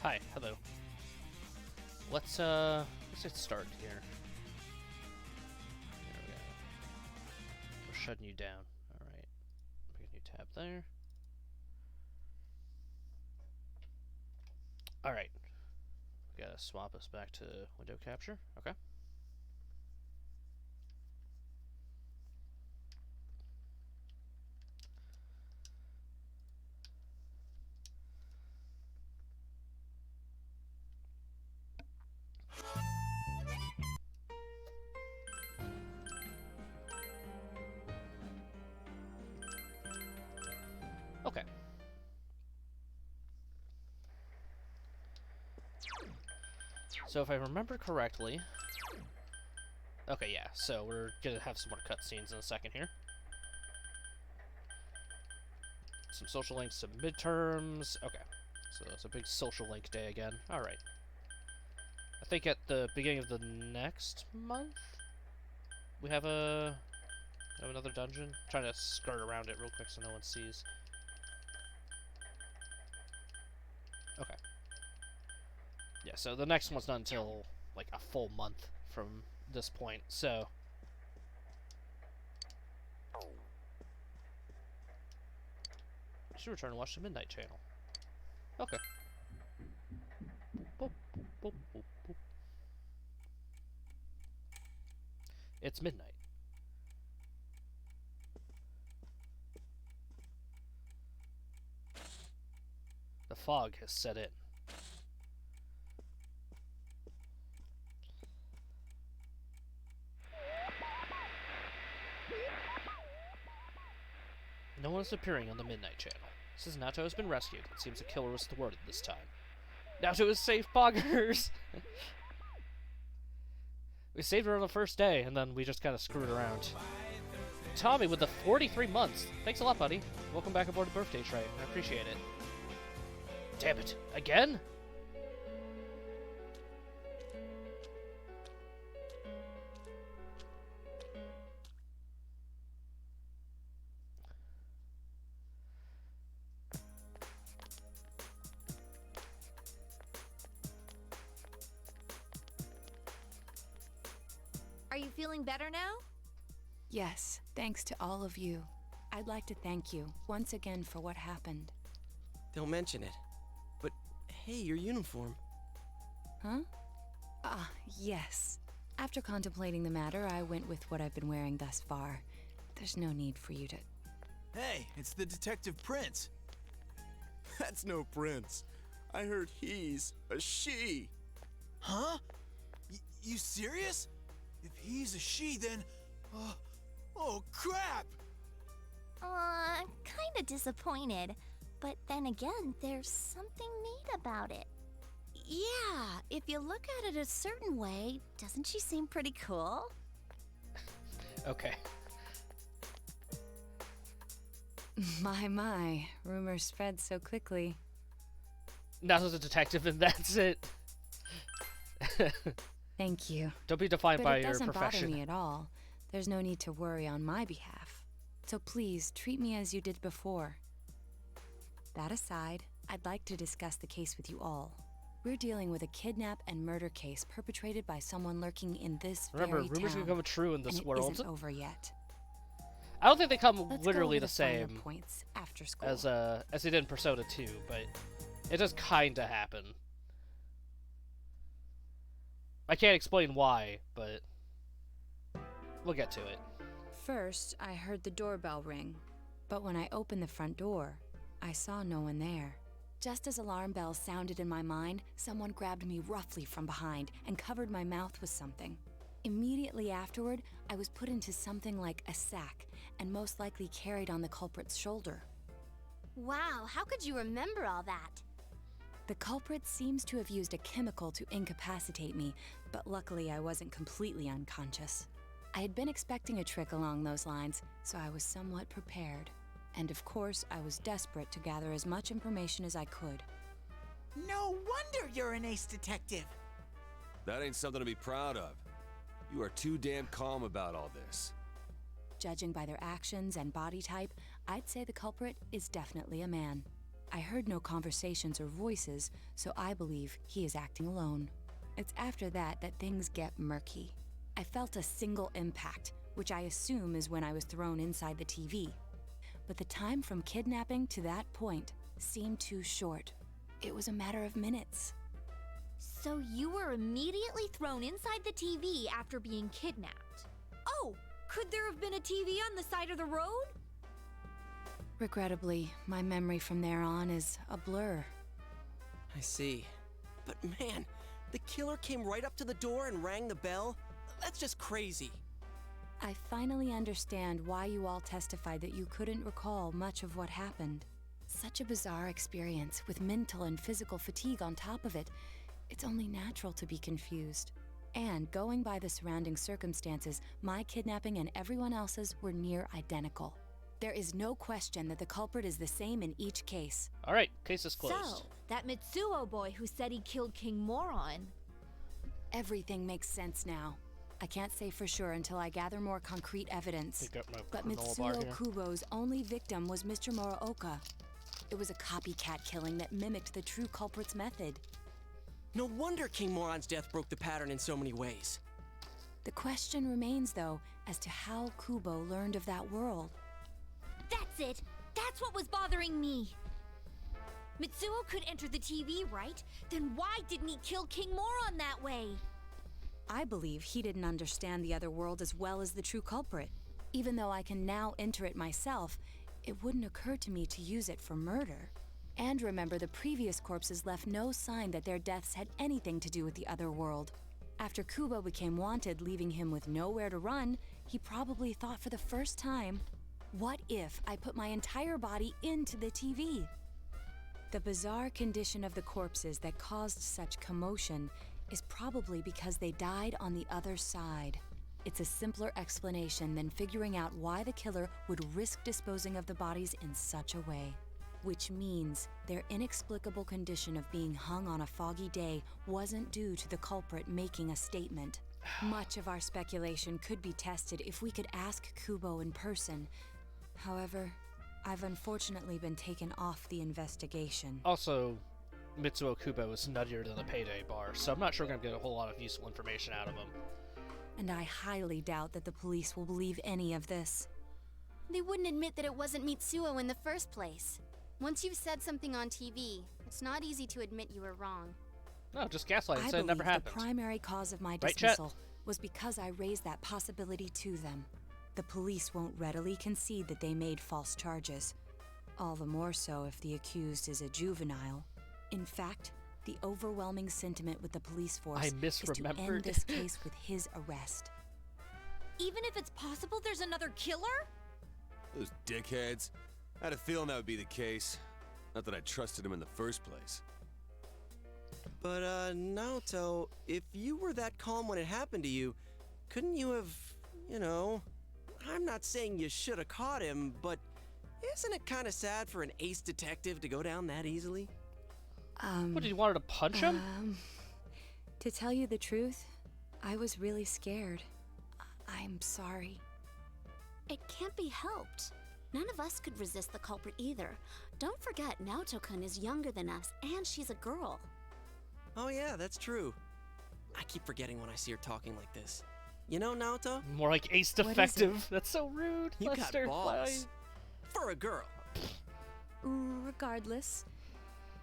Hi, hello. Let's get started here. There we go. We're shutting you down. Alright. Make a new tab there. Alright. We gotta swap us back to window capture. Okay. Okay. So if I remember correctly... Okay, yeah, so we're gonna have some more cutscenes in a second here. Some social links, some midterms. Okay. So it's a big social link day again. Alright. I think at the beginning of the next month, we have another dungeon. I'm trying to skirt around it real quick so no one sees. Okay. Yeah, so the next one's not until like a full month from this point, so... I should return and watch the Midnight Channel. Okay. Boop, boop, boop, boop. It's midnight. The fog has set in. No one is appearing on the Midnight Channel. Since Nato has been rescued, it seems the killer was thwarted this time. Nato is safe, poggers! We saved her on the first day, and then we just kind of screwed around. Tommy with the 43 months. Thanks a lot, buddy. Welcome back aboard the birthday train. I appreciate it. Damn it. Again? Are you feeling better now? Yes, thanks to all of you. I'd like to thank you once again for what happened. Don't mention it. But hey, your uniform. Huh? Ah, yes. After contemplating the matter, I went with what I've been wearing thus far. There's no need for you to... Hey, it's the Detective Prince. That's no prince. I heard he's a she. Huh? You serious? If he's a she, then... oh, crap! Kinda disappointed. But then again, there's something neat about it. Yeah, if you look at it a certain way, doesn't she seem pretty cool? Okay. My, rumors spread so quickly. Nato's a detective and that's it. Thank you. Don't be defined But by it your doesn't profession. bother me at all. There's no need to worry on my behalf. So please, treat me as you did before. That aside, I'd like to discuss the case with you all. We're dealing with a kidnap and murder case perpetrated by someone lurking in this Remember, very rumors town. can come true in this and world. It isn't over yet. I don't think they come Let's literally go over the finer same points after school. as they did in Persona 2, but it does kinda happen. I can't explain why, but we'll get to it. First, I heard the doorbell ring, but when I opened the front door, I saw no one there. Just as alarm bells sounded in my mind, someone grabbed me roughly from behind and covered my mouth with something. Immediately afterward, I was put into something like a sack and most likely carried on the culprit's shoulder. Wow, how could you remember all that? The culprit seems to have used a chemical to incapacitate me, but luckily I wasn't completely unconscious. I had been expecting a trick along those lines, so I was somewhat prepared. And of course, I was desperate to gather as much information as I could. No wonder you're an ace detective. That ain't something to be proud of. You are too damn calm about all this. Judging by their actions and body type, I'd say the culprit is definitely a man. I heard no conversations or voices, so I believe he is acting alone. It's after that that things get murky. I felt a single impact, which I assume is when I was thrown inside the TV. But the time from kidnapping to that point seemed too short. It was a matter of minutes. So you were immediately thrown inside the TV after being kidnapped. Oh, could there have been a TV on the side of the road? Regrettably, my memory from there on is a blur. I see. But man, the killer came right up to the door and rang the bell? That's just crazy. I finally understand why you all testified that you couldn't recall much of what happened. Such a bizarre experience, with mental and physical fatigue on top of it. It's only natural to be confused. And going by the surrounding circumstances, my kidnapping and everyone else's were near identical. There is no question that the culprit is the same in each case. All right, case is closed. So, that Mitsuo boy who said he killed King Moron. Everything makes sense now. I can't say for sure until I gather more concrete evidence. Pick up my But granola bar Mitsuo here. Kubo's only victim was Mr. Muraoka. It was a copycat killing that mimicked the true culprit's method. No wonder King Moron's death broke the pattern in so many ways. The question remains, though, as to how Kubo learned of that world. That's it! That's what was bothering me! Mitsuo could enter the TV, right? Then why didn't he kill King Moron that way? I believe he didn't understand the other world as well as the true culprit. Even though I can now enter it myself, it wouldn't occur to me to use it for murder. And remember, the previous corpses left no sign that their deaths had anything to do with the other world. After Kubo became wanted, leaving him with nowhere to run, he probably thought for the first time, what if I put my entire body into the TV? The bizarre condition of the corpses that caused such commotion is probably because they died on the other side. It's a simpler explanation than figuring out why the killer would risk disposing of the bodies in such a way. Which means their inexplicable condition of being hung on a foggy day wasn't due to the culprit making a statement. Much of our speculation could be tested if we could ask Kubo in person. However, I've unfortunately been taken off the investigation. Also, Mitsuo Kubo is nuttier than the Payday Bar, so I'm not sure we're going to get a whole lot of useful information out of him. And I highly doubt that the police will believe any of this. They wouldn't admit that it wasn't Mitsuo in the first place. Once you've said something on TV, it's not easy to admit you were wrong. No, just gaslight and I say it believe never the happened. primary cause of my Right, Chet? dismissal was because I raised that possibility to them. The police won't readily concede that they made false charges. All the more so if the accused is a juvenile. In fact, the overwhelming sentiment with the police force I is to misremembered. end this case with his arrest. Even if it's possible there's another killer? Those dickheads. I had a feeling that would be the case. Not that I trusted him in the first place. But, Naoto, if you were that calm when it happened to you, couldn't you have, I'm not saying you should have caught him, but isn't it kind of sad for an ace detective to go down that easily? What, did you want her to punch him? To tell you the truth, I was really scared. I'm sorry. It can't be helped. None of us could resist the culprit either. Don't forget, Naoto-kun is younger than us, and she's a girl. Oh yeah, that's true. I keep forgetting when I see her talking like this. You know, Naoto, More like ace What is defective. That's so rude. you got Lester, balls. why? For a girl. Regardless,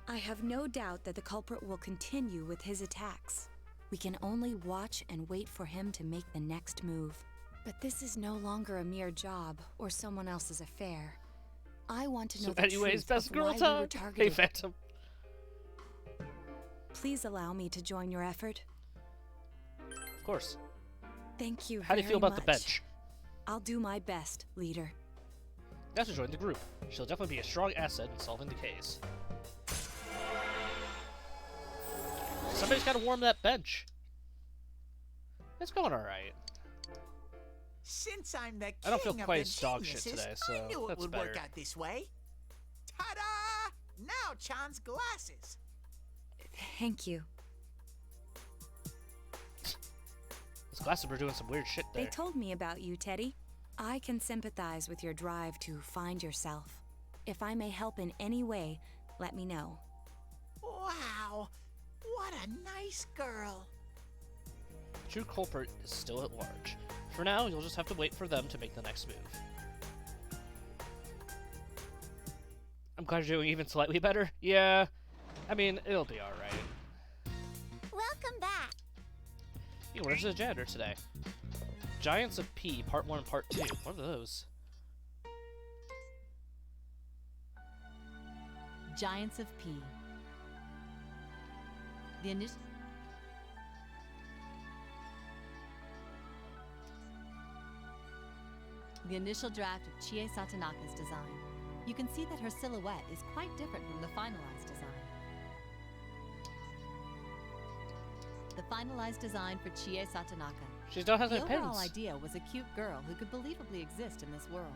I have no doubt that the culprit will continue with his attacks. We can only watch and wait for him to make the next move. But this is no longer a mere job or someone else's affair. I want to know So the anyways, truth best of girl why we were time. Hey, targeted. Phantom. Please allow me to join your effort. Of course. Thank you How do you feel very about the much. bench? I'll do my best, leader. You have to join the group. She'll definitely be a strong asset in solving the case. Somebody's got to warm that bench. It's going alright. Since I'm the king I don't feel of quite the as dog shit geniuses, today, I so knew it that's would work better. out this way. Ta-da! Now Chan's glasses. Thank you. Those glasses were doing some weird shit there. They told me about you, Teddy. I can sympathize with your drive to find yourself. If I may help in any way, Let me know. Wow, what a nice girl. The true culprit is still at large. For now, you'll just have to wait for them to make the next move. I'm glad you're doing even slightly better. Yeah, I mean, it'll be alright. Welcome back. You where's the janitor today? Giants of P, Part 1 and Part 2. What are those? Giants of P. The initial... The initial draft of Chie Satonaka's design. You can see that her silhouette is quite different from the finalized design. The finalized design for Chie Satonaka. She still has The her overall pins. idea was a cute girl who could believably exist in this world.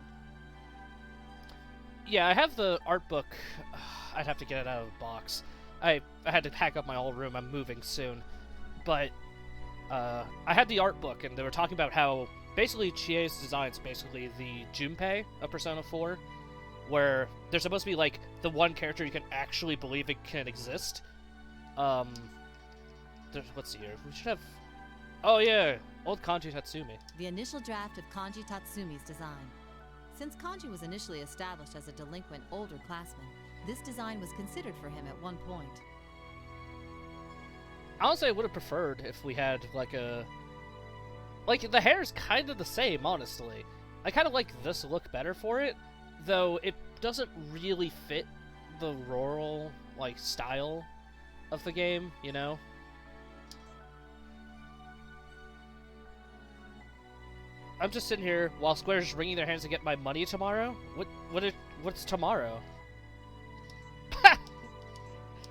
Yeah, I have the art book. I'd have to get it out of the box. I had to pack up my whole room. I'm moving soon. But I had the art book, and they were talking about how basically Chie's design is basically the Junpei of Persona 4, where there's supposed to be like the one character you can actually believe it can exist. Let's see here. We should have. Oh yeah, old Kanji Tatsumi. The initial draft of Kanji Tatsumi's design. Since Kanji was initially established as a delinquent older classman, this design was considered for him at one point. Honestly, I would have preferred if we had like a. Like, the hair's kind of the same, honestly. I kind of like this look better for it, though it doesn't really fit the rural, like, style of the game, you know? I'm just sitting here while Square's wringing their hands to get my money tomorrow? What's tomorrow?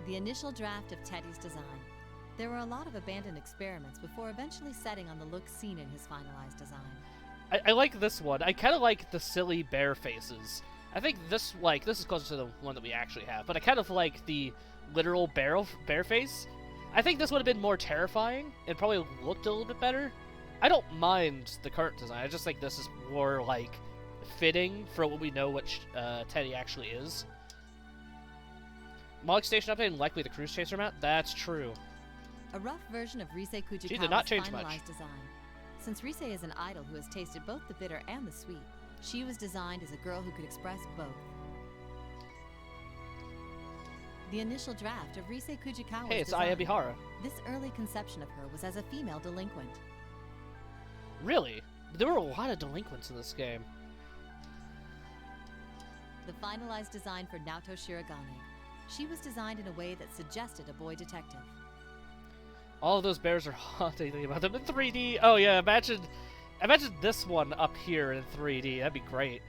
The initial draft of Teddy's design. There were a lot of abandoned experiments before eventually setting on the look seen in his finalized design. I like this one. I kind of like the silly bear faces. I think this is closer to the one that we actually have, but I kind of like the literal bear face. I think this would have been more terrifying. It probably looked a little bit better. I don't mind the current design. I just think this is more, like, fitting for what we know what Teddy actually is. Mog Station update and likely the Cruise Chaser map? That's true. A rough version of Rise Kujikawa's She did not change finalized much. design. Since Rise is an idol who has tasted both the bitter and the sweet, she was designed as a girl who could express both. The initial draft of Rise Kujikawa's Hey, it's design. Ayabihara. This early conception of her was as a female delinquent. Really? There were a lot of delinquents in this game. The finalized design for Naoto Shirogane. She was designed in a way that suggested a boy detective. All of those bears are hot thinking about them in 3D. Oh yeah, imagine this one up here in 3D. That'd be great.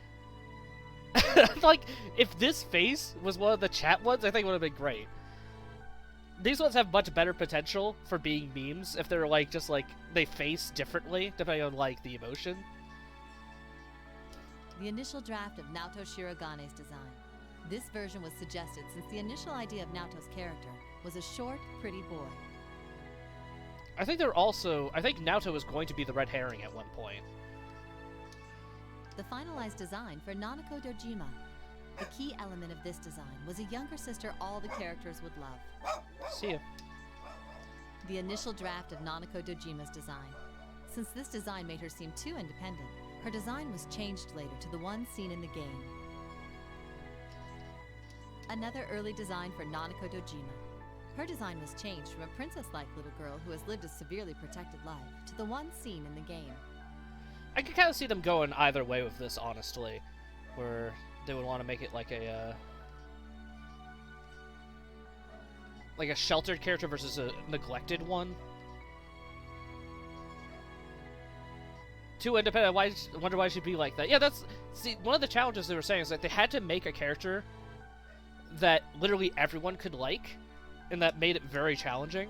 Like, if this face was one of the chat ones, I think it would have been great. These ones have much better potential for being memes if they're like just like they face differently depending on like the emotion. The initial draft of Naoto Shirogane's design. This version was suggested since the initial idea of Naoto's character was a short, pretty boy. I think Naoto was going to be the red herring at one point. The finalized design for Nanako Dojima. The key element of this design was a younger sister all the characters would love. See ya. The initial draft of Nanako Dojima's design. Since this design made her seem too independent, her design was changed later to the one seen in the game. Another early design for Nanako Dojima. Her design was changed from a princess-like little girl who has lived a severely protected life to the one seen in the game. I could kind of see them going either way with this, honestly, where they would want to make it like a sheltered character versus a neglected one. Too independent. I wonder why she'd be like that. Yeah, see, one of the challenges they were saying is that they had to make a character that literally everyone could like, and that made it very challenging.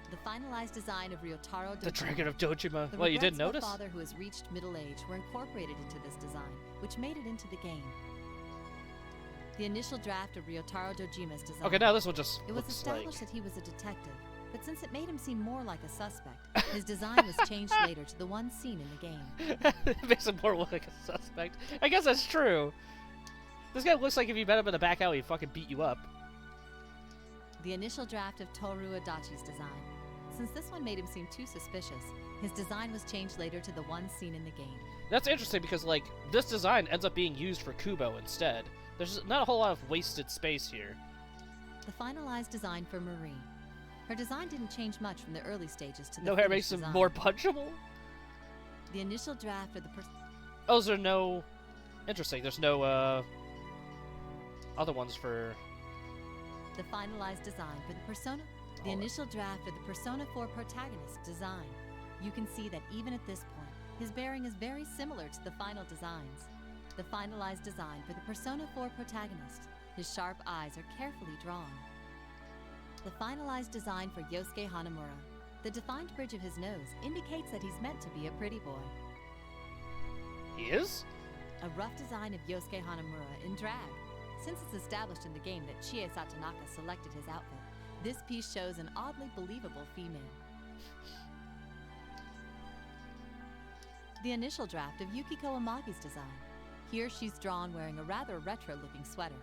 The finalized design of Ryotaro Dojima. The Dragon of Dojima. The Well, you regrets didn't of a notice? father who has reached middle age were incorporated into this design, which made it into the game. The initial draft of Ryotaro Dojima's design. Okay, now this one just It was looks established like... that he was a detective, but since it made him seem more like a suspect, his design was changed later to the one seen in the game. It makes him more look like a suspect. I guess that's true. This guy looks like if you met him in a back alley, he'd fucking beat you up. The initial draft of Toru Adachi's design. Since this one made him seem too suspicious, his design was changed later to the one seen in the game. That's interesting because, like, this design ends up being used for Kubo instead. There's not a whole lot of wasted space here. The finalized design for Marie. Her design didn't change much from the early stages to the No hair finished makes him design. more punchable? The initial draft of the Oh, is there no... Interesting, there's no, other ones for... The finalized design for the Persona. The initial draft of the Persona 4 protagonist design. You can see that even at this point, his bearing is very similar to the final designs. The finalized design for the Persona 4 protagonist. His sharp eyes are carefully drawn. The finalized design for Yosuke Hanamura. The defined bridge of his nose indicates that he's meant to be a pretty boy. He is? A rough design of Yosuke Hanamura in drag. Since it's established in the game that Chie Satonaka selected his outfit, this piece shows an oddly believable female. The initial draft of Yukiko Amagi's design. Here she's drawn wearing a rather retro-looking sweater.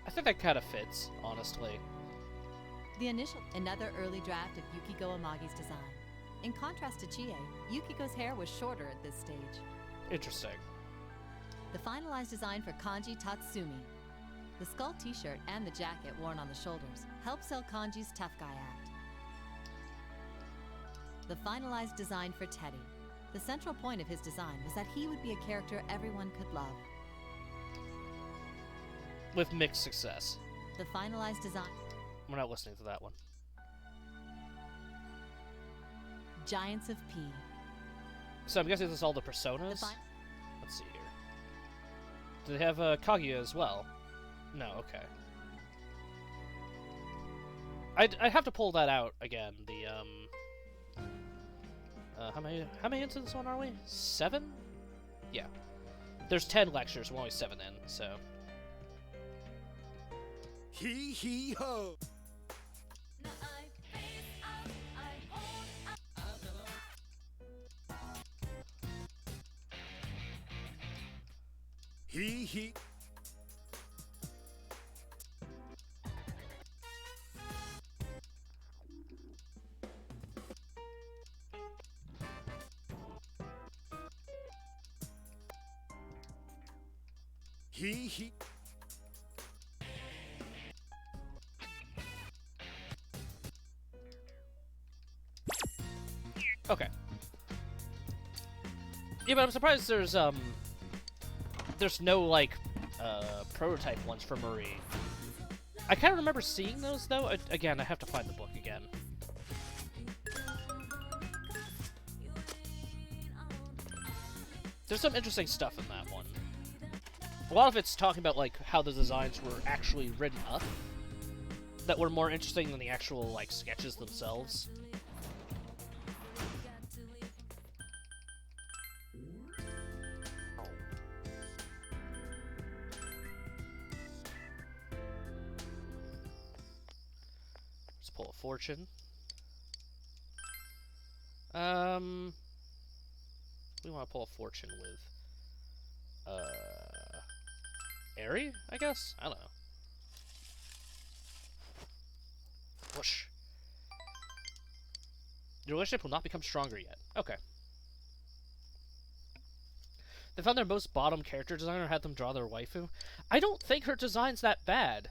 I think that kind of fits, honestly. Another early draft of Yukiko Amagi's design. In contrast to Chie, Yukiko's hair was shorter at this stage. Interesting. The finalized design for Kanji Tatsumi. The skull t-shirt and the jacket worn on the shoulders help sell Kanji's tough guy act. The finalized design for Teddy. The central point of his design was that he would be a character everyone could love. With mixed success. The finalized design... We're not listening to that one. Giants of P. So I'm guessing this is all the personas? Let's see here. Do they have Kaguya as well? No, okay. I'd have to pull that out again. The how many into this one are we? 7? Yeah. There's 10 lectures. We're only 7 in, so. Hee hee ho. Hee hee. Hee hee. Okay. Yeah, but I'm surprised there's no, like, prototype ones for Marie. I kind of remember seeing those, though. Again, I have to find the book again. There's some interesting stuff in that one. A lot of it's talking about, like, how the designs were actually written up that were more interesting than the actual, like, sketches themselves. Let's pull a fortune. We want to pull a fortune with, Airy, I guess? I don't know. Whoosh. Your relationship will not become stronger yet. Okay. They found their most bottom character designer, had them draw their waifu. I don't think her design's that bad.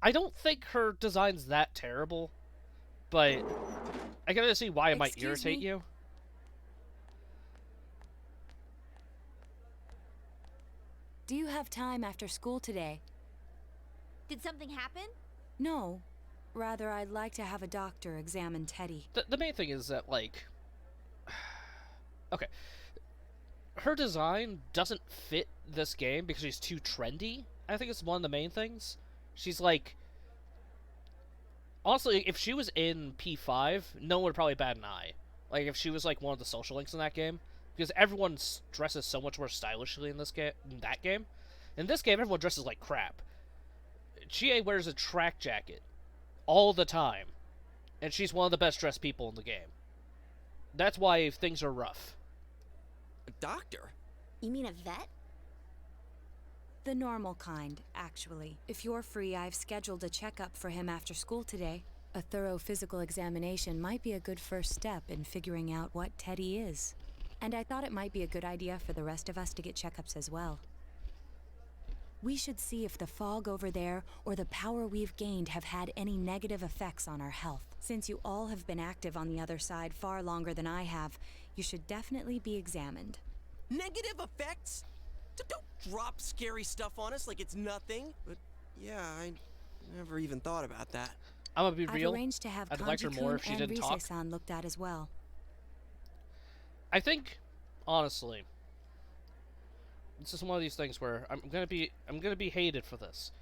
I don't think her design's that terrible, but I gotta see why it might irritate you. Do you have time after school today? Did something happen? No. Rather, I'd like to have a doctor examine Teddy. The main thing is that, like... Okay. Her design doesn't fit this game because she's too trendy. I think it's one of the main things. She's, like... Honestly, if she was in P5, no one would probably bat an eye. Like, if she was, like, one of the social links in that game. Because everyone dresses so much more stylishly in this game, in that game. In this game, everyone dresses like crap. Chie wears a track jacket all the time, and she's one of the best dressed people in the game. That's why things are rough. A doctor? You mean a vet? The normal kind, actually. If you're free, I've scheduled a checkup for him after school today. A thorough physical examination might be a good first step in figuring out what Teddy is. And I thought it might be a good idea for the rest of us to get checkups as well. We should see if the fog over there or the power we've gained have had any negative effects on our health. Since you all have been active on the other side far longer than I have, you should definitely be examined. Negative effects? Don't drop scary stuff on us like it's nothing. But yeah, I never even thought about that. I'm gonna be I've real. arranged to have I'd like her more if she and didn't talk. Rise-san looked at as well. I think, honestly, this is one of these things where I'm gonna be hated for this.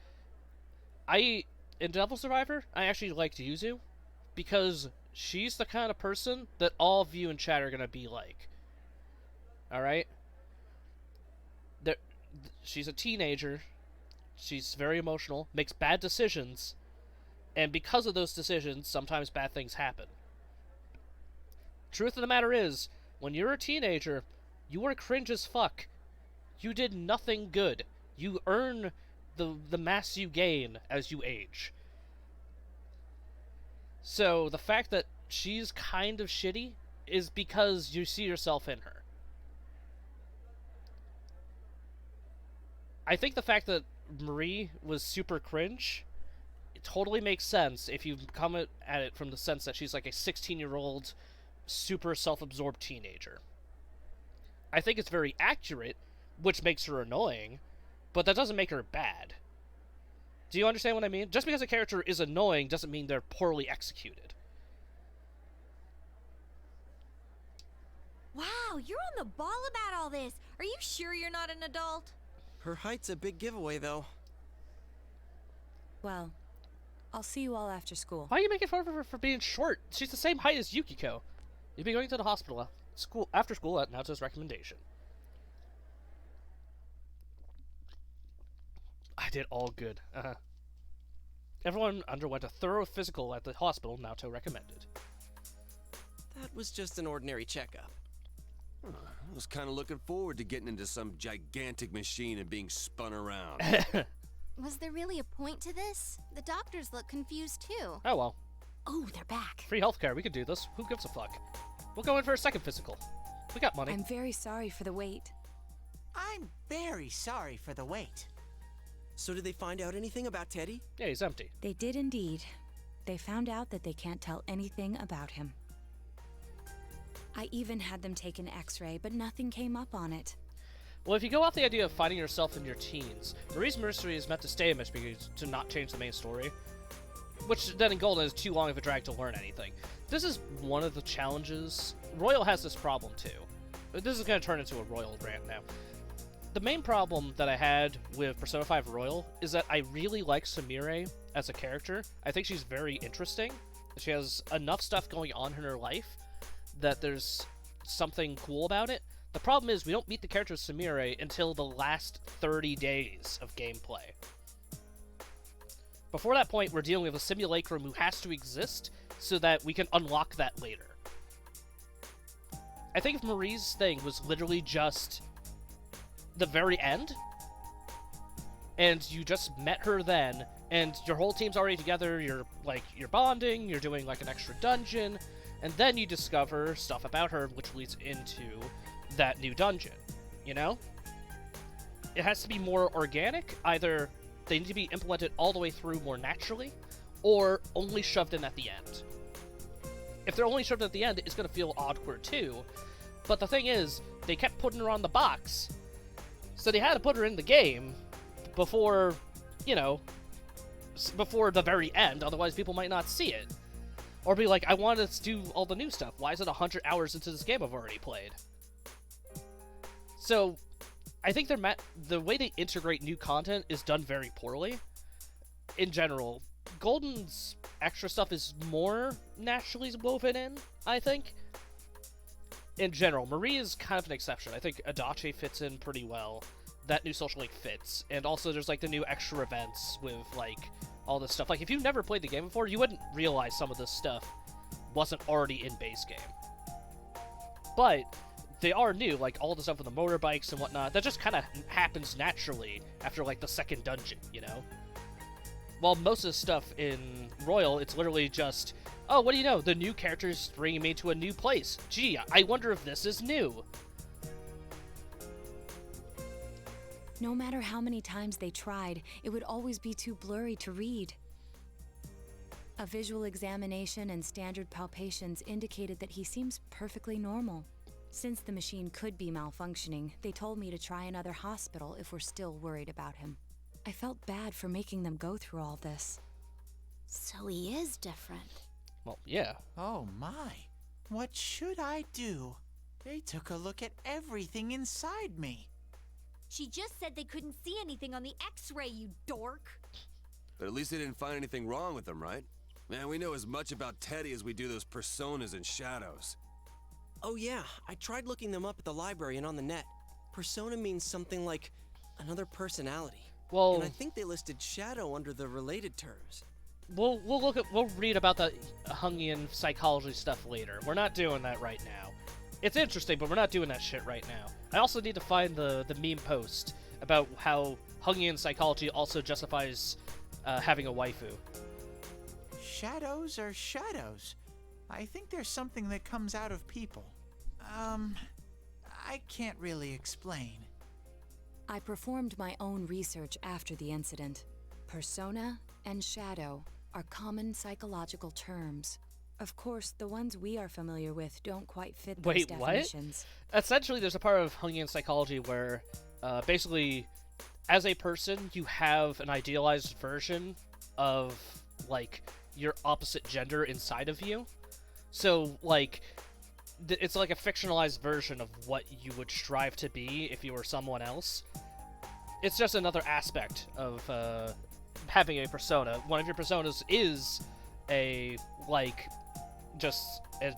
In Devil Survivor, I actually liked Yuzu because she's the kind of person that all of you in chat are gonna be like. All right. She's a teenager. She's very emotional, makes bad decisions, and because of those decisions, sometimes bad things happen. Truth of the matter is, when you're a teenager, you are cringe as fuck. You did nothing good. You earn the mass you gain as you age. So the fact that she's kind of shitty is because you see yourself in her. I think the fact that Marie was super cringe, it totally makes sense if you come at it from the sense that she's like a 16-year-old, super self-absorbed teenager. I think it's very accurate, which makes her annoying, but that doesn't make her bad. Do you understand what I mean? Just because a character is annoying doesn't mean they're poorly executed. Wow, you're on the ball about all this. Are you sure you're not an adult? Her height's a big giveaway, though. Well, I'll see you all after school. Why are you making fun of her for being short? She's the same height as Yukiko. You'll be going to the hospital after school at Naoto's recommendation. I did all good. Everyone underwent a thorough physical at the hospital Naoto recommended. That was just an ordinary checkup. I was kind of looking forward to getting into some gigantic machine and being spun around. Was there really a point to this? The doctors look confused too. Oh well. Oh, they're back. Free healthcare, we could do this. Who gives a fuck? We'll go in for a second physical. We got money. I'm very sorry for the wait. I'm very sorry for the wait. So did they find out anything about Teddy? Yeah, he's empty. They did indeed. They found out that they can't tell anything about him. I even had them take an x-ray, but nothing came up on it. Well, if you go off the idea of finding yourself in your teens, Marie's Mercenary is meant to stay a mystery to not change the main story. Which then in Golden is too long of a drag to learn anything. This is one of the challenges. Royal has this problem too. This is going to turn into a Royal rant now. The main problem that I had with Persona 5 Royal is that I really like Sumire as a character. I think she's very interesting. She has enough stuff going on in her life that there's something cool about it. The problem is we don't meet the character of Sumire until the last 30 days of gameplay. Before that point, we're dealing with a simulacrum who has to exist so that we can unlock that later. I think if Marie's thing was literally just the very end, and you just met her then, and your whole team's already together, you're bonding, you're doing like an extra dungeon, and then you discover stuff about her which leads into that new dungeon, you know? It has to be more organic. Either they need to be implemented all the way through more naturally, or only shoved in at the end. If they're only shoved at the end, it's going to feel awkward too. But the thing is, they kept putting her on the box, so they had to put her in the game before, you know, before the very end, otherwise people might not see it. Or be like, I want to do all the new stuff. Why is it 100 hours into this game I've already played? So, I think the way they integrate new content is done very poorly. In general, Golden's extra stuff is more naturally woven in, I think. In general, Marie is kind of an exception. I think Adachi fits in pretty well. That new social link fits. And also there's like the new extra events with like all this stuff. Like if you've never played the game before, you wouldn't realize some of this stuff wasn't already in base game. But they are new, like all the stuff with the motorbikes and whatnot. That just kind of happens naturally after like the second dungeon, you know? While most of the stuff in Royal, it's literally just, oh, what do you know? The new character's bringing me to a new place. Gee, I wonder if this is new. No matter how many times they tried, it would always be too blurry to read. A visual examination and standard palpations indicated that he seems perfectly normal. Since the machine could be malfunctioning, they told me to try another hospital if we're still worried about him. I felt bad for making them go through all this. So he is different. Well, yeah. Oh my. What should I do? They took a look at everything inside me. She just said they couldn't see anything on the X-ray, you dork. But at least they didn't find anything wrong with him, right? Man, we know as much about Teddy as we do those personas and shadows. Oh yeah, I tried looking them up at the library and on the net. Persona means something like another personality. Well, and I think they listed shadow under the related terms. we'll read about the Jungian psychology stuff later. We're not doing that right now. It's interesting, but we're not doing that shit right now. I also need to find the meme post about how Jungian psychology also justifies having a waifu. Shadows are shadows. I think there's something that comes out of people. I can't really explain. I performed my own research after the incident. Persona and shadow are common psychological terms. Of course, the ones we are familiar with don't quite fit those Wait, definitions. what? Essentially, there's a part of Jungian psychology where, basically, as a person, you have an idealized version of, like, your opposite gender inside of you. So, like, it's like a fictionalized version of what you would strive to be if you were someone else. It's just another aspect of having a persona. One of your personas is just a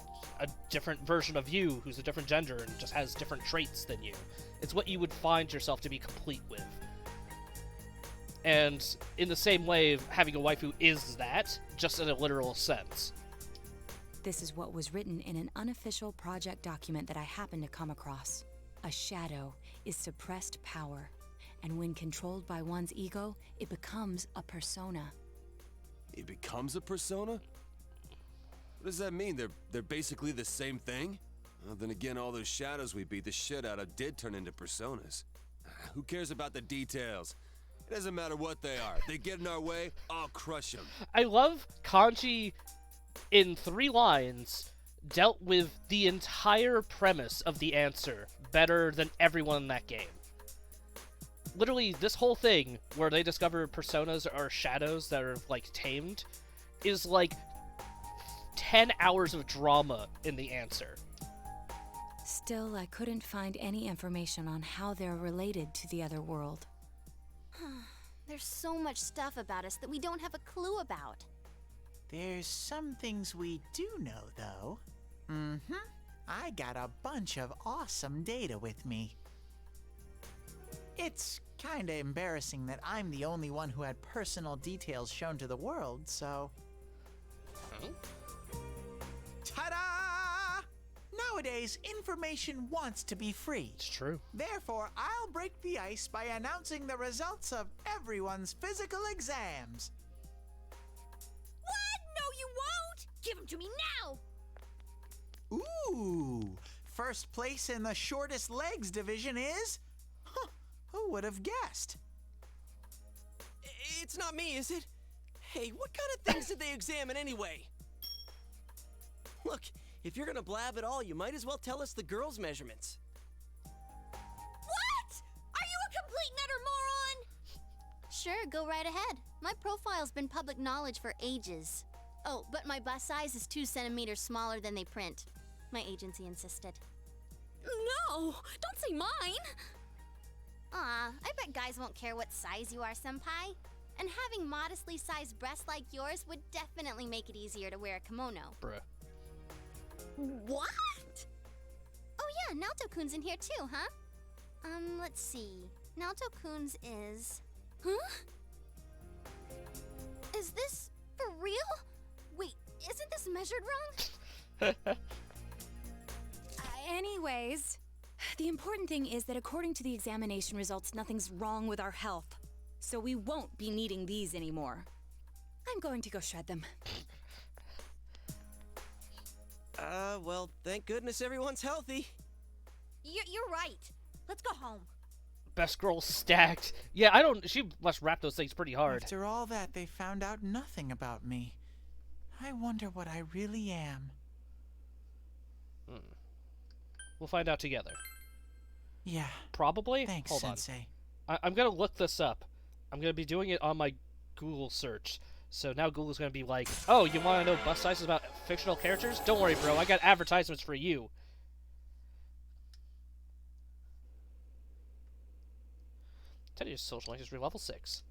different version of you who's a different gender and just has different traits than you. It's what you would find yourself to be complete with. And in the same way, having a waifu is that, just in a literal sense. This is what was written in an unofficial project document that I happened to come across. A shadow is suppressed power, and when controlled by one's ego, it becomes a persona. It becomes a persona? What does that mean? They're basically the same thing? Well, then again, all those shadows we beat the shit out of did turn into personas. Who cares about the details? It doesn't matter what they are. They get in our way, I'll crush them. I love Kanji, in 3 lines, dealt with the entire premise of the answer better than everyone in that game. Literally, this whole thing where they discover personas are shadows that are, like, tamed is, like, 10 hours of drama in the answer. Still, I couldn't find any information on how they're related to the other world. There's so much stuff about us that we don't have a clue about. There's some things we do know, though. I got a bunch of awesome data with me. It's kinda embarrassing that I'm the only one who had personal details shown to the world, so... Ta-da! Nowadays, information wants to be free. It's true. Therefore, I'll break the ice by announcing the results of everyone's physical exams. What? No, you won't! Give them to me now! Ooh! First place in the shortest legs division is... Huh, who would have guessed? It's not me, is it? Hey, what kind of things did they examine anyway? Look, if you're gonna blab at all, you might as well tell us the girls' measurements. What? Are you a complete and utter moron? Sure, go right ahead. My profile's been public knowledge for ages. Oh, but my bust size is 2 centimeters smaller than they print. My agency insisted. No! Don't say mine! Aw, I bet guys won't care what size you are, senpai. And having modestly sized breasts like yours would definitely make it easier to wear a kimono. Bruh. What? Oh yeah, Naoto-kun's in here too, huh? Let's see. Naoto-kun's is... Huh? Is this for real? Wait, isn't this measured wrong? Anyways, The important thing is that according to the examination results, nothing's wrong with our health. So we won't be needing these anymore. I'm going to go shred them. Well, thank goodness everyone's healthy. You're right. Let's go home. Best girl stacked. Yeah, I don't. She must wrap those things pretty hard. After all that, they found out nothing about me. I wonder what I really am. We'll find out together. Yeah. Probably? Thanks, Hold Sensei. on. I'm gonna look this up. I'm gonna be doing it on my Google search. So now Google's gonna be like, oh, you wanna know bust sizes about fictional characters? Don't worry, bro. I got advertisements for you. Teddy's social link is level 6.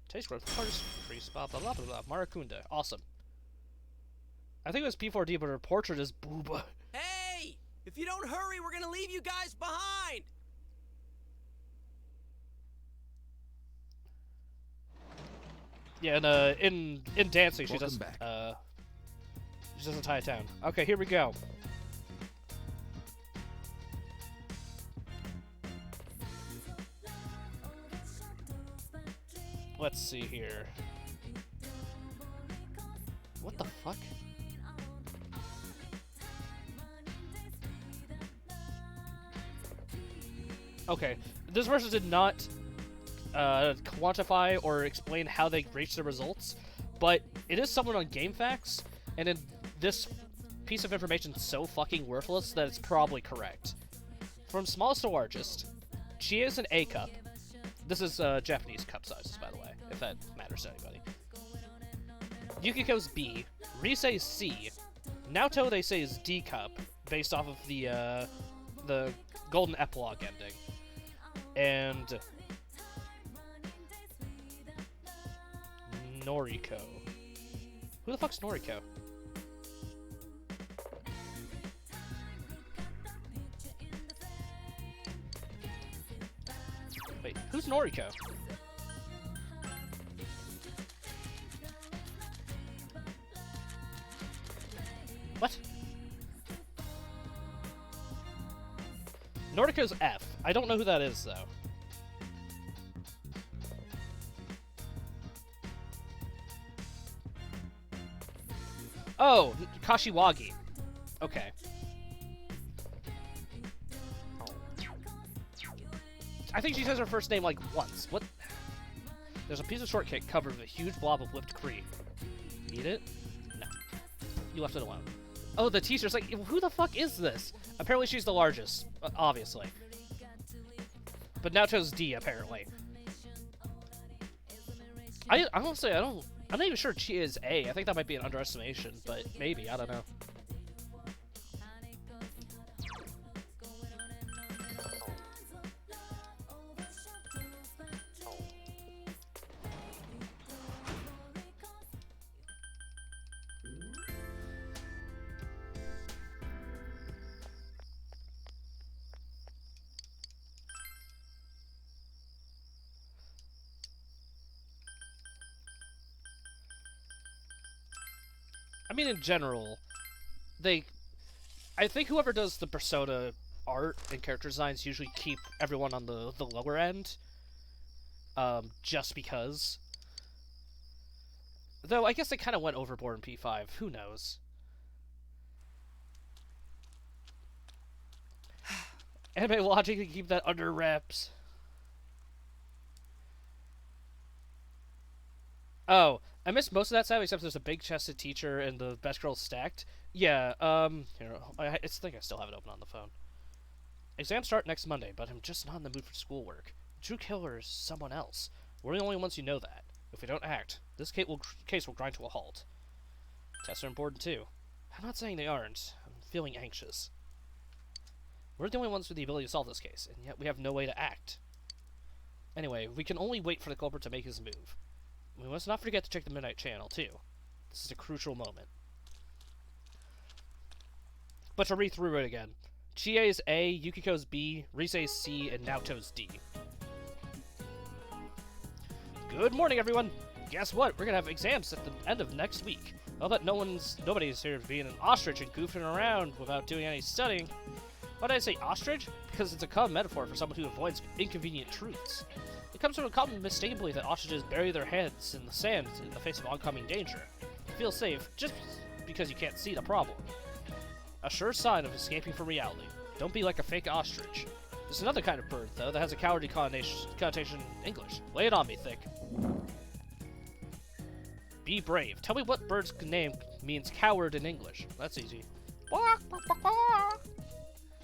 Teddy's growth is increased, blah blah blah blah blah. Marakunda. Awesome. I think it was P4D, but her portrait is booba. Hey! If you don't hurry, we're gonna leave you guys behind! Yeah, and in dancing, she Welcome doesn't back. she doesn't tie it down. Okay, here we go. Let's see here. What the fuck? Okay, this person did not quantify or explain how they reached the results, but it is someone on GameFAQs, and in this piece of information is so fucking worthless that it's probably correct. From smallest to largest, Chie is an A cup. This is Japanese cup sizes, by the way, if that matters to anybody. Yukiko's B, Risei's C, Naoto they say is D cup, based off of the golden epilogue ending, and Noriko. Who the fuck's Noriko? Wait, who's Noriko? What? Noriko's F. I don't know who that is, though. Oh, Kashiwagi. Okay. I think she says her first name like once. What? There's a piece of shortcake covered with a huge blob of whipped cream. Eat it? No. You left it alone. Oh, the teacher's like, who the fuck is this? Apparently she's the largest, obviously. But Naoto's D, apparently. Honestly, I'm not even sure Chie is A. I think that might be an underestimation, but maybe, I don't know. I mean, in general, I think whoever does the Persona art and character designs usually keep everyone on the lower end, just because. Though, I guess they kind of went overboard in P5, who knows? Anime logic to keep that under wraps. Oh, I missed most of that side, except there's a big-chested teacher and the best girl stacked. Yeah, here, I think I still have it open on the phone. Exams start next Monday, but I'm just not in the mood for schoolwork. True killer is someone else. We're the only ones who know that. If we don't act, this case will grind to a halt. Tests are important, too. I'm not saying they aren't. I'm feeling anxious. We're the only ones with the ability to solve this case, and yet we have no way to act. Anyway, we can only wait for the culprit to make his move. We must not forget to check the Midnight Channel, too. This is a crucial moment. But to read through it again. Chie's A, Yukiko's B, Risei's C, and Naoto's D. Good morning, everyone! Guess what? We're gonna have exams at the end of next week. I'll bet nobody's here being an ostrich and goofing around without doing any studying. Why did I say ostrich? Because it's a common metaphor for someone who avoids inconvenient truths. It comes from a common mistaken belief that ostriches bury their heads in the sand in the face of oncoming danger. To feel safe, just because you can't see the problem. A sure sign of escaping from reality. Don't be like a fake ostrich. There's another kind of bird, though, that has a cowardly connotation in English. Lay it on me, Thick. Be brave. Tell me what bird's name means coward in English. That's easy.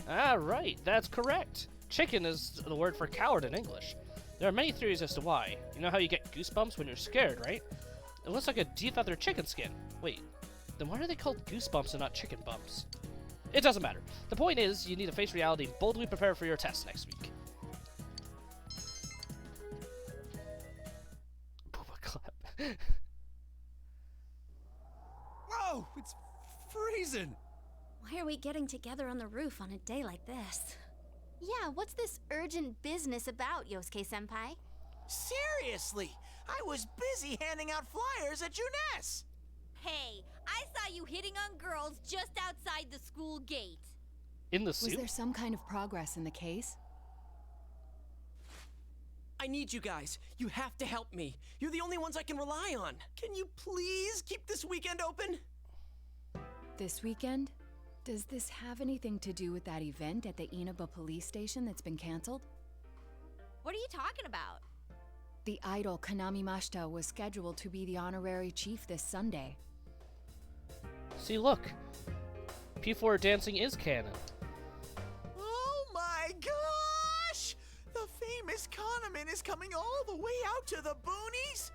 Alright, that's correct. Chicken is the word for coward in English. There are many theories as to why. You know how you get goosebumps when you're scared, right? It looks like a defeathered chicken skin. Wait, then why are they called goosebumps and not chicken bumps? It doesn't matter. The point is, you need to face reality and boldly prepare for your test next week. Booba clap. Whoa, it's freezing. Why are we getting together on the roof on a day like this? Yeah, what's this urgent business about, Yosuke-senpai? Seriously, I was busy handing out flyers at Juness. Hey, I saw you hitting on girls just outside the school gate. In the Was suit? there some kind of progress in the case? I need you guys. You have to help me. You're the only ones I can rely on. Can you please keep this weekend open? This weekend? Does this have anything to do with that event at the Inaba police station that's been canceled? What are you talking about? The idol Kanami Mashita was scheduled to be the honorary chief this Sunday. See, look. P4 dancing is canon. Oh my gosh! The famous Kahneman is coming all the way out to the boonies?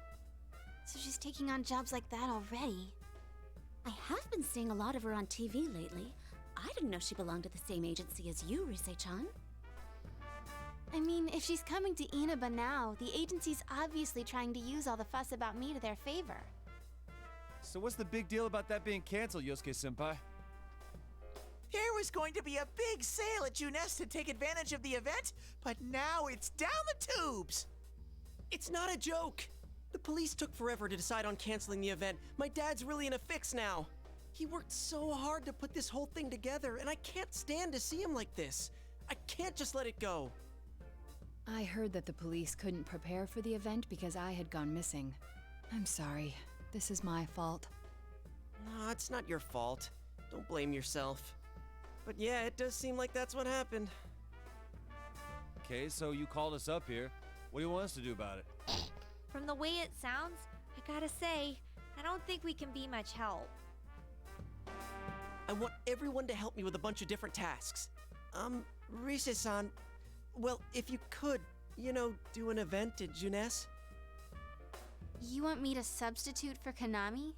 So she's taking on jobs like that already. I have been seeing a lot of her on TV lately. I didn't know she belonged to the same agency as you, Rise-chan. I mean, if she's coming to Inaba now, the agency's obviously trying to use all the fuss about me to their favor. So what's the big deal about that being canceled, Yosuke-senpai? There was going to be a big sale at Juness to take advantage of the event, but now it's down the tubes. It's not a joke. The police took forever to decide on canceling the event. My dad's really in a fix now. He worked so hard to put this whole thing together, and I can't stand to see him like this. I can't just let it go. I heard that the police couldn't prepare for the event because I had gone missing. I'm sorry. This is my fault. No, it's not your fault. Don't blame yourself. But yeah, it does seem like that's what happened. Okay, so you called us up here. What do you want us to do about it? From the way it sounds, I gotta say, I don't think we can be much help. I want everyone to help me with a bunch of different tasks. Rise-san, well, if you could, do an event at Juness. You want me to substitute for Kanami?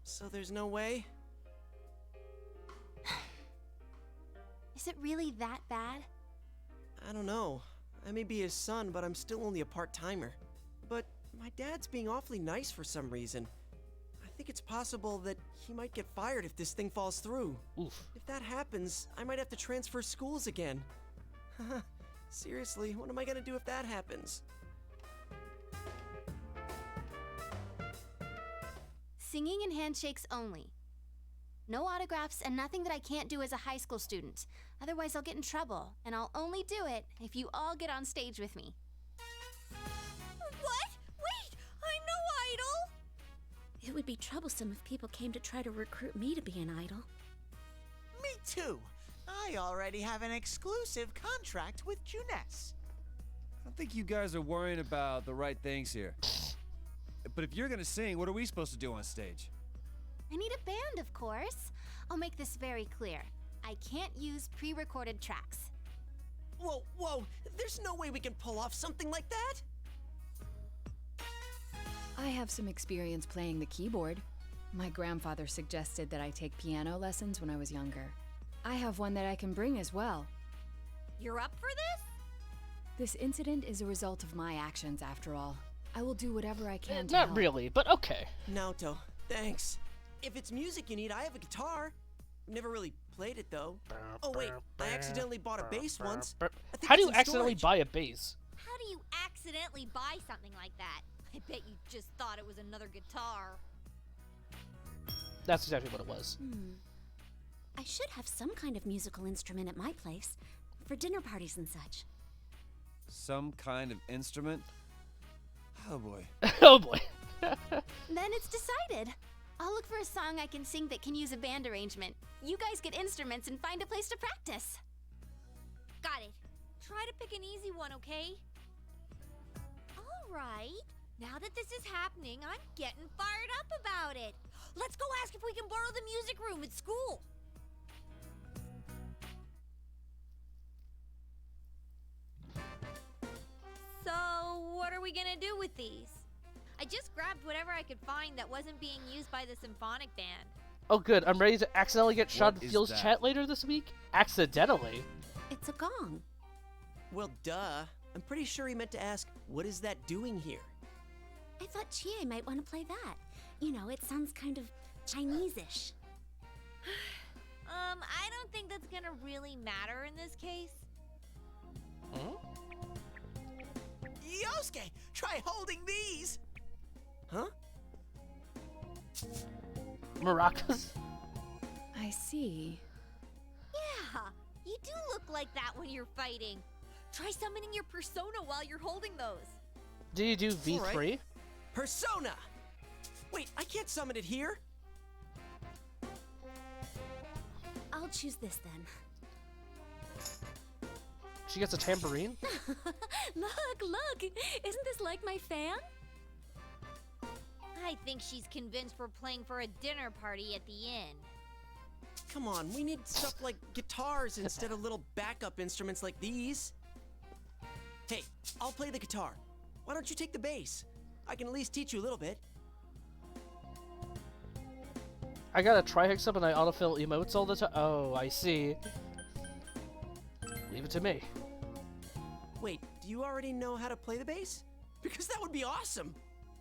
So there's no way? Is it really that bad? I don't know. I may be his son, but I'm still only a part-timer. But my dad's being awfully nice for some reason. I think it's possible that he might get fired if this thing falls through. Oof. If that happens, I might have to transfer schools again. Seriously, what am I gonna do if that happens? Singing and handshakes only. No autographs and nothing that I can't do as a high school student. Otherwise I'll get in trouble, and I'll only do it if you all get on stage with me. What? Wait! I'm no idol! It would be troublesome if people came to try to recruit me to be an idol. Me too. I already have an exclusive contract with Juness. I don't think you guys are worrying about the right things here. But if you're gonna sing, what are we supposed to do on stage? I need a band, of course. I'll make this very clear. I can't use pre-recorded tracks. Whoa, there's no way we can pull off something like that! I have some experience playing the keyboard. My grandfather suggested that I take piano lessons when I was younger. I have one that I can bring as well. You're up for this? This incident is a result of my actions, after all. I will do whatever I can to Not help. really, but okay. Naoto, thanks. If it's music you need, I have a guitar. Never really played it though. Oh wait, I accidentally bought a bass once. I think How do it's you in accidentally storage. buy a bass? How do you accidentally buy something like that? I bet you just thought it was another guitar. That's exactly what it was. I should have some kind of musical instrument at my place for dinner parties and such. Some kind of instrument? Oh boy. Oh boy. Then it's decided. I'll look for a song I can sing that can use a band arrangement. You guys get instruments and find a place to practice. Got it. Try to pick an easy one, okay? All right. Now that this is happening, I'm getting fired up about it. Let's go ask if we can borrow the music room at school. So, what are we gonna do with these? I just grabbed whatever I could find that wasn't being used by the symphonic band. Oh good, I'm ready to accidentally get shot in is Fuel's that? chat later this week? Accidentally? It's a gong. Well, duh. I'm pretty sure he meant to ask, what is that doing here? I thought Chie might want to play that. You know, it sounds kind of Chinese-ish. I don't think that's gonna really matter in this case. Yosuke, try holding these. Huh? Maracas? I see. Yeah, you do look like that when you're fighting. Try summoning your persona while you're holding those. Do you do V3? Alright. Persona! Wait, I can't summon it here? I'll choose this then. She gets a tambourine? Look! Isn't this like my fan? I think she's convinced we're playing for a dinner party at the inn. Come on, we need stuff like guitars instead of little backup instruments like these. Hey, I'll play the guitar. Why don't you take the bass? I can at least teach you a little bit. I got a tri-hex up and I autofill emotes all the time. Oh, I see. Leave it to me. Wait, do you already know how to play the bass? Because that would be awesome!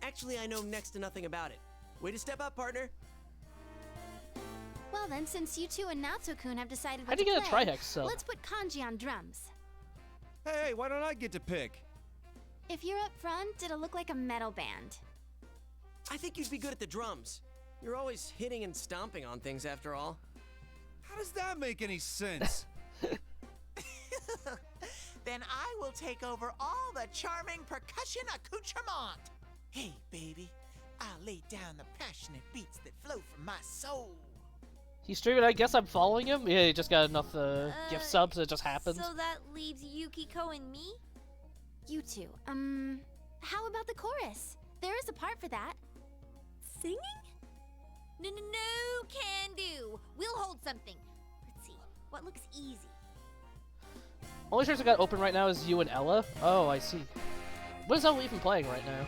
Actually, I know next to nothing about it. Way to step up, partner. Well then, since you two and Natsu-kun have decided what How'd you to get a play, tri-hex sub? let's put Kanji on drums. Hey, why don't I get to pick? If you're up front, it'll look like a metal band. I think you'd be good at the drums. You're always hitting and stomping on things after all. How does that make any sense? Then I will take over all the charming percussion accoutrement. Hey, baby, I'll lay down the passionate beats that flow from my soul. He's streaming, I guess I'm following him? Yeah, he just got enough gift subs, it just happened. So that leaves Yukiko and me? You two, how about the chorus? There is a part for that. Singing? No, can do. We'll hold something. Let's see, what looks easy? Only church I got open right now is you and Ella. Oh, I see. What is Ella even playing right now?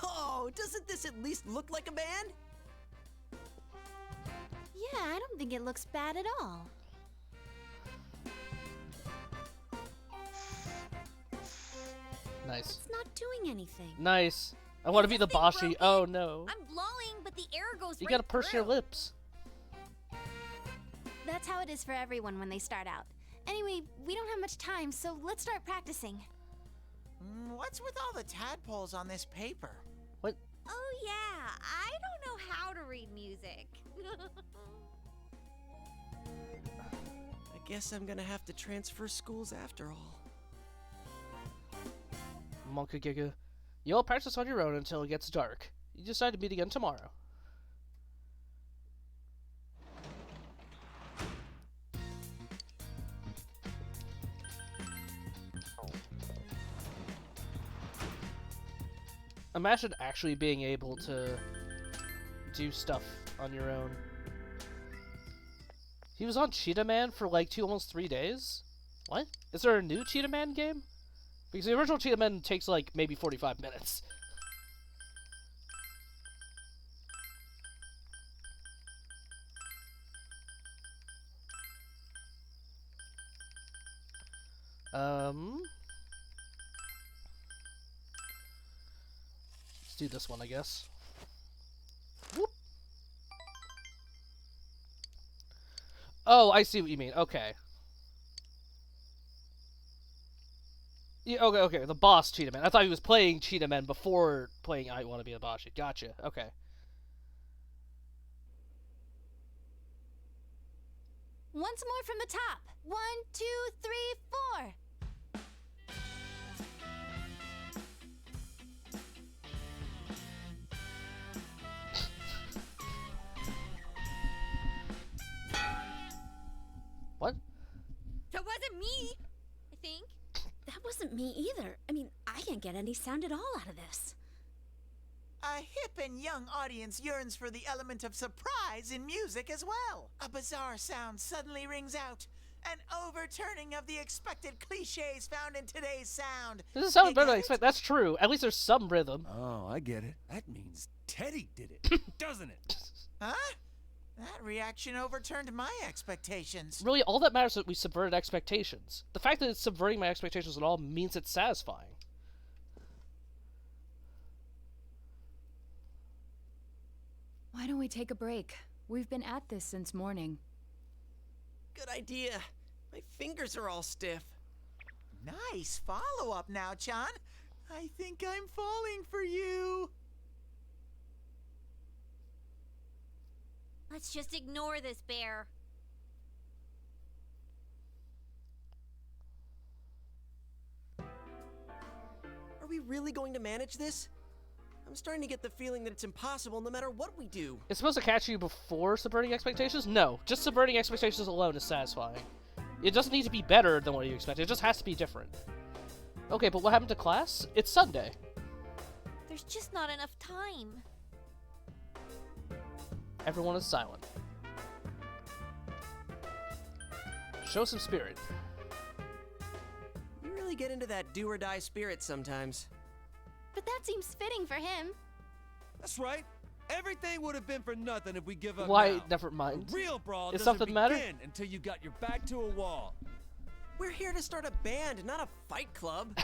Oh, doesn't this at least look like a band? Yeah, I don't think it looks bad at all. Nice. It's not doing anything. Nice. I want to be the Bashi. Oh no. I'm blowing, but the air goes You right gotta purse through. your lips. That's how it is for everyone when they start out. Anyway, we don't have much time, so let's start practicing. What's with all the tadpoles on this paper? What? Oh yeah, I don't know how to read music. I guess I'm gonna have to transfer schools after all. Monka Giga. You all practice on your own until it gets dark. You decide to meet again tomorrow. Imagine actually being able to do stuff on your own. He was on Cheetah Man for like almost 3 days? What? Is there a new Cheetah Man game? Because the original Cheetah Man takes like maybe 45 minutes. Let's do this one, I guess. Whoop. Oh, I see what you mean. Okay. Yeah, okay. The boss Cheetah Man. I thought he was playing Cheetah Man before playing I Want to Be the Boss. Gotcha. Okay. Once more from the top. 1, 2, 3, 4. What? That wasn't me, I think. That wasn't me either. I mean, I can't get any sound at all out of this. A hip and young audience yearns for the element of surprise in music as well. A bizarre sound suddenly rings out. An overturning of the expected cliches found in today's sound. This is sounding You better than I get it? expect. That's true. At least there's some rhythm. Oh, I get it. That means Teddy did it, doesn't it? Huh? That reaction overturned my expectations. Really, all that matters is that we subverted expectations. The fact that it's subverting my expectations at all means it's satisfying. Why don't we take a break? We've been at this since morning. Good idea. My fingers are all stiff. Nice follow-up now, Chan. I think I'm falling for you. Let's just ignore this bear. Are we really going to manage this? I'm starting to get the feeling that it's impossible no matter what we do. It's supposed to catch you before subverting expectations? No, just subverting expectations alone is satisfying. It doesn't need to be better than what you expected, it just has to be different. Okay, but what happened to class? It's Sunday. There's just not enough time. Everyone is silent. Show some spirit. You really get into that do-or-die spirit sometimes. But that seems fitting for him. That's right. Everything would have been for nothing if we give up Why? now. Never mind. A real brawl Is doesn't something begin matter? until you got your back to a wall. We're here to start a band, not a fight club.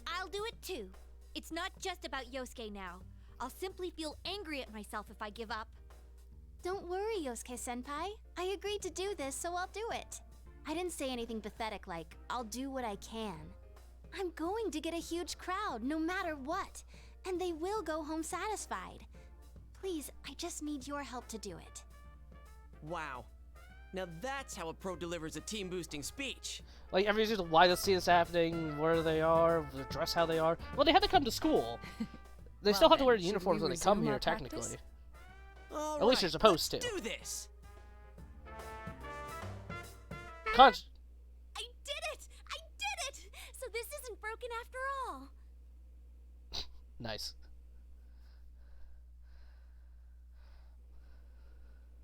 I'll do it too. It's not just about Yosuke now. I'll simply feel angry at myself if I give up. Don't worry, Yosuke-senpai. I agreed to do this, so I'll do it. I didn't say anything pathetic like, I'll do what I can. I'm going to get a huge crowd, no matter what. And they will go home satisfied. Please, I just need your help to do it. Wow. Now that's how a pro delivers a team-boosting speech. Like, everybody's just why the scene is happening, where they are, dress how they are. Well, they had to come to school. They still have to then, wear should uniforms we when they come resume here, our technically. practice? All At least right, you're supposed let's to. do this. Con- I did it! I did it! So this isn't broken after all. Nice.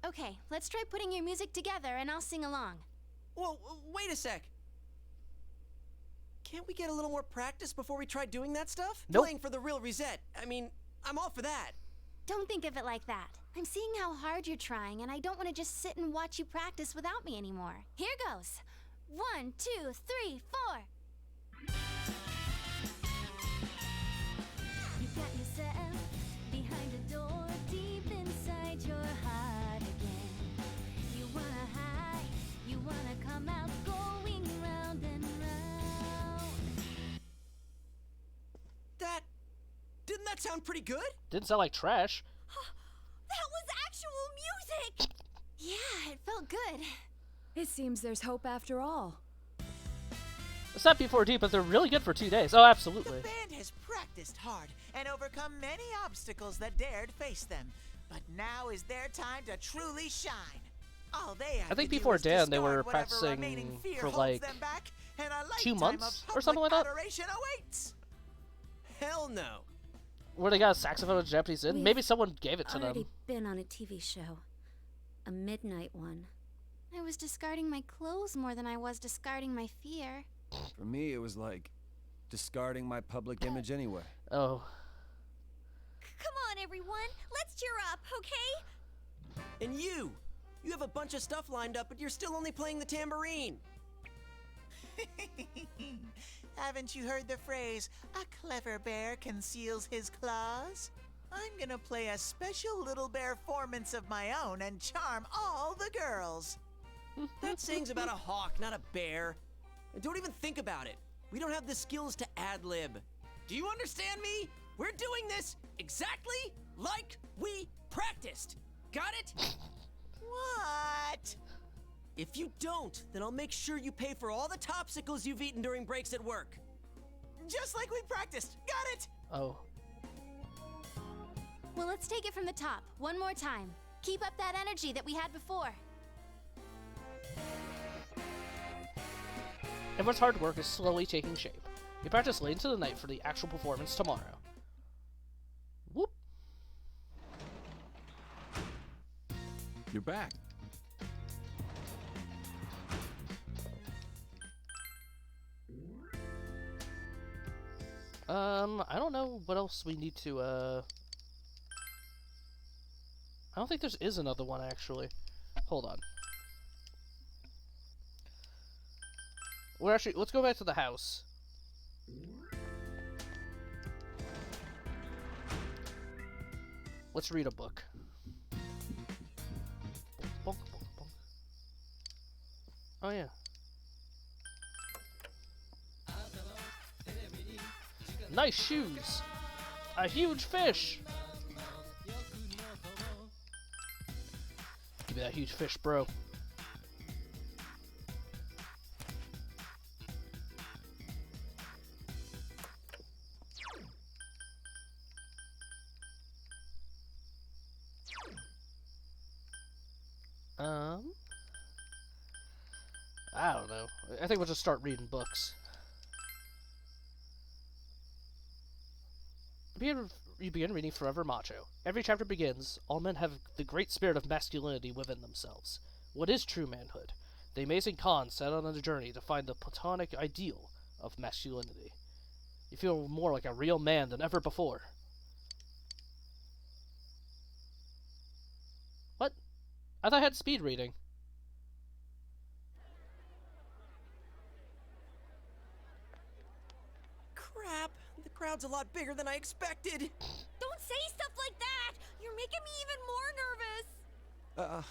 Okay, let's try putting your music together and I'll sing along. Whoa, wait a sec. Can't we get a little more practice before we try doing that stuff? Nope. Playing for the real reset. I mean, I'm all for that. Don't think of it like that. I'm seeing how hard you're trying, and I don't want to just sit and watch you practice without me anymore. Here goes. 1, 2, 3, 4. You got yourself behind a door, deep inside your heart again. You wanna hide, you wanna come out, going round and round. Didn't that sound pretty good? Didn't sound like trash. That was actual music! Yeah, it felt good. It seems there's hope after all. It's not P4D, but they're really good for 2 days. Oh, absolutely. The band has practiced hard and overcome many obstacles that dared face them. But now is their time to truly shine. All they have I think to do before is Dan, they discard were whatever practicing remaining fear for, holds like, them back, and a 2 lifetime months of or something like that? public adoration awaits. Hell no. Where they got a saxophone with Japanese in? We've Maybe someone gave it to Already them. been on a TV show. A midnight one. I was discarding my clothes more than I was discarding my fear. For me, it was like discarding my public image anyway. Oh. Come on, everyone. Let's cheer up, okay? And you have a bunch of stuff lined up, but you're still only playing the tambourine. Haven't you heard the phrase, a clever bear conceals his claws? I'm gonna play a special little bear performance of my own and charm all the girls. That saying's about a hawk, not a bear. And don't even think about it. We don't have the skills to ad-lib. Do you understand me? We're doing this exactly like we practiced. Got it? What? If you don't, then I'll make sure you pay for all the topsicles you've eaten during breaks at work. Just like we practiced. Got it? Oh. Well, let's take it from the top, one more time. Keep up that energy that we had before. Everyone's hard work is slowly taking shape. We practice late into the night for the actual performance tomorrow. Whoop. You're back. I don't know what else we need to, I don't think there is another one, actually. Hold on. Let's go back to the house. Let's read a book. Bonk, bonk, bonk. Oh, yeah. Nice shoes! A huge fish! Give me that huge fish, bro. I don't know. I think we'll just start reading books. You begin reading Forever Macho. Every chapter begins, all men have the great spirit of masculinity within themselves. What is true manhood? The amazing Khan set out on a journey to find the platonic ideal of masculinity. You feel more like a real man than ever before. What? I thought I had speed reading. Crap, the crowd's a lot bigger than I expected. Don't say stuff like that! You're making me even more nervous!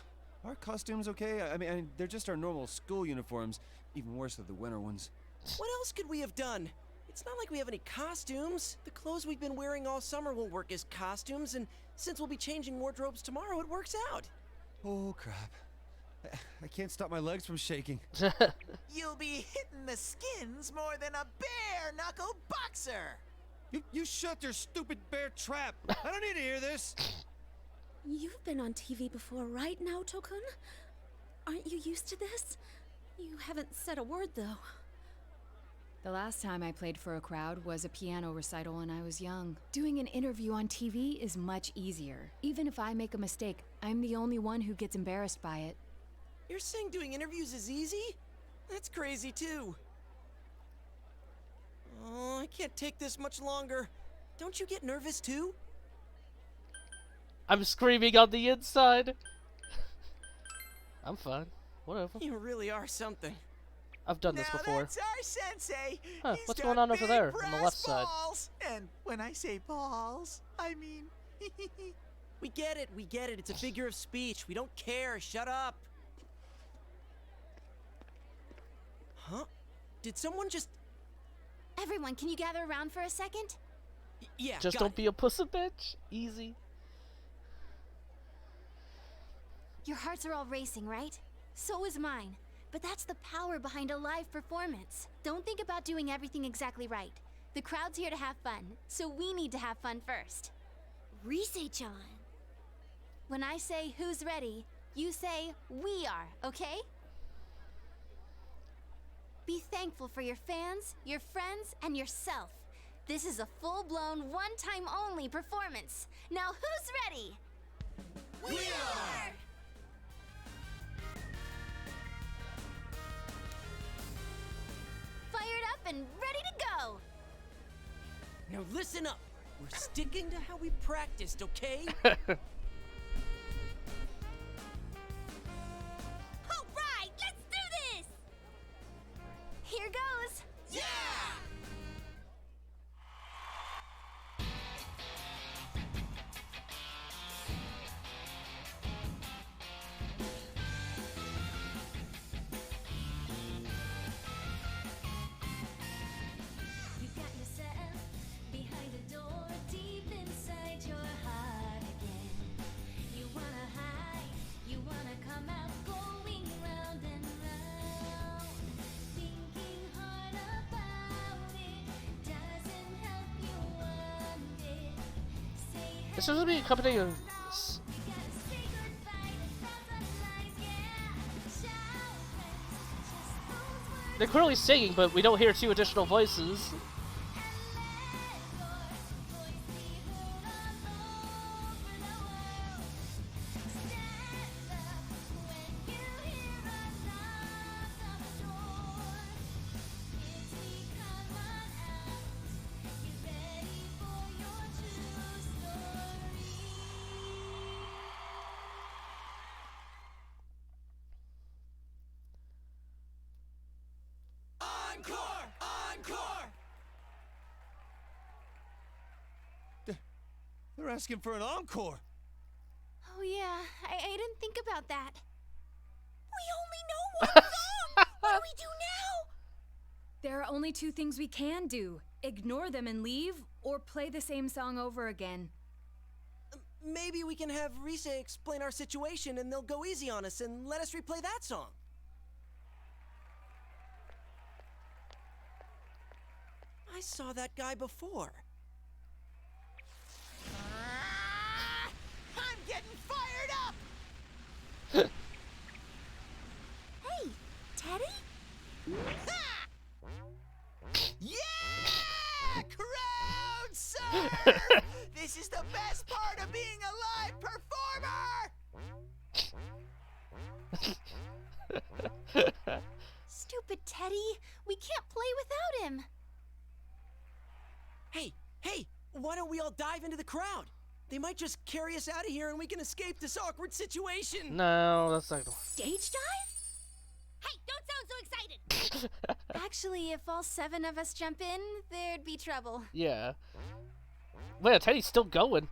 Are costumes okay? I mean, they're just our normal school uniforms. Even worse are the winter ones. What else could we have done? It's not like we have any costumes. The clothes we've been wearing all summer won't work as costumes, and since we'll be changing wardrobes tomorrow, it works out. Oh, crap. I can't stop my legs from shaking. You'll be hitting the skins more than a bare-knuckle boxer! You shut your stupid bear trap! I don't need to hear this! You've been on TV before, right, Naoto-kun? Aren't you used to this? You haven't said a word, though. The last time I played for a crowd was a piano recital when I was young. Doing an interview on TV is much easier. Even if I make a mistake, I'm the only one who gets embarrassed by it. You're saying doing interviews is easy? That's crazy, too. Oh, I can't take this much longer. Don't you get nervous, too? I'm screaming on the inside. I'm fine. Whatever. You really are something. I've done this before. That's our sensei. Huh, He's what's got going on over big there on the brass left side? balls. And when I say balls, I mean... We get it. It's a figure of speech. We don't care. Shut up. Huh? Did someone just... Everyone, can you gather around for a second? Yeah, Just got don't be a pussy bitch. Easy. Your hearts are all racing, right? So is mine. But that's the power behind a live performance. Don't think about doing everything exactly right. The crowd's here to have fun, so we need to have fun first. Rise-chan. When I say who's ready, you say we are, okay? Be thankful for your fans, your friends, and yourself. This is a full-blown, one-time only performance. Now who's ready? We are! Fired up and ready to go! Now listen up. We're sticking to how we practiced, okay? All right, let's do this! Here goes! Yeah! You got yourself behind a door deep inside your heart again. It's supposed to be accompanying. They're clearly singing, but we don't hear two additional voices. They're asking for an encore. Oh yeah, I didn't think about that. We only know one song! What do we do now? There are only two things we can do. Ignore them and leave, or play the same song over again. Maybe we can have Rise explain our situation and they'll go easy on us and let us replay that song. I saw that guy before. I'm getting fired up! Hey, Teddy? Ha! Yeah! Crowd surf! This is the best part of being a live performer! Stupid Teddy. We can't play without him. Hey, why don't we all dive into the crowd? They might just carry us out of here and we can escape this awkward situation. No, that's not. Stage dive? Hey, don't sound so excited! Actually, if all 7 of us jump in, there'd be trouble. Yeah. Wait, Teddy's still going.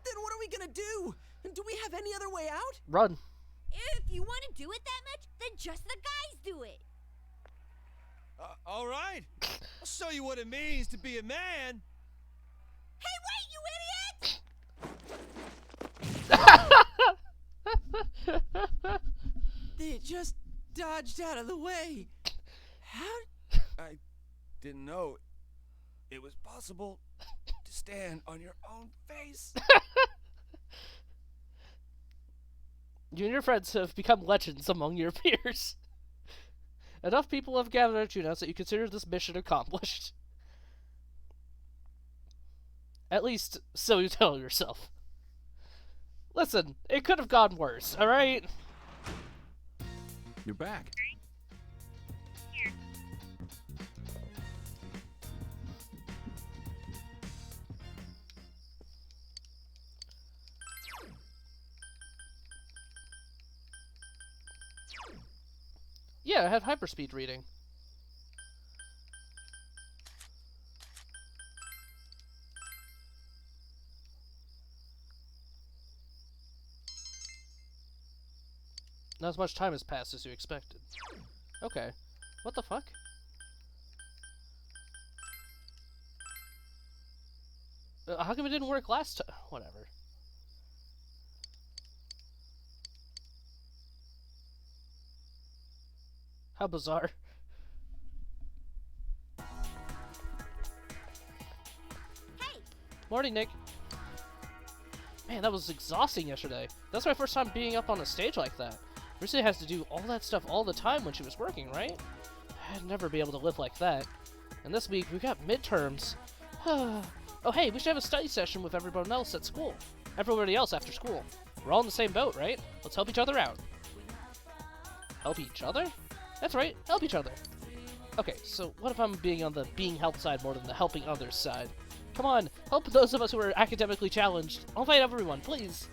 Then what are we gonna do? Do we have any other way out? Run. If you want to do it that much, then just the guys do it. All right. I'll show you what it means to be a man. Hey, wait, you idiot! They just dodged out of the way. How? I didn't know it was possible to stand on your own face. You and your friends have become legends among your peers. Enough people have gathered at you now that you consider this mission accomplished. At least, so you tell yourself. Listen, it could have gone worse, alright? You're back. Yeah, I had hyperspeed reading. Not as much time has passed as you expected. Okay. What the fuck? How come it didn't work last time? Whatever. How bizarre. Hey! Morning, Nick. Man, that was exhausting yesterday. That's my first time being up on a stage like that. Risa has to do all that stuff all the time when she was working, right? I'd never be able to live like that. And this week, we got midterms. Oh, hey, we should have a study session with everyone else at school. Everybody else after school. We're all in the same boat, right? Let's help each other out. Help each other? That's right, help each other. Okay, so what if I'm being on the being helped side more than the helping others side? Come on, help those of us who are academically challenged. I'll invite everyone, please.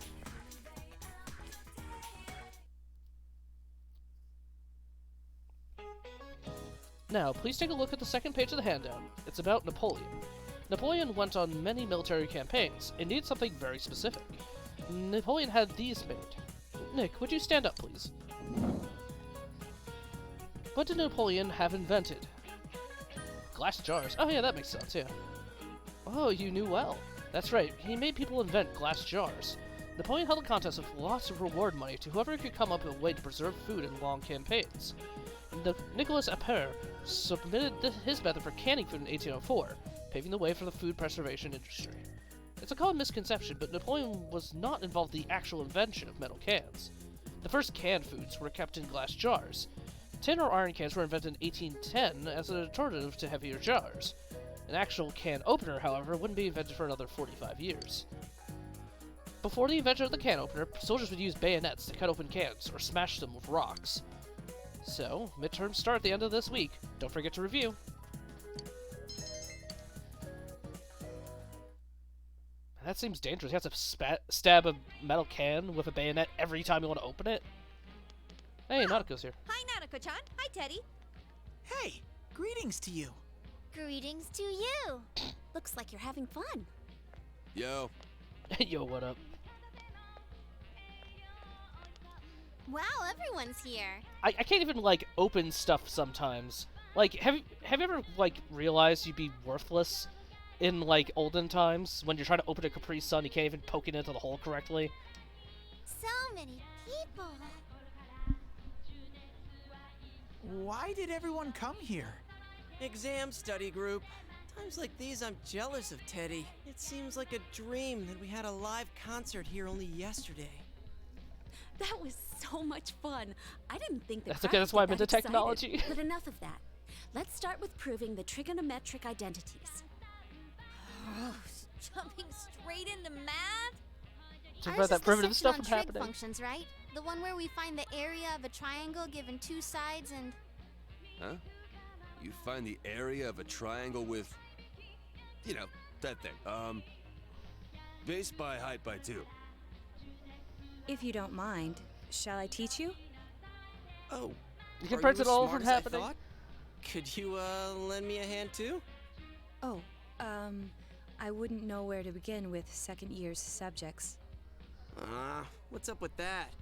Now, please take a look at the second page of the handout. It's about Napoleon. Napoleon went on many military campaigns and needed something very specific. Napoleon had these made. Nick, would you stand up, please? What did Napoleon have invented? Glass jars. Oh yeah, that makes sense, yeah. Oh, you knew well. That's right, he made people invent glass jars. Napoleon held a contest with lots of reward money to whoever could come up with a way to preserve food in long campaigns. Nicholas Appert submitted his method for canning food in 1804. paving the way for the food preservation industry. It's a common misconception, but Napoleon was not involved in the actual invention of metal cans. The first canned foods were kept in glass jars. Tin or iron cans were invented in 1810 as an alternative to heavier jars. An actual can opener, however, wouldn't be invented for another 45 years. Before the invention of the can opener, soldiers would use bayonets to cut open cans or smash them with rocks. So, midterms start at the end of this week. Don't forget to review. That seems dangerous. You have to stab a metal can with a bayonet every time you want to open it? Hey, Nautico's here. Hi, Nanako-chan. Hi, Teddy. Hey, greetings to you. Greetings to you. Looks like you're having fun. Yo. Yo, what up? Wow, everyone's here. I can't even, like, open stuff sometimes. Like, have you ever, like, realized you'd be worthless in, like, olden times? When you're trying to open a Capri Sun, you can't even poke it into the hole correctly? So many people. Why did everyone come here? Exam study group. Times like these, I'm jealous of Teddy. It seems like a dream that we had a live concert here only yesterday. That was so much fun. I didn't think That's okay, that's why I'm into technology. But enough of that. Let's start with proving the trigonometric identities. Jumping straight into math? To Ours prevent is that the primitive section stuff on from trig happening. functions, right? The one where we find the area of a triangle given two sides and... Huh? You find the area of a triangle with, you know, that thing. Base by height by 2. If you don't mind, shall I teach you? Oh, You can are prevent you it as all smart from as I happening. thought? Could you, lend me a hand too? Oh, I wouldn't know where to begin with second year's subjects. What's up with that?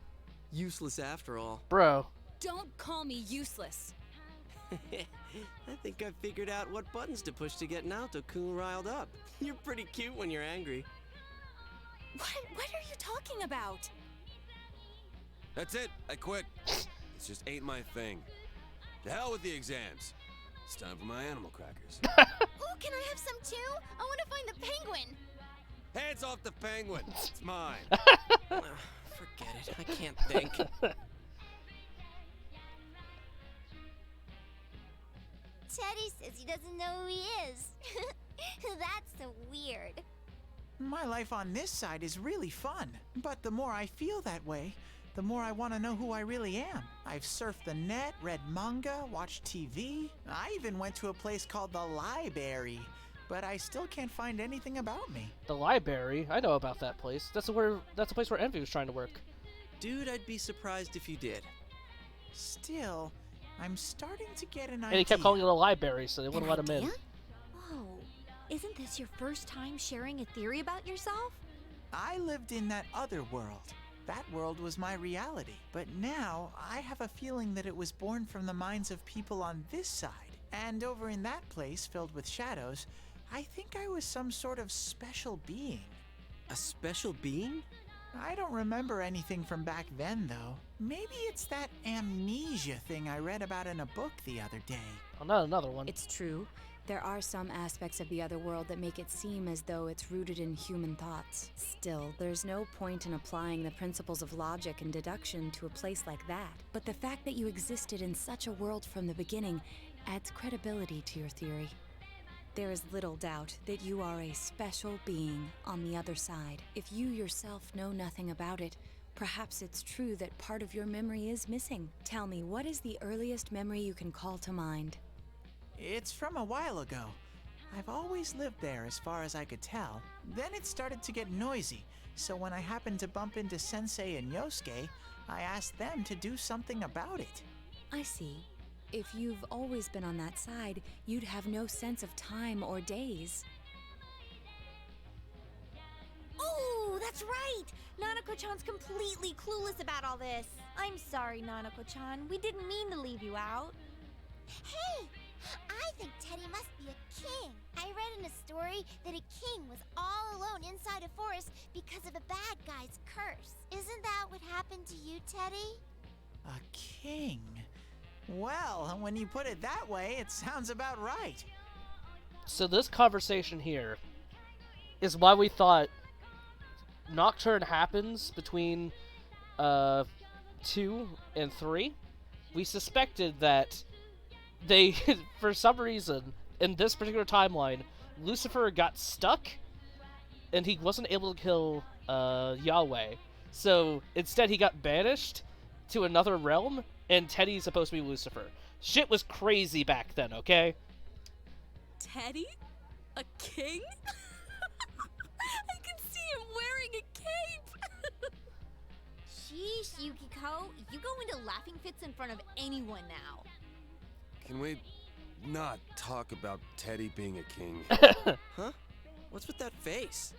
Useless after all. Bro. Don't call me useless. I think I figured out what buttons to push to get Naoto-kun riled up. You're pretty cute when you're angry. What are you talking about? That's it. I quit. This just ain't my thing. To hell with the exams. It's time for my animal crackers. Oh, can I have some too? I want to find the penguin. Hands off the penguin. It's mine. Forget it. I can't think. Teddy says he doesn't know who he is. That's so weird. My life on this side is really fun, but the more I feel that way, the more I want to know who I really am. I've surfed the net, read manga, watched TV. I even went to a place called the Library, but I still can't find anything about me. The library? I know about that place. That's the place where Envy was trying to work. Dude, I'd be surprised if you did. Still, I'm starting to get an idea. And he kept calling it a library, so they wouldn't let him in. Whoa. Isn't this your first time sharing a theory about yourself? I lived in that other world. That world was my reality. But now, I have a feeling that it was born from the minds of people on this side. And over in that place, filled with shadows, I think I was some sort of special being. A special being? I don't remember anything from back then, though. Maybe it's that amnesia thing I read about in a book the other day. Oh, not another one. It's true. There are some aspects of the other world that make it seem as though it's rooted in human thoughts. Still, there's no point in applying the principles of logic and deduction to a place like that. But the fact that you existed in such a world from the beginning adds credibility to your theory. There is little doubt that you are a special being on the other side. If you yourself know nothing about it, perhaps it's true that part of your memory is missing. Tell me, what is the earliest memory you can call to mind? It's from a while ago. I've always lived there as far as I could tell. Then it started to get noisy, so when I happened to bump into Sensei and Yosuke, I asked them to do something about it. I see. If you've always been on that side, you'd have no sense of time or days. Oh, that's right! Nanako-chan's completely clueless about all this. I'm sorry, Nanako-chan. We didn't mean to leave you out. Hey, I think Teddy must be a king. I read in a story that a king was all alone inside a forest because of a bad guy's curse. Isn't that what happened to you, Teddy? A king? Well, when you put it that way, it sounds about right. So this conversation here is why we thought Nocturne happens between 2 and 3. We suspected that they, for some reason, in this particular timeline, Lucifer got stuck, and he wasn't able to kill Yahweh. So instead, he got banished to another realm, and Teddy's supposed to be Lucifer. Shit was crazy back then, okay? Teddy? A king? I can see him wearing a cape! Sheesh, Yukiko. You go into laughing fits in front of anyone now. Can we not talk about Teddy being a king? Huh? What's with that face?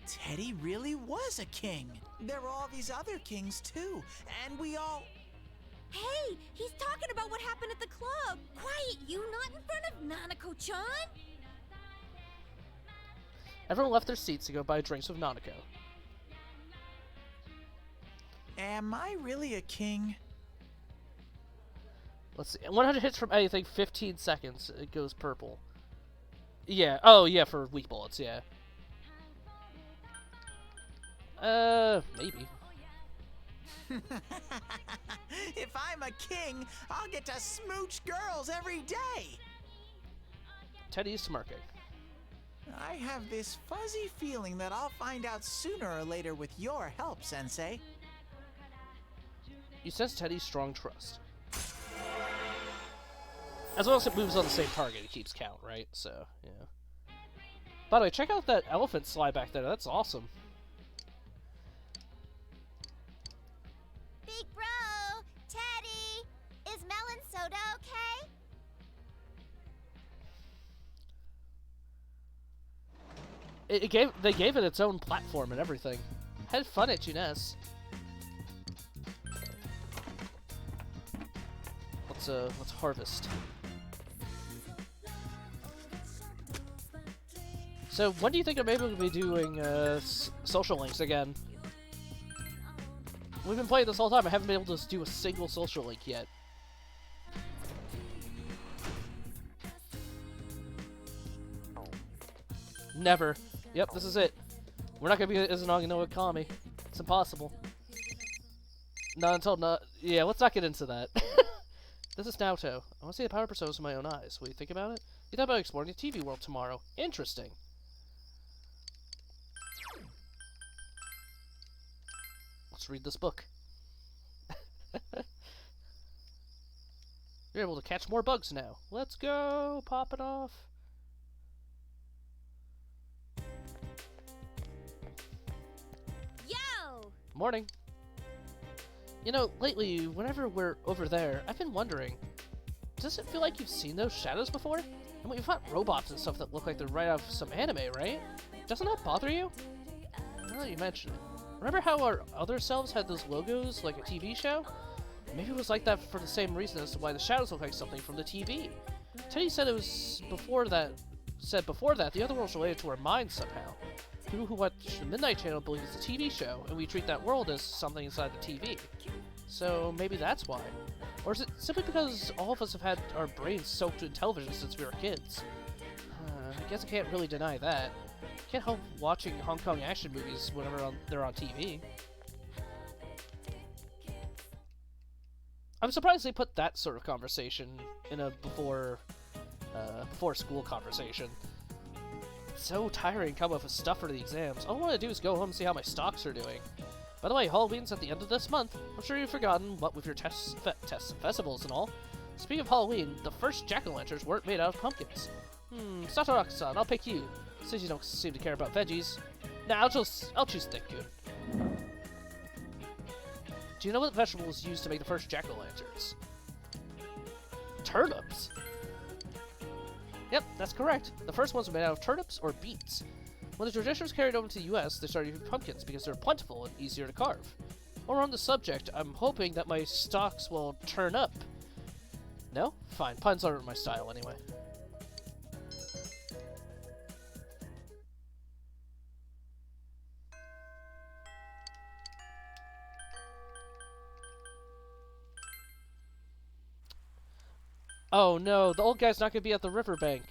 Teddy really was a king. There were all these other kings too, and we all... Hey, he's talking about what happened at the club. Quiet, you, not in front of Nanako-chan. Everyone left their seats to go buy drinks with Nanako. Am I really a king? Let's see. 100 hits from anything, 15 seconds. It goes purple. Yeah. Oh, yeah, for weak bullets, yeah. Maybe. If I'm a king, I'll get to smooch girls every day. Teddy's smirking. I have this fuzzy feeling that I'll find out sooner or later with your help, Sensei. You sense Teddy's strong trust. As long as it moves on the same target, it keeps count, right? So, yeah. By the way, check out that elephant slide back there. That's awesome. Big bro, Teddy, is melon soda okay? They gave it its own platform and everything. Had fun at Junes. Let's harvest. So when do you think I'm able to be doing social links again? We've been playing this whole time. I haven't been able to do a single social link yet. Never. Yep, this is it. We're not gonna be as long as no economy. It's impossible. Not until yeah, let's not get into that. This is Naoto. I want to see the power personas with my own eyes. What do you think about it? You thought about exploring the TV world tomorrow. Interesting. Let's read this book. You're able to catch more bugs now. Let's go! Pop it off. Yo! Morning. You know, lately, whenever we're over there, I've been wondering, does it feel like you've seen those shadows before? And we've got robots and stuff that look like they're right out of some anime, right? Doesn't that bother you? Now that you mention it. Remember how our other selves had those logos like a TV show? Maybe it was like that for the same reason as to why the shadows look like something from the TV. Teddy said it was before that the other world's related to our minds somehow. People who watch the Midnight Channel believe it's a TV show, and we treat that world as something inside the TV. So maybe that's why. Or is it simply because all of us have had our brains soaked in television since we were kids? I guess I can't really deny that. Can't help watching Hong Kong action movies whenever they're on TV. I'm surprised they put that sort of conversation in a before school conversation. It's so tiring coming up with stuff for the exams. All I want to do is go home and see how my stocks are doing. By the way, Halloween's at the end of this month. I'm sure you've forgotten what with your tests and festivals and all. Speaking of Halloween, the first jack-o'-lanterns weren't made out of pumpkins. Satorak-san, I'll pick you, since you don't seem to care about veggies. Nah, I'll choose thick-goon. Do you know what vegetable was used to make the first jack-o'-lanterns? Turnips! Yep, that's correct. The first ones were made out of turnips or beets. When the tradition was carried over to the US, they started using pumpkins because they're plentiful and easier to carve. While we're on the subject, I'm hoping that my stocks will turn up. No? Fine, puns aren't my style anyway. Oh no, the old guy's not gonna be at the riverbank.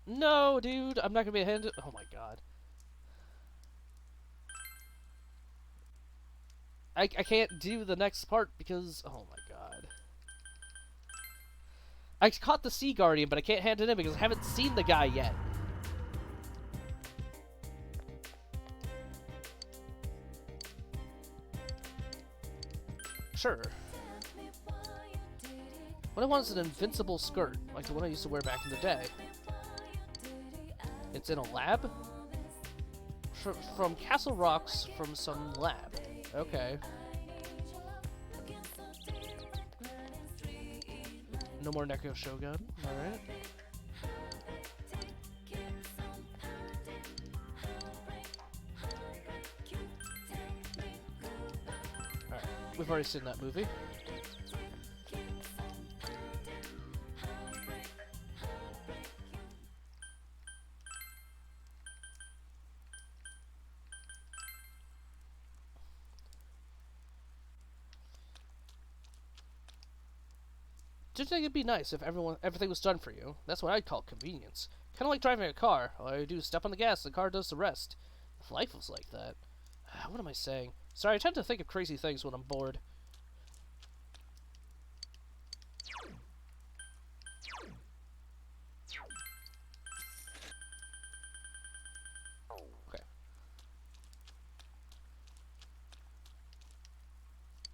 No, dude, I'm not gonna be handed. Oh my god. I can't do the next part because. Oh my god. I caught the Sea Guardian, but I can't hand it in because I haven't seen the guy yet. Sure. What I want is an invincible skirt, like the one I used to wear back in the day. It's in a lab? From Castle Rocks, from some lab. Okay. No more Neko Shogun. Alright. Alright. We've already seen that movie. Just think it'd be nice if everything was done for you. That's what I'd call convenience. Kind of like driving a car. All I do is step on the gas, the car does the rest. If life was like that. What am I saying? Sorry, I tend to think of crazy things when I'm bored. Okay.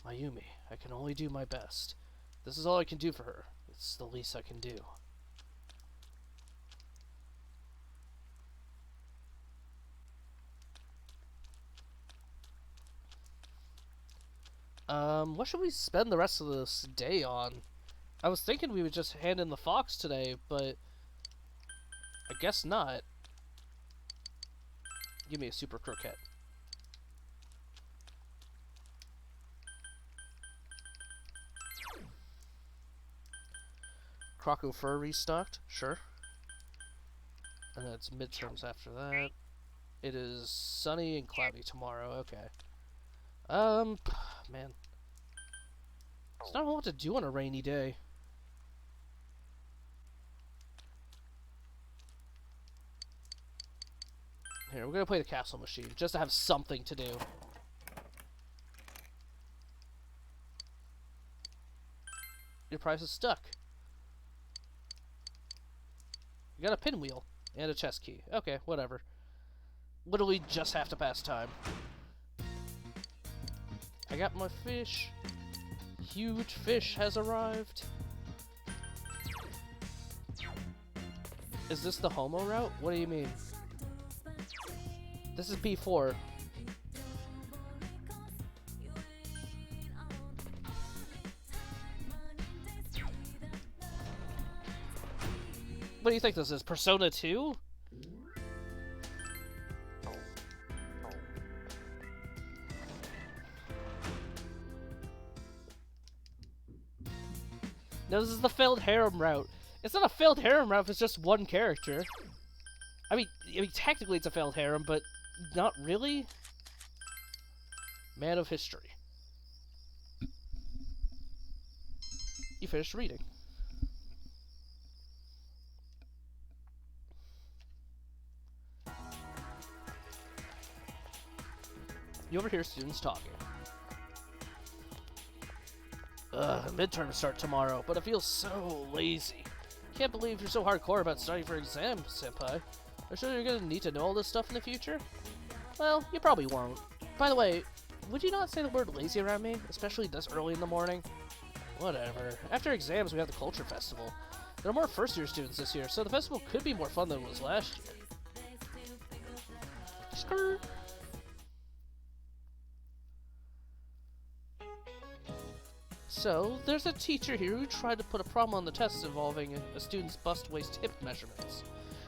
Mayumi, I can only do my best. This is all I can do for her. It's the least I can do. What should we spend the rest of this day on? I was thinking we would just hand in the fox today, but I guess not. Give me a super croquette. Croco Fur restocked, sure. And then it's midterms after that. It is sunny and cloudy tomorrow, okay. Man. There's not a lot to do on a rainy day. Here, we're gonna play the castle machine, just to have something to do. Your prize is stuck. You got a pinwheel and a chest key. Okay, whatever. Literally just have to pass time. I got my fish. Huge fish has arrived. Is this the Homo route? What do you mean? This is P4. What do you think this is? Persona 2? No, this is the failed harem route. It's not a failed harem route if it's just one character. I mean, technically it's a failed harem, but not really. Man of history. You finished reading. You overhear students talking. Midterms start tomorrow, but I feel so lazy. Can't believe you're so hardcore about studying for exams, senpai. Are you sure you're gonna need to know all this stuff in the future? Well, you probably won't. By the way, would you not say the word lazy around me, especially this early in the morning? Whatever. After exams, we have the Culture Festival. There are more first-year students this year, so the festival could be more fun than it was last year. Skirt. So, there's a teacher here who tried to put a problem on the test involving a student's bust-waist hip measurements.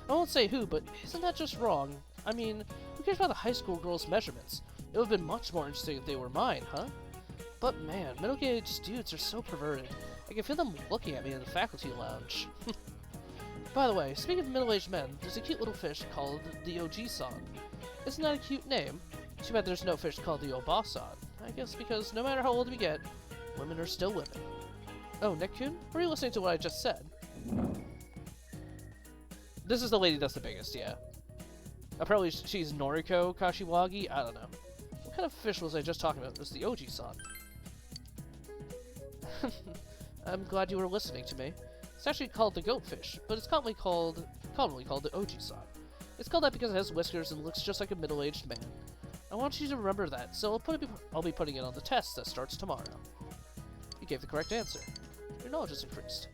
I won't say who, but isn't that just wrong? I mean, who cares about the high school girl's measurements? It would have been much more interesting if they were mine, huh? But man, middle-aged dudes are so perverted. I can feel them looking at me in the faculty lounge. By the way, speaking of middle-aged men, there's a cute little fish called the OG-san. Isn't that a cute name? Too bad there's no fish called the Oba-san. I guess because no matter how old we get, women are still women. Oh, Nick-kun? Were you listening to what I just said? this is the lady that's the biggest, yeah. Apparently she's Noriko Kashiwagi. I don't know. What kind of fish was I just talking about? It was the Oji-san. I'm glad you were listening to me. It's actually called the goatfish, but it's commonly called the Oji-san. It's called that because it has whiskers and looks just like a middle-aged man. I want you to remember that, so I'll be putting it on the test that starts tomorrow. You gave the correct answer. Your knowledge has increased.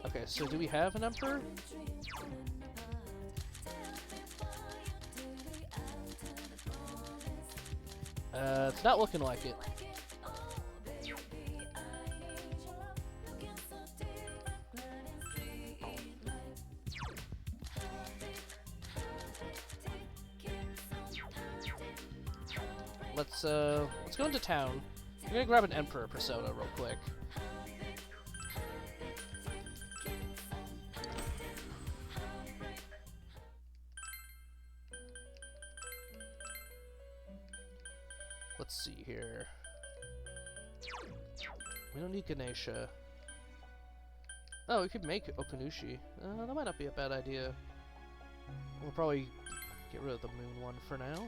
Okay, so do we have an emperor? It's not looking like it. Let's go into town. I'm gonna grab an emperor persona real quick. Let's see here. We don't need Ganesha. Oh, we could make Okunushi. That might not be a bad idea. We'll probably get rid of the moon one for now.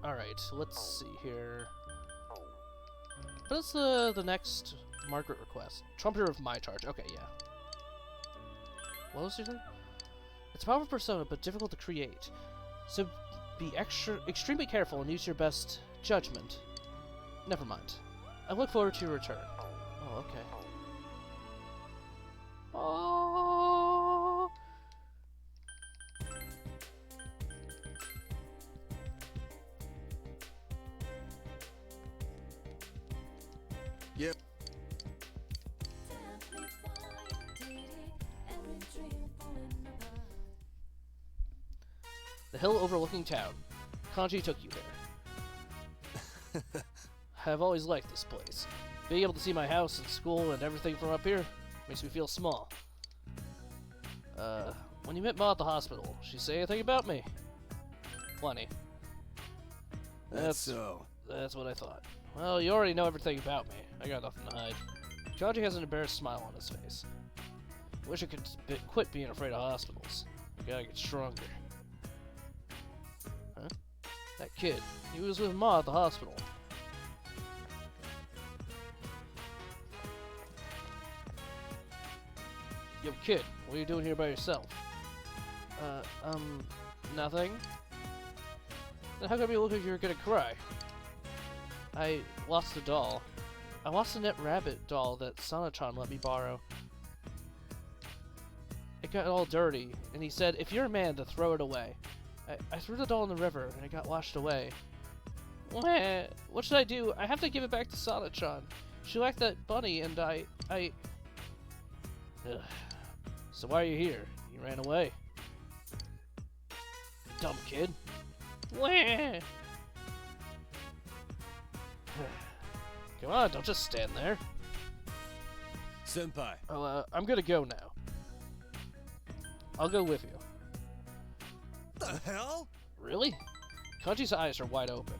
Alright, let's see here. What is the next Margaret request? Trumpeter of my charge. Okay, yeah. What was your thing? It's a powerful persona, but difficult to create. So be extremely careful and use your best judgment. Never mind. I look forward to your return. Oh, okay. Oh. Yep. The hill overlooking town. Kanji took you there. I've always liked this place. Being able to see my house and school and everything from up here makes me feel small. When you met Ma at the hospital, she say anything about me? Plenty. That's so. That's what I thought. Well, you already know everything about me. I got nothing to hide. Kanji has an embarrassed smile on his face. Wish I could quit being afraid of hospitals. I gotta get stronger. Huh? That kid. He was with Ma at the hospital. Yo, kid. What are you doing here by yourself? Nothing. Then how come you look like you're gonna cry? I lost a doll. I lost a net rabbit doll that Sana-chan let me borrow. It got all dirty, and he said, if you're a man, to throw it away. I threw the doll in the river, and it got washed away. What should I do? I have to give it back to Sana-chan. She liked that bunny, and I... Ugh. So why are you here? You ran away. Dumb kid. Come on, don't just stand there. Senpai. Oh, I'm gonna go now. I'll go with you. The hell? Really? Kanji's eyes are wide open.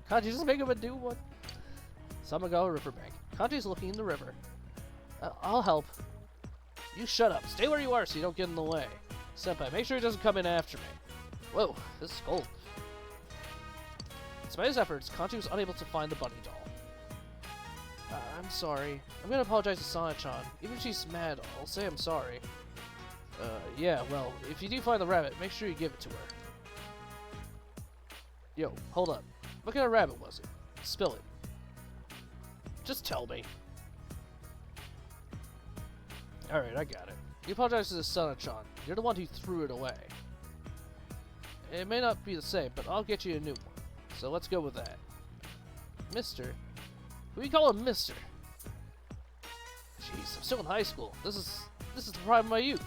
Kanji, just make him a new one. Samagawa Riverbank. Kanji's looking in the river. I'll help. You shut up. Stay where you are so you don't get in the way. Senpai, make sure he doesn't come in after me. Whoa, this is cold. Despite his efforts, Kanji was unable to find the bunny doll. I'm sorry. I'm gonna apologize to Sana-chan. Even if she's mad, I'll say I'm sorry. Yeah, well, if you do find the rabbit, make sure you give it to her. Yo, hold up. What kind of rabbit was it? Spill it. Just tell me. Alright, I got it. You apologize to the Son-chan. You're the one who threw it away. It may not be the same, but I'll get you a new one. So let's go with that. Mister? Who do you call him Mister? Jeez, I'm still in high school. This is the prime of my youth.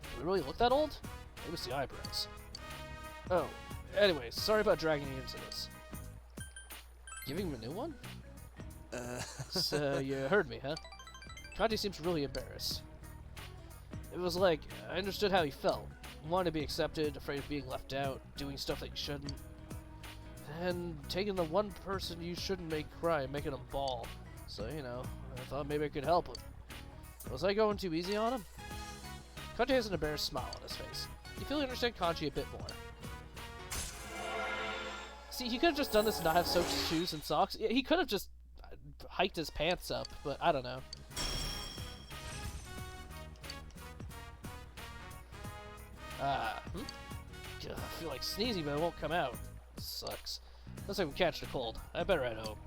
Do we really look that old? Maybe it's the eyebrows. Oh, anyways, sorry about dragging you into this. Giving him a new one? So you heard me, huh? Kanji seems really embarrassed. It was like, I understood how he felt. Wanted to be accepted, afraid of being left out, doing stuff that you shouldn't. And taking the one person you shouldn't make cry and making him bawl. So, you know, I thought maybe I could help him. Was I going too easy on him? Kanji has an embarrassed smile on his face. You feel you understand Kanji a bit more. See, he could have just done this and not have soaked shoes and socks. He could have just hiked his pants up, but I don't know. I feel like sneezing, but it won't come out. Sucks. Looks like we catch the cold. I better head home.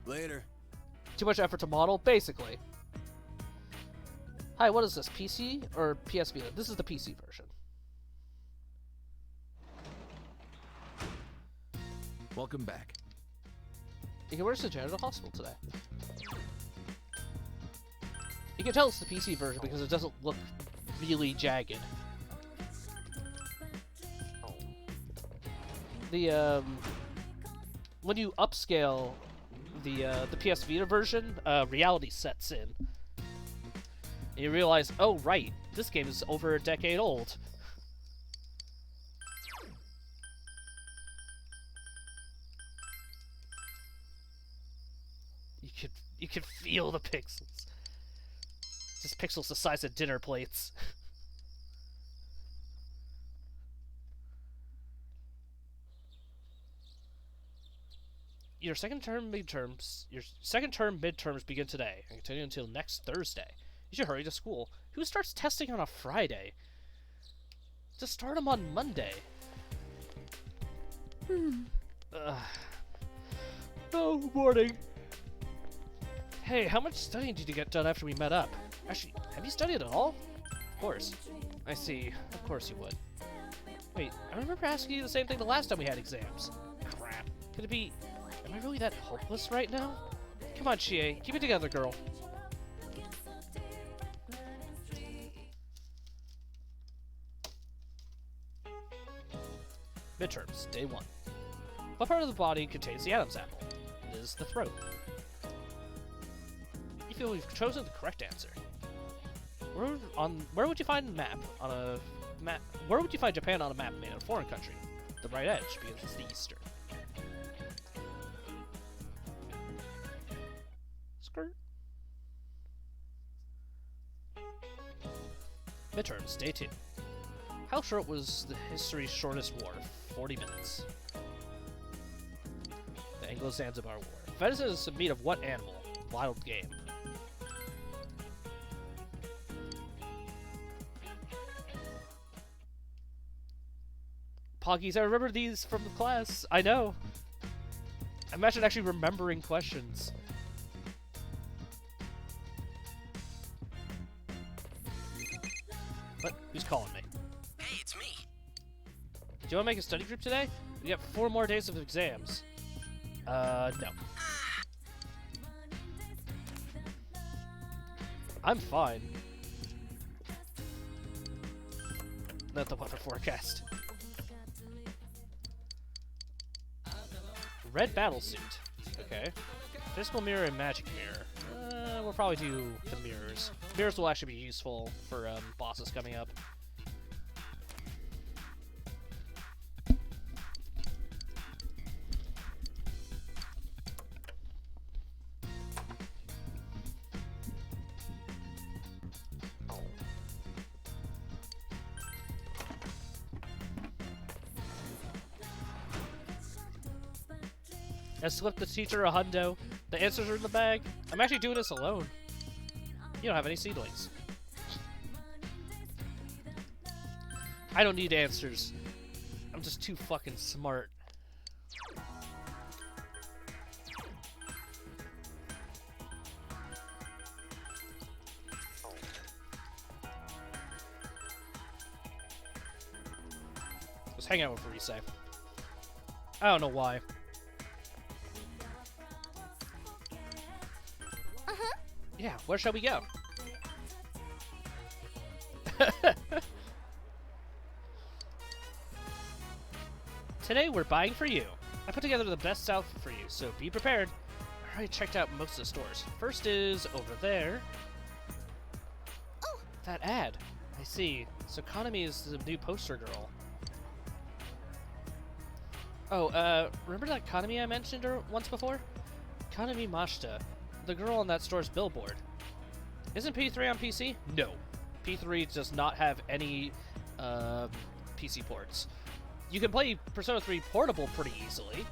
Later. Too much effort to model? Basically. Hi, what is this? PC or PS Vita? This is the PC version. Welcome back. You can work as a janitor at the hospital today. You can tell it's the PC version because it doesn't look really jagged. The when you upscale the PS Vita version, reality sets in. And you realize, oh right, this game is over a decade old. You can feel the pixels. Just pixels the size of dinner plates. Your second term midterms begin today and continue until next Thursday. You should hurry to school. Who starts testing on a Friday? Just start them on Monday. Oh, morning. Hey, how much studying did you get done after we met up? Actually, have you studied at all? Of course. I see. Of course you would. Wait, I remember asking you the same thing the last time we had exams. Crap. Could it be... Am I really that hopeless right now? Come on, Chie. Keep it together, girl. Midterms, day 1. What part of the body contains the Adam's apple? It is the throat. You feel we've chosen the correct answer. Where would you find a map on a map? Where would you find Japan on a map made in a foreign country? The right edge, because it's the eastern. Skirt. Midterms, day 2. How short was the history's shortest war? 40 minutes. The Anglo-Zanzibar War. Venison is the meat of what animal? Wild game. Poggies, I remember these from the class. I know. Imagine actually remembering questions. What? Who's calling me? Hey, it's me. Do you want to make a study group today? We got 4 more days of exams. No. I'm fine. Not the weather forecast. Red battlesuit. Okay. Physical mirror and magic mirror. We'll probably do the mirrors. Mirrors will actually be useful for bosses coming up. I slipped the teacher a hundo. The answers are in the bag. I'm actually doing this alone. You don't have any seedlings. I don't need answers. I'm just too fucking smart. hang out with Rise. I don't know why. Uh-huh. Yeah, where shall we go? Today we're buying for you. I put together the best outfit for you, so be prepared. I already checked out most of the stores. First is over there. Oh! That ad. I see. So Kanami is the new poster girl. Oh, remember that Kanami I mentioned her once before? Kanami Mashita, the girl on that store's billboard. Isn't P3 on PC? No. P3 does not have any PC ports. You can play Persona 3 Portable pretty easily.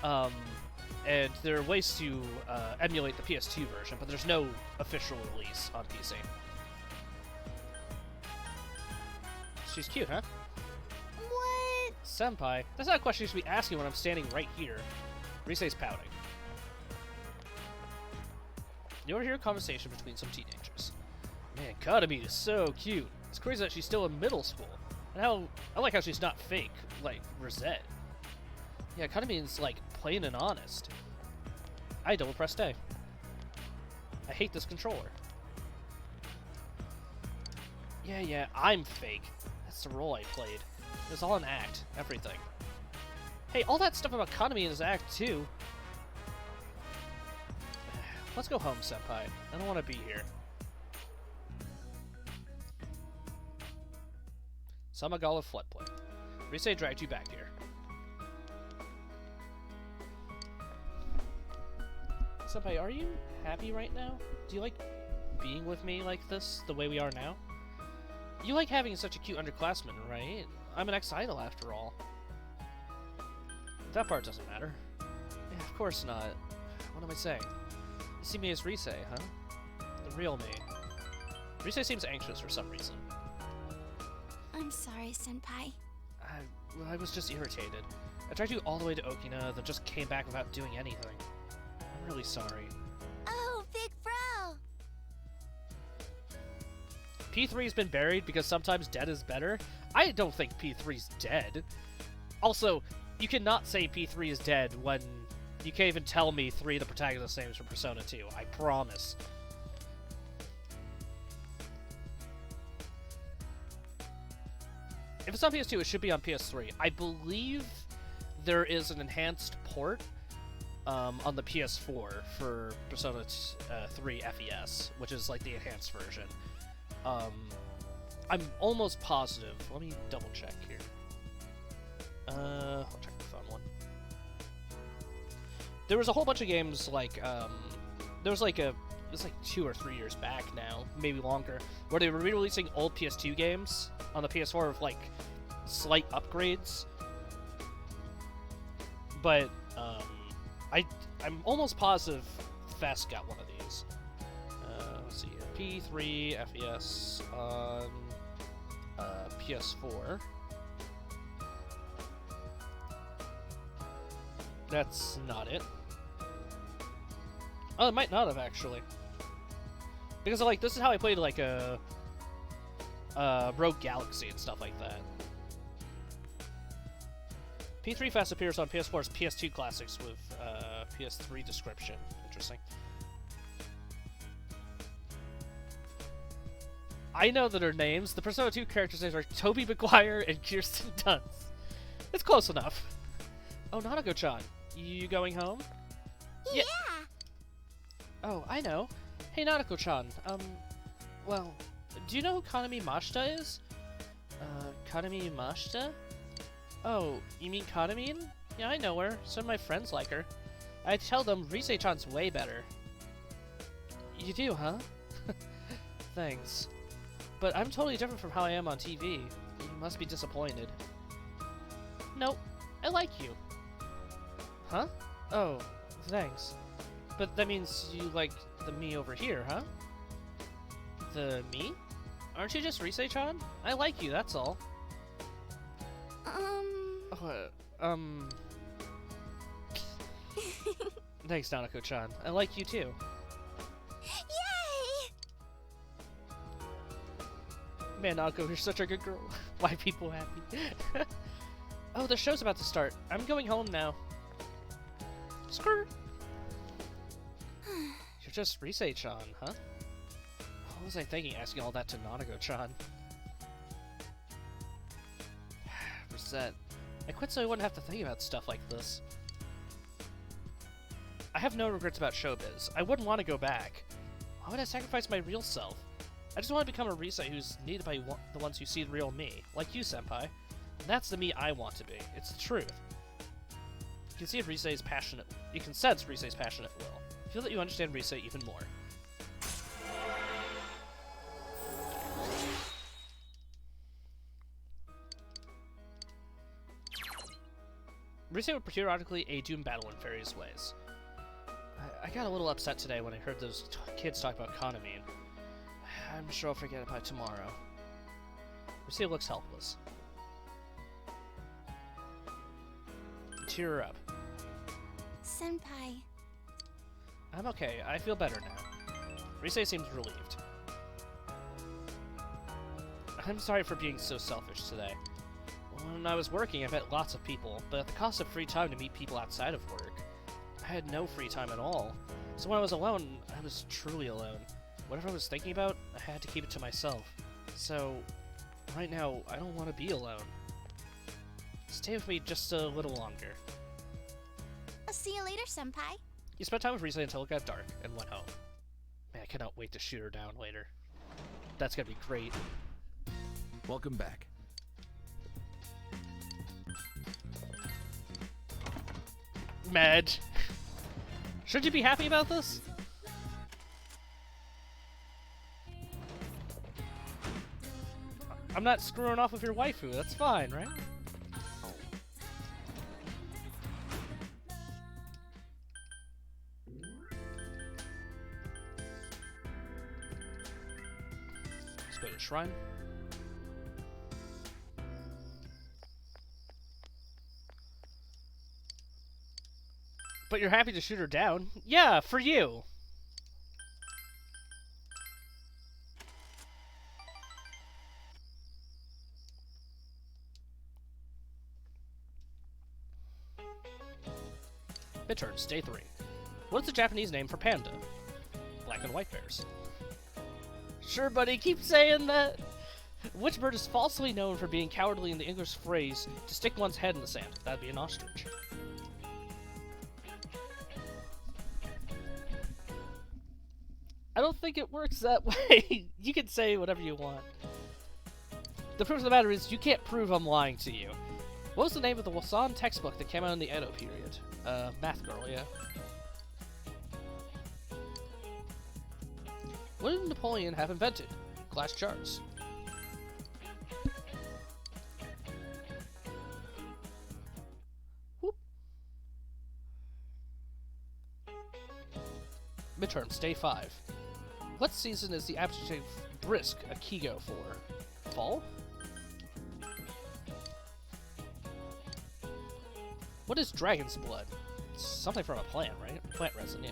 And there are ways to emulate the PS2 version, but there's no official release on PC. She's cute, huh? What? Senpai, that's not a question you should be asking when I'm standing right here. Rise's pouting. You overhear a conversation between some teenagers. Man, Kanami is so cute. It's crazy that she's still in middle school. And I like how she's not fake, like Rosette. Yeah, Kanami is, like, plain and honest. I double pressed A. I hate this controller. Yeah, I'm fake. That's the role I played. It was all an act. Everything. Hey, all that stuff about Kanami in his act, too. Let's go home, Senpai. I don't want to be here. Samagawa floodplain. Rise dragged you back here. Senpai, are you happy right now? Do you like being with me like this, the way we are now? You like having such a cute underclassman, right? I'm an ex-idol after all. That part doesn't matter. Yeah, of course not. What am I saying? You see me as Rise, huh? The real me. Rise seems anxious for some reason. I'm sorry, Senpai. I was just irritated. I dragged you all the way to Okina, then just came back without doing anything. I'm really sorry. Oh, big bro! P3's been buried because sometimes dead is better? I don't think P3's dead. Also, you cannot say P3 is dead when you can't even tell me 3 of the protagonist names from Persona 2. I promise. If it's on PS2, it should be on PS3. I believe there is an enhanced port on the PS4 for Persona 3 FES, which is like the enhanced version. I'm almost positive. Let me double check here. I'll check the phone one. There was a whole bunch of games like there was like it was like 2 or 3 years back now, maybe longer, where they were re-releasing old PS2 games on the PS4 with like slight upgrades. But I'm almost positive Fest got one of these. Let's see here. P3 FES on PS4. That's not it. Oh, it might not have actually. Because like this is how I played like a Rogue Galaxy and stuff like that. P3 Fest appears on PS4's PS2 classics with PS3 description. Interesting. I know that her names. The Persona 2 characters' names are Toby Maguire and Kirsten Dunst. It's close enough. Oh, Nanako-chan. You going home? Yeah! Oh, I know. Hey, Nanako-chan. Well, do you know who Kanami Mashita is? Kanami Mashita? Oh, you mean Kanamine? Yeah, I know her. Some of my friends like her. I tell them Rise-chan's way better. You do, huh? Thanks. But I'm totally different from how I am on TV. You must be disappointed. Nope. I like you. Huh? Oh, thanks. But that means you like the me over here, huh? The me? Aren't you just Rise-chan? I like you, that's all. Thanks, Nanako-chan. I like you too. Yay! Man, Nanako, you're such a good girl. Why are people happy? Oh, the show's about to start. I'm going home now. Skirt. You're just Rise-chan, huh? What was I thinking asking all that to Nanago-chan? Reset. I quit so I wouldn't have to think about stuff like this. I have no regrets about showbiz. I wouldn't want to go back. Why would I sacrifice my real self? I just want to become a Rise who's needed by the ones who see the real me, like you, Senpai. And that's the me I want to be. It's the truth. You can see if Rise's passionate. You can sense Rise's passionate will. Feel that you understand Rise even more. Rise would periodically aid you in battle in various ways. I got a little upset today when I heard those kids talk about Kaname. I'm sure I'll forget it by tomorrow. Rise looks helpless. Tear her up. Senpai. I'm okay. I feel better now. Rise seems relieved. I'm sorry for being so selfish today. When I was working, I met lots of people, but at the cost of free time to meet people outside of work. I had no free time at all. So when I was alone, I was truly alone. Whatever I was thinking about, I had to keep it to myself. So, right now, I don't want to be alone. Stay with me just a little longer. I'll see you later, Senpai. You spent time with Rise until it got dark, and went home. Man, I cannot wait to shoot her down later. That's gonna be great. Welcome back. Madge. Should you be happy about this? I'm not screwing off with your waifu, that's fine, right? Let's go to the shrine. But you're happy to shoot her down? Yeah, for you! Midterms, day 3. What's the Japanese name for panda? Black and white bears. Sure, buddy, keep saying that! Which bird is falsely known for being cowardly in the English phrase, to stick one's head in the sand? That'd be an ostrich. I don't think it works that way. You can say whatever you want. The proof of the matter is, you can't prove I'm lying to you. What was the name of the Wasan textbook that came out in the Edo period? Math Girl, yeah. What did Napoleon have invented? Glass jars. Whoop. Midterms, day 5. What season is the adjective brisk a Kigo for? Fall? What is dragon's blood? It's something from a plant, right? Plant resin, yeah.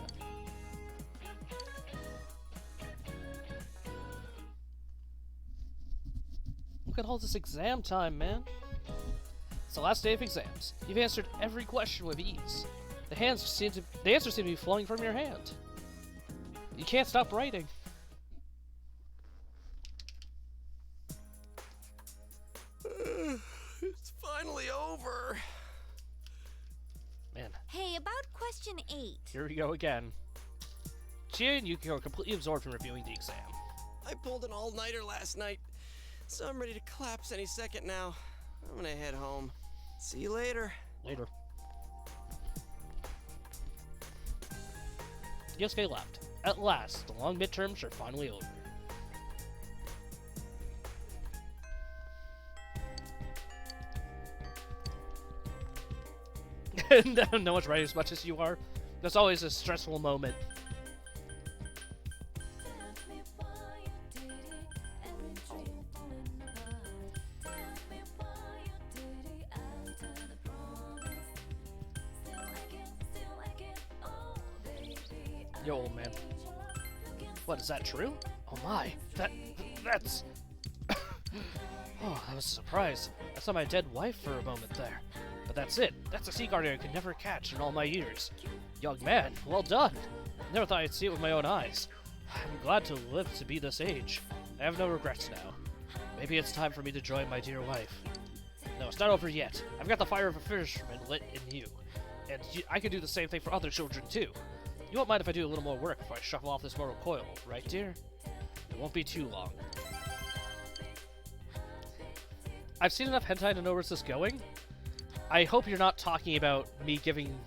Look at all this exam time, man. It's the last day of exams. You've answered every question with ease. The answers seem to be flowing from your hand. You can't stop writing. It's finally over. Man. Hey, about question 8. Here we go again. Chie and Yuki are completely absorbed in reviewing the exam. I pulled an all-nighter last night, so I'm ready to collapse any second now. I'm gonna head home. See you later. Later. Yosuke left. At last, the long midterms are finally over. No one's writing as much as you are. That's always a stressful moment. Yo, old man. What, is that true? Oh my, that's... Oh, that was a surprise. I saw my dead wife for a moment there. that's it. That's a sea guardian I could never catch in all my years. Young man, well done. Never thought I'd see it with my own eyes. I'm glad to live to be this age. I have no regrets now. Maybe it's time for me to join my dear wife. No, it's not over yet. I've got the fire of a fisherman lit in you. And I can do the same thing for other children, too. You won't mind if I do a little more work if I shuffle off this mortal coil, right, dear? It won't be too long. I've seen enough hentai to know where this is going. I hope you're not talking about me giving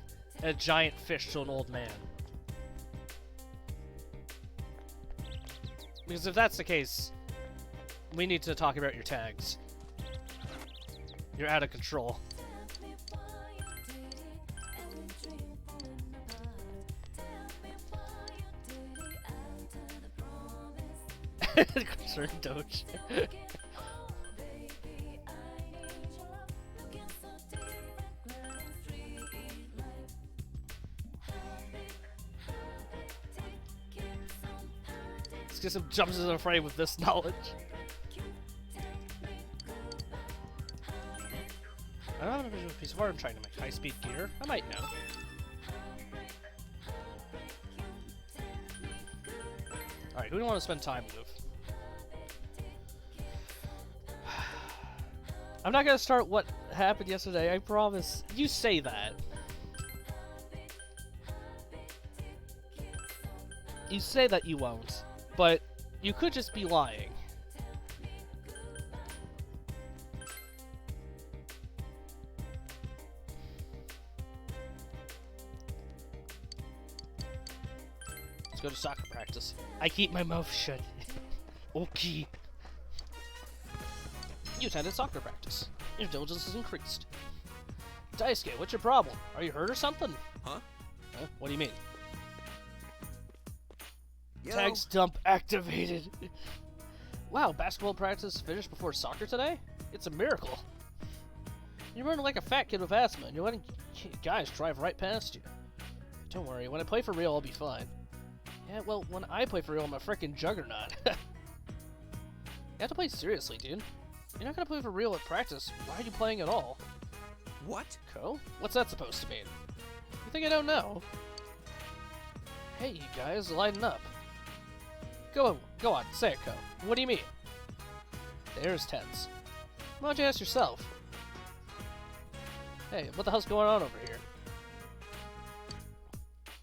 a giant fish to an old man. Because if that's the case, we need to talk about your tags. You're out of control. Concerned Doge. Let's get some jumps in the frame with this knowledge. I don't have a visual piece of art I'm trying to make high-speed gear. I might know. Alright, who do you want to spend time with? I'm not gonna start what happened yesterday, I promise. You say that. You say that you won't, but you could just be lying. Let's go to soccer practice. I keep my mouth shut. Okay. You attended soccer practice. Your diligence has increased. Daisuke, what's your problem? Are you hurt or something? Huh? Huh? What do you mean? Yo. Tags dump activated. Wow, basketball practice finished before soccer today? It's a miracle. You're running like a fat kid with asthma, and you're letting guys drive right past you. Don't worry, when I play for real, I'll be fine. Yeah, well, when I play for real, I'm a frickin' juggernaut. You have to play seriously, dude. You're not gonna play for real at practice. Why are you playing at all? What? Ko? What's that supposed to mean? You think I don't know? Hey, you guys, lighten up. Go on, say it, Ko. What do you mean? The air is tense. Why don't you ask yourself? Hey, what the hell's going on over here?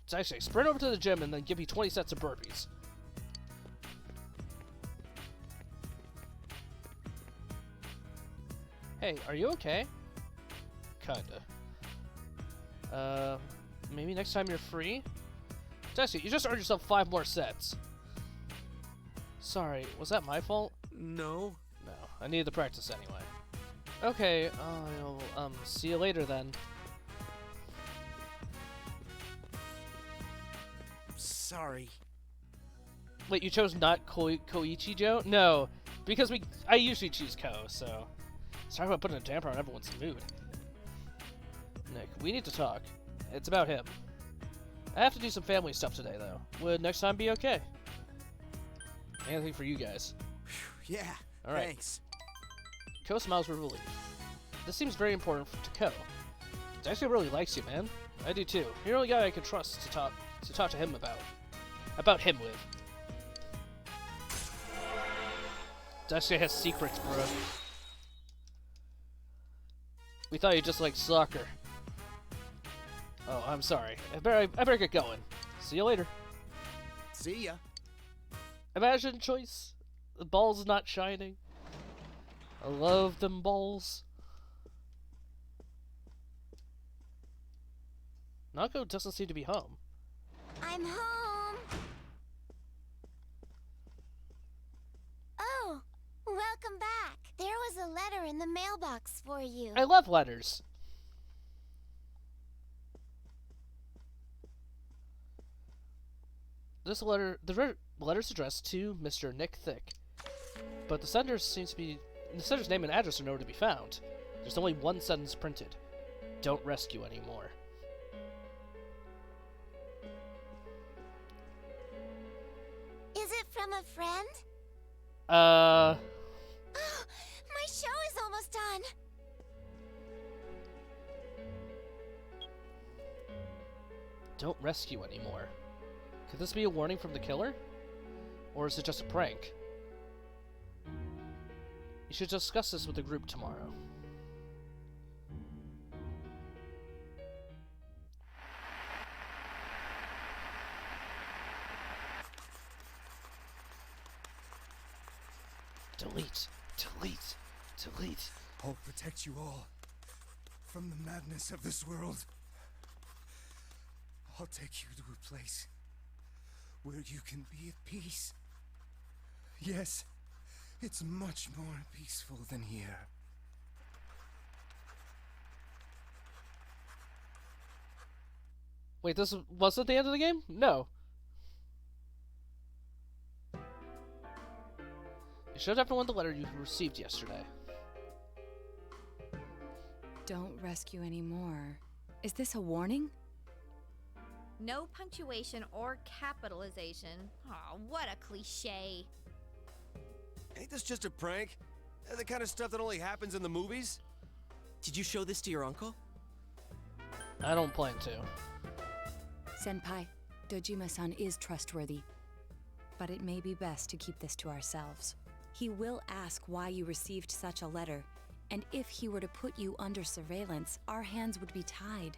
It's actually sprint over to the gym and then give me 20 sets of burpees. Hey, are you okay? Kinda. Maybe next time you're free? Jesse, you just earned yourself 5 more sets. Sorry, was that my fault? No. No, I needed the practice anyway. Okay, I'll, see you later then. Sorry. Wait, you chose not Koichi Joe? No, because I usually choose Ko, so... Sorry about putting a damper on everyone's mood. Nick, we need to talk. It's about him. I have to do some family stuff today, though. Would next time be okay? Anything for you guys. Yeah, alright. Thanks. Ko smiles with relief. This seems very important to Ko. Daisuke really likes you, man. I do too. You're the only guy I can trust to talk to him about him with. Daisuke has secrets, bro. We thought you just liked soccer. Oh, I'm sorry. I better get going. See you later. See ya. Imagine choice. The ball's not shining. I love them balls. Nako doesn't seem to be home. I'm home. Oh, welcome back. There was a letter in the mailbox for you. I love letters. This letter, the letter's addressed to Mr. Nick Thick, but the sender's name and address are nowhere to be found. There's only one sentence printed: "Don't rescue anymore." Is it from a friend? My show is almost done. Don't rescue anymore. Could this be a warning from the killer? Or is it just a prank? You should discuss this with the group tomorrow. Delete. Delete. Delete. I'll protect you all from the madness of this world. I'll take you to a place where you can be at peace. Yes, it's much more peaceful than here. Wait, this wasn't the end of the game? No. You showed everyone the letter you received yesterday. Don't rescue anymore. Is this a warning? No punctuation or capitalization. Aw, what a cliche. Ain't this just a prank? The kind of stuff that only happens in the movies? Did you show this to your uncle? I don't plan to. Senpai, Dojima-san is trustworthy. But it may be best to keep this to ourselves. He will ask why you received such a letter, and if he were to put you under surveillance, our hands would be tied.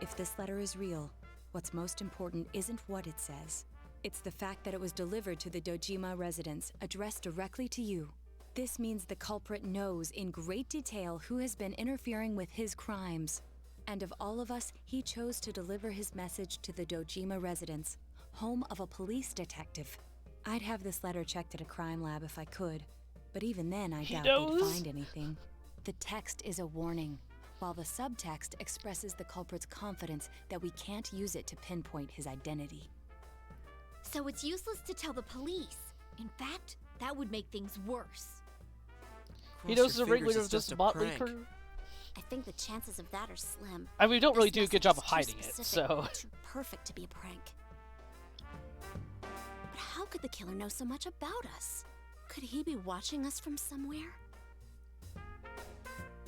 If this letter is real, what's most important isn't what it says. It's the fact that it was delivered to the Dojima residence, addressed directly to you. This means the culprit knows in great detail who has been interfering with his crimes. And of all of us, he chose to deliver his message to the Dojima residence, home of a police detective. I'd have this letter checked at a crime lab if I could, but even then I doubt they'd find anything. The text is a warning, while the subtext expresses the culprit's confidence that we can't use it to pinpoint his identity. So it's useless to tell the police. In fact, that would make things worse. He knows the ringleader of this motley crew. I think the chances of that are slim. I mean, we don't really This do a good message job is of too hiding it, specific, so. Too perfect to be a prank. But how could the killer know so much about us? Could he be watching us from somewhere?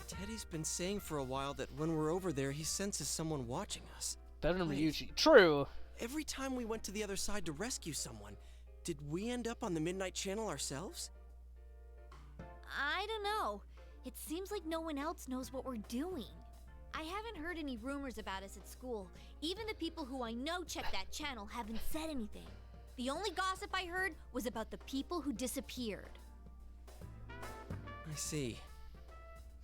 Teddy's been saying for a while that when we're over there, he senses someone watching us. Better than Wait. Ryuji. True. Every time we went to the other side to rescue someone, did we end up on the Midnight Channel ourselves? I don't know. It seems like no one else knows what we're doing. I haven't heard any rumors about us at school. Even the people who I know check that channel haven't said anything. The only gossip I heard was about the people who disappeared. I see.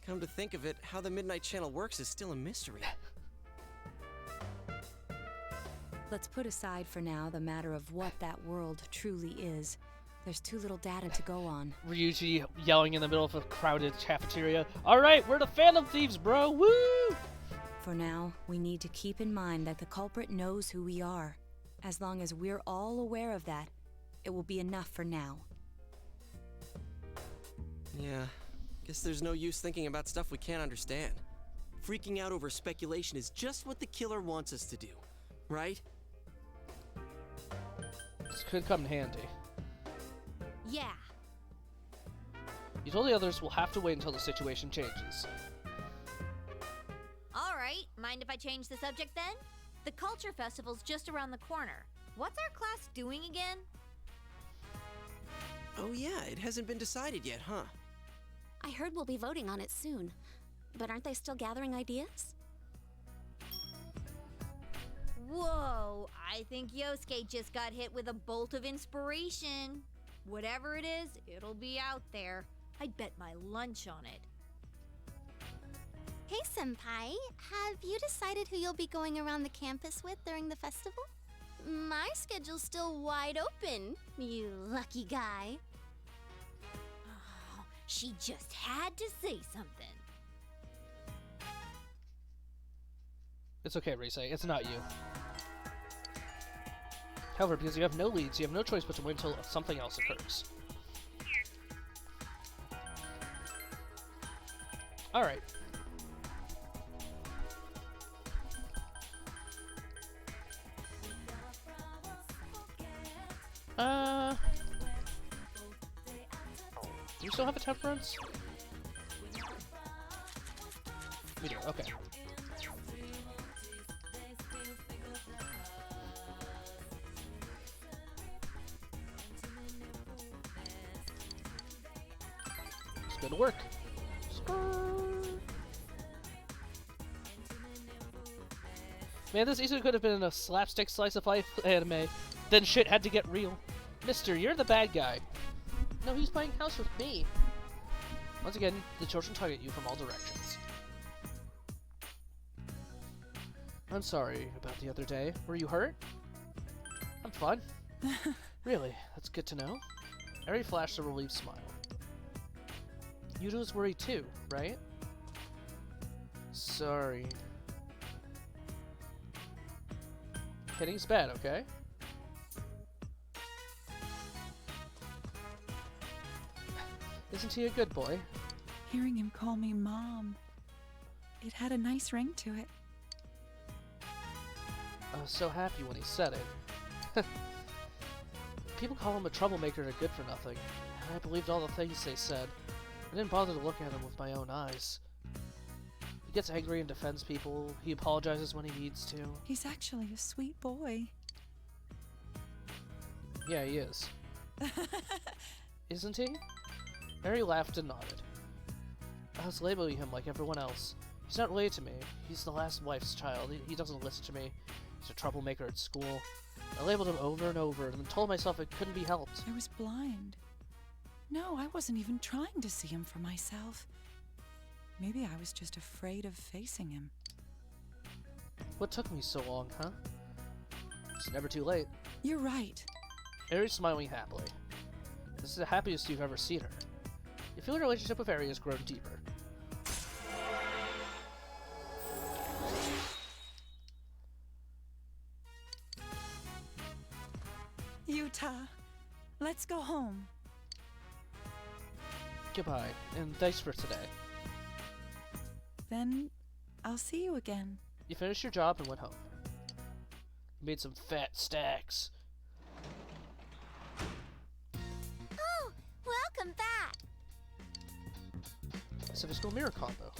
Come to think of it, how the Midnight Channel works is still a mystery. Let's put aside for now the matter of what that world truly is. There's too little data to go on. Ryuji yelling in the middle of a crowded cafeteria. Alright, we're the Phantom Thieves, bro! Woo! For now, we need to keep in mind that the culprit knows who we are. As long as we're all aware of that, it will be enough for now. Yeah, guess there's no use thinking about stuff we can't understand. Freaking out over speculation is just what the killer wants us to do, right? This could come in handy. Yeah. You told the others we'll have to wait until the situation changes. Alright, mind if I change the subject then? The Culture Festival's just around the corner. What's our class doing again? Oh yeah, it hasn't been decided yet, huh? I heard we'll be voting on it soon. But aren't they still gathering ideas? Whoa, I think Yosuke just got hit with a bolt of inspiration. Whatever it is, it'll be out there. I'd bet my lunch on it. Hey, Senpai, have you decided who you'll be going around the campus with during the festival? My schedule's still wide open, you lucky guy. Oh, she just had to say something. It's okay, Rise. It's not you. However, because you have no leads, you have no choice but to wait until something else occurs. Alright. Do we still have a temperance? We do, okay. Good work. Man, this easily could have been a slapstick slice of life anime. Then shit had to get real. Mister, you're the bad guy. No, he's playing house with me. Once again, the children target you from all directions. I'm sorry about the other day. Were you hurt? I'm fine. Really? That's good to know. Eri flashed a relieved smile. Yuta was worried too, right? Sorry. Hitting's bad, okay? Isn't he a good boy? Hearing him call me Mom, it had a nice ring to it. I was so happy when he said it. People call him a troublemaker and a good-for-nothing, and I believed all the things they said. I didn't bother to look at him with my own eyes. He gets angry and defends people. He apologizes when he needs to. He's actually a sweet boy. Yeah, he is. Isn't he? Mary laughed and nodded. I was labeling him like everyone else. He's not related to me. He's the last wife's child. He doesn't listen to me. He's a troublemaker at school. I labeled him over and over and then told myself it couldn't be helped. I was blind. No, I wasn't even trying to see him for myself. Maybe I was just afraid of facing him. What took me so long, huh? It's never too late. You're right. Ari's smiling happily. This is the happiest you've ever seen her. You feel your relationship with Ari has grown deeper. Yuta, let's go home. Goodbye, and thanks for today. Then I'll see you again. You finished your job and went home. You made some fat stacks. Oh, welcome back. It's a physical mirror combo.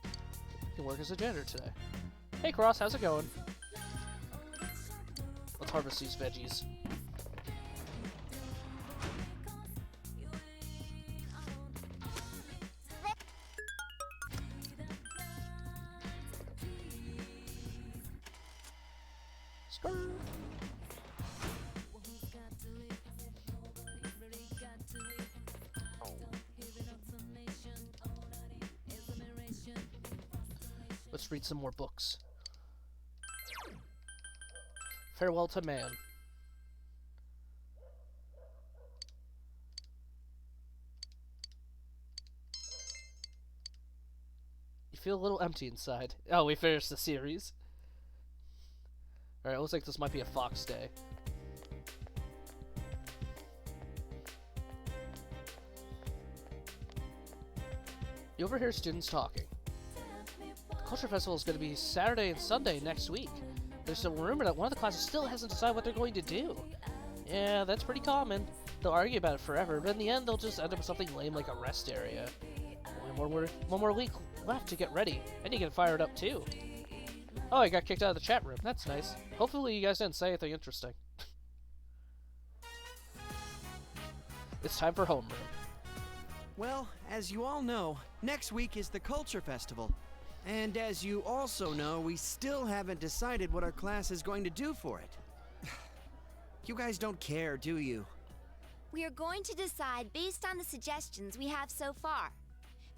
You can work as a janitor today. Hey Cross, how's it going? Let's harvest these veggies. Let's read some more books. Farewell to Man. You feel a little empty inside. Oh, we finished the series. Alright, looks like this might be a Fox day. You overhear students talking. The Culture Festival is going to be Saturday and Sunday next week. There's a rumor that one of the classes still hasn't decided what they're going to do. Yeah, that's pretty common. They'll argue about it forever, but in the end they'll just end up with something lame like a rest area. Only one more week left to get ready, and you get fired up too. Oh, I got kicked out of the chat room. That's nice. Hopefully you guys didn't say anything interesting. It's time for homeroom. Well, as you all know, next week is the Culture Festival. And as you also know, we still haven't decided what our class is going to do for it. You guys don't care, do you? We are going to decide based on the suggestions we have so far.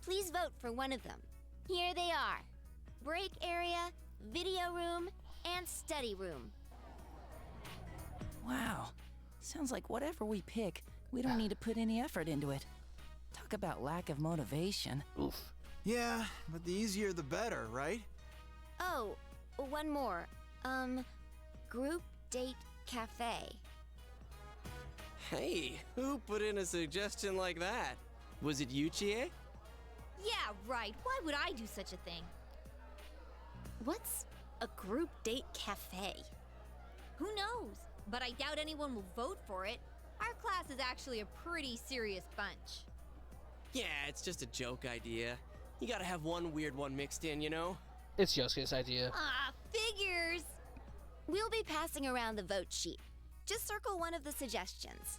Please vote for one of them. Here they are. Break area, video room, and study room. Wow. Sounds like whatever we pick, we don't need to put any effort into it. Talk about lack of motivation. Oof. Yeah, but the easier the better, right? Oh, one more. Group date cafe. Hey, who put in a suggestion like that? Was it you, Chie? Yeah, right. Why would I do such a thing? What's a group date cafe? Who knows? But I doubt anyone will vote for it. Our class is actually a pretty serious bunch. Yeah, it's just a joke idea. You gotta have one weird one mixed in, you know? It's Yosuke's idea. Ah, figures! We'll be passing around the vote sheet. Just circle one of the suggestions.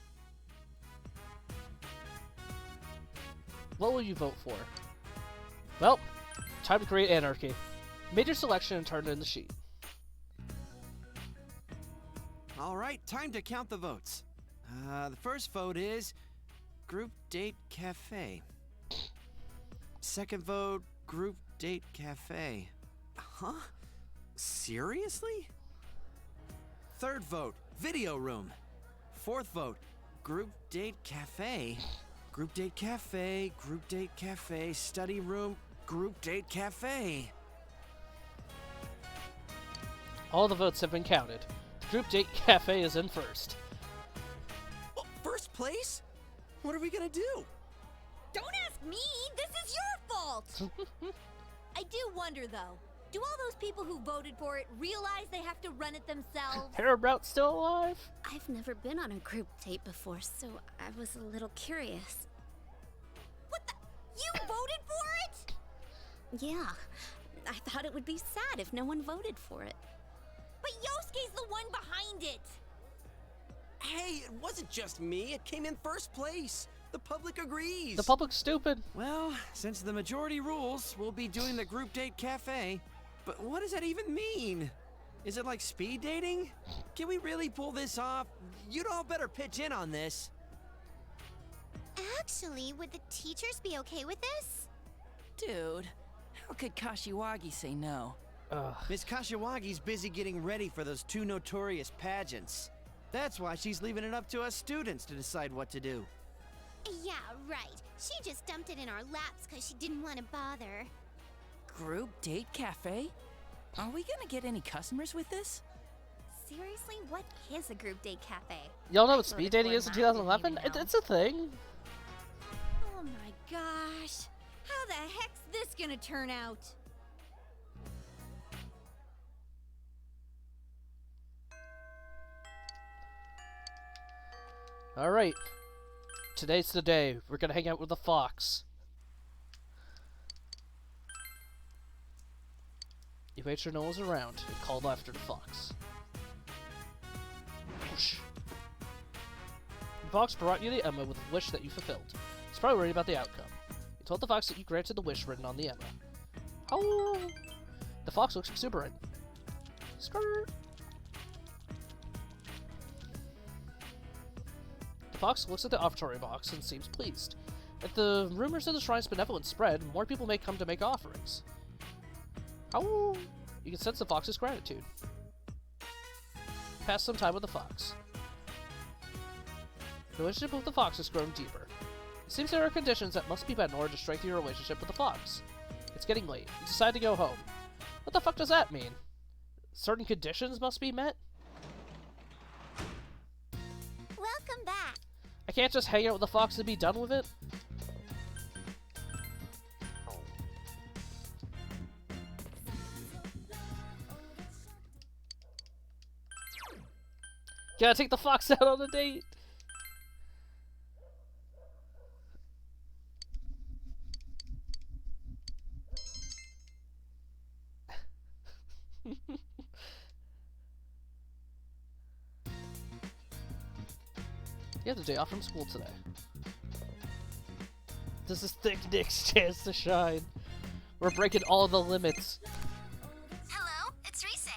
What will you vote for? Well, time to create anarchy. Made your selection and turned in the sheet. All right, time to count the votes. The first vote is Group Date Cafe. Second vote, Group Date Cafe. Huh? Seriously? Third vote, Video Room. Fourth vote, Group Date Cafe. Group Date Cafe, Group Date Cafe, Study Room, Group Date Cafe. All the votes have been counted. The Group Date Cafe is in first. Oh, first place? What are we gonna do? Don't ask me! This is your fault! I do wonder, though. Do all those people who voted for it realize they have to run it themselves? Herobrowt's still alive? I've never been on a group date before, so I was a little curious. What the? You voted for it? Yeah, I thought it would be sad if no one voted for it. But Yosuke's the one behind it! Hey, it wasn't just me. It came in first place. The public agrees. The public's stupid. Well, since the majority rules, we'll be doing the Group Date Cafe. But what does that even mean? Is it like speed dating? Can we really pull this off? You'd all better pitch in on this. Actually, would the teachers be okay with this? Dude, how could Kashiwagi say no? Miss Kashiwagi's busy getting ready for those two notorious pageants. That's why she's leaving it up to us students to decide what to do. Yeah, right. She just dumped it in our laps because she didn't want to bother. Group Date Cafe? Are we gonna get any customers with this? Seriously, what is a group date cafe? Y'all know what speed dating is in 2011? It's a thing. Oh my gosh. How the heck's this gonna turn out? Alright. Today's the day. We're gonna hang out with the fox. You made sure no one was around and called after the fox. Whoosh. The fox brought you the Emma with a wish that you fulfilled. He's probably worried about the outcome. You told the fox that you granted the wish written on the Emma. Oh! The fox looks exuberant. Skirt! The fox looks at the offertory box and seems pleased. If the rumors of the shrine's benevolence spread, more people may come to make offerings. Oh! You can sense the fox's gratitude. Pass some time with the fox. The relationship with the fox has grown deeper. It seems there are conditions that must be met in order to strengthen your relationship with the fox. It's getting late. You decide to go home. What the fuck does that mean? Certain conditions must be met? Welcome back. I can't just hang out with the fox and be done with it? Gotta take the fox out on a date! You have the day off from school today. This is Thick Nick's chance to shine. We're breaking all the limits. Hello, it's Rise.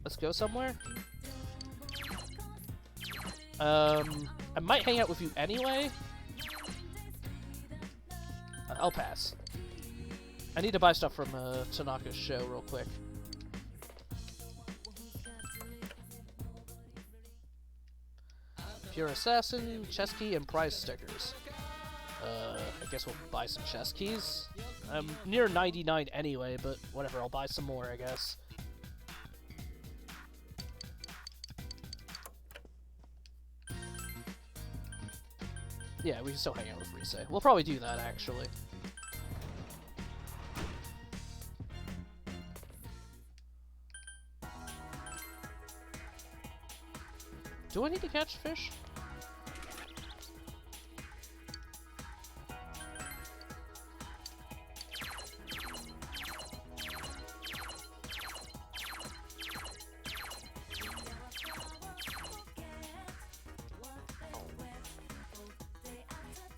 Let's go somewhere. I might hang out with you anyway. I'll pass. I need to buy stuff from Tanaka's show real quick. Pure Assassin, chess key, and prize stickers. I guess we'll buy some chess keys. I'm near 99 anyway, but whatever, I'll buy some more, I guess. Yeah, we can still hang out with Rise. We'll probably do that, actually. Do I need to catch fish?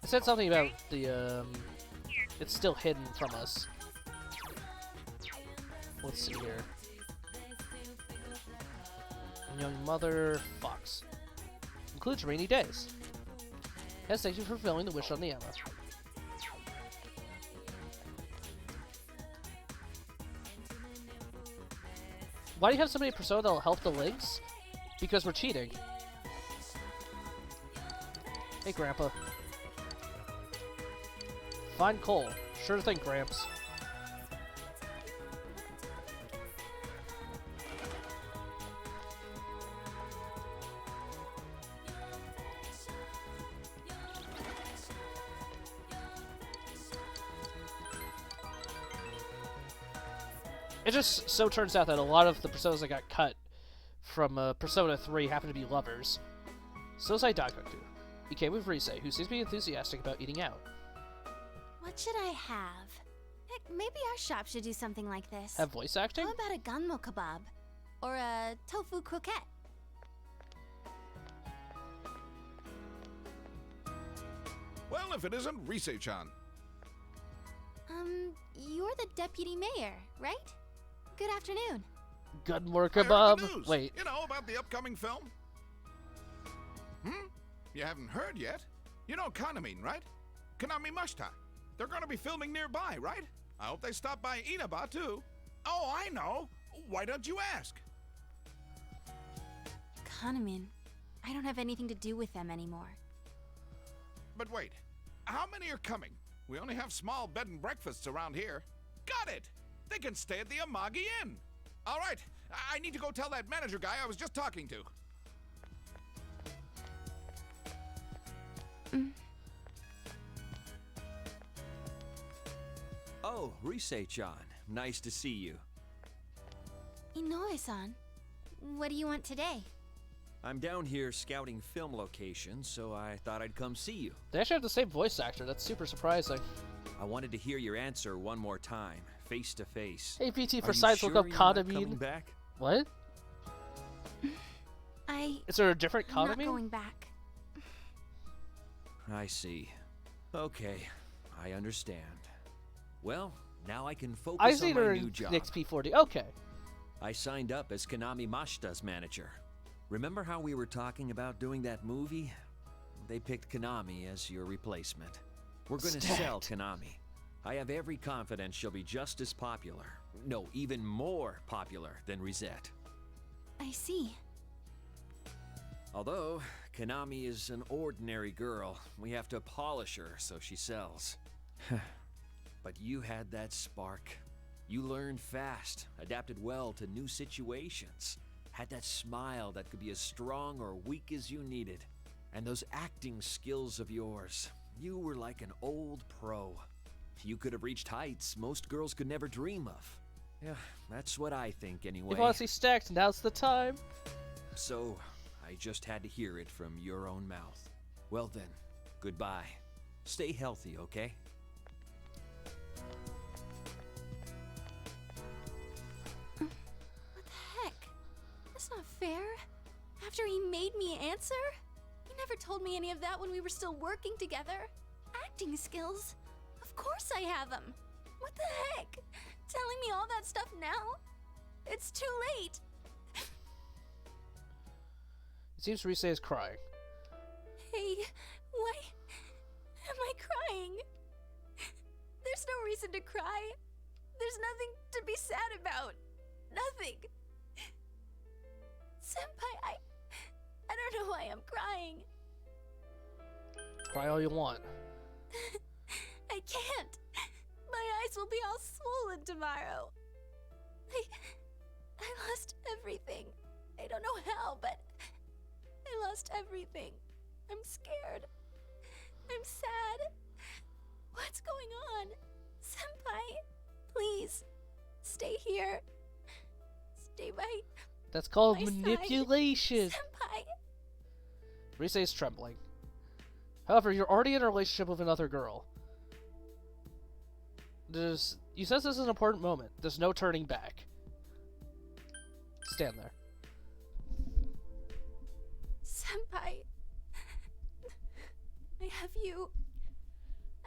It said something about the, it's still hidden from us. Let's see here. Young mother, fox. Includes rainy days. Yes, thank you for fulfilling the wish on the Emma. Why do you have so many Persona that'll help the links? Because we're cheating. Hey, Grandpa. Find coal. Sure thing, Gramps. It just so turns out that a lot of the Personas that got cut from Persona 3 happen to be lovers. Sosai Daigaku. He came with Rise, who seems to be enthusiastic about eating out. What should I have? Heck, maybe our shop should do something like this. Have voice acting? How about a gunmo kebab? Or a tofu croquette? Well, if it isn't Rise-chan. You're the deputy mayor, right? Good afternoon. Gunmo I heard kebab. the news. Wait. You know about the upcoming film? You haven't heard yet? You know Kanamine, right? Kanami Mashita. They're gonna be filming nearby, right? I hope they stop by Inaba, too. Oh, I know. Why don't you ask? Kanamin. I don't have anything to do with them anymore. But wait, how many are coming? We only have small bed and breakfasts around here. Got it! They can stay at the Amagi Inn. All right, I need to go tell that manager guy I was just talking to. Oh, Rise-chan. Nice to see you. Inoue-san, what do you want today? I'm down here scouting film locations, so I thought I'd come see you. They actually have the same voice actor. That's super surprising. I wanted to hear your answer one more time, face to face. Hey, PT Are for you science, sure look up you're not Kanamine. coming back? What? Is there a different I'm not Kanamine? going back. I see. Okay, I understand. Well, now I can focus I on see my her new in job. next P40. Okay. I signed up as Kanami Mashita's manager. Remember how we were talking about doing that movie? They picked Kanami as your replacement. We're gonna sell Kanami. I have every confidence she'll be just as popular. No, even more popular than Risette. I see. Although, Kanami is an ordinary girl, we have to polish her so she sells. But you had that spark. You learned fast, adapted well to new situations, had that smile that could be as strong or weak as you needed. And those acting skills of yours, you were like an old pro. You could have reached heights most girls could never dream of. Yeah, that's what I think anyway. If you want to see stacked, now's the time. So, I just had to hear it from your own mouth. Well then, goodbye. Stay healthy, okay? What the heck? That's not fair. After he made me answer? He never told me any of that when we were still working together. Acting skills? Of course I have them. What the heck? Telling me all that stuff now? It's too late. It seems Rise is crying. Hey, why am I crying? There's no reason to cry. There's nothing to be sad about. Nothing. Senpai, I don't know why I'm crying. Cry all you want. I can't. My eyes will be all swollen tomorrow. I lost everything. I don't know how, but I lost everything. I'm scared. I'm sad. What's going on? Senpai, please, stay here. Stay by That's called my side. manipulation. Senpai. Rise is trembling. However, you're already in a relationship with another girl. You says this is an important moment. There's no turning back. Stand there. Senpai, I have you.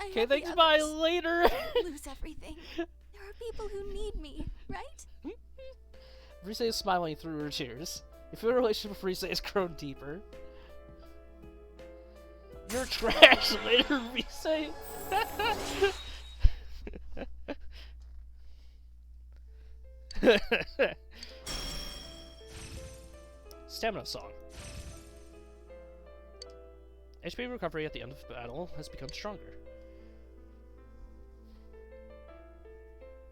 Okay, have the thanks, bye, others. later. Lose everything. There are people who need me, right? Rise is smiling through her tears. You feel your relationship with Rise has grown deeper. You're trash, later, Rise. Stamina song. HP recovery at the end of battle has become stronger.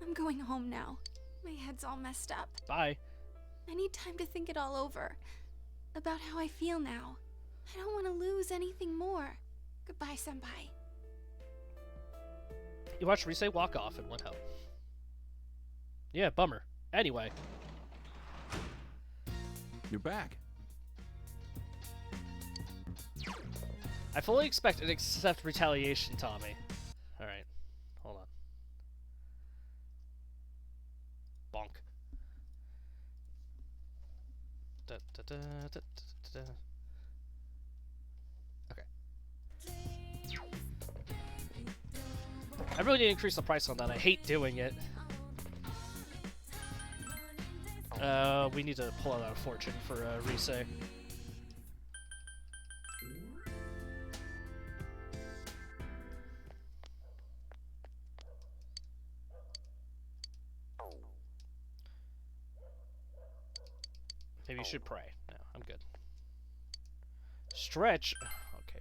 I'm going home now. My head's all messed up. Bye. I need time to think it all over. About how I feel now. I don't want to lose anything more. Goodbye, Senpai. You watched Rise walk off and went home. Yeah, bummer. Anyway. You're back. I fully expect and accept retaliation, Tommy. Alright. Hold on. Bonk. Da, da, da, da, da, da. Okay. I really need to increase the price on that. I hate doing it. We need to pull out our fortune for Rise. Maybe you should pray. No, I'm good. Stretch? Okay,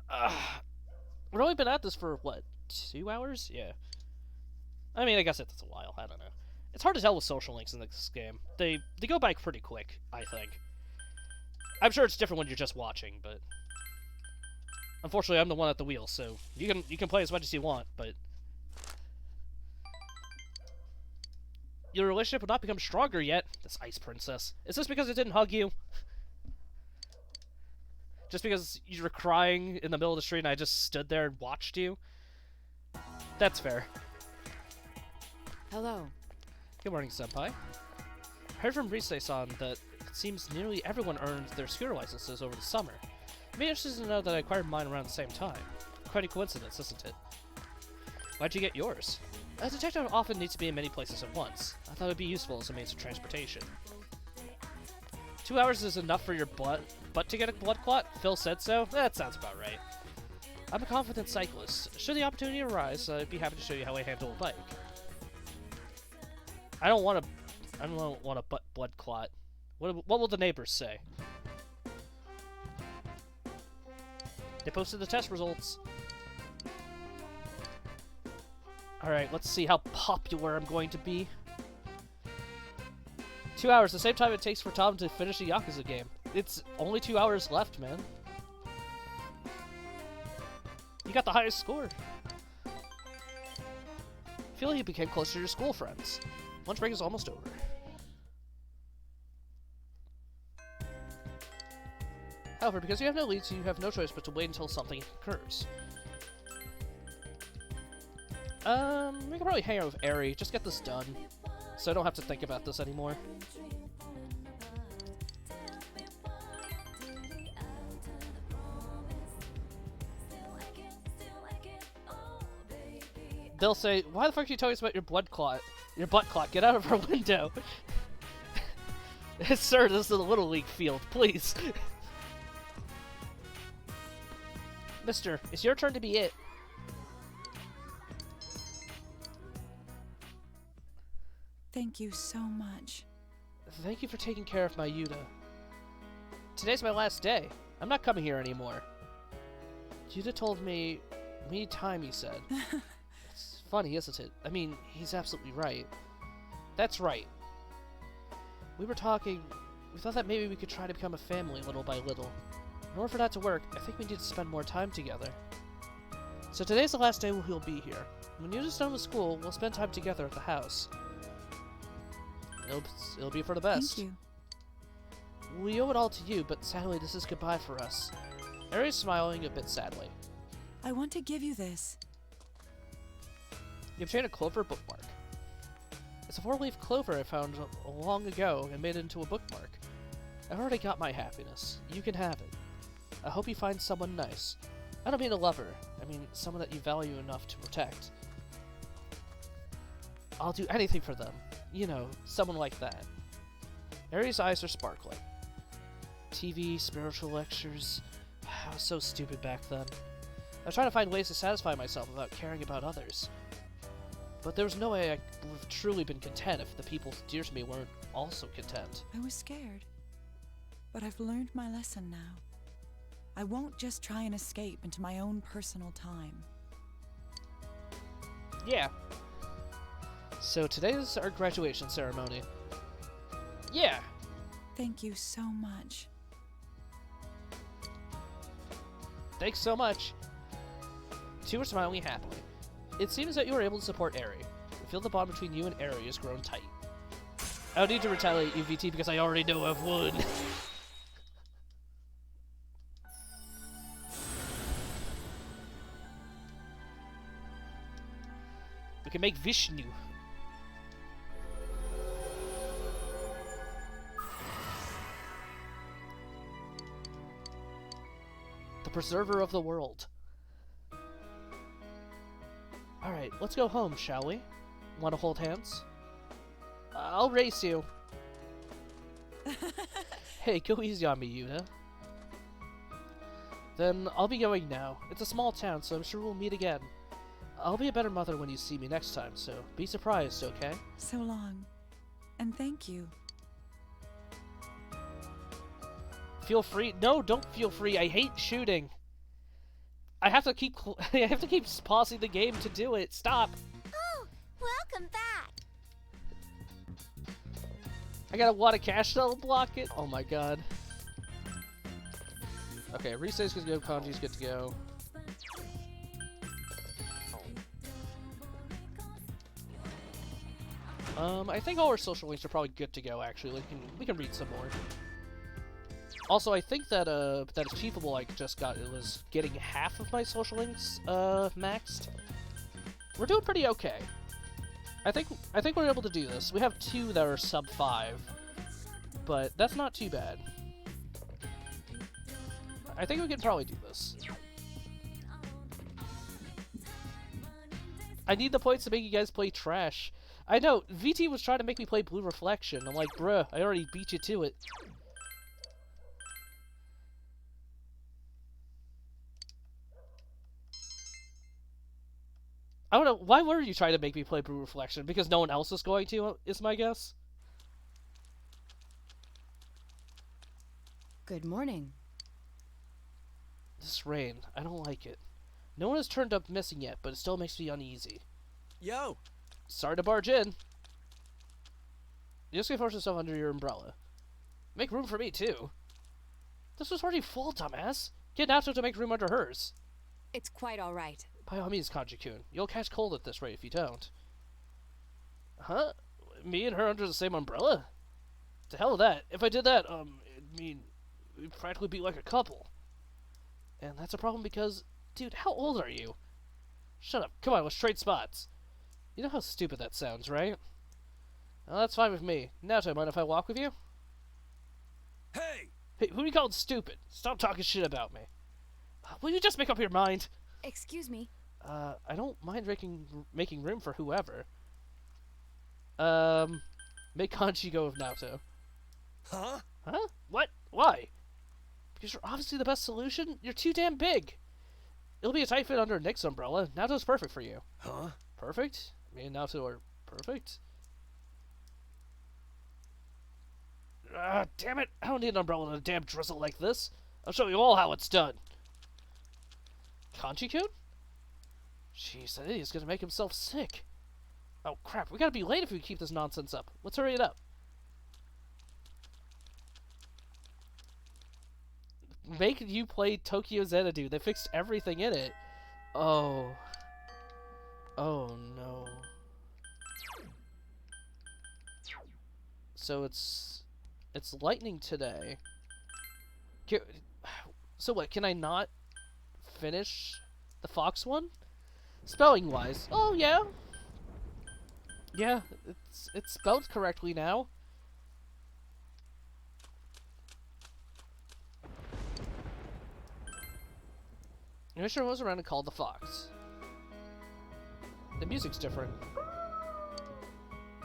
fine. We've only been at this for, what, 2 hours? Yeah. I mean, I guess that's a while. I don't know. It's hard to tell with social links in this game. They go by pretty quick, I think. I'm sure it's different when you're just watching, but... Unfortunately, I'm the one at the wheel, so you can play as much as you want, but... Your relationship will not become stronger yet, this ice princess. Is this because it didn't hug you? Just because you were crying in the middle of the street and I just stood there and watched you? That's fair. Hello. Good morning, Senpai. I heard from Rise-san that it seems nearly everyone earned their scooter licenses over the summer. I'd be interested to know that I acquired mine around the same time. Quite a coincidence, isn't it? Why'd you get yours? A detective often needs to be in many places at once. I thought it would be useful as a means of transportation. 2 hours is enough for your butt to get a blood clot? Phil said so? That sounds about right. I'm a confident cyclist. Should the opportunity arise, I'd be happy to show you how I handle a bike. I don't want a blood clot. What will the neighbors say? They posted the test results. Alright, let's see how popular I'm going to be. 2 hours, the same time it takes for Tom to finish a Yakuza game. It's only 2 hours left, man. You got the highest score. I feel like you became closer to your school friends. Lunch break is almost over. However, because you have no leads, you have no choice but to wait until something occurs. We can probably hang out with Eri, just get this done, so I don't have to think about this anymore. They'll say, why the fuck are you telling us about your blood clot? Your butt clot, get out of our window! Sir, this is a Little League field, please! Mister, it's your turn to be it. Thank you so much. Thank you for taking care of my Yuta. Today's my last day. I'm not coming here anymore. Yuta told me we need time, he said. It's funny, isn't it? I mean, he's absolutely right. That's right. We were talking, we thought that maybe we could try to become a family little by little. In order for that to work, I think we need to spend more time together. So today's the last day he'll be here. When Yuta's done with school, we'll spend time together at the house. It'll be for the best. Thank you. We owe it all to you, but sadly this is goodbye for us. Ari's smiling a bit sadly. I want to give you this. You obtained a clover bookmark. It's a 4-leaf clover I found long ago and made it into a bookmark. I've already got my happiness. You can have it. I hope you find someone nice. I don't mean a lover. I mean, someone that you value enough to protect. I'll do anything for them. You know, someone like that. Aries' eyes are sparkling. TV, spiritual lectures. I was so stupid back then. I was trying to find ways to satisfy myself without caring about others. But there was no way I would have truly been content if the people dear to me weren't also content. I was scared. But I've learned my lesson now. I won't just try and escape into my own personal time. Yeah. So today's our graduation ceremony. Yeah. Thank you so much. Thanks so much. Two are smiling happily. It seems that you were able to support Eri. I feel the bond between you and Eri has grown tight. I don't need to retaliate you, VT, because I already know I've won. We can make Vishnu. The preserver of the world. Alright, let's go home, shall we? Want to hold hands? I'll race you. Hey, go easy on me, Yuta. Then I'll be going now. It's a small town, so I'm sure we'll meet again. I'll be a better mother when you see me next time, so be surprised, okay? So long. And thank you. Feel free. No, don't feel free. I hate shooting. I have to keep pausing the game to do it. Stop. Oh, welcome back. I got a wad of cash that'll block it. Oh my god. Okay, Rise's good to go. Kanji's good to go. I think all our social links are probably good to go. Actually, we can read some more. Also, I think that that achievable I just got, it was getting half of my social links maxed. We're doing pretty okay. I think we're able to do this. We have 2 that are sub 5, but that's not too bad. I think we can probably do this. I need the points to make you guys play trash. I know, VT was trying to make me play Blue Reflection. I'm like, bruh, I already beat you to it. I don't know, why were you trying to make me play Blue Reflection? Because no one else is going to, is my guess? Good morning. This rain, I don't like it. No one has turned up missing yet, but it still makes me uneasy. Yo! Sorry to barge in. You just force yourself under your umbrella. Make room for me, too. This was already full, dumbass. Get Nato to make room under hers. It's quite all right. By all means, Kanji-kun. You'll catch cold at this rate if you don't. Huh? Me and her under the same umbrella? To hell with that. If I did that, we'd practically be like a couple. And that's a problem because, dude, how old are you? Shut up. Come on, let's trade spots. You know how stupid that sounds, right? Well, that's fine with me. Nato, mind if I walk with you? Hey! Hey, who are you calling stupid? Stop talking shit about me. Will you just make up your mind? Excuse me. I don't mind making room for whoever. Make Kanji go with Naoto. Huh? Huh? What? Why? Because you're obviously the best solution? You're too damn big. It'll be a tight fit under Nick's umbrella. Naoto's perfect for you. Huh? Perfect? Me and Naoto are perfect? Ah, damn it! I don't need an umbrella in a damn drizzle like this. I'll show you all how it's done. Kanji-kun? Jeez, that idiot's gonna make himself sick. Oh crap, we gotta be late if we keep this nonsense up. Let's hurry it up. Make you play Tokyo Xanadu. They fixed everything in it. Oh. Oh no. So it's lightning today. So what, can I not finish the Fox one? Spelling wise. Oh yeah. Yeah, it's spelled correctly now. The mission was around and called the fox. The music's different.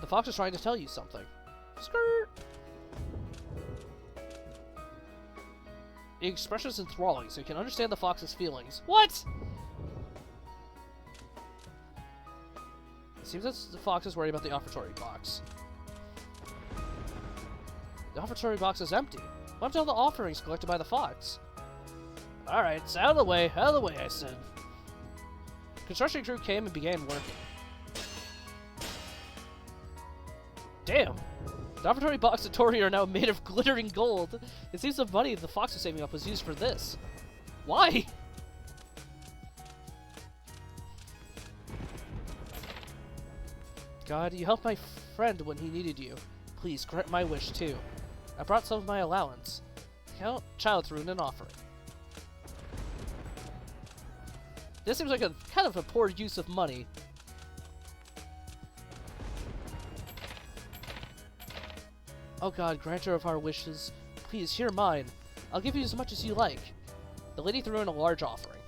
The fox is trying to tell you something. Skirt! The expression is enthralling, so you can understand the fox's feelings. What?! It seems that the fox is worried about the offertory box. The offertory box is empty. What happened to all the offerings collected by the fox? Alright, it's out of the way, I said. Construction crew came and began working. Damn! The offertory box and Tori are now made of glittering gold. It seems the money the fox was saving up was used for this. Why? God, you helped my friend when he needed you. Please, grant my wish, too. I brought some of my allowance. The child threw in an offering. This seems like a kind of a poor use of money. Oh God, granter of our wishes, please hear mine. I'll give you as much as you like. The lady threw in a large offering.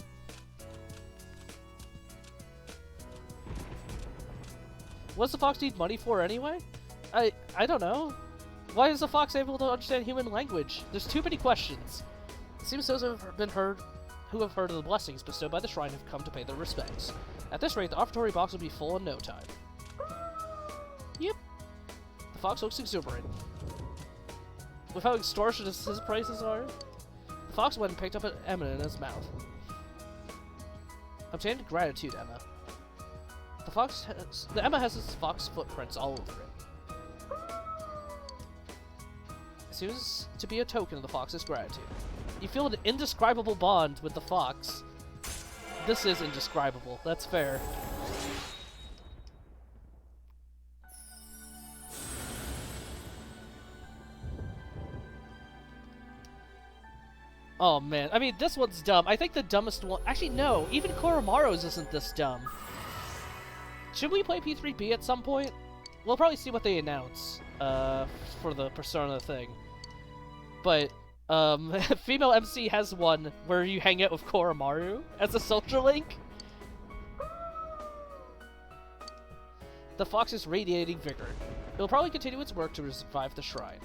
What does the fox need money for anyway? I don't know. Why is the fox able to understand human language? There's too many questions. It seems those who have heard of the blessings bestowed by the shrine have come to pay their respects. At this rate, the offertory box will be full in no time. Yep. The fox looks exuberant. With how extortionate his prices are, the fox went and picked up an Emma in his mouth. Obtained gratitude, Emma. The Emma has its fox footprints all over it. It seems to be a token of the fox's gratitude. You feel an indescribable bond with the fox. This is indescribable, that's fair. Oh man, I mean, this one's dumb. I think the dumbest one... Actually, no, even Koromaro's isn't this dumb. Should we play P3B at some point? We'll probably see what they announce for the Persona thing. But, Female MC has one where you hang out with Koromaru as a social link. The fox is radiating vigor. It will probably continue its work to revive the shrine.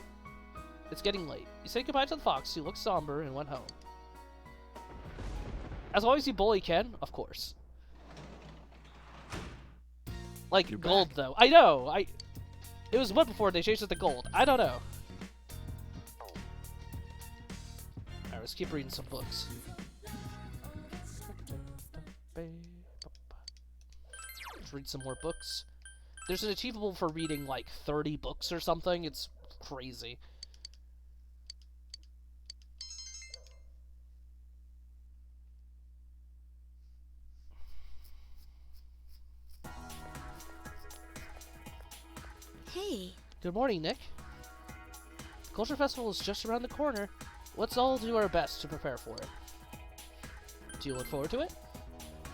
It's getting late. You say goodbye to the fox, who looked somber and went home. As long as you bully Ken, of course. Like, You're gold, back. though. I know! It was wood before they changed it to gold. I don't know. Alright, let's keep reading some books. Let's read some more books. There's an achievable for reading, like, 30 books or something. It's crazy. Hey. Good morning, Nick. The Culture Festival is just around the corner. Let's all do our best to prepare for it. Do you look forward to it?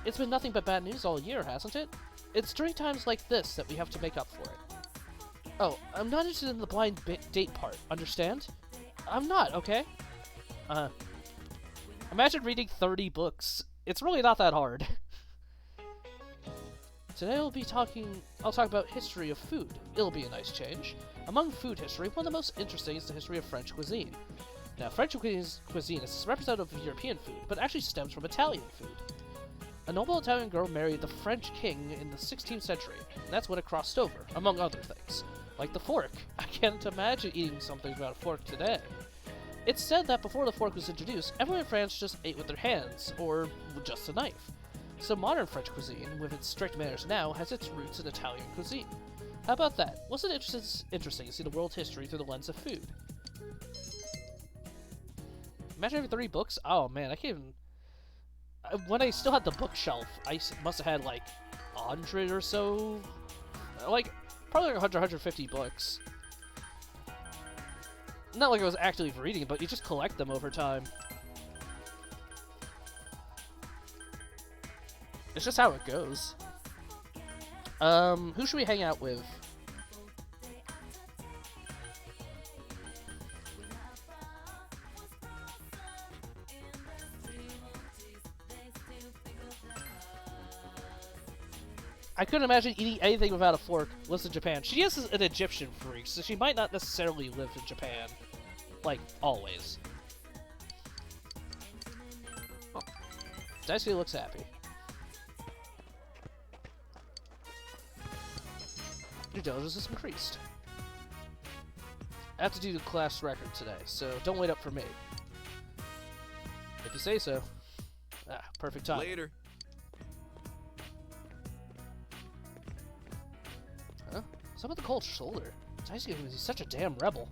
It's been nothing but bad news all year, hasn't it? It's during times like this that we have to make up for it. Oh, I'm not interested in the blind date part, understand? I'm not, okay? Imagine reading 30 books. It's really not that hard. Today I'll talk about history of food. It'll be a nice change. Among food history, one of the most interesting is the history of French cuisine. Now, French cuisine is representative of European food, but actually stems from Italian food. A noble Italian girl married the French king in the 16th century, and that's when it crossed over, among other things. Like the fork. I can't imagine eating something without a fork today. It's said that before the fork was introduced, everyone in France just ate with their hands, or with just a knife. So modern French cuisine, with its strict manners now, has its roots in Italian cuisine. How about that? Wasn't it interesting to see the world history through the lens of food? Imagine having 30 books? Oh man, I can't even... When I still had the bookshelf, I must have had like 100 or so... Like, probably like 100, 150 books. Not like I was actively reading, but you just collect them over time. It's just how it goes. Who should we hang out with? I couldn't imagine eating anything without a fork. Lives in Japan. She is an Egyptian freak, so she might not necessarily live in Japan. Like, always. Oh. Daisuke looks happy. Your diligence has increased. I have to do the class record today, so don't wait up for me. If you say so. Ah, perfect time. Later. Huh? What's up with the cold shoulder? Daisuke is such a damn rebel.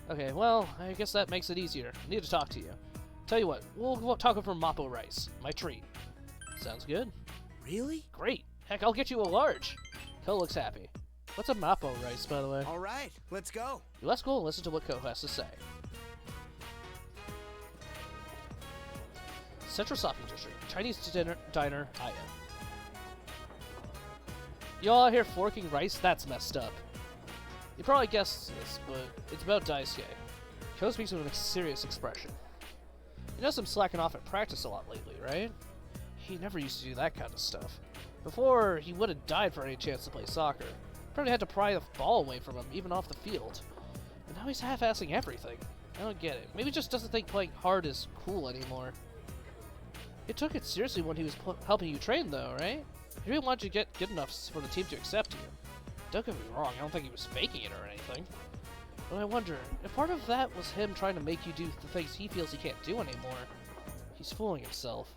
Okay, well, I guess that makes it easier. I need to talk to you. Tell you what, we'll talk over Mappo rice. My treat. Sounds good. Really? Great. Heck, I'll get you a large. Ko looks happy. What's a Mappo rice, by the way? All right, let's go. Let's go and listen to what Ko has to say. Central Shopping District. Chinese diner, Aya. Y'all out here forking rice? That's messed up. You probably guessed this, but it's about Daisuke. Ko speaks with a serious expression. You know I'm slacking off at practice a lot lately, right? He never used to do that kind of stuff. Before, he would have died for any chance to play soccer. Probably had to pry the ball away from him, even off the field. And now he's half-assing everything. I don't get it. Maybe he just doesn't think playing hard is cool anymore. He took it seriously when he was helping you train, though, right? He really wanted you to get good enough for the team to accept you. Don't get me wrong, I don't think he was faking it or anything. But I wonder, if part of that was him trying to make you do the things he feels he can't do anymore, he's fooling himself.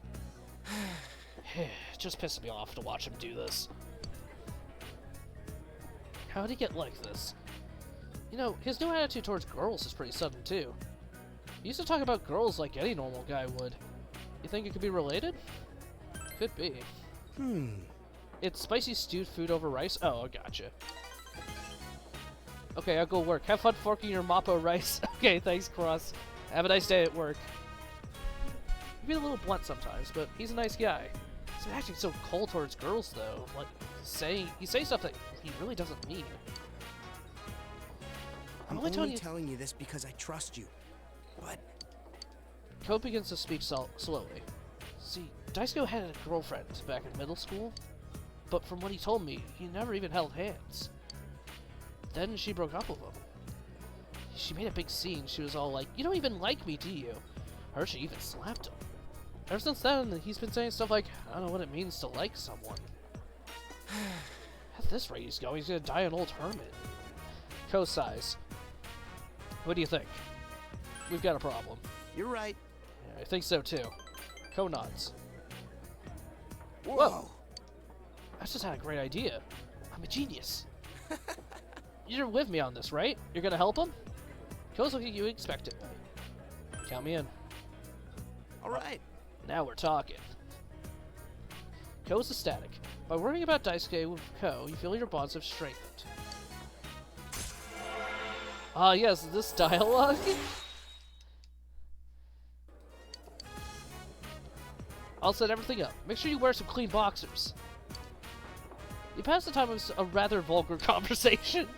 It just pisses me off to watch him do this. How'd he get like this? You know, his new attitude towards girls is pretty sudden, too. He used to talk about girls like any normal guy would. You think it could be related? Could be. It's spicy stewed food over rice? Oh, gotcha. Okay, I'll go work. Have fun forking your Mappo rice. Okay, thanks, Cross. Have a nice day at work. He'd be a little blunt sometimes, but he's a nice guy. He's acting so cold towards girls, though. Like, he says stuff that he really doesn't mean. I'm only telling you this because I trust you. But Ko begins to speak slowly. See, Daisuke had a girlfriend back in middle school, but from what he told me, he never even held hands. Then she broke up with him. She made a big scene. She was all like, "You don't even like me, do you?" I heard she even slapped him. Ever since then, he's been saying stuff like, "I don't know what it means to like someone." At this rate he's going, he's gonna die an old hermit. Ko sighs. What do you think? We've got a problem. You're right. Yeah, I think so too. Ko nods. Whoa! I just had a great idea. I'm a genius. You're with me on this, right? You're gonna help him? Ko's looking at you expectantly. Count me in. Alright. Now we're talking. Ko is ecstatic. By worrying about Daisuke with Ko, you feel your bonds have strengthened. Ah, yes, this dialogue? I'll set everything up. Make sure you wear some clean boxers. You pass the time with a rather vulgar conversation.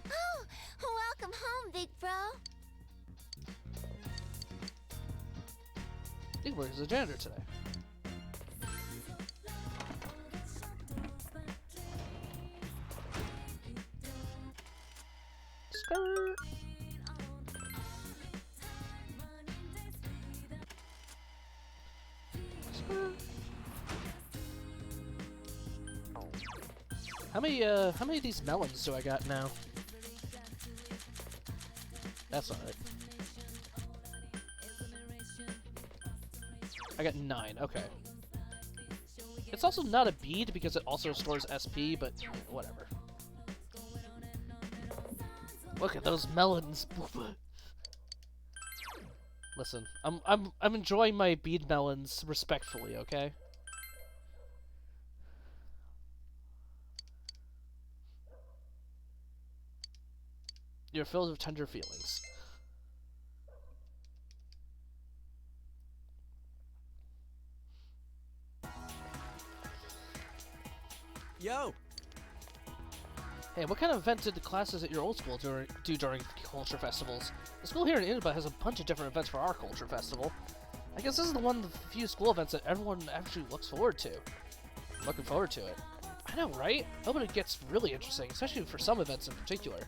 Oh, welcome home, big bro. He works as a janitor today. Skirt. How many of these melons do I got now? That's alright. I got 9, okay. It's also not a bead because it also stores SP, but whatever. Look at those melons. Listen, I'm enjoying my bead melons respectfully, okay? You're filled with tender feelings. Yo! Hey, what kind of event did the classes at your old school do during culture festivals? The school here in Inaba has a bunch of different events for our culture festival. I guess this is the one of the few school events that everyone actually looks forward to. I'm looking forward to it. I know, right? Hope it gets really interesting, especially for some events in particular.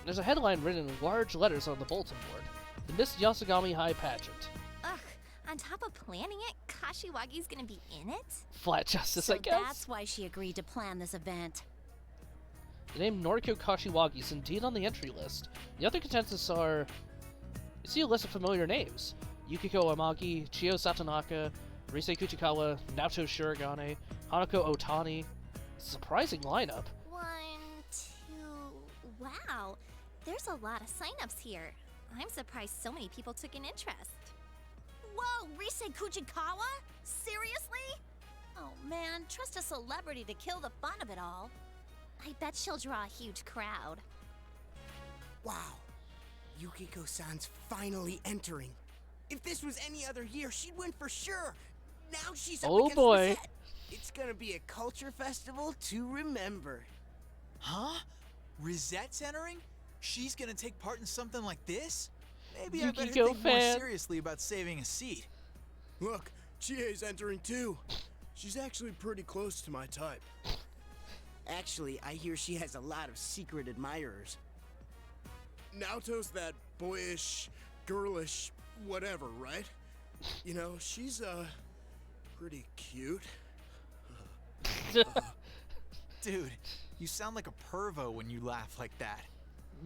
There's a headline written in large letters on the bulletin board. The Miss Yasugami High Pageant. Ugh, on top of planning it, Kashiwagi's gonna be in it? Flat justice, So I guess. that's why she agreed to plan this event. The name Noriko Kashiwagi is indeed on the entry list. The other contestants are... You see a list of familiar names. Yukiko Amagi, Chie Satonaka, Rise Kuchikawa, Naoto Shirogane, Hanako Otani. Surprising lineup. 1, 2... Wow, there's a lot of signups here. I'm surprised so many people took an interest. Whoa, Rise Kuchikawa? Seriously? Oh man, trust a celebrity to kill the fun of it all. I bet she'll draw a huge crowd. Wow. Yukiko-san's finally entering. If this was any other year, she'd win for sure. Now she's up against boy. Rosette. It's gonna be a culture festival to remember. Huh? Rosette's entering? She's gonna take part in something like this? Maybe I better Yukiko think more fan. seriously about saving a seat. Look, Chie's entering too. She's actually pretty close to my type. Actually, I hear she has a lot of secret admirers. Naoto's that boyish, girlish, whatever, right? You know, she's, pretty cute. Dude, you sound like a pervo when you laugh like that.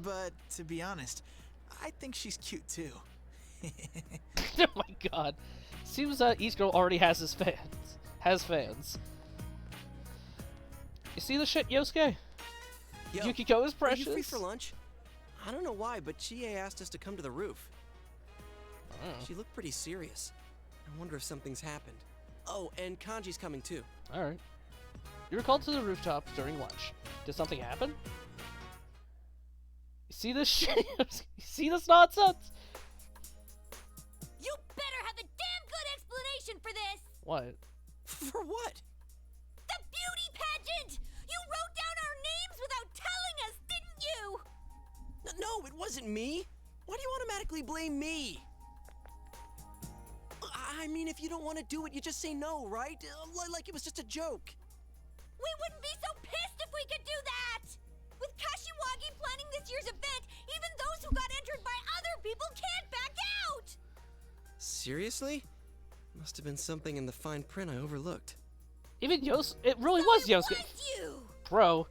But to be honest, I think she's cute too. Oh my god. Seems that each girl already has his fans. Has fans. You see the shit, Yosuke? Yo, Yukiko is are precious. you free for lunch? I don't know why, but Chie asked us to come to the roof. Oh. She looked pretty serious. I wonder if something's happened. Oh, and Kanji's coming too. Alright. You were called to the rooftop during lunch. Did something happen? You see this shit? You see this nonsense? You better have a damn good explanation for this! What? For what? The beauty pageant! You wrote down our names without telling us, didn't you? No, it wasn't me. Why do you automatically blame me? I mean, if you don't want to do it, you just say no, right? Like it was just a joke. We wouldn't be so pissed if we could do that! With Kashiwagi planning this year's event, even those who got entered by other people can't back out! Seriously? Must have been something in the fine print I overlooked. Even it really was Yosuke. You! Bro.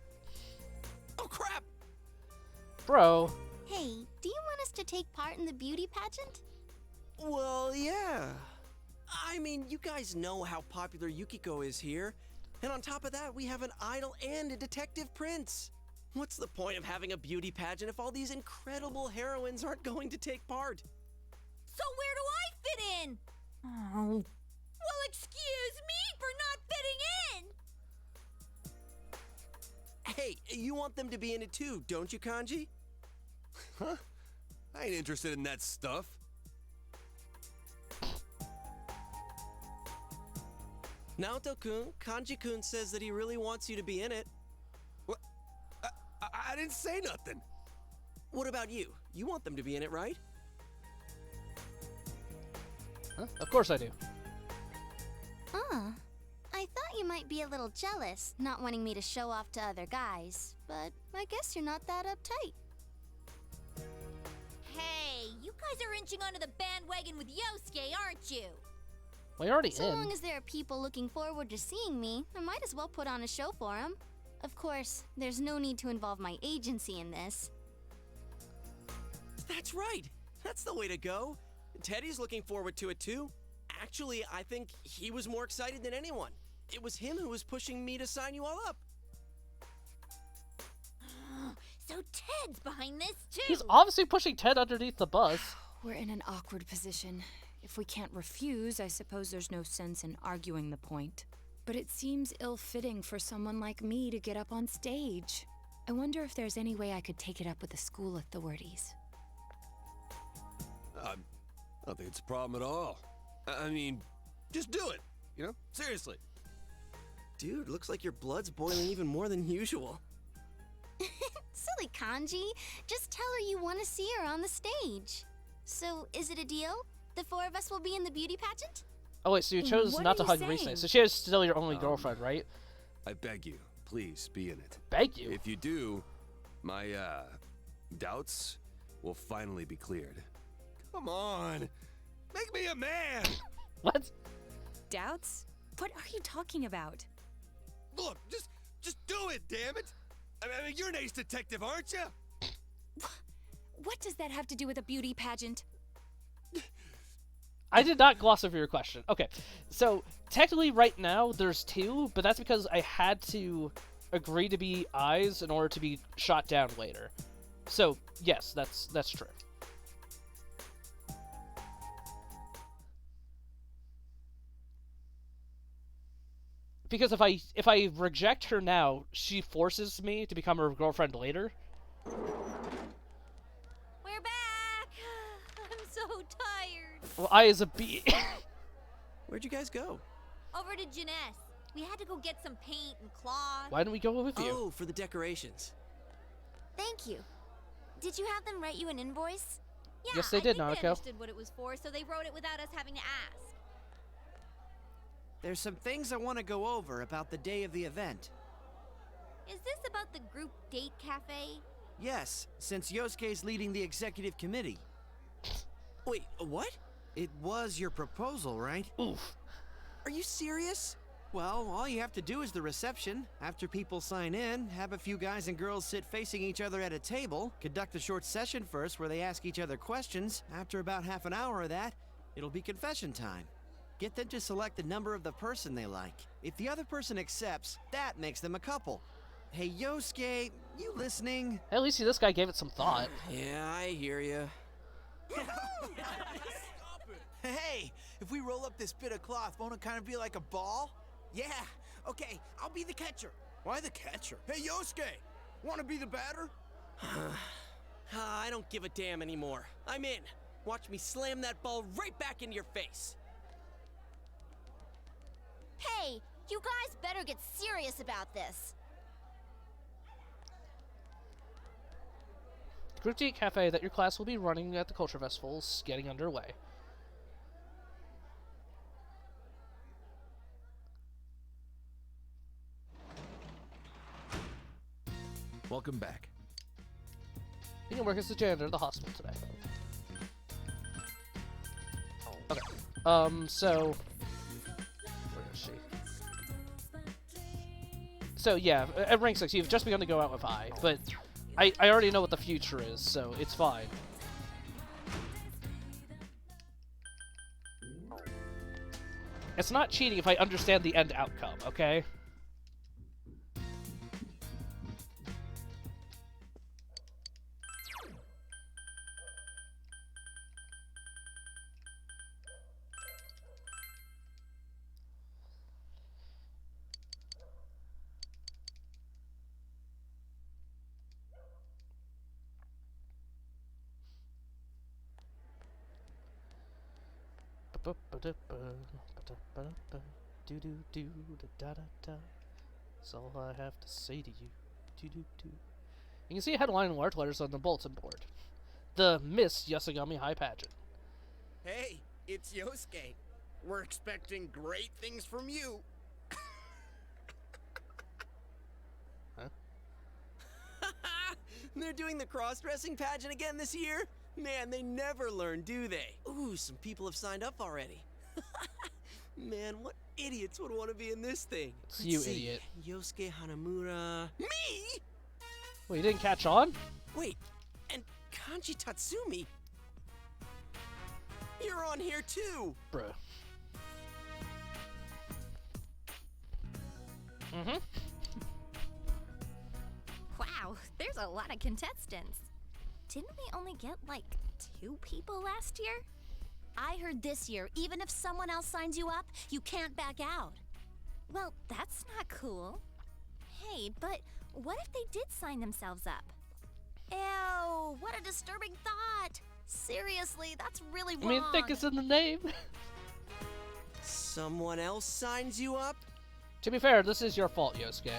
Oh crap! Bro. Hey, do you want us to take part in the beauty pageant? Well, yeah. I mean, you guys know how popular Yukiko is here. And on top of that, we have an idol and a detective prince. What's the point of having a beauty pageant if all these incredible heroines aren't going to take part? So where do I fit in? Oh. Well, excuse me for not fitting in! Hey, you want them to be in it too, don't you, Kanji? Huh? I ain't interested in that stuff. Naoto-kun, Kanji-kun says that he really wants you to be in it. What? I didn't say nothing. What about you? You want them to be in it, right? Huh? Of course I do. I thought you might be a little jealous, not wanting me to show off to other guys, but I guess you're not that uptight. Hey, you guys are inching onto the bandwagon with Yosuke, aren't you? Well, you're already So in. long as there are people looking forward to seeing me, I might as well put on a show for them. Of course, there's no need to involve my agency in this. That's right. That's the way to go. Teddy's looking forward to it too. Actually, I think he was more excited than anyone. It was him who was pushing me to sign you all up. So Ted's behind this too! He's obviously pushing Ted underneath the bus. We're in an awkward position. If we can't refuse, I suppose there's no sense in arguing the point. But it seems ill-fitting for someone like me to get up on stage. I wonder if there's any way I could take it up with the school authorities. I don't think it's a problem at all. I mean, just do it. You know, seriously. Dude, looks like your blood's boiling even more than usual. Silly Kanji. Just tell her you want to see her on the stage. So, is it a deal? The four of us will be in the beauty pageant? Oh wait, so you chose What not are to you hug recently. saying? So she is still your only girlfriend, right? I beg you, please be in it. Beg you? If you do, my, doubts will finally be cleared. Come on! Make me a man! What? Doubts? What are you talking about? Look, just do it, damn it! I mean, you're an ace detective, aren't you? What does that have to do with a beauty pageant? I did not gloss over your question. Okay, so technically right now there's two, but that's because I had to agree to be eyes in order to be shot down later. So yes, that's true. Because if I reject her now, she forces me to become her girlfriend later. We're back! I'm so tired. Well, I is a bee. Where'd you guys go? Over to Janess. We had to go get some paint and cloth. Why didn't we go with you? Oh, for the decorations. Thank you. Did you have them write you an invoice? Yeah, Yes, they did, I think they Nanako. understood what it was for, so they wrote it without us having to ask. There's some things I want to go over about the day of the event. Is this about the group date cafe? Yes, since Yosuke's leading the executive committee. Wait, what? It was your proposal, right? Oof. Are you serious? Well, all you have to do is the reception. After people sign in, have a few guys and girls sit facing each other at a table, conduct a short session first where they ask each other questions. After about half an hour of that, it'll be confession time. Get them to select the number of the person they like. If the other person accepts, that makes them a couple. Hey, Yosuke, you listening? At least this guy gave it some thought. Yeah, I hear you. Hey, if we roll up this bit of cloth, won't it kind of be like a ball? Yeah, okay, I'll be the catcher. Why the catcher? Hey, Yosuke, want to be the batter? I don't give a damn anymore. I'm in. Watch me slam that ball right back into your face. Hey, you guys better get serious about this. Group Date Cafe that your class will be running at the Culture Festival is getting underway. Welcome back. You can work as a janitor at the hospital today. Okay. So where is she? So yeah, at rank 6, you've just begun to go out with I, but I already know what the future is, so it's fine. It's not cheating if I understand the end outcome, okay? That's all I have to say to you. You can see a headline in large letters on the bulletin board. The Miss Yasugami High Pageant. Hey, it's Yosuke. We're expecting great things from you. Huh? They're doing the cross-dressing pageant again this year? Man, they never learn, do they? Ooh, some people have signed up already. Man, what idiots would want to be in this thing? It's you, idiot. Yosuke Hanamura. Me? Well, you didn't catch on? Wait, and Kanji Tatsumi? You're on here too! Bruh. Mm-hmm. Wow, there's a lot of contestants. Didn't we only get, like, 2 people last year? I heard this year, even if someone else signs you up, you can't back out. Well, that's not cool. Hey, but what if they did sign themselves up? Ew, what a disturbing thought. Seriously, that's really wrong. I mean, think it's in the name. Someone else signs you up? To be fair, this is your fault, Yosuke.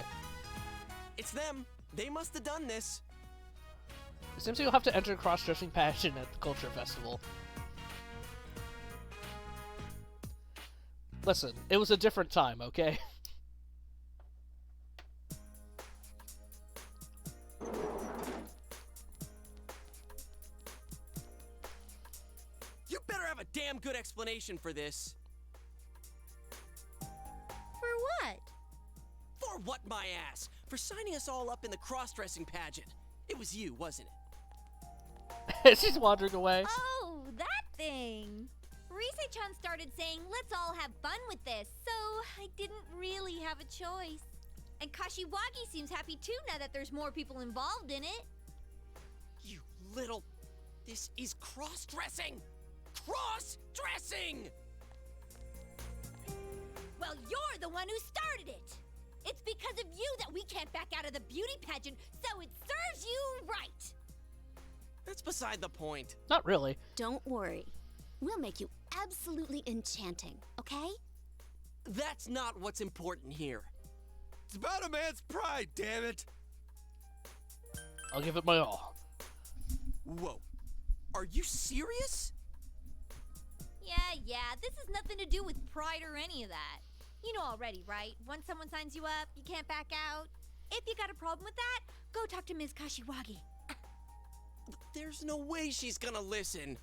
It's them. They must have done this. It seems you'll have to enter cross-dressing pageant at the Culture Festival. Listen, it was a different time, okay? You better have a damn good explanation for this. For what? For what, my ass? For signing us all up in the cross-dressing pageant. It was you, wasn't it? She's wandering away. Oh, that thing. Rise-chan started saying, let's all have fun with this, so I didn't really have a choice. And Kashiwagi seems happy too now that there's more people involved in it. You little... This is cross-dressing! Cross-dressing! Well, you're the one who started it! It's because of you that we can't back out of the beauty pageant, so it serves you right! That's beside the point. Not really. Don't worry. We'll make you absolutely enchanting, okay? That's not what's important here. It's about a man's pride, damn it! I'll give it my all. Whoa. Are you serious? Yeah, this has nothing to do with pride or any of that. You know already, right? Once someone signs you up, you can't back out. If you got a problem with that, go talk to Ms. Kashiwagi. There's no way she's gonna listen.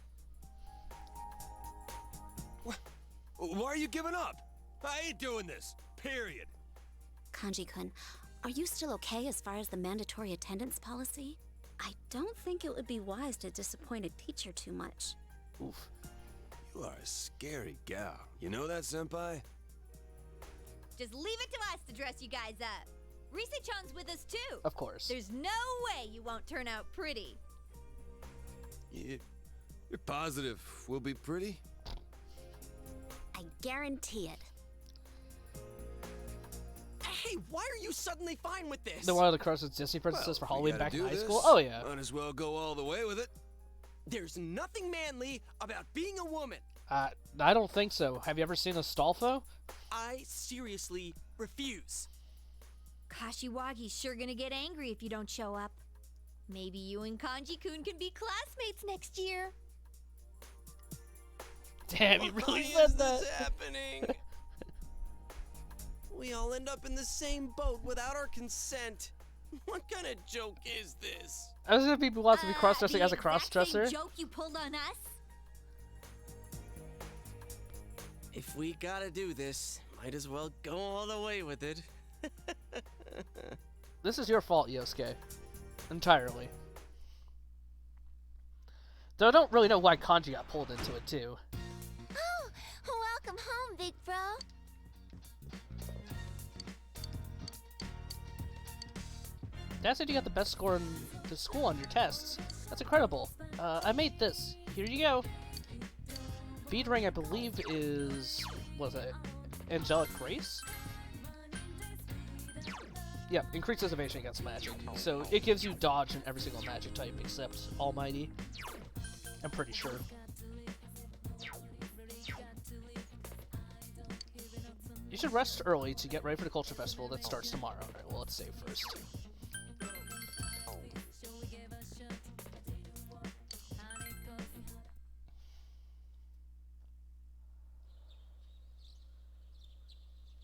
Why are you giving up? I ain't doing this. Period. Kanji-kun, are you still okay as far as the mandatory attendance policy? I don't think it would be wise to disappoint a teacher too much. Oof. You are a scary gal. You know that, senpai? Just leave it to us to dress you guys up. Rise-chan's with us too. Of course. There's no way you won't turn out pretty. You're positive we'll be pretty? I guarantee it. Hey, why are you suddenly fine with this? They're one of the Crossroads Disney princesses for Halloween back in high this, school? Oh, yeah. Might as well go all the way with it. There's nothing manly about being a woman. I don't think so. Have you ever seen a Stolfo? I seriously refuse. Kashiwagi's sure gonna get angry if you don't show up. Maybe you and Kanji-kun can be classmates next year. Damn, you really Why said is that. this happening? We all end up in the same boat without our consent. What kind of joke is this? As if people want to be cross-dressing as a The cross-dresser. exact same joke you pulled on us? If we gotta do this, might as well go all the way with it. This is your fault, Yosuke. Entirely. Though I don't really know why Kanji got pulled into it, too. Oh, welcome home, big bro. Dad said you got the best score in the school on your tests. That's incredible. I made this. Here you go. Bead ring, I believe, is... what is it? Angelic Grace? Yeah, increases evasion against magic. So it gives you dodge in every single magic type except Almighty. I'm pretty sure. You should rest early to get ready for the Culture Festival that starts tomorrow. Alright, well, let's save first.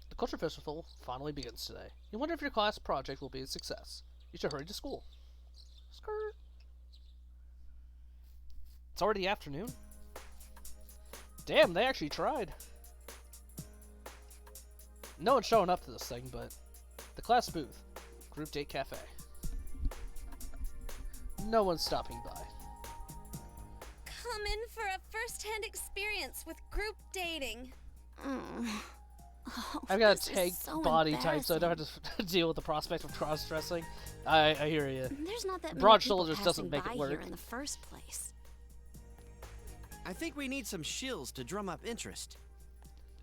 The Culture Festival finally begins today. You wonder if your class project will be a success. You should hurry to school. Skirt. It's already afternoon. Damn, they actually tried. No one's showing up to this thing, but the class booth, Group Date Cafe. No one's stopping by. Come in for a first-hand experience with group dating. Oh, I've got this a is tank so body type, so I don't have to deal with the prospect of cross-dressing. I hear you. There's not that Broad many people shoulders doesn't passing make by it work. here in the first place. I think we need some shills to drum up interest.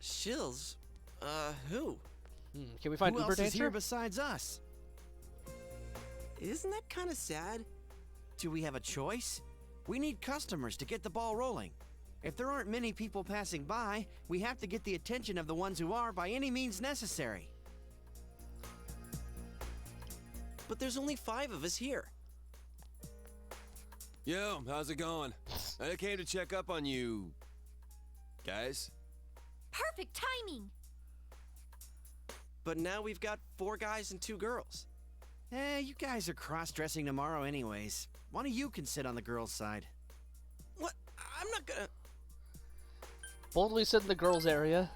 Shills? Who? Can we find Who Uber else is Danger? here besides us? Isn't that kind of sad? Do we have a choice? We need customers to get the ball rolling. If there aren't many people passing by, we have to get the attention of the ones who are by any means necessary. but there's only 5 of us here. Yo, how's it going? I came to check up on you... guys? Perfect timing! But now we've got 4 guys and 2 girls. You guys are cross-dressing tomorrow anyways. One of you can sit on the girls' side. What? I'm not gonna... Boldly sit in the girls' area.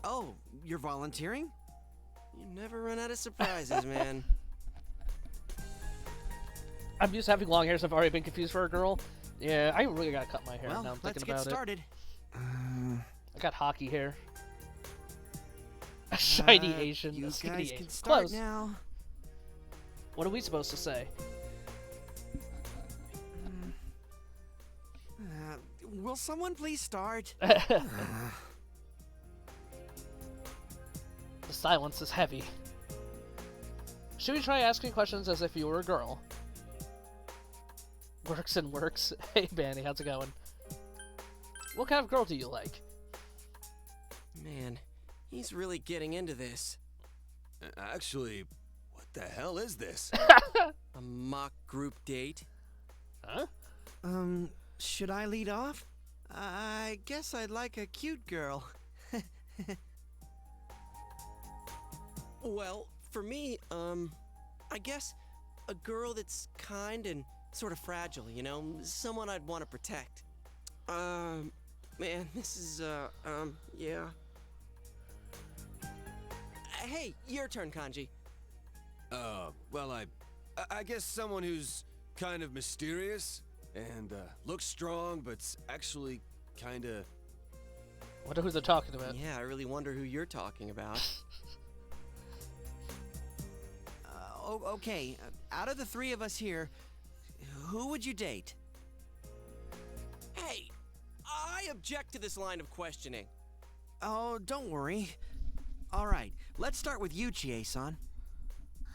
Oh, you're volunteering? You never run out of surprises, man. I'm used to having long hair, so I've already been confused for a girl. Yeah, I really gotta cut my hair Well, now I'm let's thinking get about started. I got hockey hair. A shiny Asian, You a skinny guys Asian. can start Close. now. What are we supposed to say? Will someone please start? The silence is heavy. Should we try asking questions as if you were a girl? Works and works. Hey, Banny, how's it going? What kind of girl do you like? Man, he's really getting into this. Actually, what the hell is this? A mock group date? Huh? Should I lead off? I guess I'd like a cute girl. Well, for me, I guess a girl that's kind and sort of fragile, you know? Someone I'd want to protect. Man, this is, yeah. Hey, your turn, Kanji. Well, I guess someone who's kind of mysterious and, looks strong, but's actually kinda... Wonder who they're talking about. Yeah, I really wonder who you're talking about. Okay, out of the 3 of us here, who would you date? Hey, I object to this line of questioning. Oh, don't worry. All right, let's start with you, Chie-san.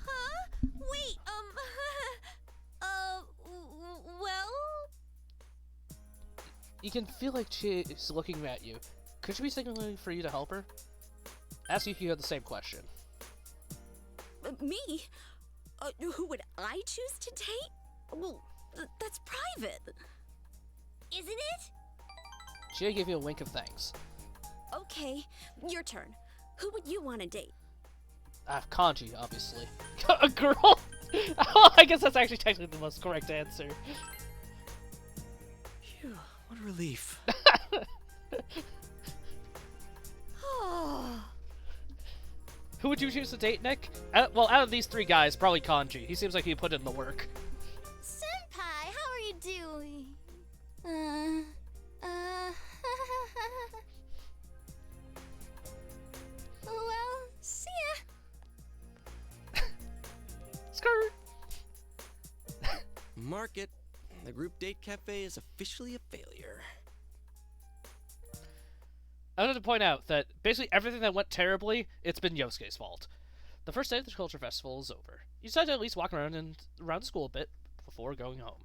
Huh? Wait, well... You can feel like Chie is looking at you. Could she be signaling for you to help her? Ask if you had the same question. Me? Who would I choose to date? Well, that's private. Isn't it? Chie gave you a wink of thanks. Okay, your turn. Who would you want to date? Kanji, obviously. A girl? Oh, I guess that's actually technically the most correct answer. Phew, what a relief. Who would you choose to date, Nick? Well, out of these 3 guys, probably Kanji. He seems like he put in the work. Senpai, how are you doing? Well, see ya. Skirt. Mark it. The group date cafe is officially a failure. I wanted to point out that basically everything that went terribly, it's been Yosuke's fault. The first day of the culture festival is over. You decide to at least walk around the school a bit before going home.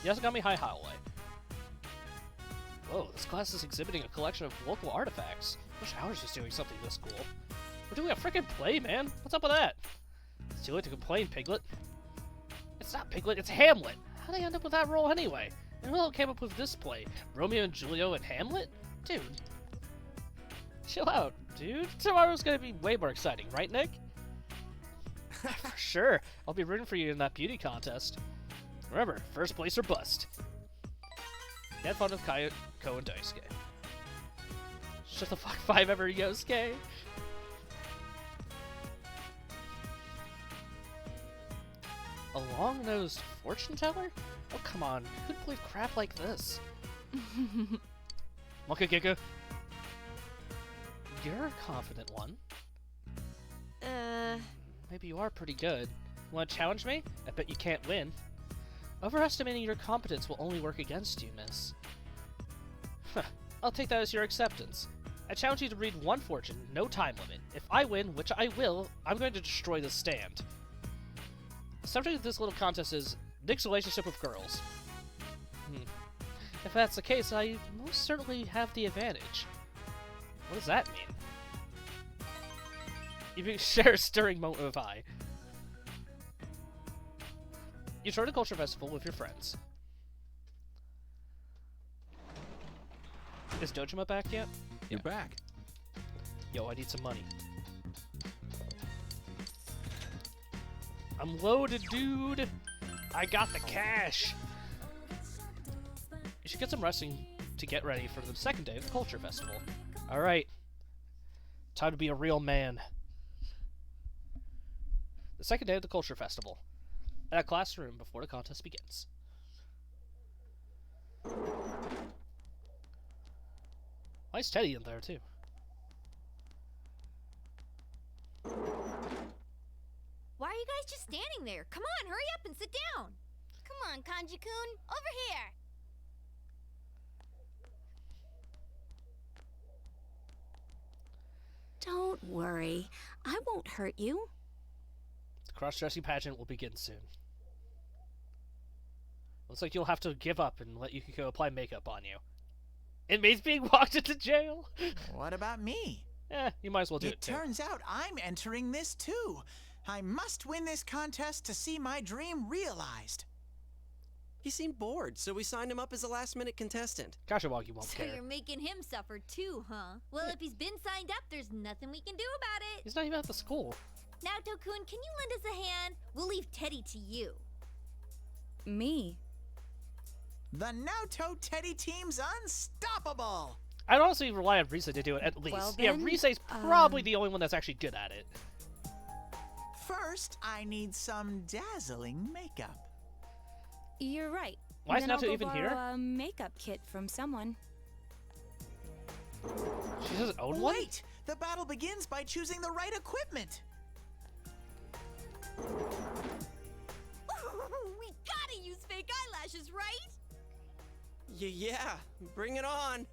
Yasugami High Hallway. Whoa, this class is exhibiting a collection of local artifacts. Wish ours was doing something this cool. We're doing a freaking play, man. What's up with that? It's too late to complain, Piglet. It's not Piglet, it's Hamlet. How'd they end up with that role anyway? And who came up with this play? Romeo and Julio and Hamlet? Dude. Chill out, dude. Tomorrow's gonna be way more exciting, right, Nick? For sure. I'll be rooting for you in that beauty contest. Remember, first place or bust. Had fun with Kayako and Daisuke. Shut the fuck 5 ever, Yosuke. A long-nosed fortune teller? Oh, come on. Who'd believe crap like this? Mocha Giga. You're a confident one. Maybe you are pretty good. Want to challenge me? I bet you can't win. Overestimating your competence will only work against you, miss. Huh. I'll take that as your acceptance. I challenge you to read 1 fortune, no time limit. If I win, which I will, I'm going to destroy the stand. The subject of this little contest is Nick's relationship with girls. If that's the case, I most certainly have the advantage. What does that mean? You can share a stirring moment with I. You join a culture festival with your friends. Is Dojima back yet? You're back. Yo, I need some money. I'm loaded, dude! I got the cash! You should get some resting to get ready for the second day of the Culture Festival. Alright. Time to be a real man. The second day of the Culture Festival. At a classroom before the contest begins. Why is Teddy in there, too? Why are you guys just standing there? Come on, hurry up and sit down. Come on, Kanji-kun, over here. Don't worry. I won't hurt you. The cross-dressing pageant will begin soon. Looks like you'll have to give up and let Yukiko apply makeup on you. Inmates being walked into jail? What about me? You might as well do it too. It turns out I'm entering this too. I must win this contest to see my dream realized. He seemed bored, so we signed him up as a last-minute contestant. Kashiwagi won't So care. you're making him suffer too, huh? Well, if he's been signed up, there's nothing we can do about it. He's not even at the school. Naoto-kun, can you lend us a hand? We'll leave Teddy to you. Me? The Naoto Teddy team's unstoppable! I'd honestly rely on Risa to do it at least. Well, Yeah, then, Risa's probably the only one that's actually good at it. First, I need some dazzling makeup. You're right. Why is Then I'll Naoto go even here? borrow a makeup kit from someone. She doesn't own one? Wait! The battle begins by choosing the right equipment! We gotta use fake eyelashes, right? Yeah, bring it on.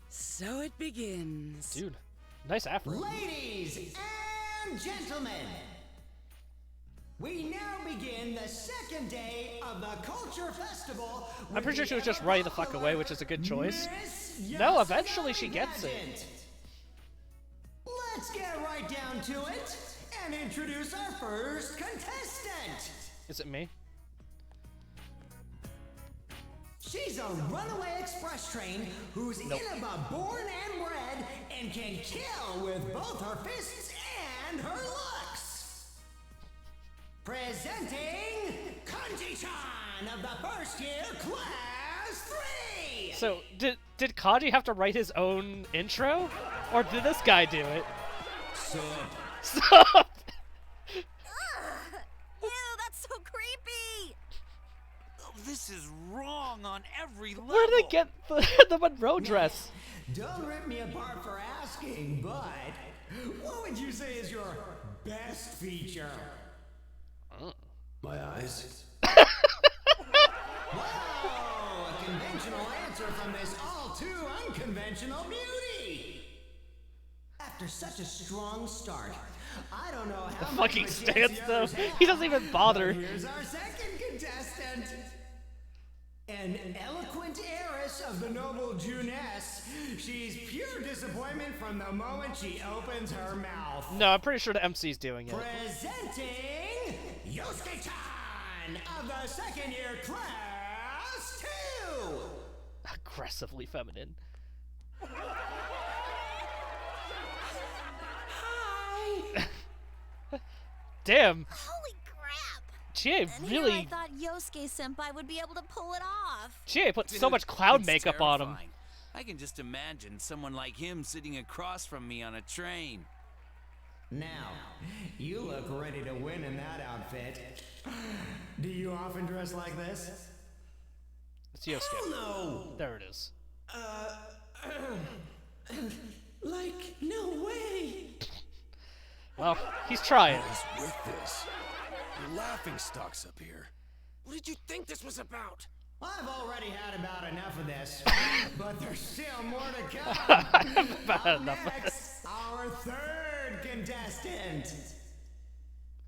So it begins. Dude, nice afro. Ladies and gentlemen, we now begin the second day of the Culture Festival. I'm pretty sure she was just running the fuck away, which is a good choice. No, eventually she gets it. Let's get right down to it and introduce our first contestant. Is it me? She's a runaway express train who's Inaba born and bred and can kill with both her fists and her looks. Presenting Kanji-chan of the first year class 3. So, did Kanji have to write his own intro? Or did this guy do it? Sup? Ew, that's so creepy! This is wrong on every level. Where did they get the Monroe dress? Don't rip me apart for asking, but what would you say is your best feature? My eyes. Whoa! A conventional answer from this all too unconventional beauty. After such a strong start, I don't know how The much fucking of a stance, chance the though. others have, He doesn't even bother. but here's our second contestant. An eloquent heiress of the noble Juness. She's pure disappointment from the moment she opens her mouth. No, I'm pretty sure the MC's doing it. Presenting Yosuke-chan of the second year class 2. Aggressively feminine. Hi. Damn. Holy crap! Chie And here I really... thought Yosuke-senpai would be able to pull it off. Chie put so much cloud It's makeup on him. terrifying. I can just imagine someone like him sitting across from me on a train. Now, you look ready to win in that outfit. Do you often dress like this? It's Yosuke. Hell no! There it is. Like, no way! Well, he's trying. What is with this? Your laughing stock's up here. What did you think this was about? I've already had about enough of this, but there's still more to come. I've had Up enough of next, our third third contestant.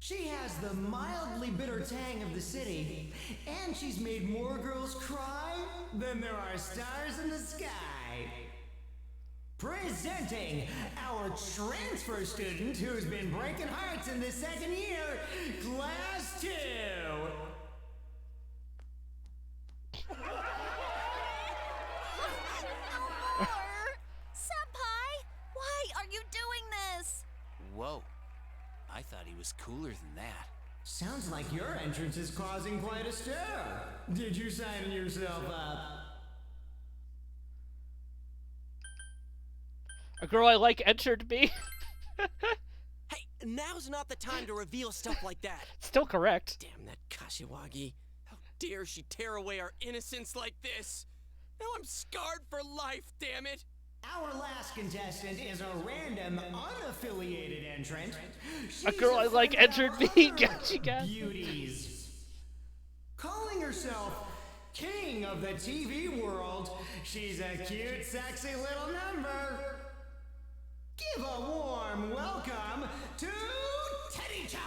She has the mildly bitter tang of the city, and she's made more girls cry than there are stars in the sky. Presenting our transfer student who's been breaking hearts in the second year, Class 2. Senpai, why are you doing this? Whoa. I thought he was cooler than that. Sounds like your entrance is causing quite a stir. Did you sign yourself up? A girl I like entered me. Hey, now's not the time to reveal stuff like that. Still correct. Damn that Kashiwagi. How dare she tear away our innocence like this? Now I'm scarred for life, damn it. Our last contestant is a random, unaffiliated entrant. A girl I like entered me. Gotcha, guys. Beauties. Calling herself King of the TV world, she's a cute, sexy little number. Give a warm welcome to Teddy-chan!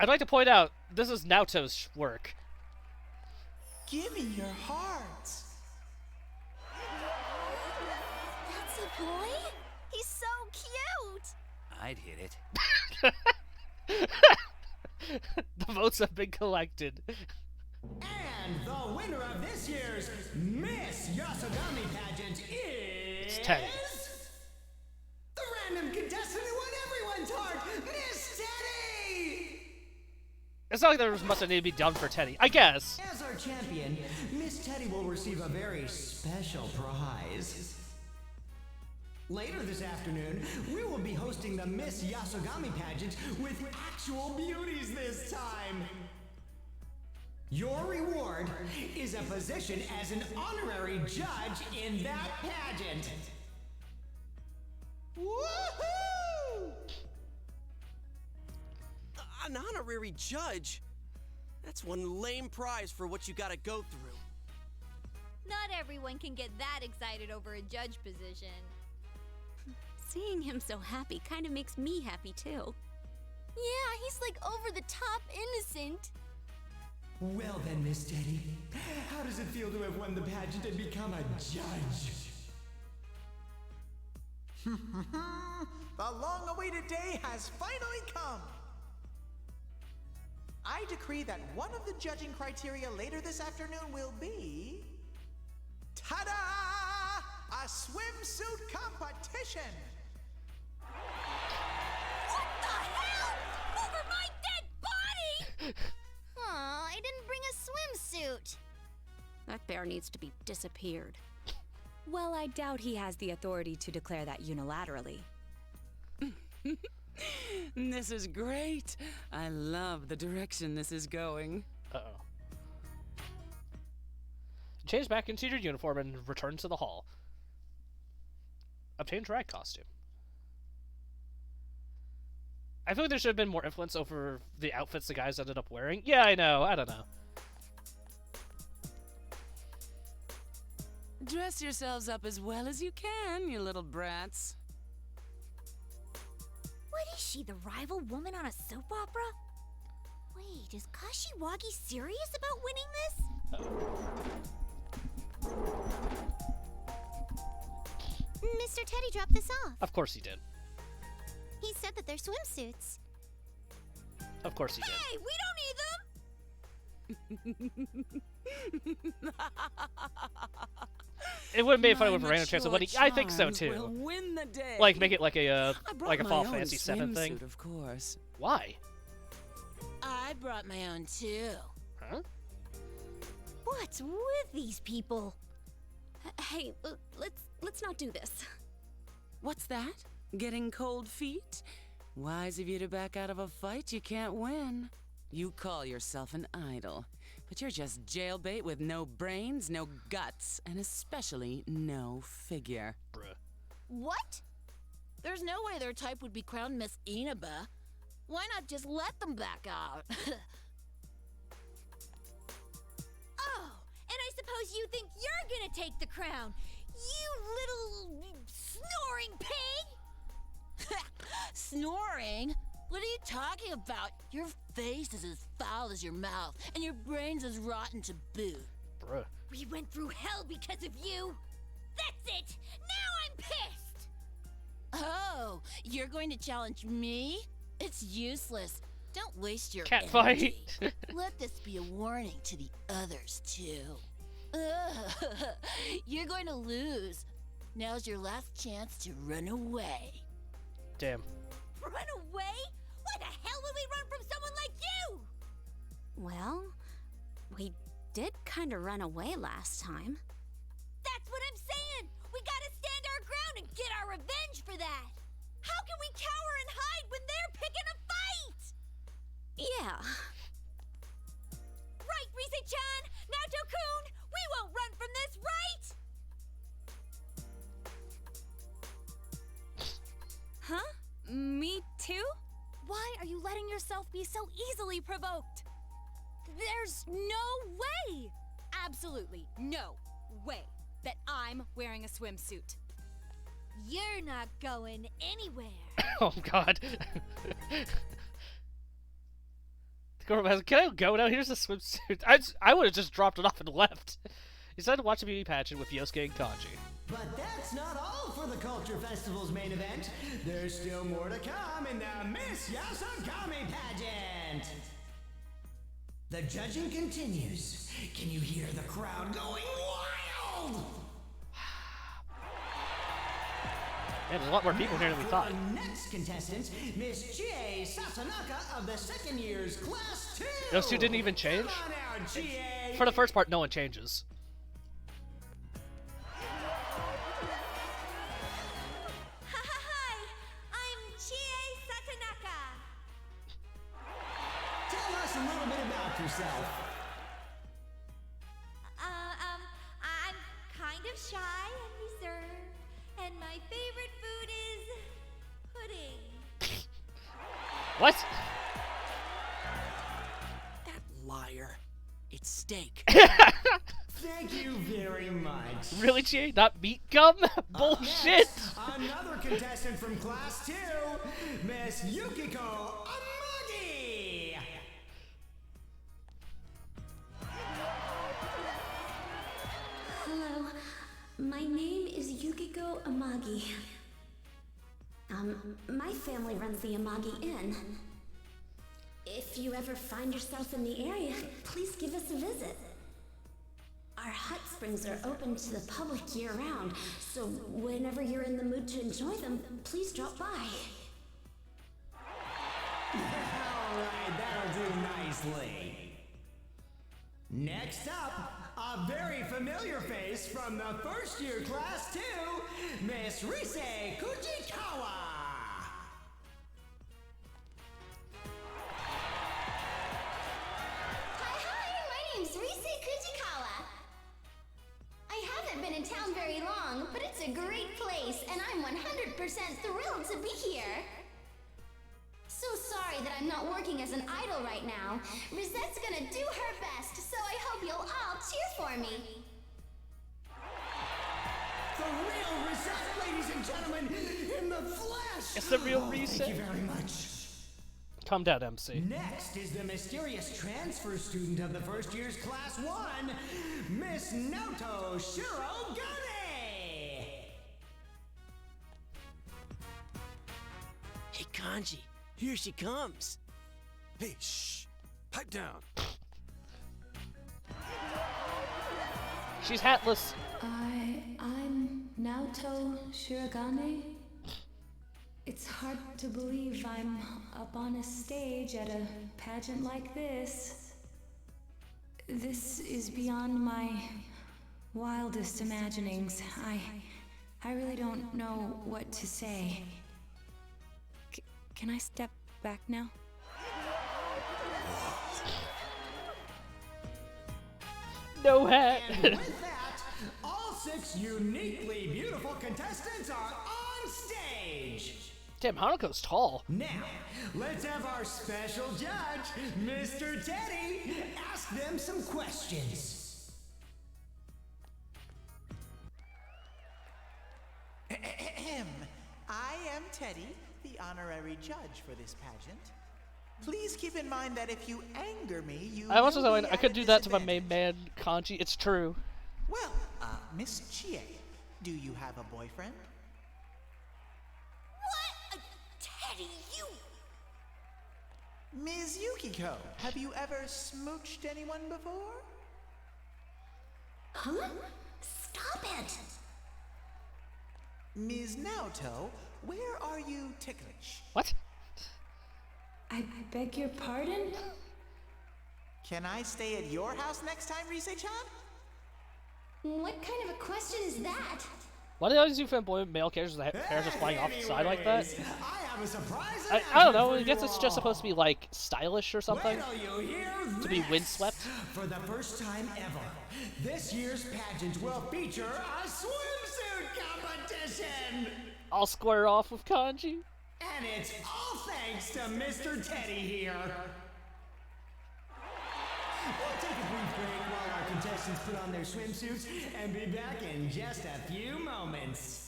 I'd like to point out, this is Naoto's work. Give me your hearts. That's a boy? He's so cute! I'd hit it. The votes have been collected. And the winner of this year's Miss Yasogami pageant is... It's Teddy. The random contestant who won everyone's heart, Miss Teddy! It's not like there was much that needed to be done for Teddy. I guess. As our champion, Miss Teddy will receive a very special prize. Later this afternoon, we will be hosting the Miss Yasogami pageant with actual beauties this time. Your reward is a position as an honorary judge in that pageant. Woohoo! An honorary judge? That's one lame prize for what you gotta go through. Not everyone can get that excited over a judge position. Seeing him so happy kind of makes me happy too. Yeah, he's like over the top innocent. Well then, Miss Teddy, how does it feel to have won the pageant and become a judge? The long-awaited day has finally come. I decree that one of the judging criteria later this afternoon will be... Ta-da! A swimsuit competition! What the hell? Over my dead body! Aw, I didn't bring a swimsuit. That bear needs to be disappeared. Well, I doubt he has the authority to declare that unilaterally. This is great. I love the direction this is going. Uh-oh. Change back into your uniform and return to the hall. Obtain drag costume. I feel like there should have been more influence over the outfits the guys ended up wearing. Yeah, I know. I don't know. Dress yourselves up as well as you can, you little brats. What is she, the rival woman on a soap opera? Wait, is Kashiwagi serious about winning this? Mr. Teddy dropped this off. Of course he did. He said that they're swimsuits. Of course he did. Hey, we don't need them! It would have made fun with My random chance of mature winning. I think so charms too. will win the day. Like make it like a I brought like a my Fall own Fantasy 7 thing. swimsuit, of course. Why? I brought my own too. Huh? What's with these people? Hey, let's not do this. What's that? Getting cold feet? Wise of you to back out of a fight you can't win. You call yourself an idol, but you're just jailbait with no brains, no guts, and especially no figure. Bruh. What? There's no way their type would be crowned Miss Inaba. Why not just let them back out? Oh, and I suppose suppose you think you're gonna take the crown, you little snoring pig! Snoring? What are you talking about? Your face is as foul as your mouth, and your brain's as rotten to boot. Bruh. We went through hell because of you! That's it! Now I'm pissed! Oh, you're going to challenge me? It's useless. Don't waste your Cat energy. fight. Let this be a warning to the others, too. Ugh, you're going to lose. Now's your last chance to run away. Damn. Run away? Why the hell would we run from someone like you? Well, we did kind of run away last time. That's what I'm saying! We gotta stand our ground and get our revenge for that! How can we cower and hide when they're picking a fight? Yeah. Right, Rise-chan! Naoto-kun! We won't run from this, right? Huh? Me too? Why are you letting yourself be so easily provoked? There's no way! Absolutely no way that I'm wearing a swimsuit. You're not going anywhere. Oh god. The girl has, can I go now? Here's a swimsuit. I would have just dropped it off and left. He decided to watch a beauty pageant with Yosuke and Kanji. But that's not all for the Culture Festival's main event. There's still more to come in the Miss Yasagami pageant. The judging continues. Can you hear the crowd going wild? Man, there's a lot more people here than we thought. Our next contestant, Miss Chie Sasanaka of the second year's Class 2. Those two didn't even change? Come on out, Chie. For the first part, no one changes. Hi, I'm Chie Satanaka. Tell us a little bit about yourself. I'm kind of shy and reserved, and my favorite food is pudding. What? That liar. It's steak. Thank you very much. Really, Chie? Not meat gum? Bullshit! Next, another contestant from Class 2, Miss Yukiko Amagi. Hello, my name is Yukiko Amagi. My family runs the Amagi Inn. If you ever find yourself in the area, please give us a visit. Our hot springs are open to the public year-round, so whenever you're in the mood to enjoy them, please drop by. Alright, that'll do nicely. Next up, a very familiar face from the first year Class 2, Miss Rise Kujikawa. Hi, my name's Rise Kujikawa. I haven't been in town very long, but it's a great place, and I'm 100% thrilled to be here. So sorry that I'm not working as an idol right now. Rizette's gonna do her best, so I hope you'll all cheer for me. The real Risette, ladies and gentlemen, in the flesh! It's the real Rise. Thank you very much. Calm down, MC. Next is the mysterious transfer student of the first year's Class 1, Miss Naoto Shirogane! Hey, Kanji, here she comes. Hey, shh. Pipe down. She's hatless. I'm Naoto Shirogane. It's hard to believe I'm up on a stage at a pageant like this. This is beyond my wildest imaginings. I really don't know what to say. Can I step back now? No hat. And with that, all 6 uniquely beautiful contestants are on stage. Damn, Hanuko's tall. Now, let's have our special judge, Mr. Teddy, ask them some questions. Teddy, the honorary judge for this pageant. Please keep in mind that if you anger me, you I also will saying be I at could a do that to my disadvantage. main man, Kanji. It's true. Well, Miss Chie, do you have a boyfriend? What? Teddy, you... Ms. Yukiko, have you ever smooched anyone before? Huh? Stop it! Ms. Naoto, where are you ticklish? What? I beg your pardon? Can I stay at your house next time, Rise-chan? What kind of a question is that? Why do they always do fanboy male characters with their hair just flying off the side like that? I have a surprise I don't know. announcement I for guess you it's just all. supposed to be like stylish or something. Wait till you hear To be this. windswept. For the first time ever, this year's pageant will feature a swimsuit competition. I'll square off with Kanji. And it's all thanks to Mr. Teddy here. We'll take a brief break while our contestants put on their swimsuits and be back in just a few moments.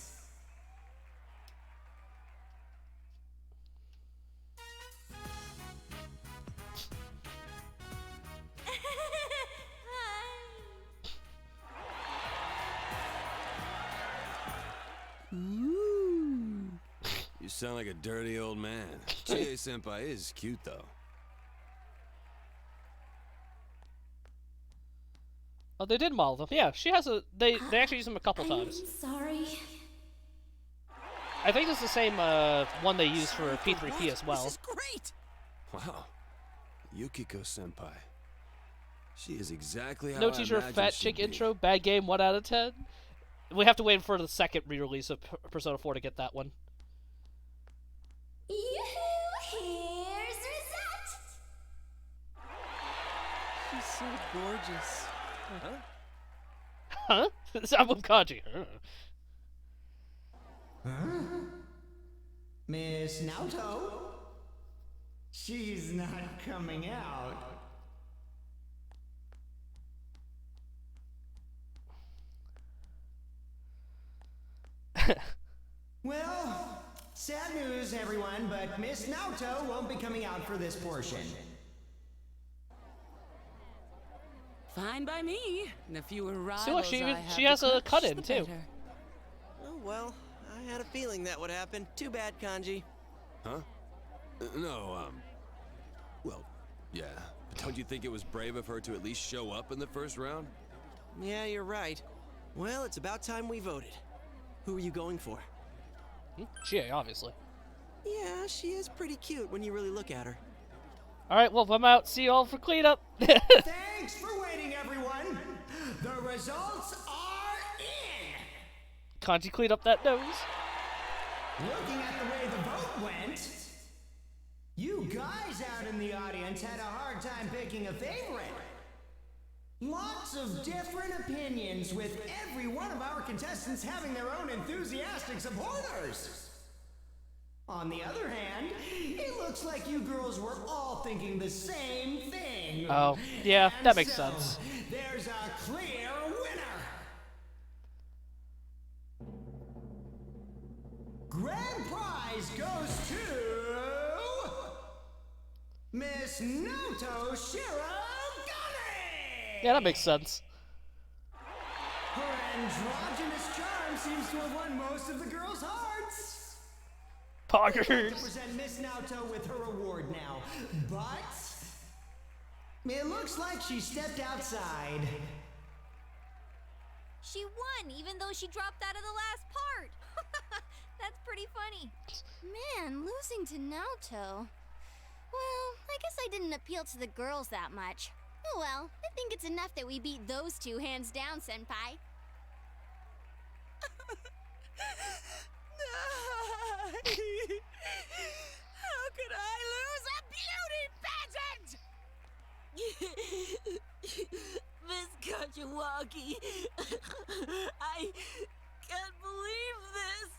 You sound like a dirty old man. Chie-senpai is cute, though. Oh, they did model them. Yeah, she has a. They actually use them a couple times. Sorry. I think it's the same one they use for P3P as well. This is great! Wow. Yukiko-senpai. She is exactly how No I teacher, imagined fat she'd chick be. intro, bad game, 1 out of 10. We have to wait for the second re-release of Persona 4 to get that one. Yoo-hoo! Here's Rosette! She's so gorgeous. Huh? I'm with Kanji. Huh? Miss Naoto? She's not coming out. Well, sad news, everyone, but Miss Naoto won't be coming out for this portion. Fine by me. The fewer rivals See, look, she I have she to has a crush, cut-in the too. better. Oh, well, I had a feeling that would happen. Too bad, Kanji. Huh? No, well, yeah. But don't you think it was brave of her to at least show up in the first round? Yeah, you're right. Well, it's about time we voted. Who are you going for? Chie, obviously. Yeah, she is pretty cute when you really look at her. Alright, well, I'm out. See you all for cleanup. Thanks for waiting, everyone. The results are in. Kanji cleaned up that nose. Looking at the way the vote went, you guys out in the audience had a hard time picking a favorite. Lots of different opinions, with every one of our contestants having their own enthusiastic supporters. On the other hand, it looks like you girls were all thinking the same thing. Oh, yeah, that makes so, sense. There's a clear winner. Grand prize goes to Miss Naoto Shirogane! Yeah, that makes sense. Her androgynous charm seems to have won most of the girls' hearts. I'd like to Poggers. present Miss Naoto with her award now, but it looks like she stepped outside. She won, even though she dropped out of the last part. That's pretty funny. Man, losing to Naoto. Well, I guess I didn't appeal to the girls that much. Oh well, I think it's enough that we beat those two hands down, Senpai. How could I lose a beauty pageant? Miss Kachiwagi, I can't believe this.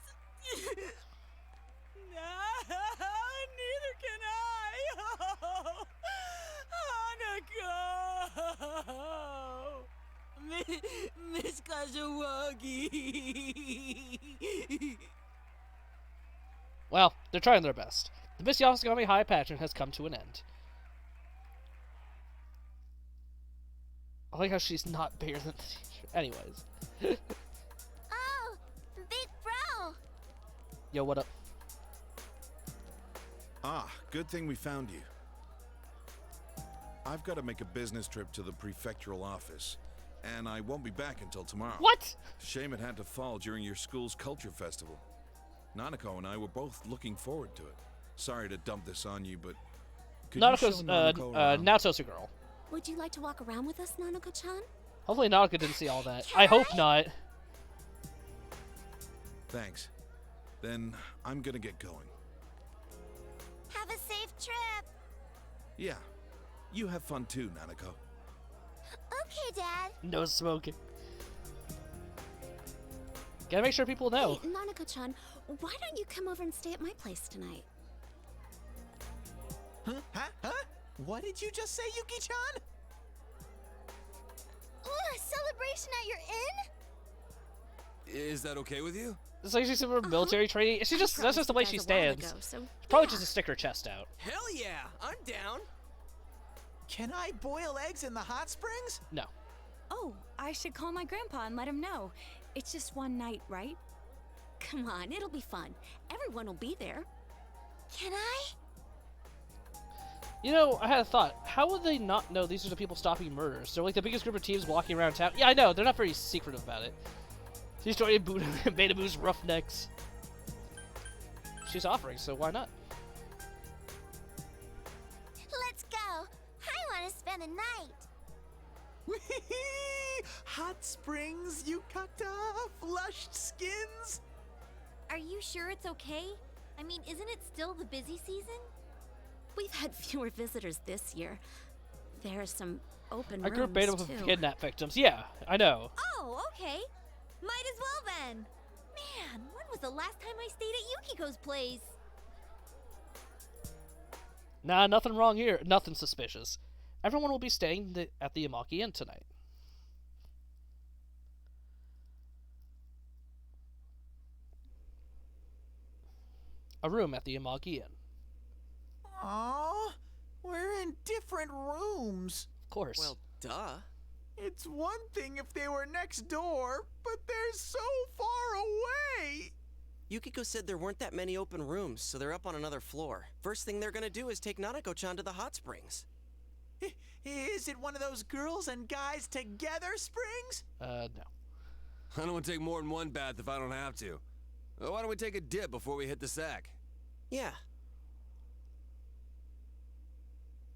No, neither can I. Hanako. Miss Kachiwagi. Well, they're trying their best. The Misty Osagami High pageant has come to an end. I like how she's not bigger than the teacher. Anyways. Oh, big bro. Yo, what up? Ah, good thing we found you. I've got to make a business trip to the prefectural office, and I won't be back until tomorrow. What? Shame it had to fall during your school's culture festival. Nanako and I were both looking forward to it. Sorry to dump this on you, but could you show Nanako's, Nanako around? Naoto's a girl. Would you like to walk around with us, Nanako-chan? Hopefully Nanako didn't see all that. I hope not. Thanks. Then I'm gonna get going. Have a safe trip. Yeah. You have fun too, Nanako. Okay, Dad. No smoking. Gotta make sure people know. Hey, Nanako-chan, why don't you come over and stay at my place tonight? Huh? What did you just say, Yuki-chan? Ooh, a celebration at your inn? Is that okay with you? It's like she's some military training. She just that's just the way she stands. Probably just to stick her chest out. Hell yeah, I'm down. Can I boil eggs in the hot springs? No. Oh, I should call my grandpa and let him know. It's just one night, right? Come on, it'll be fun. Everyone will be there. Can I? You know, I had a thought. How would they not know these are the people stopping murders? They're like the biggest group of teams walking around town. Yeah, I know. They're not very secretive about it. She's joining Beta Boo's Roughnecks. She's offering, so why not? Let's go. I want to spend the night. Hot springs, yukata, flushed skins. Are you sure it's okay? I mean, isn't it still the busy season? We've had fewer visitors this year. There are some open Our rooms, group Beta too. of kidnap victims. Yeah, I know. Oh, okay. Might as well then. Man, when was the last time I stayed at Yukiko's place? Nah, nothing wrong here. Nothing suspicious. Everyone will be staying at the Imaki Inn tonight. A room at the Imaki Inn. Aw, we're in different rooms. Of course. Well, duh. It's one thing if they were next door, but they're so far away. Yukiko said there weren't that many open rooms, so they're up on another floor. First thing they're gonna do is take Nanako-chan to the hot springs. Is it one of those girls and guys together springs? No. I don't want to take more than one bath if I don't have to. Why don't we take a dip before we hit the sack? Yeah.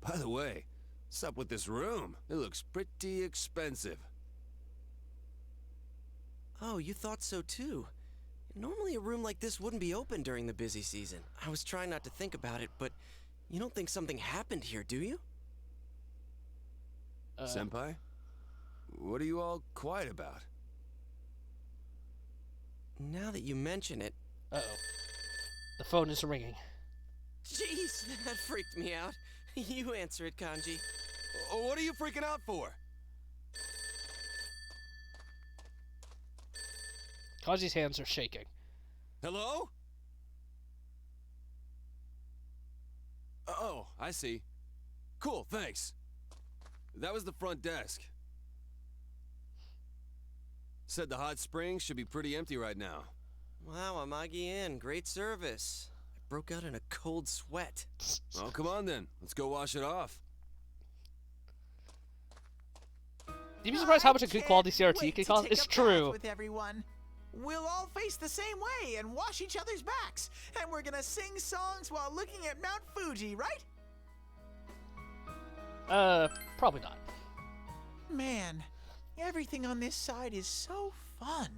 By the way, what's up with this room? It looks pretty expensive. Oh, you thought so too. Normally a room like this wouldn't be open during the busy season. I was trying not to think about it, but you don't think something happened here, do you? Senpai? What are you all quiet about? Now that you mention it... Uh-oh. The phone is ringing. Jeez, that freaked me out. You answer it, Kanji. What are you freaking out for? Kanji's hands are shaking. Hello? Oh, I see. Cool, thanks. That was the front desk. Said the hot springs should be pretty empty right now. Wow, Amagi Inn, great service. I broke out in a cold sweat. Oh, come on then. Let's go wash it off. You'd be surprised how much a good quality CRT can cost? It's true. With everyone. We'll all face the same way and wash each other's backs. And we're gonna sing songs while looking at Mount Fuji, right? Probably not. Man, everything on this side is so fun.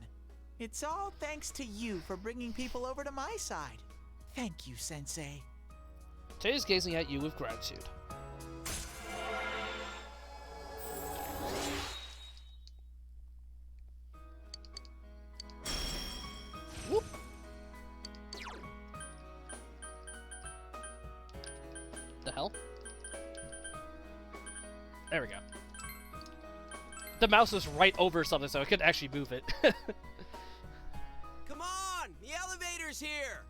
It's all thanks to you for bringing people over to my side. Thank you, Sensei. Tay is gazing at you with gratitude. Whoop. The hell? There we go. The mouse is right over something, so I couldn't actually move it. Come on! The elevator's here!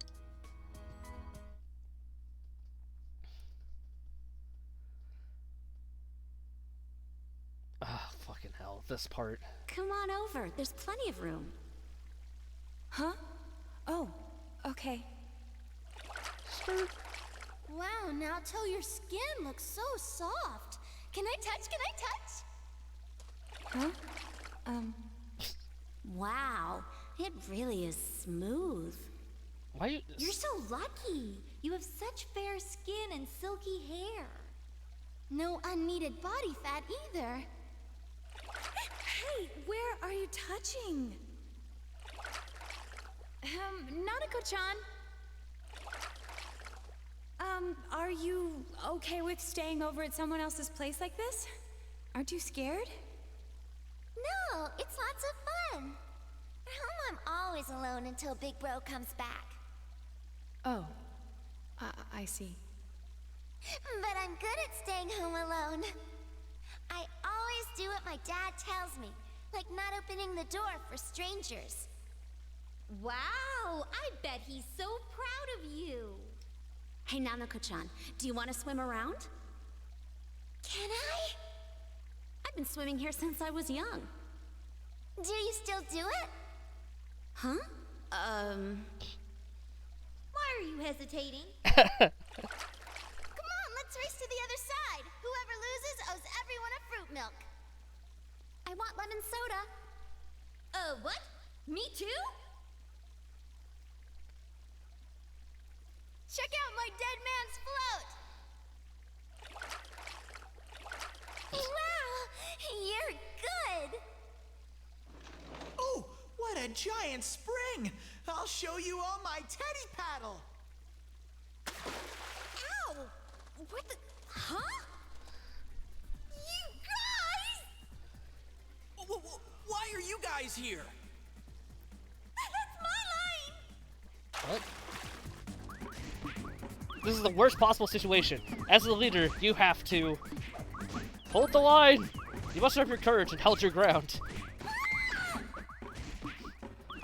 Fucking hell, this part. Come on over. There's plenty of room. Huh? Oh, okay. Wow, Naoto, your skin looks so soft. Can I touch? Can I touch? Huh? Wow, it really is smooth. Why you... You're so lucky. You have such fair skin and silky hair. No unneeded body fat either. Hey, where are you touching? Nanako-chan? Are you okay with staying over at someone else's place like this? Aren't you scared? No, it's lots of fun. At home, I'm always alone until Big Bro comes back. Oh, I see. But I'm good at staying home alone. I always do what my dad tells me, like not opening the door for strangers. Wow, I bet he's so proud of you. Hey, Nanako-chan, do you want to swim around? Can I? I've been swimming here since I was young. Do you still do it? Huh? Why are you hesitating? Come on, let's race to the other side. Whoever loses owes everyone a fruit milk. I want lemon soda. What? Me too? Check out my dead man's float! Wow, you're good. Oh, what a giant spring! I'll show you all my teddy paddle. Ow! What the... Huh? You guys! Why are you guys here? That's my line! What? This is the worst possible situation. As the leader, you have to hold the line. You must have your courage and held your ground.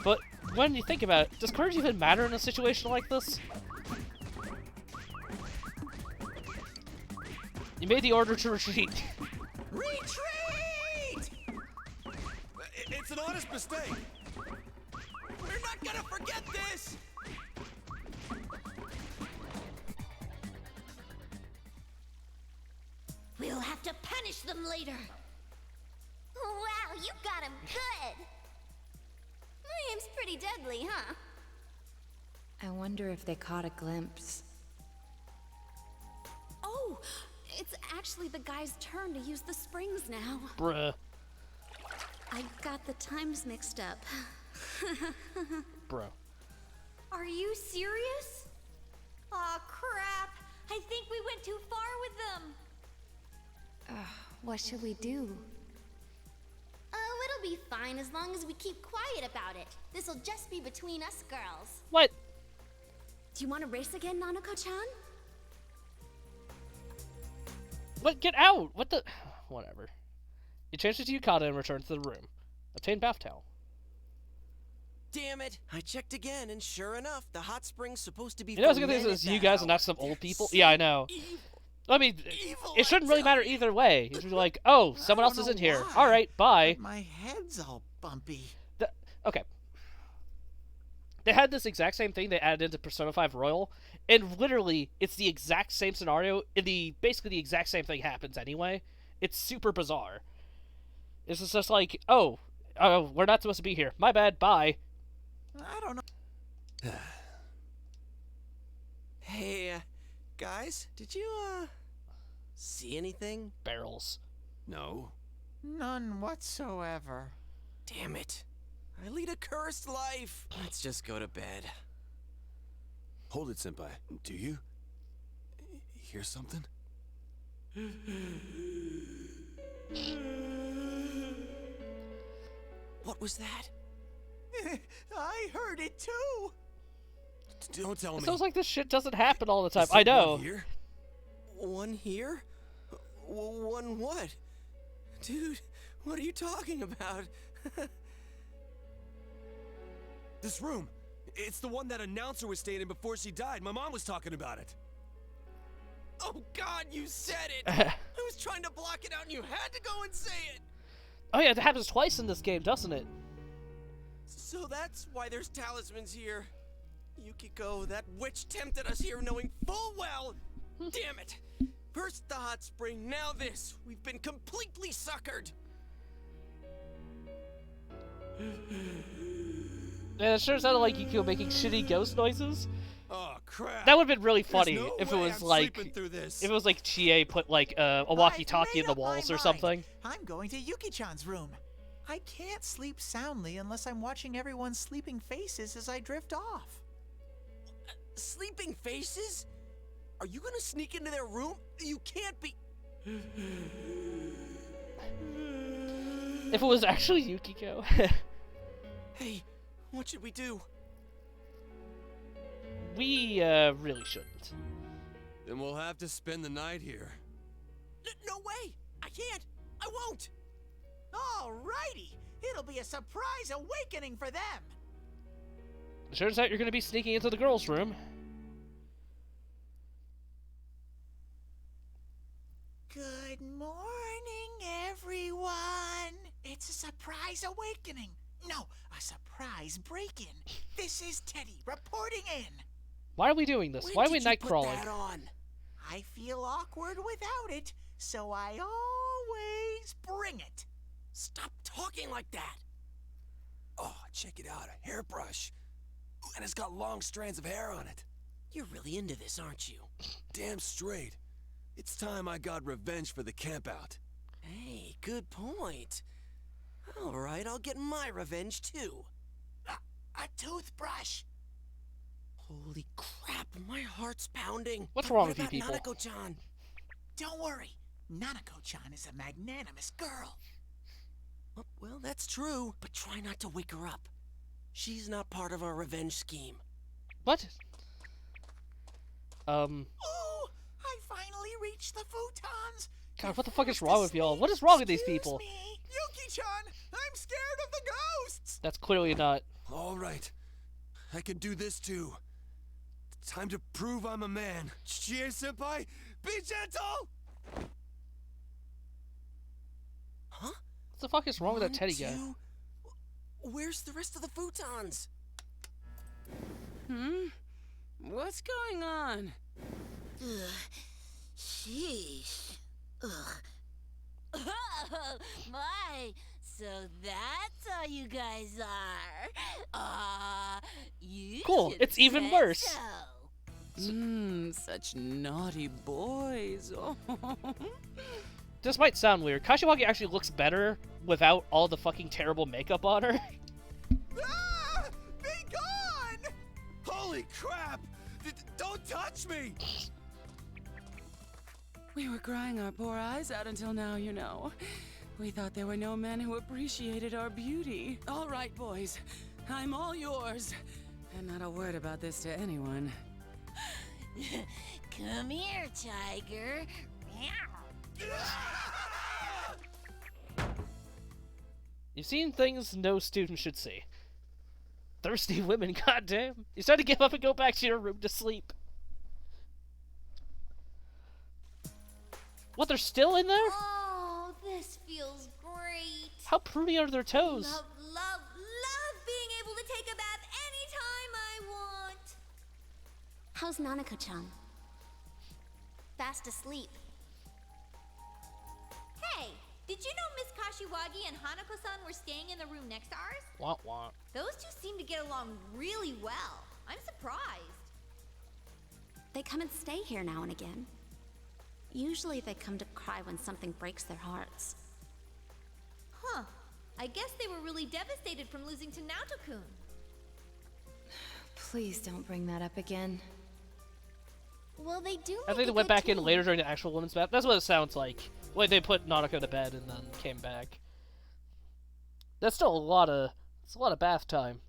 But when you think about it, does courage even matter in a situation like this? You made the order to retreat. Retreat! It's an honest mistake. We're not gonna forget this. We'll have to punish them later. Wow, you got him good. My aim's pretty deadly, huh? I wonder if they caught a glimpse. Oh, it's actually the guy's turn to use the springs now. Bruh. I got the times mixed up. Bro. Are you serious? Aw, crap. I think we went too far with them. What should we do? Oh, it'll be fine as long as we keep quiet about it. This'll just be between us girls. What? Do you want to race again, Nanako-chan? What? Get out! What the? Whatever. You change it to Yukata and return to the room. Obtain bath towel. Damn it! I checked again, and sure enough, the hot spring's supposed to be. You know what's for good thing men is at you that guys and hour. not some old people? So Yeah, I know. I mean, it shouldn't really matter either way. You should be like, oh, someone else is in here. All right, bye. My head's all bumpy. Okay. They had this exact same thing they added into Persona 5 Royal, and literally, it's the exact same scenario. Basically, the exact same thing happens anyway. It's super bizarre. It's just like, oh, we're not supposed to be here. My bad. Bye. I don't know. Hey, guys, did you, see anything? Barrels. No. None whatsoever. Damn it. I lead a cursed life. Let's just go to bed. Hold it, Senpai. Do you hear something? What was that? I heard it too. Don't tell It me. sounds like this shit doesn't happen all the time. Is there I know. one here? One here? One what? Dude, what are you talking about? This room. It's the one that announcer was staying in before she died. My mom was talking about it. Oh God, you said it! I was trying to block it out and you had to go and say it! Oh yeah, it happens twice in this game, doesn't it? So that's why there's talismans here. Yukiko, that witch tempted us here knowing full well. Damn it. First the hot spring, now this. We've been completely suckered. Yeah, it sure sounded like Yukiko making shitty ghost noises. Oh crap! That would have been really There's funny no if it way was I'm like, sleeping through this. if it was like Chie put like a walkie-talkie in the I've made up walls my or something. mind. I'm going to Yuki-chan's room. I can't sleep soundly unless I'm watching everyone's sleeping faces as I drift off. Sleeping faces? Are you gonna sneak into their room? You can't be. If it was actually Yukiko. Hey, what should we do? We really shouldn't. Then we'll have to spend the night here. No way! I can't! I won't! Alrighty, it'll be a surprise awakening for them. It turns out you're gonna be sneaking into the girls' room. Good morning, everyone. It's a surprise awakening. No, a surprise break-in. This is Teddy reporting in. Why are we doing this? Why are we night crawling? Put that on? I feel awkward without it, so I always bring it. Stop talking like that! Oh, check it out, a hairbrush. Ooh, and it's got long strands of hair on it. You're really into this, aren't you? Damn straight. It's time I got revenge for the campout. Hey, good point. Alright, I'll get my revenge too. A toothbrush. Holy crap, my heart's pounding. What's But wrong what with you about people? Nanako-chan? Don't worry, Nanako-chan is a magnanimous girl. Well, that's true, but try not to wake her up. She's not part of our revenge scheme. What? Ooh, I finally reached the futons. God, what the fuck is wrong with y'all? What is wrong with these people? Yuki-chan, I'm scared of the ghosts. That's clearly not. All right. I can do this too. Time to prove I'm a man. Chie-senpai, be gentle! Huh? What the fuck is wrong with that Teddy guy? Where's the rest of the futons? What's going on? Sheesh. Ugh. Oh, my. So that's how you guys are. You Cool, should it's have even said worse. so. Such naughty boys. Oh. This might sound weird. Kashiwagi actually looks better without all the fucking terrible makeup on her. Ah! Be gone! Holy crap! Don't touch me! We were crying our poor eyes out until now, you know. We thought there were no men who appreciated our beauty. All right, boys. I'm all yours. And not a word about this to anyone. Come here, tiger. You've seen things no student should see. Thirsty women, goddamn. You start to give up and go back to your room to sleep. What, they're still in there? Oh, this feels great. How pretty are their toes? Love, love, love being able to take a bath anytime I want. How's Nanako-chan? Fast asleep. Hey, did you know Miss Kashiwagi and Hanako-san were staying in the room next to ours? Wah wah. Those two seem to get along really well. I'm surprised. They come and stay here now and again. Usually they come to cry when something breaks their hearts. Huh. I guess they were really devastated from losing to Naoto-kun. Please don't bring that up again. Well, they do. I think they went back in later during the actual women's bath. That's what it sounds like. Like they put Nanako to bed and then came back. That's still a lot of bath time.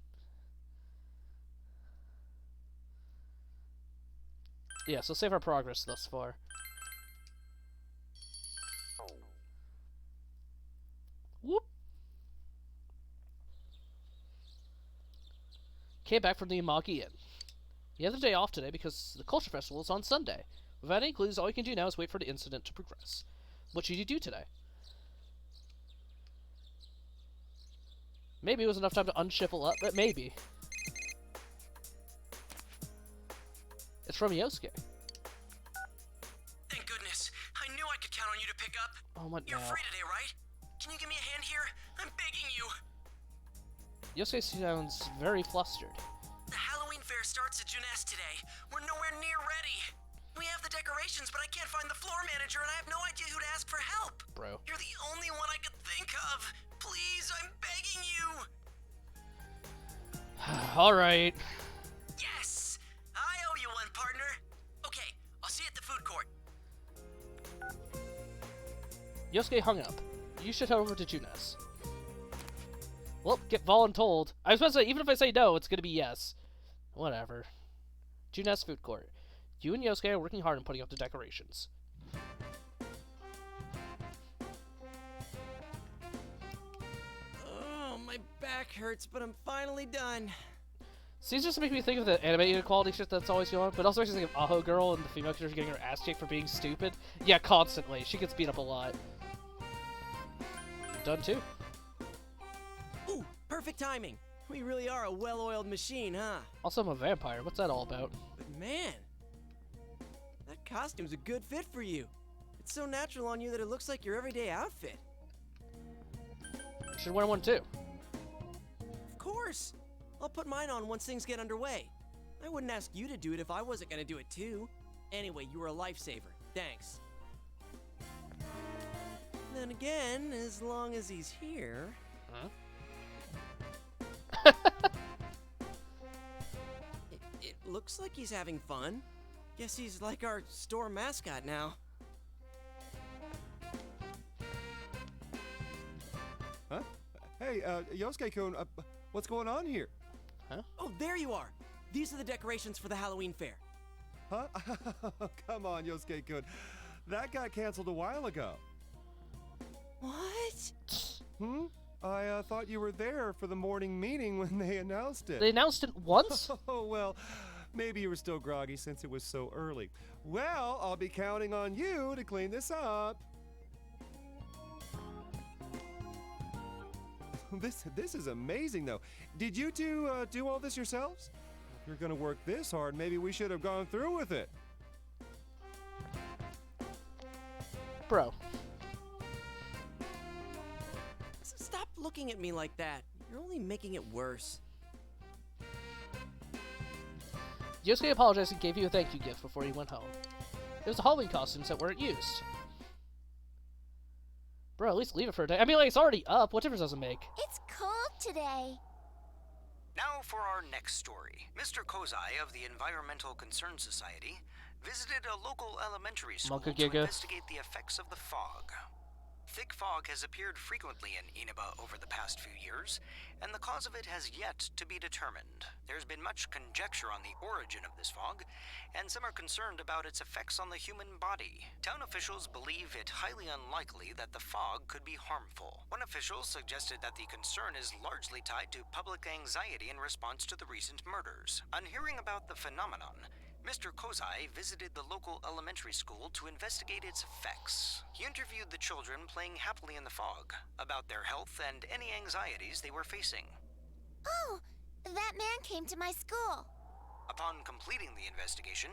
Yeah, so save our progress thus far. Whoop. Came back from the Imagi Inn. You have the day off today because the culture festival is on Sunday. Without any clues, all you can do now is wait for the incident to progress. What should you do today? Maybe it was enough time to unshipple up, but maybe. It's from Yosuke. Thank goodness. I knew I could count on you to pick up. Oh, what You're now? free today, right? Can you give me a hand here? I'm begging you. Yosuke sounds very flustered. The Halloween fair starts at Junes today. We're nowhere near ready. We have the decorations, but I can't find the floor manager, and I have no idea who to ask for help. Bro. You're the only one I could think of. Please, I'm begging you. Alright. Yes! I owe you one, partner. Okay, I'll see you at the food court. Yosuke hung up. You should head over to Junes. Well, get voluntold. I was about to say, even if I say no, it's gonna be yes. Whatever. Junes food court. You and Yosuke are working hard on putting up the decorations. Oh, my back hurts, but I'm finally done. See, it's just making me think of the animated quality shit that's always going on, but also makes me think of Aho Girl and the female character getting her ass kicked for being stupid. Yeah, constantly. She gets beat up a lot. Done too. Ooh, perfect timing. We really are a well-oiled machine, huh? Also, I'm a vampire. What's that all about? But man, that costume's a good fit for you. It's so natural on you that it looks like your everyday outfit. You should wear one too. Of course. I'll put mine on once things get underway. I wouldn't ask you to do it if I wasn't gonna do it too. Anyway, you were a lifesaver. Thanks. Then again, as long as he's here... Huh? It looks like he's having fun. Guess he's like our store mascot now. Huh? Hey, Yosuke-kun, what's going on here? Huh? Oh, there you are. These are the decorations for the Halloween fair. Huh? Come on, Yosuke-kun. That got canceled a while ago. What? I thought you were there for the morning meeting when they announced it. They announced it once? Oh, well, maybe you were still groggy since it was so early. Well, I'll be counting on you to clean this up. This is amazing, though. Did you two do all this yourselves? If you're gonna work this hard, maybe we should have gone through with it. Bro. Stop looking at me like that. You're only making it worse. Yosuke apologized and gave you a thank you gift before he went home. It was the Halloween costumes that weren't used. Bro, at least leave it for a day. I mean, like, it's already up. What difference does it make? It's cold today. Now for our next story. Mr. Kozai of the Environmental Concern Society visited a local elementary school to investigate the effects of the fog. Thick fog has appeared frequently in Inaba over the past few years, and the cause of it has yet to be determined. There's been much conjecture on the origin of this fog, and some are concerned about its effects on the human body. Town officials believe it highly unlikely that the fog could be harmful. One official suggested that the concern is largely tied to public anxiety in response to the recent murders. On hearing about the phenomenon, Mr. Kozai visited the local elementary school to investigate its effects. He interviewed the children playing happily in the fog about their health and any anxieties they were facing. Oh, that man came to my school. Upon completing the investigation,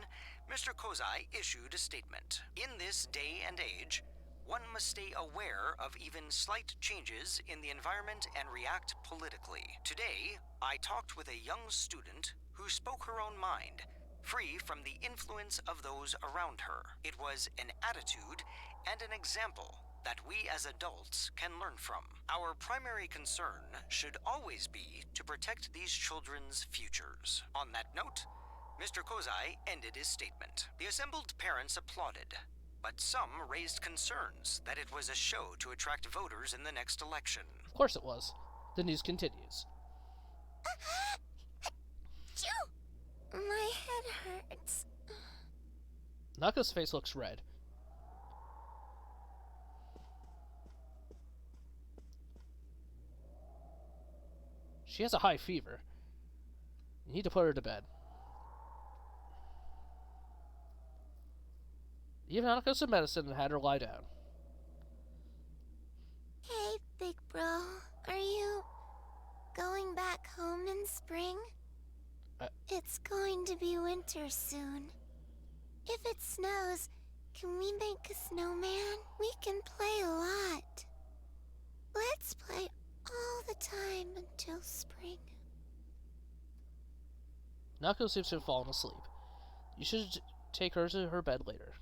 Mr. Kozai issued a statement. In this day and age, one must stay aware of even slight changes in the environment and react politically. Today, I talked with a young student who spoke her own mind, free from the influence of those around her. It was an attitude and an example that we as adults can learn from. Our primary concern should always be to protect these children's futures. On that note, Mr. Kozai ended his statement. The assembled parents applauded, but some raised concerns that it was a show to attract voters in the next election. Of course it was. The news continues. My head hurts. Nako's face looks red. She has a high fever. You need to put her to bed. Give Nanako some medicine and had her lie down. Hey, big bro. Are you home in spring? It's going to be winter soon. If it snows, can we make a snowman? We can play a lot. Let's play all the time until spring. Naoko seems to have fallen asleep. You should take her to her bed later.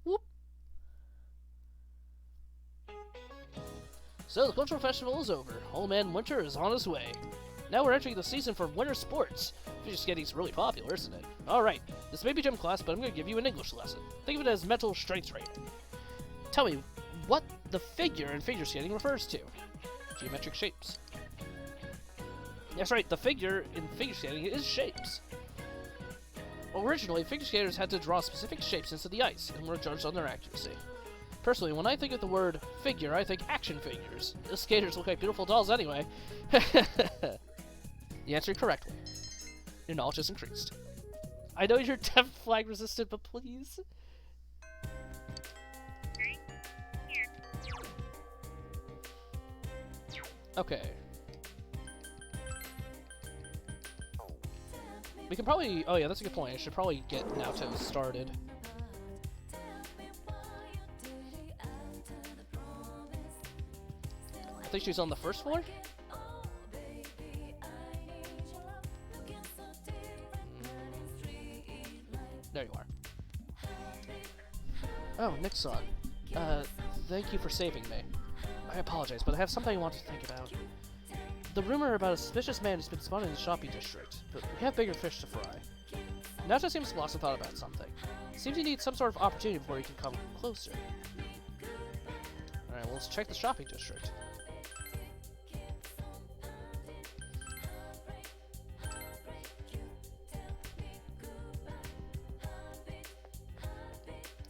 Whoop. So the cultural festival is over. Old Man Winter is on his way. Now we're entering the season for winter sports. Figure skating's really popular, isn't it? Alright, this may be gym class, but I'm going to give you an English lesson. Think of it as mental strength training. Tell me what the figure in figure skating refers to. Geometric shapes. That's right, the figure in figure skating is shapes. Originally, figure skaters had to draw specific shapes into the ice and were judged on their accuracy. Personally, when I think of the word figure, I think action figures. The skaters look like beautiful dolls anyway. You answered correctly. Your knowledge has increased. I know you're deaf flag resistant, but please. Okay. We can probably... Oh yeah, that's a good point. I should probably get Naoto started. I think she's on the first floor? There you are. Oh, Nixon. Thank you for saving me. I apologize, but I have something I want to think about. The rumor about a suspicious man has been spotted in the shopping district, but we have bigger fish to fry. Naoto seems lost in thought about something. Seems he needs some sort of opportunity before he can come closer. Alright, well, let's check the shopping district.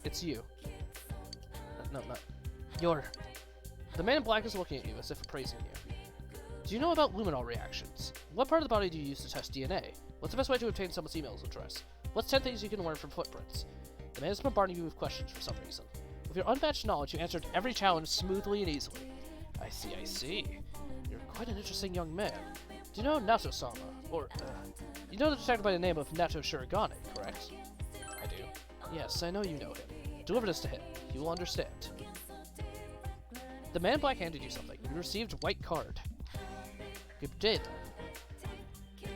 It's you. No, not. You're... The man in black is looking at you as if appraising you. Do you know about luminol reactions? What part of the body do you use to test DNA? What's the best way to obtain someone's email address? What's 10 things you can learn from footprints? The man is bombarding you with questions for some reason. With your unmatched knowledge, you answered every challenge smoothly and easily. I see. You're quite an interesting young man. Do you know Nato-sama? Or, you know the detective by the name of Nato Shirogane, correct? I do. Yes, I know you know him. Deliver this to him. He will understand. The man in black handed you something. You received a white card. Good day, then.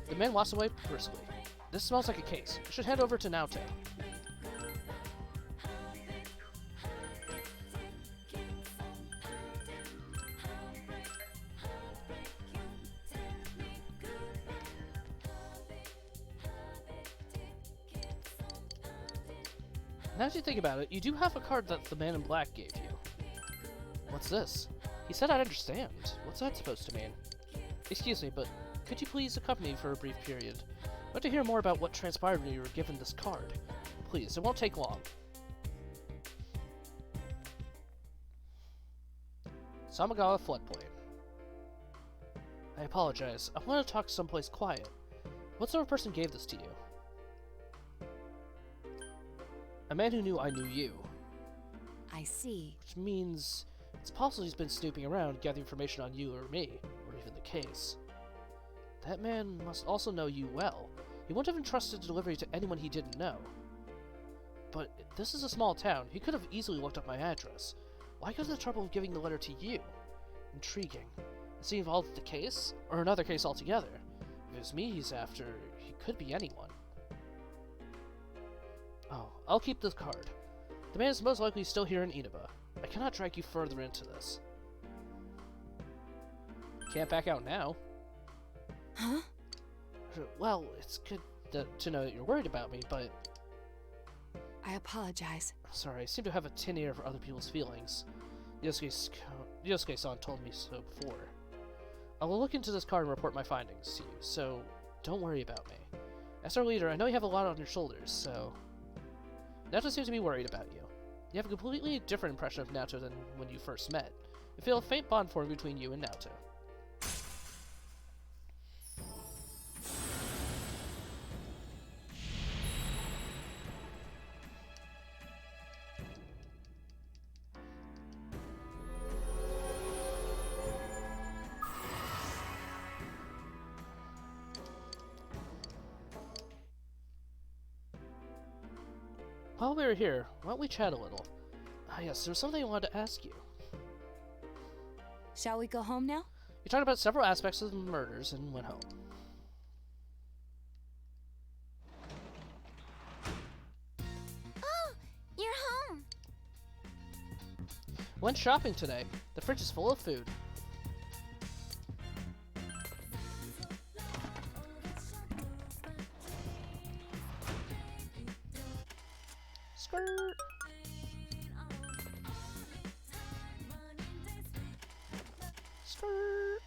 The man walks away briskly. This smells like a case. You should head over to Naoto. Now that you think about it, you do have a card that the man in black gave you. What's this? He said I'd understand. What's that supposed to mean? Excuse me, but could you please accompany me for a brief period? I want to hear more about what transpired when you were given this card. Please, it won't take long. Samagawa floodplain. I apologize. I want to talk someplace quiet. What sort of person gave this to you? A man who knew I knew you. I see. Which means it's possible he's been snooping around, gathering information on you or me, or even the case. That man must also know you well. He wouldn't have entrusted delivery to anyone he didn't know. But this is a small town. He could have easily looked up my address. Why go to the trouble of giving the letter to you? Intriguing. Is he involved with the case? Or another case altogether? If it's me he's after, he could be anyone. Oh, I'll keep this card. The man is most likely still here in Inaba. I cannot drag you further into this. Can't back out now. Huh? Well, it's good to know that you're worried about me, but... I apologize. Sorry, I seem to have a tin ear for other people's feelings. Yosuke-san told me so before. I will look into this card and report my findings to you, so don't worry about me. As our leader, I know you have a lot on your shoulders, so... Naoto seems to be worried about you. You have a completely different impression of Naoto than when you first met. I feel a faint bond formed between you and Naoto. While we were here, why don't we chat a little? Ah, yes, there was something I wanted to ask you. Shall we go home now? You talked about several aspects of the murders and went home. Oh, you're home. Went shopping today. The fridge is full of food. Skirt. Skirt.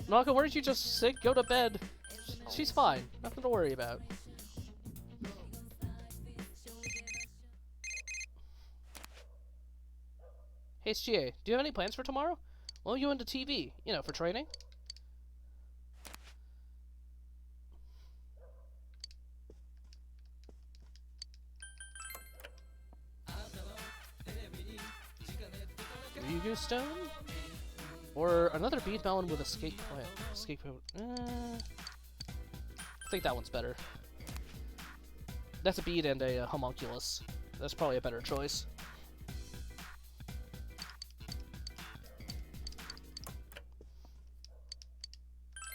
Naka, weren't you just sick? Go to bed. She's fine. Nothing to worry about. Hey, Chie, do you have any plans for tomorrow? Won't you into TV? You know, for training? Ryugu Stone? Or another bead melon with escape plan. Escape. I think that one's better. That's a bead and a homunculus. That's probably a better choice.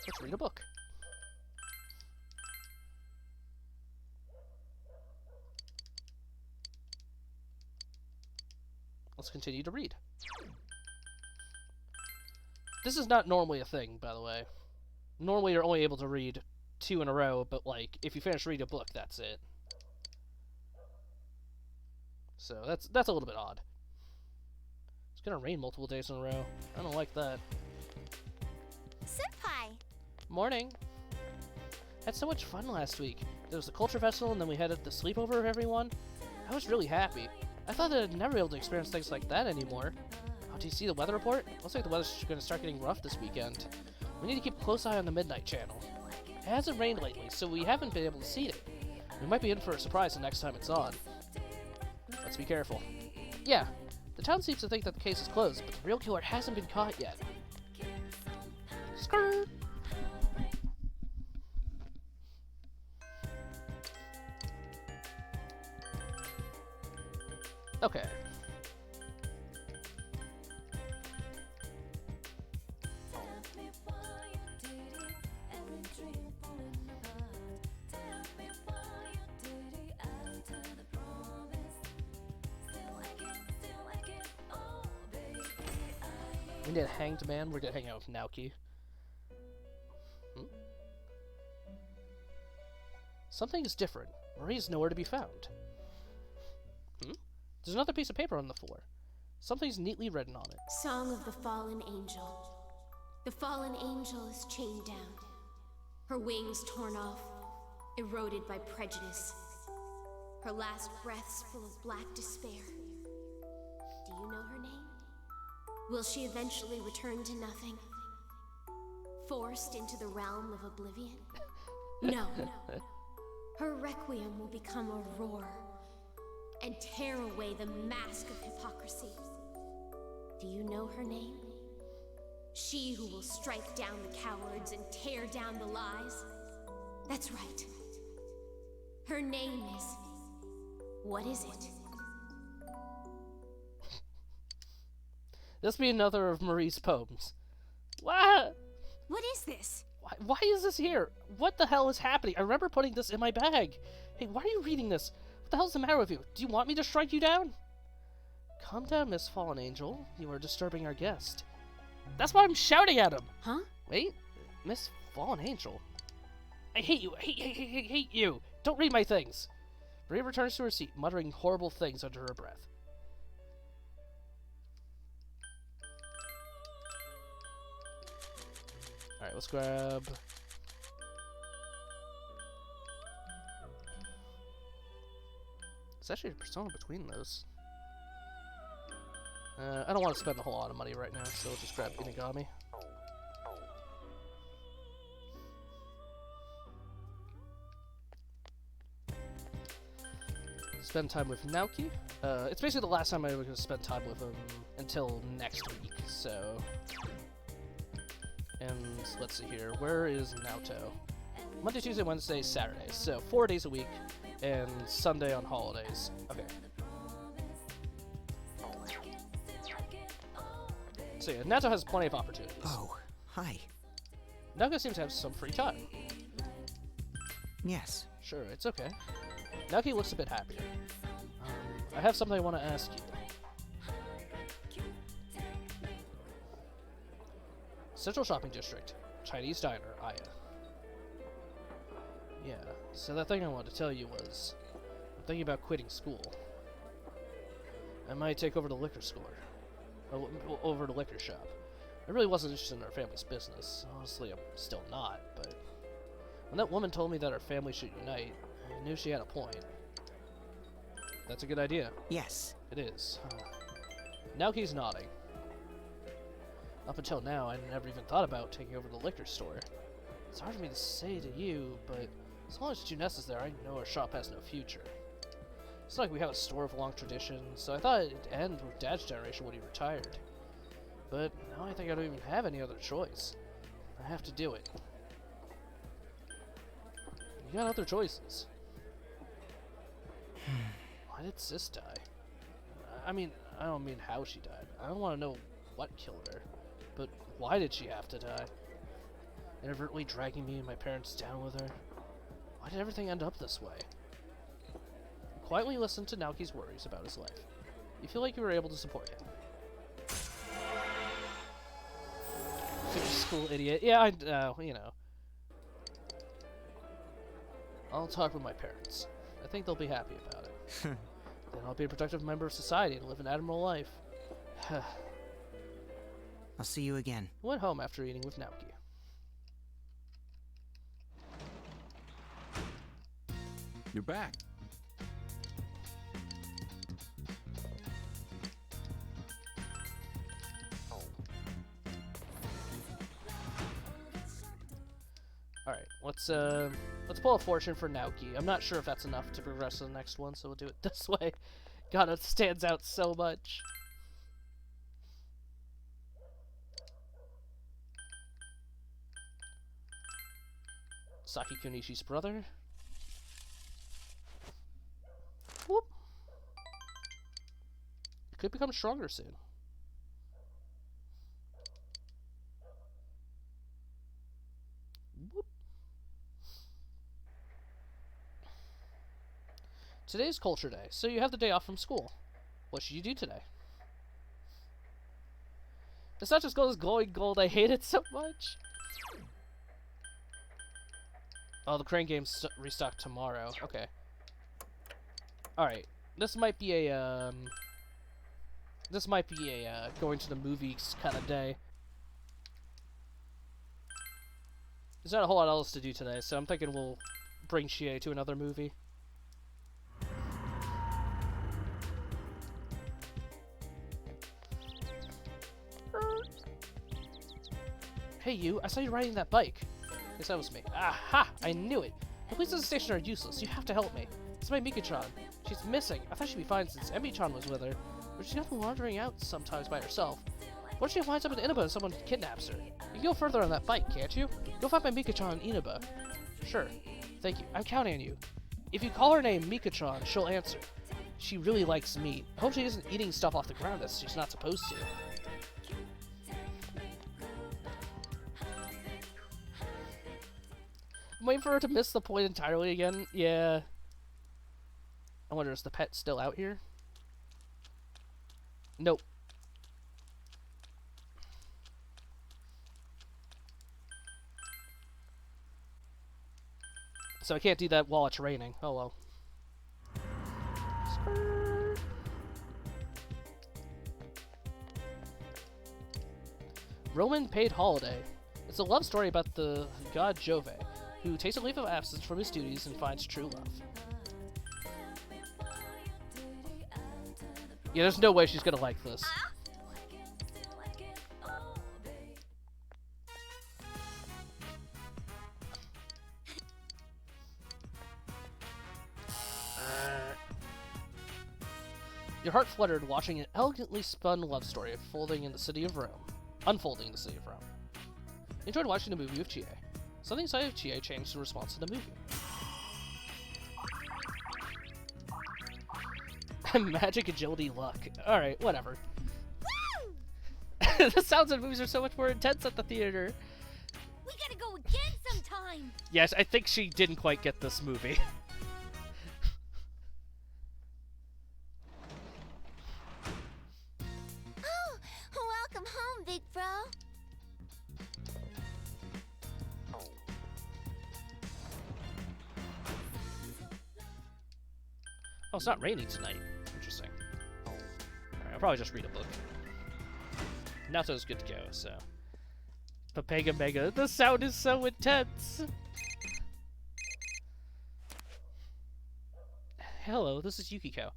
Let's read a book. Let's continue to read. This is not normally a thing, by the way. Normally you're only able to read 2 in a row, but like, if you finish reading a book, that's it. So that's a little bit odd. It's gonna rain multiple days in a row. I don't like that. Senpai! Morning! Had so much fun last week. There was the culture festival, and then we had the sleepover of everyone. I was really happy. I thought that I'd never be able to experience things like that anymore. Oh, do you see the weather report? Looks like the weather's going to start getting rough this weekend. We need to keep a close eye on the Midnight Channel. It hasn't rained lately, so we haven't been able to see it. We might be in for a surprise the next time it's on. Let's be careful. Yeah, the town seems to think that the case is closed, but the real killer hasn't been caught yet. Skirt! Okay. We did Hanged Man, we're gonna hang out with Naoki. Something is different. Marie's nowhere to be found. There's another piece of paper on the floor. Something's neatly written on it. Song of the Fallen Angel. The fallen angel is chained down. Her wings torn off, eroded by prejudice. Her last breaths full of black despair. Do you know her name? Will she eventually return to nothing? Forced into the realm of oblivion? No. Her requiem will become a roar and tear away the mask of hypocrisy. Do you know her name? She who will strike down the cowards and tear down the lies? That's right. Her name is... What is it? This be another of Marie's poems. What? What is this? Why is this here? What the hell is happening? I remember putting this in my bag. Hey, why are you reading this? What the hell's the matter with you? Do you want me to strike you down? Calm down, Miss Fallen Angel. You are disturbing our guest. That's why I'm shouting at him. Huh? Wait, Miss Fallen Angel. I hate you. I hate you. Don't read my things. Marie returns to her seat, muttering horrible things under her breath. Alright, let's grab... It's actually a persona between those. I don't want to spend a whole lot of money right now, so we'll just grab Inagami. spend time with Naoki. It's basically the last time I was going to spend time with him until next week, so... And let's see here, where is Naoto? Monday, Tuesday, Wednesday, Saturday, so 4 days a week, and Sunday on holidays. Okay. So yeah, Naoto has plenty of opportunities. Oh, hi. Naoto seems to have some free time. Yes. Sure, it's okay. Naoki looks a bit happier. I have something I want to ask you. Central Shopping District, Chinese Diner, Aya. Yeah, so that thing I wanted to tell you was, I'm thinking about quitting school. I might take over the liquor store. Over the liquor shop. I really wasn't interested in our family's business. Honestly, I'm still not, but... When that woman told me that our family should unite, I knew she had a point. That's a good idea. Yes. It is. Naoki's nodding. Up until now, I never even thought about taking over the liquor store. It's hard for me to say to you, but as long as Juness is there, I know our shop has no future. It's not like we have a store with a long tradition, so I thought it'd end with Dad's generation when he retired. But now I think I don't even have any other choice. I have to do it. You got other choices. Why did Sis die? I mean, I don't mean how she died. I don't want to know what killed her. But why did she have to die? Inadvertently dragging me and my parents down with her? Why did everything end up this way? Quietly listen to Naoki's worries about his life. You feel like you were able to support him. School idiot. Yeah, you know. I'll talk with my parents. I think they'll be happy about it. Then I'll be a productive member of society and live an admirable life. I'll see you again. Went home after eating with Naoki. You're back. Alright, let's pull a fortune for Naoki. I'm not sure if that's enough to progress to the next one, so we'll do it this way. God, it stands out so much. Saki Kunishi's brother. Whoop. It could become stronger soon. Whoop. Today's Culture Day, so you have the day off from school. What should you do today? It's not just going gold, I hate it so much. Oh, the crane game's restocked tomorrow. Okay. Alright. This might be a, going to the movies kind of day. There's not a whole lot else to do today, so I'm thinking we'll bring Chie to another movie. Hey you, I saw you riding that bike. Yes, that was me. Aha! I knew it! The police at the station are useless. You have to help me. It's my Mika-chan. She's missing. I thought she'd be fine since Emi-chan was with her. But she's often wandering out sometimes by herself. What if she winds up in Inaba and someone kidnaps her? You can go further on that bike, can't you? Go find my Mika-chan in Inaba. Sure. Thank you. I'm counting on you. If you call her name Mika-chan, she'll answer. She really likes meat. I hope she isn't eating stuff off the ground as she's not supposed to. I'm waiting for her to miss the point entirely again. Yeah. I wonder, is the pet still out here? Nope. So I can't do that while it's raining. Oh well. Skirt. Roman paid holiday. It's a love story about the god Jove, who takes a leave of absence from his duties and finds true love. Yeah, there's no way she's gonna like this. Your heart fluttered watching an elegantly spun love story unfolding in the city of Rome. You enjoyed watching the movie with Chie. Something inside of Chie changed in response to the movie. Magic, agility, luck. Alright, whatever. The sounds of movies are so much more intense at the theater. We gotta go again sometime. Yes, I think she didn't quite get this movie. Oh, welcome home, big bro. Oh, it's not raining tonight. Interesting. Alright, I'll probably just read a book. Natsu's good to go, so. Papega Mega, the sound is so intense! Hello, this is Yukiko.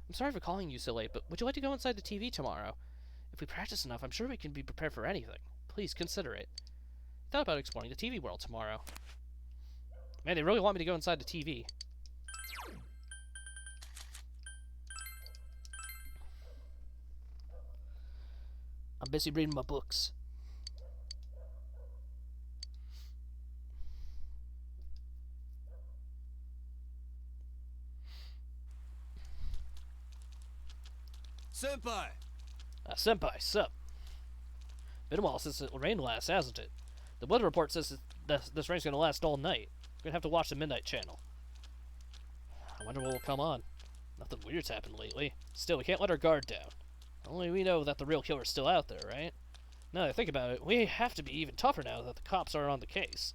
I'm sorry for calling you so late, but would you like to go inside the TV tomorrow? If we practice enough, I'm sure we can be prepared for anything. Please consider it. I thought about exploring the TV world tomorrow. Man, they really want me to go inside the TV. I'm busy reading my books. Senpai! Senpai, sup? Been a while since it rained last, hasn't it? The weather report says this rain's gonna last all night. We're gonna have to watch the Midnight Channel. I wonder what will come on. Nothing weird's happened lately. Still, we can't let our guard down. Only we know that the real killer's still out there, right? Now that I think about it, we have to be even tougher now that the cops are on the case.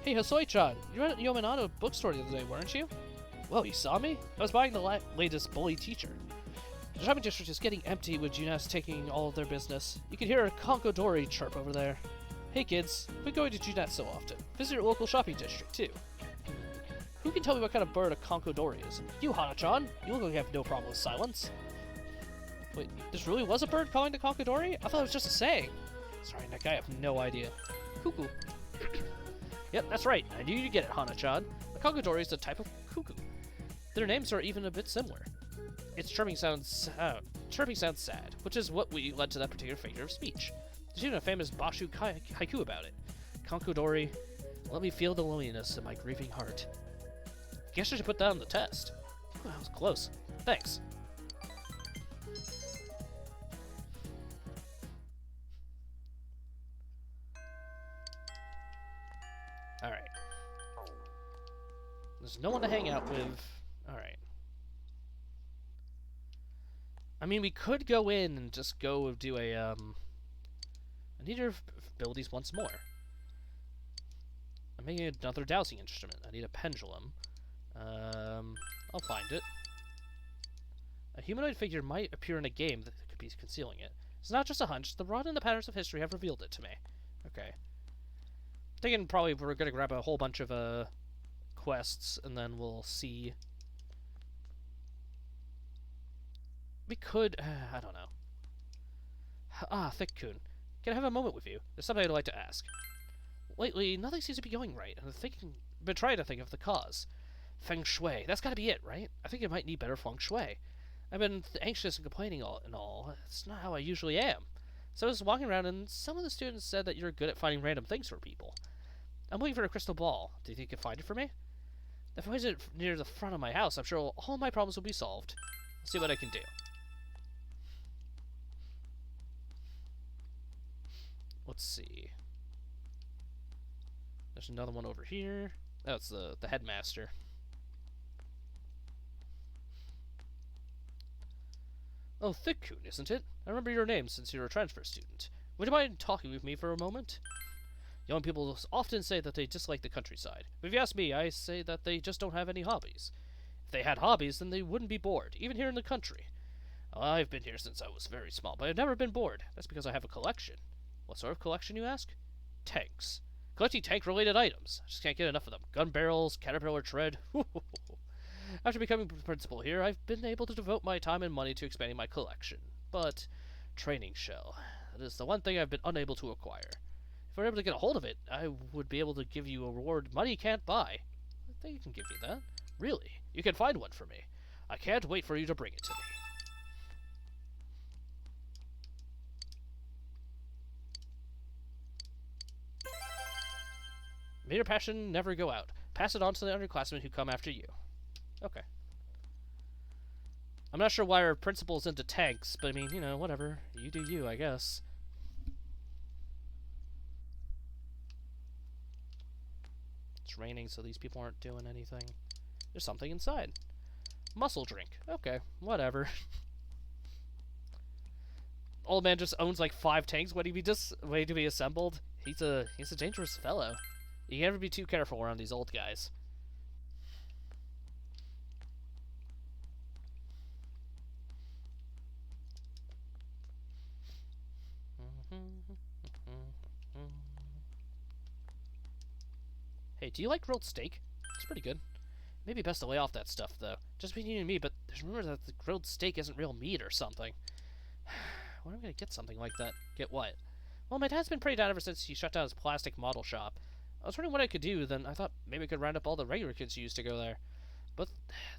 Hey, Hosoi-chan, you were at Yominato bookstore the other day, weren't you? Well, you saw me? I was buying the latest bully teacher. The shopping district is getting empty with Junas taking all of their business. You can hear a Konkodori chirp over there. Hey kids, quit going to Junas so often. Visit your local shopping district, too. Who can tell me what kind of bird a Konkodori is? You, Hana-chan. You look like you have no problem with silence. Wait, this really was a bird calling to Konkodori? I thought it was just a saying. Sorry, that guy, I have no idea. Cuckoo. Yep, that's right. I knew you'd get it, Hana-chan. A Konkodori is a type of cuckoo. Their names are even a bit similar. Its chirping sounds sad, which is what led to that particular figure of speech. There's even a famous Bashu haiku about it. Konkodori, let me feel the loneliness in my grieving heart. Guess I should put that on the test. Ooh, that was close. Thanks. Alright. There's no one to hang out with. Alright. I mean, we could go in and just go do a, I need to build these once more. I'm making another dowsing instrument. I need a pendulum. I'll find it. A humanoid figure might appear in a game that could be concealing it. It's not just a hunch. The rod and the patterns of history have revealed it to me. Okay. Thinking probably we're gonna grab a whole bunch of, quests, and then we'll see. We could, I don't know. Ah, Thick-kun. Can I have a moment with you? There's something I'd like to ask. Lately, nothing seems to be going right, and I've been trying to think of the cause. Feng Shui. That's gotta be it, right? I think it might need better Feng Shui. I've been anxious and complaining all. It's not how I usually am. So I was walking around, and some of the students said that you're good at finding random things for people. I'm looking for a crystal ball. Do you think you can find it for me? If I place it near the front of my house, I'm sure all my problems will be solved. Let's see what I can do. Let's see. There's another one over here. That's the headmaster. Oh, Thick-kun, isn't it? I remember your name since you're a transfer student. Would you mind talking with me for a moment? Young people often say that they dislike the countryside. But if you ask me, I say that they just don't have any hobbies. If they had hobbies, then they wouldn't be bored, even here in the country. I've been here since I was very small, but I've never been bored. That's because I have a collection. What sort of collection, you ask? Tanks. Collecting tank-related items. I just can't get enough of them. Gun barrels, caterpillar tread. After becoming principal here, I've been able to devote my time and money to expanding my collection. But training shell. That is the one thing I've been unable to acquire. If we're able to get a hold of it, I would be able to give you a reward money can't buy. I think I can give you that. Really? You can find one for me. I can't wait for you to bring it to me. May your passion never go out. Pass it on to the underclassmen who come after you. Okay. I'm not sure why our principal's into tanks, but I mean, you know, whatever. You do you, I guess. It's raining, so these people aren't doing anything. There's something inside. Muscle drink. Okay, whatever. Old man just owns like 5 tanks waiting to be assembled. He's a dangerous fellow. You can never be too careful around these old guys. Hey, do you like grilled steak? It's pretty good. Maybe best to lay off that stuff, though. Just between you and me, but there's rumors that the grilled steak isn't real meat or something. When am I gonna get something like that? Get what? Well, my dad's been pretty down ever since he shut down his plastic model shop. I was wondering what I could do, then I thought maybe I could round up all the regular kids who used to go there. But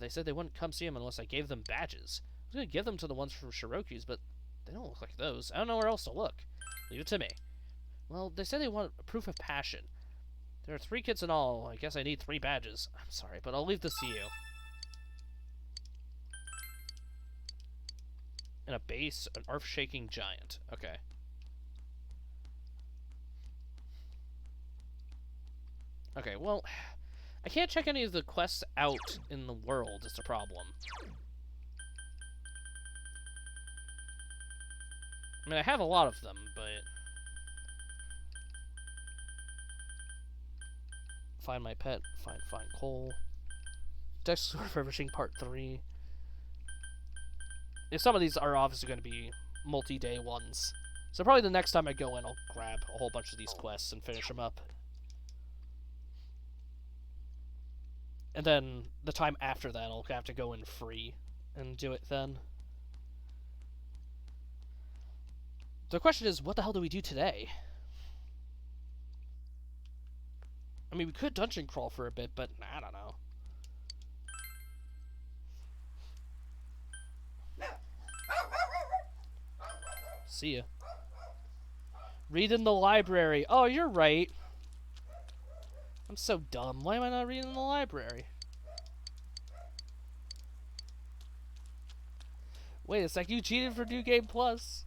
they said they wouldn't come see him unless I gave them badges. I was gonna give them to the ones from Shiroku's, but they don't look like those. I don't know where else to look. Leave it to me. Well, they said they want a proof of passion. There are 3 kids in all. I guess I need 3 badges. I'm sorry, but I'll leave this to you. And a base, an earth-shaking giant. Okay. Okay, well, I can't check any of the quests out in the world, is the problem. I mean, I have a lot of them, but... Find my pet, find coal. Dex refurbishing part 3. Yeah, some of these are obviously going to be multi-day ones. So probably the next time I go in, I'll grab a whole bunch of these quests and finish them up. And then the time after that, I'll have to go in free and do it then. The question is, what the hell do we do today? I mean, we could dungeon crawl for a bit, but I don't know. See ya. Read in the library. Oh, you're right. I'm so dumb. Why am I not reading in the library? Wait a sec, you cheated for New Game Plus.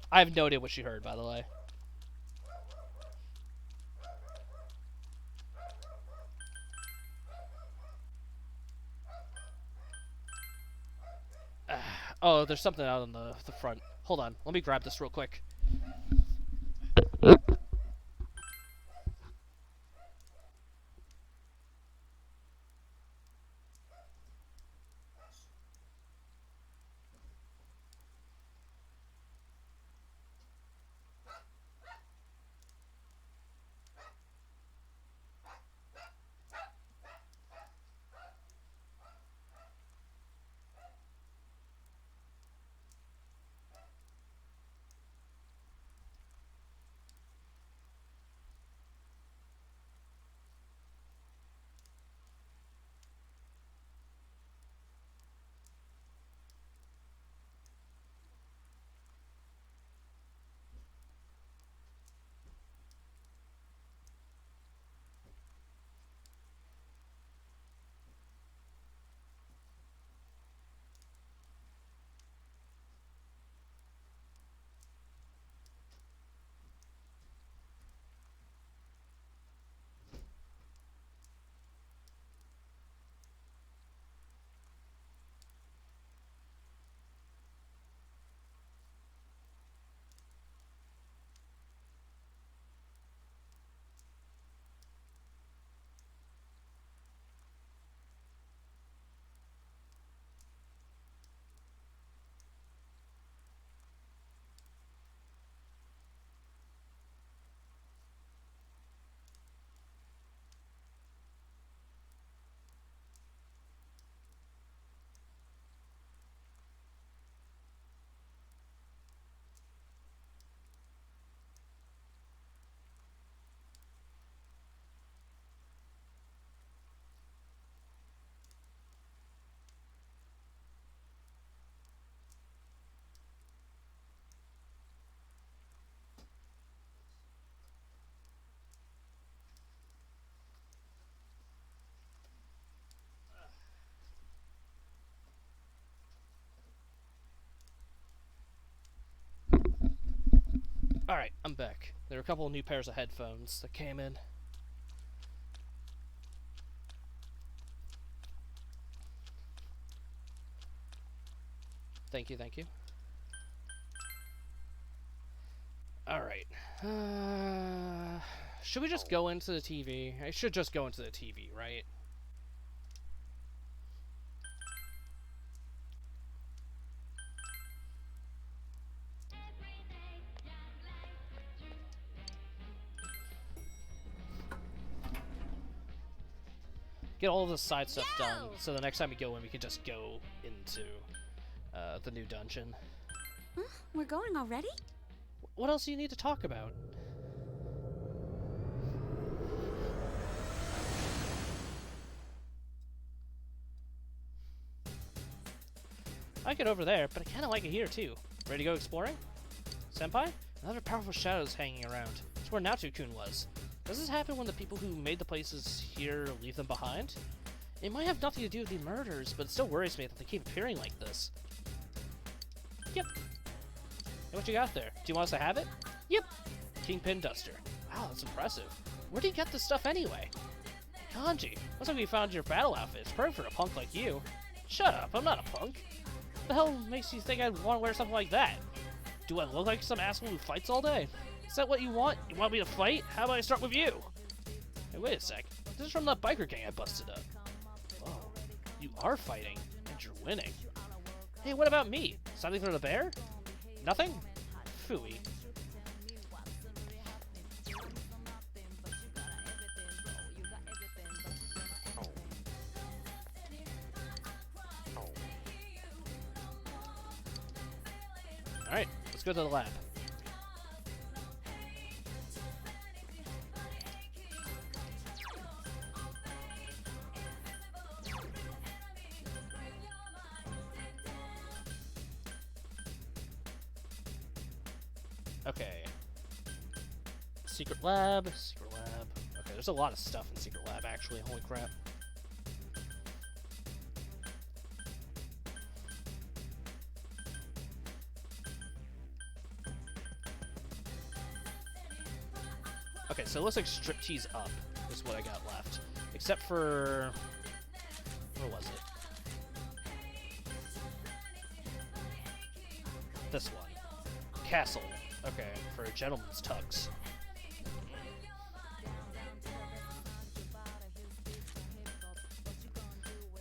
I have no idea what she heard, by the way. Oh, there's something out on the front. Hold on, let me grab this real quick. Alright, I'm back. There are a couple of new pairs of headphones that came in. Thank you, thank you. Alright. Should we just go into the TV? I should just go into the TV, right? Get all of the side stuff done, so the next time we go in, we can just go into the new dungeon. Huh? We're going already? What else do you need to talk about? I like it over there, but I kind of like it here too. Ready to go exploring? Senpai? Another powerful shadows hanging around. It's where Natsu-kun was. Does this happen when the people who made the places here leave them behind? It might have nothing to do with the murders, but it still worries me that they keep appearing like this. Yep. Hey, what you got there? Do you want us to have it? Yep. Kingpin Duster. Wow, that's impressive. Where do you get this stuff anyway? Kanji, looks like we found your battle outfit. It's perfect for a punk like you. Shut up, I'm not a punk. What the hell makes you think I'd want to wear something like that? Do I look like some asshole who fights all day? Is that what you want? You want me to fight? How about I start with you? Hey, wait a sec. This is from that biker gang I busted up. Oh, you are fighting, and you're winning. Hey, what about me? Something for the bear? Nothing? Phooey. Alright, let's go to the lab. Okay. Secret lab, secret lab. Okay, there's a lot of stuff in secret lab actually, holy crap. Okay, so it looks like Striptease Up is what I got left. Except for... where was it? This one. Castle. Okay, for a gentleman's tux.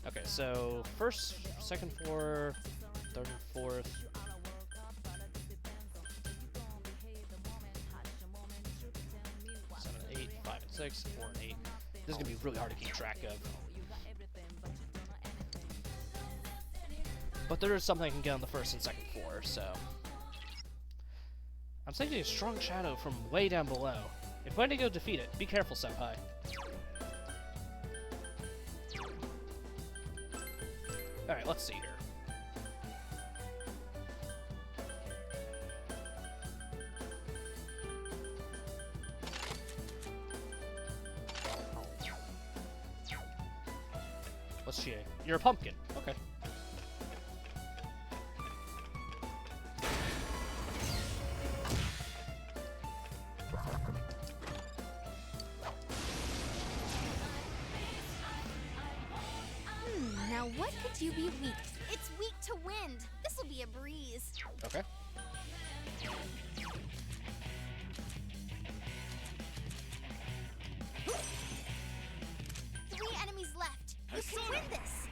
Okay, so first, second floor, third and fourth. 7 and 8, 5 and 6, 4 and 8. This is gonna be really hard to keep track of. But there is something I can get on the first and second floor, so... I'm sensing a strong shadow from way down below. If Wendigo defeat it, be careful, Senpai. Alright, let's see here. What's Chie? You're a pumpkin. Okay. Now what could you be weak? It's weak to wind. This'll be a breeze. Okay. Three enemies left. You can win this.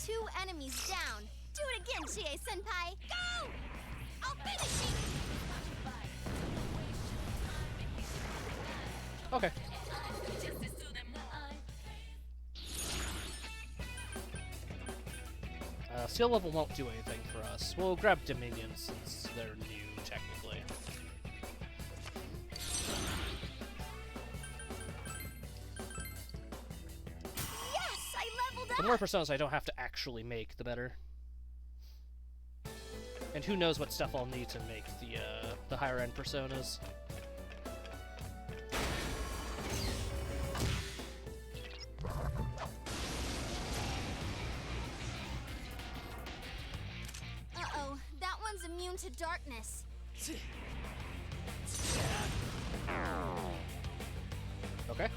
Two enemies down. Do it again, Chie Senpai. Go! I'll finish you. Okay. Skill level won't do anything for us. We'll grab Dominion since they're new, technically. Yes, I leveled up. The more personas I don't have to actually make, the better. And who knows what stuff I'll need to make the higher end personas. into darkness. Okay.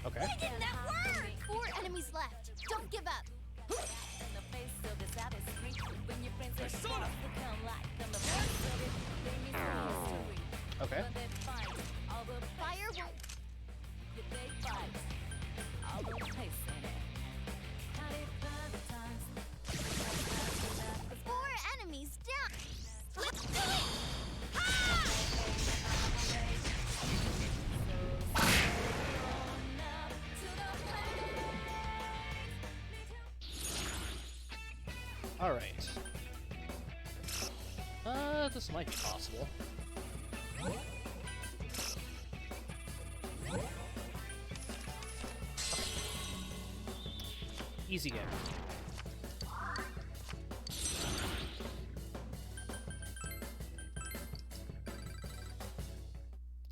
Okay. Why didn't that work? 4 enemies left. Don't give up. Okay. Fire won't. 4 enemies down. Let's do it! All right. This might be possible. Easy game.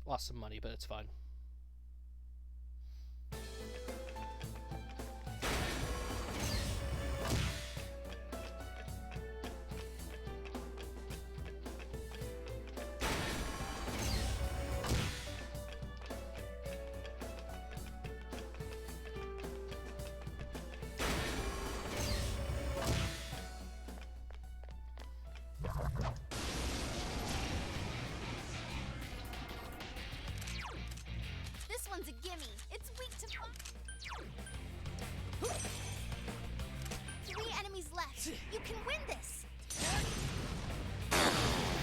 Lost some money, but it's fine. This one's a gimme. It's weak to. 3 enemies left. You can win this.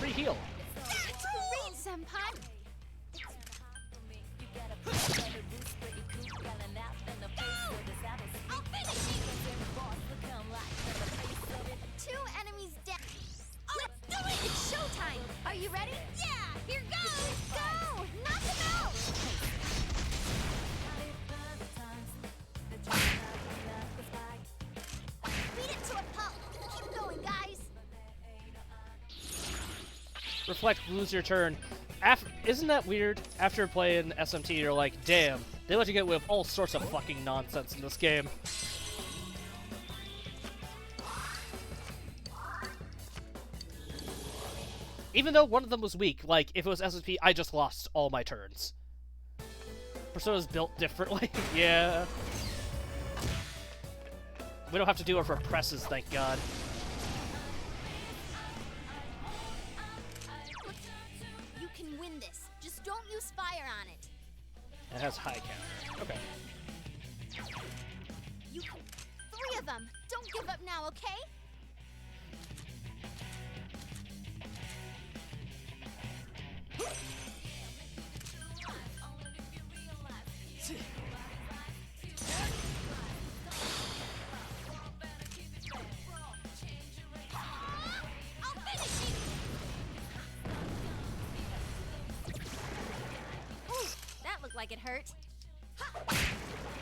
Free heal. That's great, Senpai. I'll finish you. 2 enemies down. Let's do it. It's showtime. Are you ready? Yeah. Here goes. Go. Knock him out. Beat it to a pulp. Keep going, guys. Reflect, lose your turn. Isn't that weird? After playing SMT, you're like, damn, they let you get away with all sorts of fucking nonsense in this game. Even though one of them was weak, like, if it was SMT, I just lost all my turns. Persona's built differently. Yeah. We don't have to do it for presses, thank God. You can win this. Just don't use fire on it. It has high counter. Okay. You can. 3 of them. Don't give up now, okay? I'll finish you. Ooh, that looked like it hurt.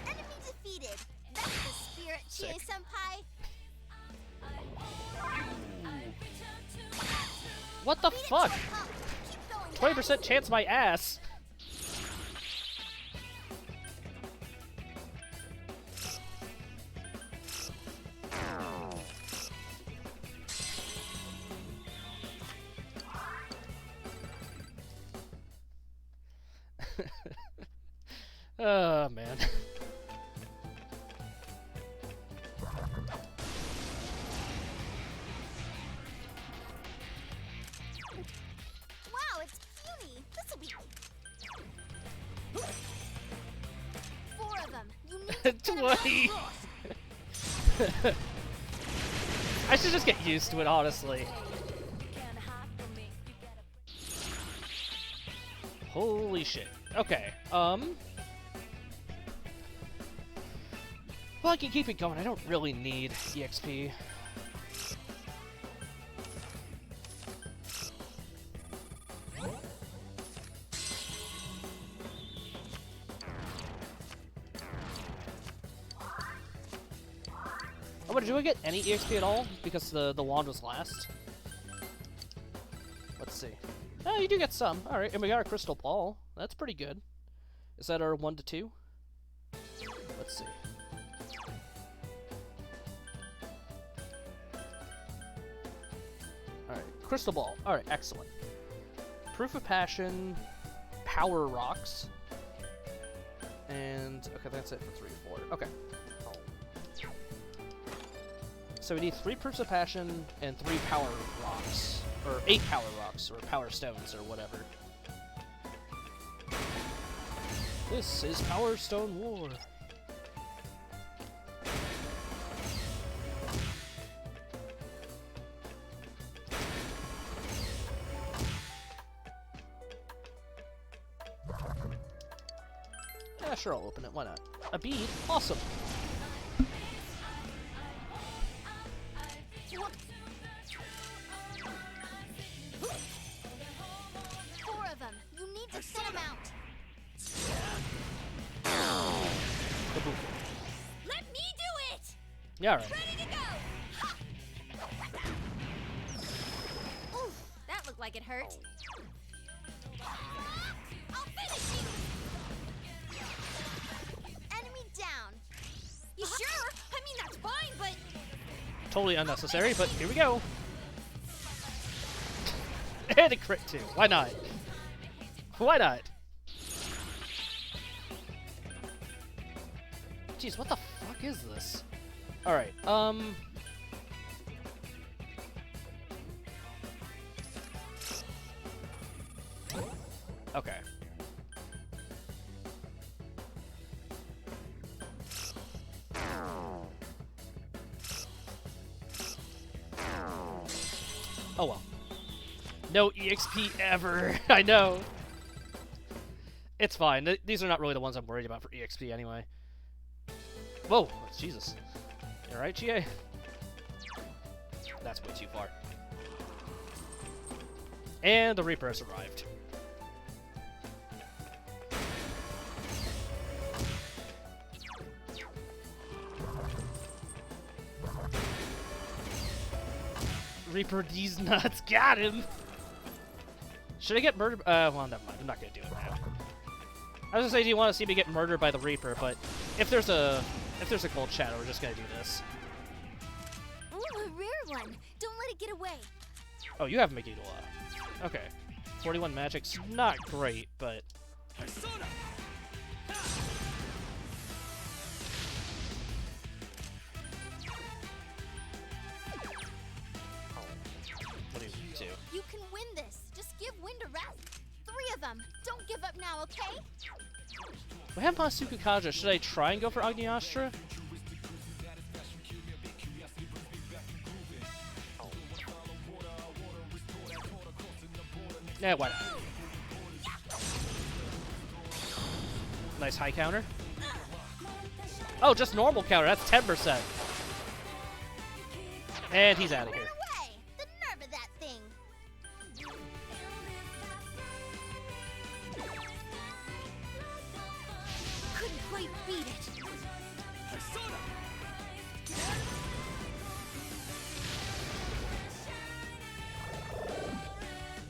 Enemy defeated. That's the spirit, Chie Senpai. What the fuck? 20% chance my ass. Oh, man. Wow, it's puny. This'll be. 4 of them. You need to get 'em out. 20. I should just get used to it, honestly. Holy shit. Okay, well, I can keep it going. I don't really need EXP. Oh, but do I get any EXP at all? Because the wand was last? Let's see. Oh, you do get some. Alright, and we got a crystal ball. That's pretty good. Is that our 1 to 2? Let's see. crystal ball. Alright, excellent. Proof of passion, power rocks, and okay, that's it for 3 to 4. Okay. So we need 3 proofs of passion and 3 power rocks, or 8 power rocks, or power stones, or whatever. This is Power Stone War. Yeah, sure, I'll open it. Why not? A bead? Awesome. Four of them. You need to set them out. Let me do it! Yeah, alright. Ready to go! Oof, that looked like it hurt. I'll finish you. Enemy down. You sure? I mean, that's fine, but... Totally unnecessary, but here we go. And a crit too. Why not? Why not? Jeez, what the fuck is this? Alright, okay. Oh well. No EXP ever. I know. It's fine. These are not really the ones I'm worried about for EXP anyway. Whoa, Jesus. You alright, Chie? That's way too far. And the Reaper has arrived. Reaper these nuts. Got him! Should I get murdered? Well, never mind. I'm not gonna do it now. I was gonna say, do you want to see me get murdered by the Reaper? But if there's a gold shadow, we're just gonna do this. Ooh, a rare one. Don't let it get away. Oh, you have Megiddo. Okay. 41 magic's not great, but... What do you do? You can win this. Just give Wind a rest. 3 of them. Don't give up now, okay? We have Masuka Kaja. Should I try and go for Agni Astra? Yeah, why not? Nice high counter. Oh, just normal counter. That's 10%. And he's out of here. Away. The nerve of that thing. Couldn't quite beat it.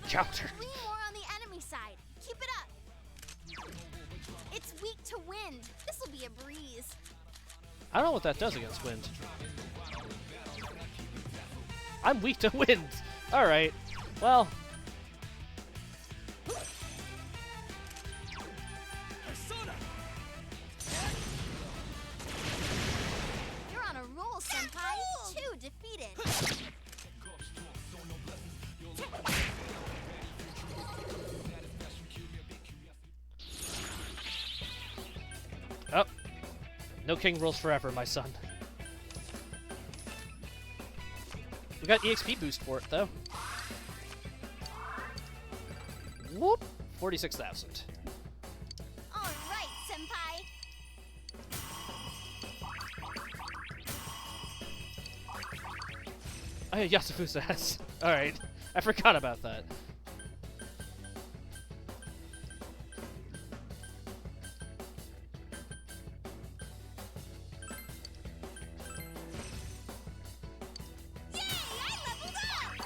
Counter. 3 more on the enemy side. Keep it up. It's weak to wind. This'll be a breeze. I don't know what that does against wind. I'm weak to wind. Alright. Well. You're on a roll, Senpai. 2 defeated. Oh. No king rules forever, my son. We got EXP boost for it, though. Whoop! 46,000. All right, Senpai. Oh, yeah, Yasufusa has. Alright. I forgot about that. Yay! I leveled up.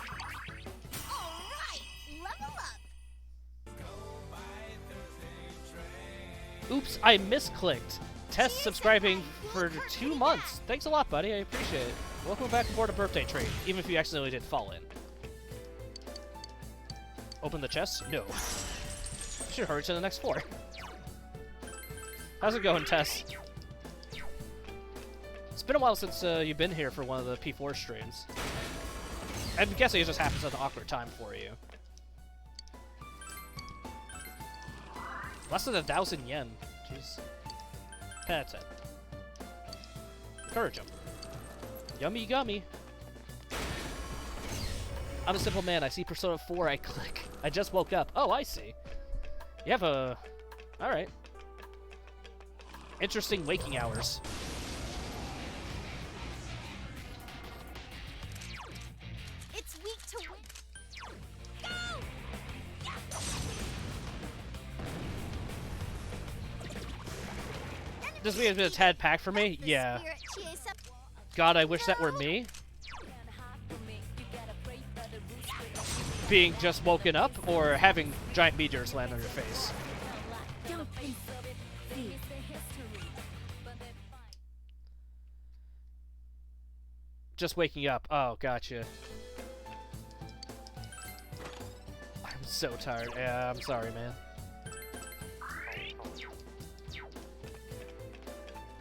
All right, level up. Oops, I misclicked. Test subscribing for 2 months. Thanks a lot, buddy. I appreciate it. Welcome back aboard a birthday train, even if you accidentally did fall in. Open the chest? No. Should hurry to the next floor. How's it going, Tess? It's been a while since you've been here for one of the P4 streams. I'm guessing it just happens at an awkward time for you. Less than 1,000 yen. Jeez. That's it. Encourage him. Yummy gummy. I'm a simple man. I see Persona 4, I click. I just woke up. Oh, I see. You have a... Alright. Interesting waking hours. It's weak to win. Go! This week has been a tad packed for me? Yeah. God, I wish that were me. Being just woken up, or having giant meteors land on your face. Just waking up. Oh, gotcha. I'm so tired. Yeah, I'm sorry, man.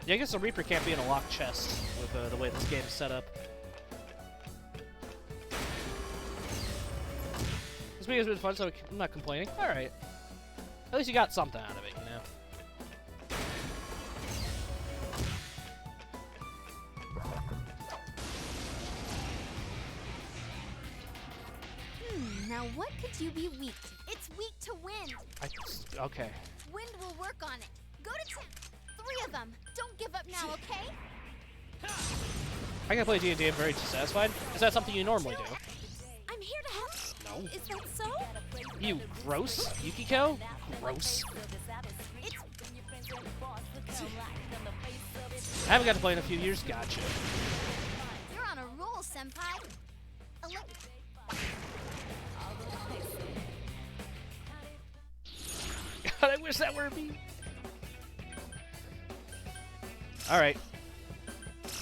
Yeah, I guess the Reaper can't be in a locked chest with the way this game is set up. This week has been fun, so I'm not complaining. Alright. At least you got something out of it, you know? Now what could you be weak to? It's weak to wind. Okay. Wind will work on it. Go to 3 of them. Don't give up now, okay? I can play D&D, I'm very dissatisfied. Is that something you normally do? I'm here to help. No. Is that so? You gross, Yukiko? Gross. I haven't got to play in a few years, gotcha. You're on a roll, senpai. God, I wish that were me. Alright.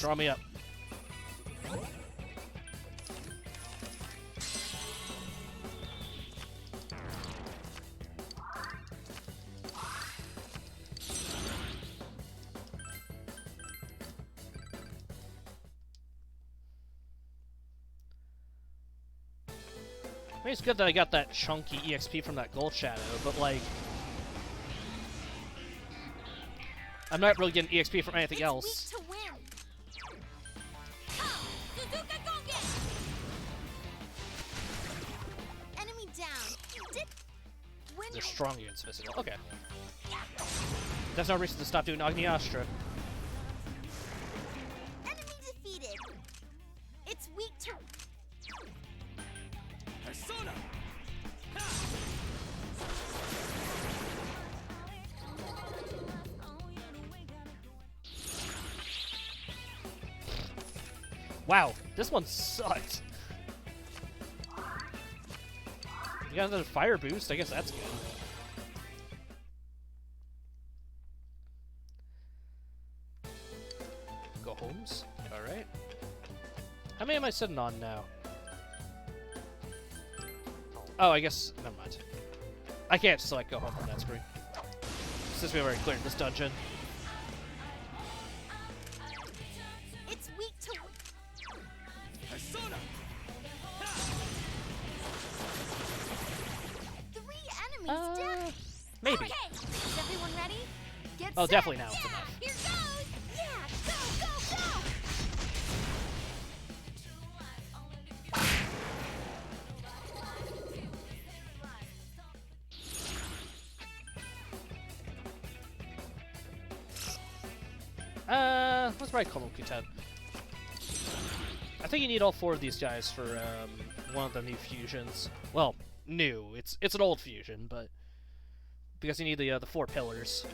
Draw me up. I mean, it's good that I got that chunky EXP from that Gold Shadow, but like... I'm not really getting EXP from anything else. To win. Enemy down. They're strong against physical. Okay. There's no reason to stop doing Agni Astra. Enemy defeated. It's weak to... Persona! Wow, this one sucks. You got another fire boost? I guess that's good. Go homes? Alright. How many am I sitting on now? Oh, I guess... Never mind. I can't select go home from that screen. Since we've already cleared this dungeon. It's weak to... Persona! 3 enemies down. Maybe. Okay, is everyone ready? Get Oh, set. definitely now it's enough. Here goes. Yeah, go, go, go. Let's probably call him Kutan. I think you need all 4 of these guys for one of the new fusions. Well, new. It's an old fusion, but because you need the 4 pillars.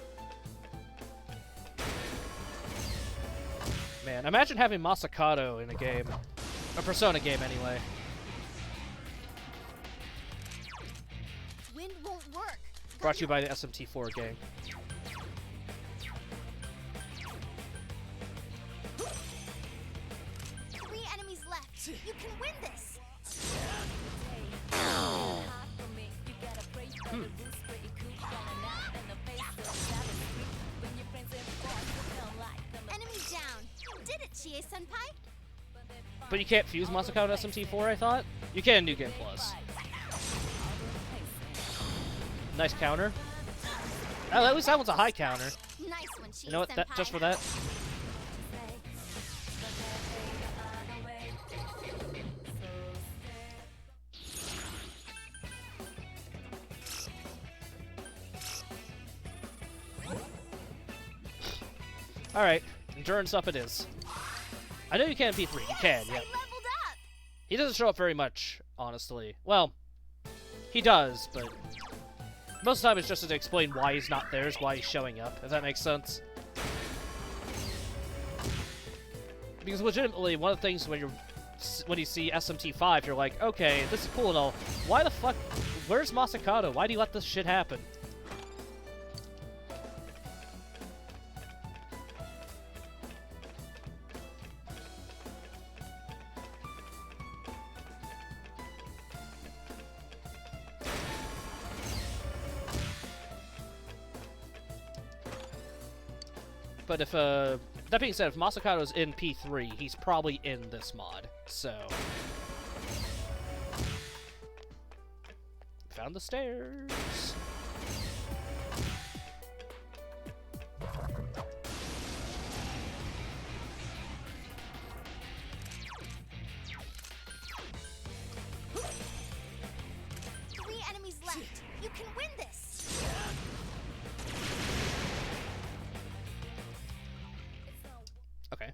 Man, imagine having Masakato in a game, a Persona game anyway. Wind won't work. Brought to you by the SMT4 gang. You can win this! Enemy down. You did it, Chie-senpai. But you can't fuse Masako and SMT4, I thought? You can in New Game Plus. Nice counter. Oh, at least that one's a high counter. Nice one, Chie-senpai. You know what? Just for that. Alright, endurance up it is. I know you can P3, you can, yeah. He doesn't show up very much, honestly. Well, he does, but most of the time it's just to explain why he's not there, is why he's showing up, if that makes sense. Because legitimately, one of the things when you see SMT5, you're like, okay, this is cool and all. Why the fuck? Where's Masakado? Why do you let this shit happen? But if, that being said, if Masakado's in P3, he's probably in this mod, so... Found the stairs! Three enemies left. You can win this! Okay.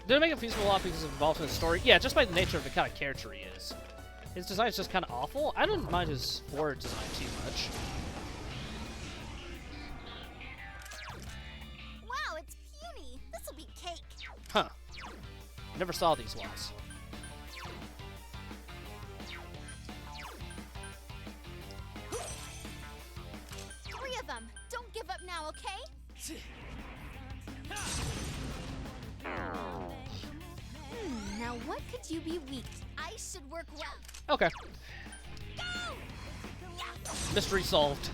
Did it make him feasible a lot because it's involved in the story? Yeah, just by the nature of the kind of character he is. His design is just kind of awful. I don't mind his forward design too much. Wow, it's puny. This'll be cake. Huh. Never saw these ones. Three of them. Don't give up now, okay? Now what could you be weak? I should work well. Okay. Go! Mystery solved.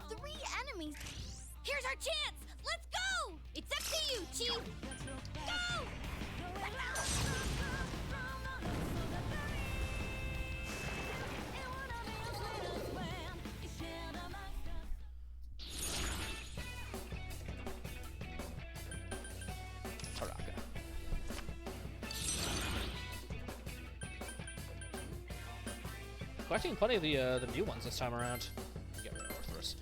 Three enemies. Here's our chance! Let's go! It's up to you, Chie! Go! Taraka. Collecting plenty of the new ones this time around. Get rid of Orthrus.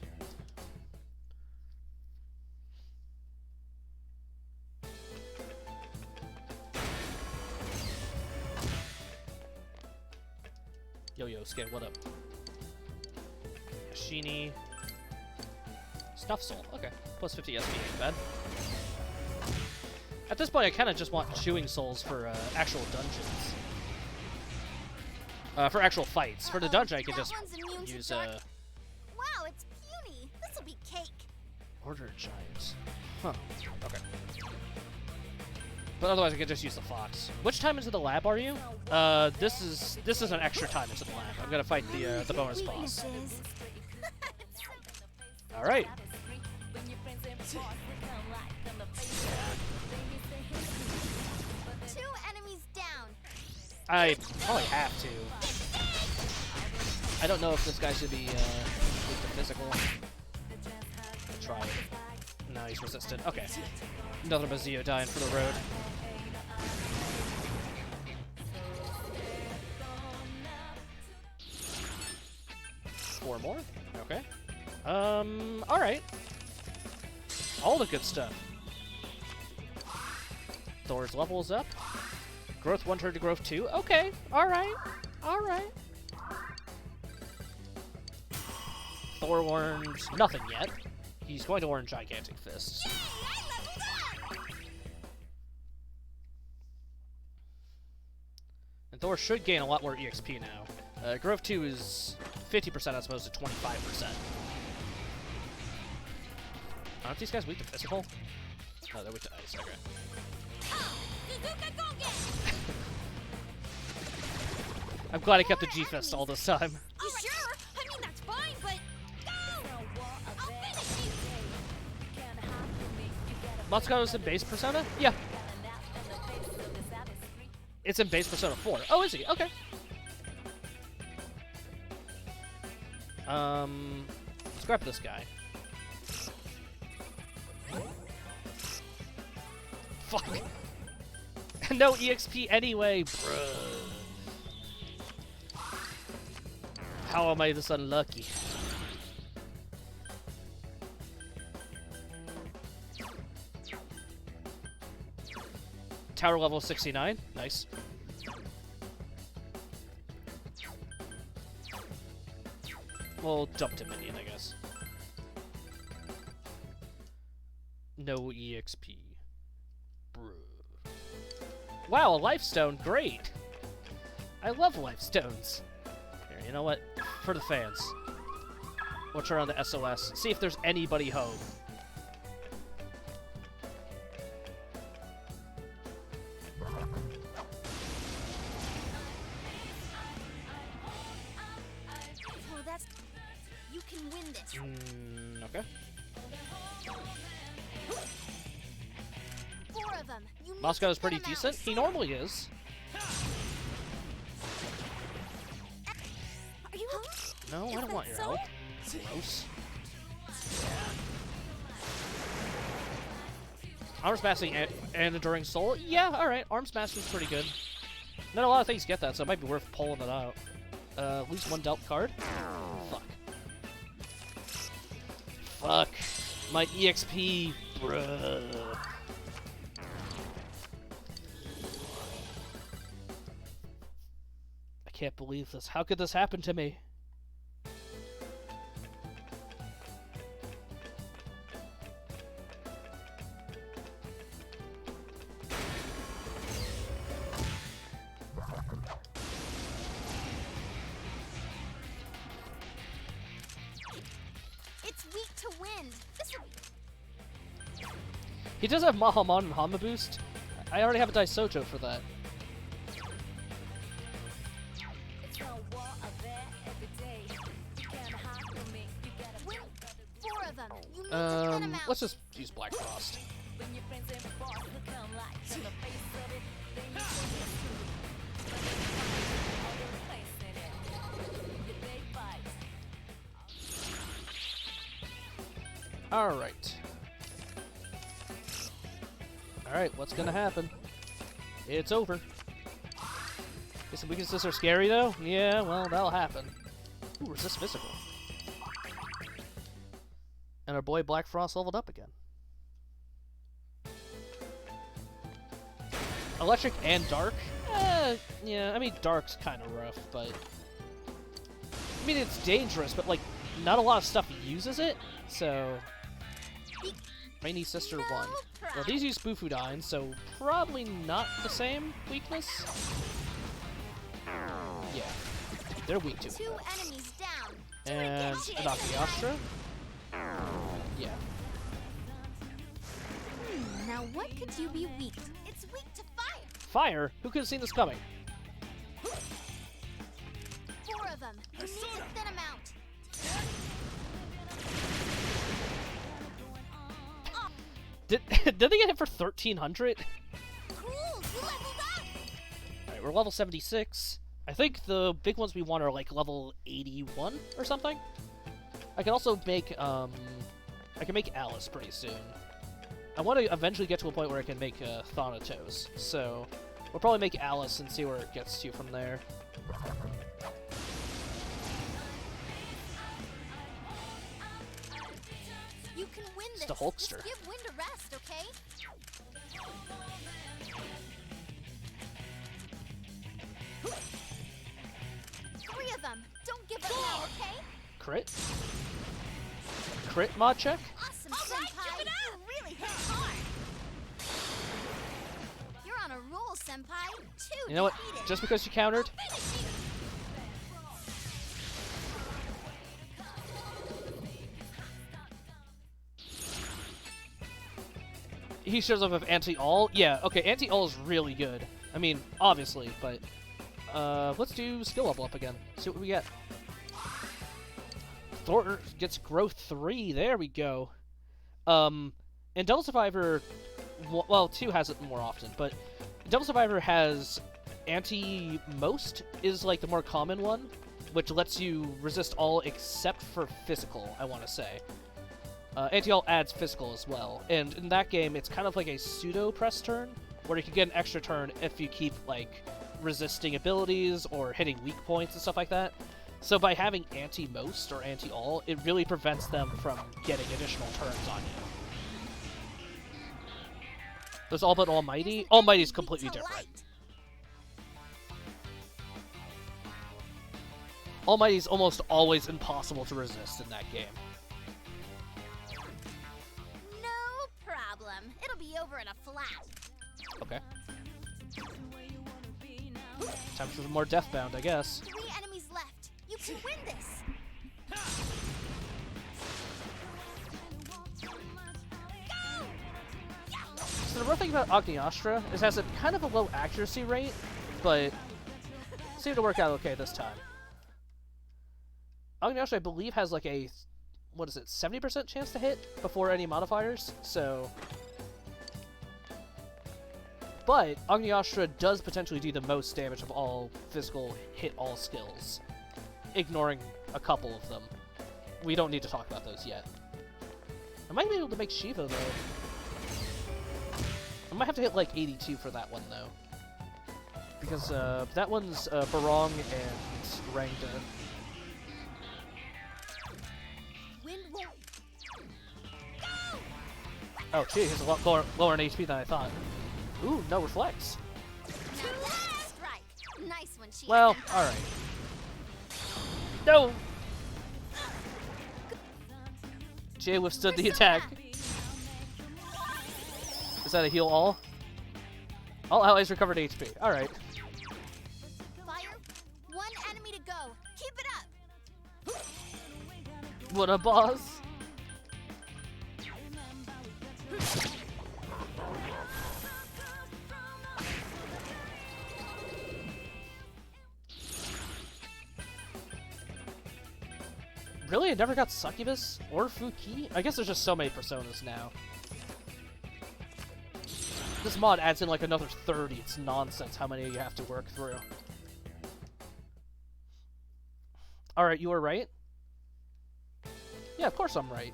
Yo-Yo, Skate, what up? Shini. Snuff Soul, okay. Plus 50 SP ain't bad. At this point, I kind of just want chewing souls for actual dungeons. For actual fights. For the dungeon, I could just use Wow, it's puny. This'll be cake. Order Giants. Huh. Okay. But otherwise, I could just use the fox. Which time into the lab are you? This is an extra time into the lab. I'm gonna fight the bonus boss. All right. Two enemies down. I probably have to. I don't know if this guy should be with the physical. Try it. No, he's resistant. Okay. Another Bazio dying for the road. Four more? Okay. Alright. All the good stuff. Thor's levels up. Growth 1 turned to growth 2. Okay. Alright. Alright. Thor learns nothing yet. He's going to learn Gigantic Fists. Yay, I leveled up! And Thor should gain a lot more EXP now. Growth 2 is 50% as opposed to 25%. Aren't these guys weak to physical? Oh, they're weak to ice, okay. I'm glad I kept the G-Fist all this time. You sure? I mean, that's fine, but go! I'll finish you! Moscato's in base Persona? Yeah. It's in base Persona 4. Oh, is he? Okay. Let's grab this guy. Fuck. No EXP anyway, bruh. How am I this unlucky? Tower level 69. Nice. We'll jump to minion, I guess. No EXP. Bruh. Wow, a life stone. Great. I love life stones. Here, you know what? For the fans. We'll turn on the SOS. See if there's anybody home. Oh, that's... You can win this. Okay. 4 of them. You need Moscow to is pretty get 'em decent. out. He normally is. Are you okay? No, I don't want your help. Gross. Arms Mastering and Enduring Soul? Yeah, alright. Arms Mastering's pretty good. Not a lot of things get that, so it might be worth pulling it out. At least one dealt card? Fuck. Fuck. My EXP, bruh. I can't believe this. How could this happen to me? It's weak to wind. This He does have Mahamon and Hama boost. I already have a Daisojo for that. win. 4 of them. You need to get 'em out. Let's just use Black Frost. Alright. Alright, what's gonna happen? It's over. Guess the weaknesses are scary though? Yeah, well, that'll happen. Ooh, resist physical. And our boy Black Frost leveled up again. Electric and Dark? Yeah, I mean, Dark's kind of rough, but... I mean, it's dangerous, but, like, not a lot of stuff uses it, so... Rainy Sister 1. Well, these use Bufudyne, so probably not the same weakness. Yeah, they're weak to it. 2 enemies down. And Adachiastra? Yeah. Now what could you be weak? It's weak to fire. Fire? Who could have seen this coming? 4 of them. You need to thin 'em out. Did they get hit for 1,300? Cool, you leveled up. Alright, we're level 76. I think the big ones we want are like level 81 or something. I can also make, I can make Alice pretty soon. I want to eventually get to a point where I can make Thanatos, so we'll probably make Alice and see where it gets to from there. You can win this. It's the Hulkster. Just give Wind a rest, okay? Three of them. Don't give up now, okay? Crit? Crit mod check? Awesome, Senpai. You really hit hard. You're on a roll, Senpai. 2 You know what? defeated. Just because you countered, he shows up with anti-all. Yeah, okay, anti-all is really good. I mean, obviously, but Let's do skill level up again. See what we get. Thor gets growth 3. There we go. And Devil Survivor, well, 2 has it more often, but Devil Survivor has anti-most is like the more common one, which lets you resist all except for physical, I want to say. Anti-all adds physical as well, and in that game, it's kind of like a pseudo-press turn, where you can get an extra turn if you keep, like, resisting abilities or hitting weak points and stuff like that. So by having anti-most or anti-all, it really prevents them from getting additional turns on you. There's all but Almighty. Almighty's completely different. Almighty's almost always impossible to resist in that game. No problem. It'll be over in a flash. Okay. Time for some more Deathbound, I guess. 3 enemies left. You can win this. So the real thing about Agniastra is it has a kind of a low accuracy rate, but it seemed to work out okay this time. Agniastra, I believe, has like a, what is it, 70% chance to hit before any modifiers, so... But Agniastra does potentially do the most damage of all physical hit-all skills, ignoring a couple of them. We don't need to talk about those yet. I might be able to make Shiva, though. I might have to hit like 82 for that one, though. Because that one's Barong and Rangda. Oh, Chie has a lot lower in HP than I thought. Ooh, no reflex. Nice one, Chie. Well, alright. No! Chie withstood the attack. Is that a heal all? All allies recovered HP. Alright. Fire. 1 enemy to go. Keep it up. What a boss. Really? I never got Succubus or Fuki? I guess there's just so many personas now. This mod adds in like another 30. It's nonsense how many you have to work through. Alright, you were right? Yeah, of course I'm right.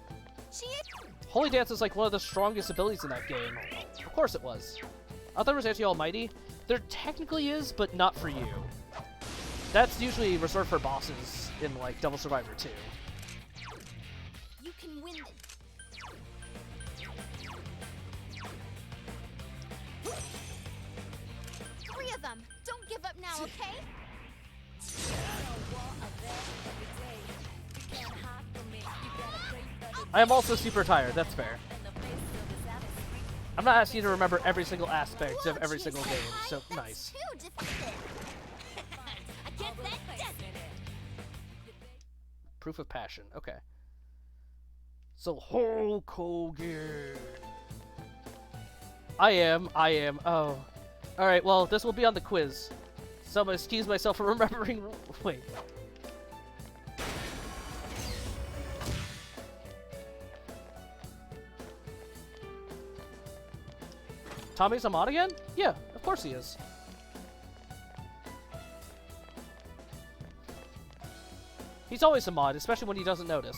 Holy Dance is like one of the strongest abilities in that game. Of course it was. I thought there was Anti-Almighty. There technically is, but not for you. That's usually reserved for bosses in like Devil Survivor 2. You can win this. 3 of them. Don't give up now, okay? I am also super tired, that's fair. I'm not asking you to remember every single aspect of every single game, so nice. Proof of passion, okay. So Hulk Hogan. I am, oh. Alright, well, this will be on the quiz. So I'm gonna excuse myself for remembering, wait. Tommy's a mod again? Yeah, of course he is. He's always a mod, especially when he doesn't notice.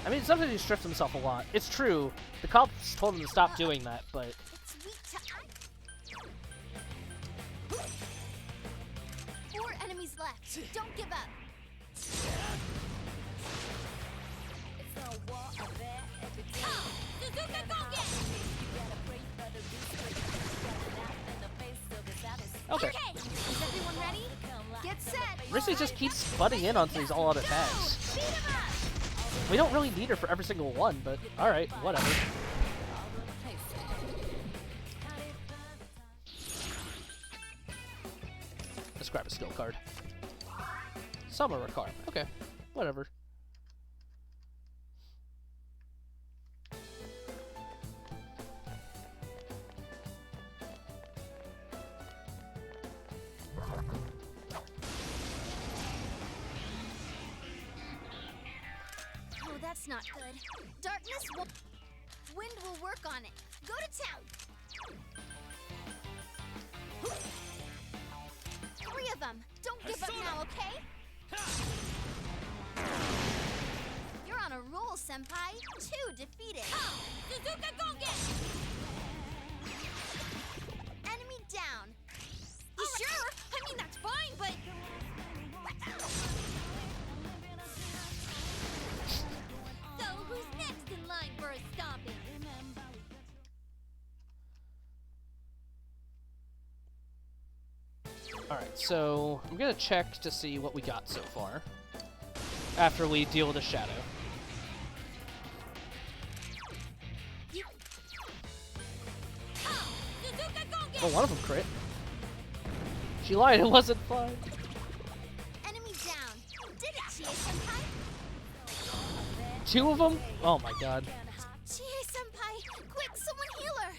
I mean, sometimes he strips himself a lot. It's true. The cops told him to stop doing that, but... Four enemies left. Don't give up. Okay. Is everyone ready? Get set. Rissy just keeps butting in onto these all-out attacks. We don't really need her for every single one, but alright, whatever. Let's grab a skill card. Summer Ricard. Okay, whatever. Oh, that's not good. Darkness will... Wind will work on it. Go to town! 3 of them. Don't give up now, okay? You're on a roll, Senpai. 2 defeated. Suzuka Gongen! Enemy down. You sure? I mean, that's fine, but... So, who's next in line for a stomping? Alright, so I'm gonna check to see what we got so far after we deal with the shadow. Oh, one of them crit. She lied, it wasn't fun. Enemy down. Did it, Chie-senpai? 2 of them? Oh my god. Chie-senpai, quick, someone heal her.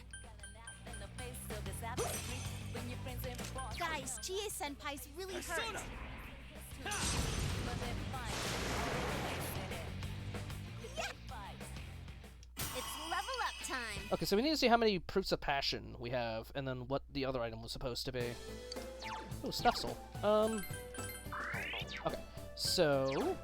Guys, Chie-senpai's really hurt. Yeah. It's level up time. Okay, so we need to see how many proofs of passion we have, and then what the other item was supposed to be. Oh, stuff soul. Okay, so...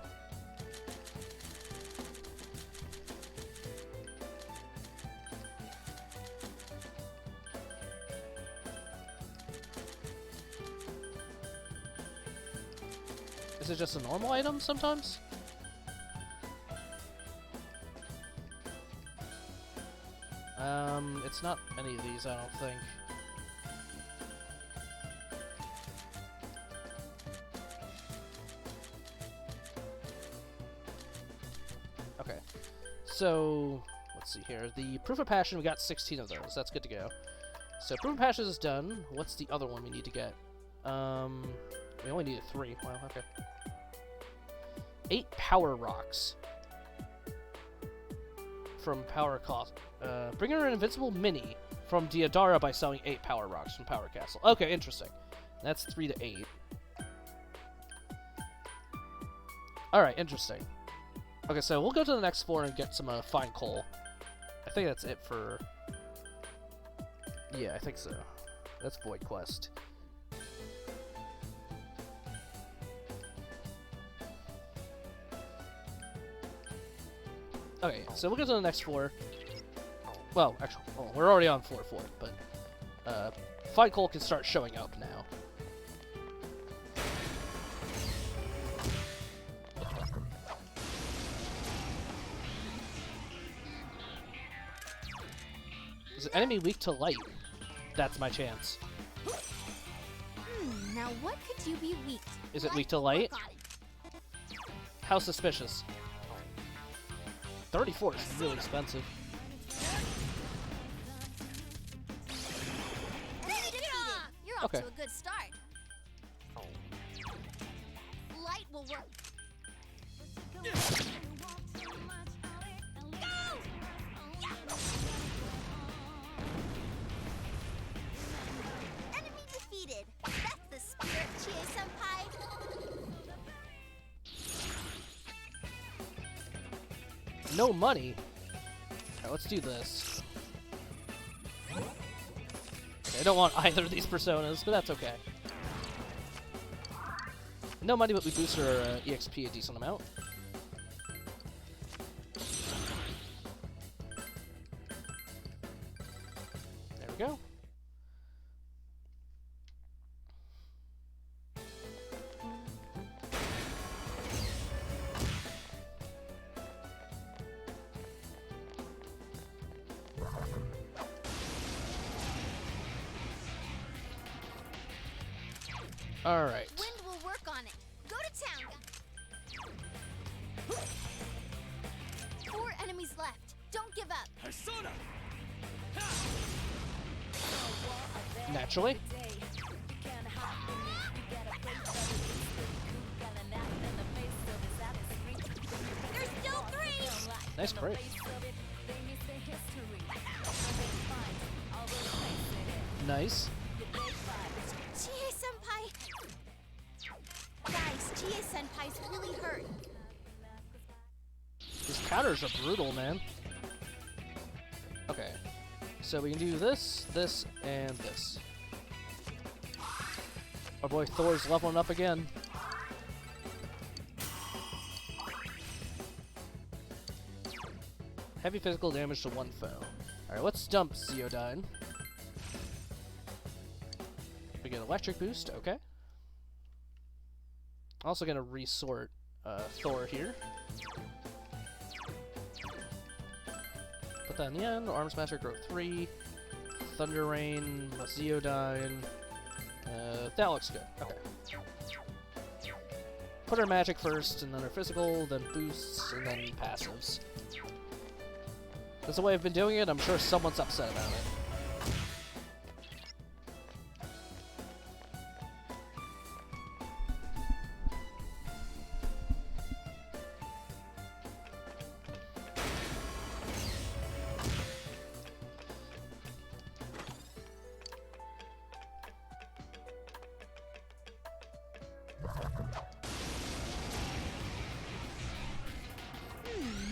Is it just a normal item sometimes? It's not any of these, I don't think. Okay, so let's see here. The Proof of Passion, we got 16 of those. That's good to go. So Proof of Passion is done. What's the other one we need to get? We only needed 3. Wow, okay. 8 Power Rocks. From Power Cost. Bring her an Invincible Mini from Diodara by selling 8 Power Rocks from Power Castle. Okay, interesting. That's 3 to 8. Alright, interesting. Okay, so we'll go to the next floor and get some fine coal. I think that's it for... Yeah, I think so. That's Void Quest. Okay, so we'll go to the next floor. Well, actually, we're already on floor 4, but fine coal can start showing up now. Is an enemy weak to light? That's my chance. Now what could you be weak to? Is it weak to light? How suspicious. 34 is really expensive. You're off Okay. to a good start. Light will work. Enemy defeated. That's the spirit, Chie-senpai. No money? Alright, let's do this. Okay, I don't want either of these personas, but that's okay. No money, but we boost our EXP a decent amount. There we go. All right. Wind will work on it. Go to town. 4 enemies left. Don't give up. Naturally. Nice crit. Nice. Chie-senpai! Guys, Chie-senpai's really hurt. These counters are brutal, man. Okay. So we can do this, this, and this. Our boy Thor's leveling up again. Heavy physical damage to one foe. Alright, let's dump Zeodyne. We get electric boost, okay. Also gonna resort Thor here. Put that in the end. Arm Smasher, grow 3. Thunder Rain, Zeodyne. That looks good. Okay. Put our magic first, and then our physical, then boosts, and then passives. That's the way I've been doing it. I'm sure someone's upset about it.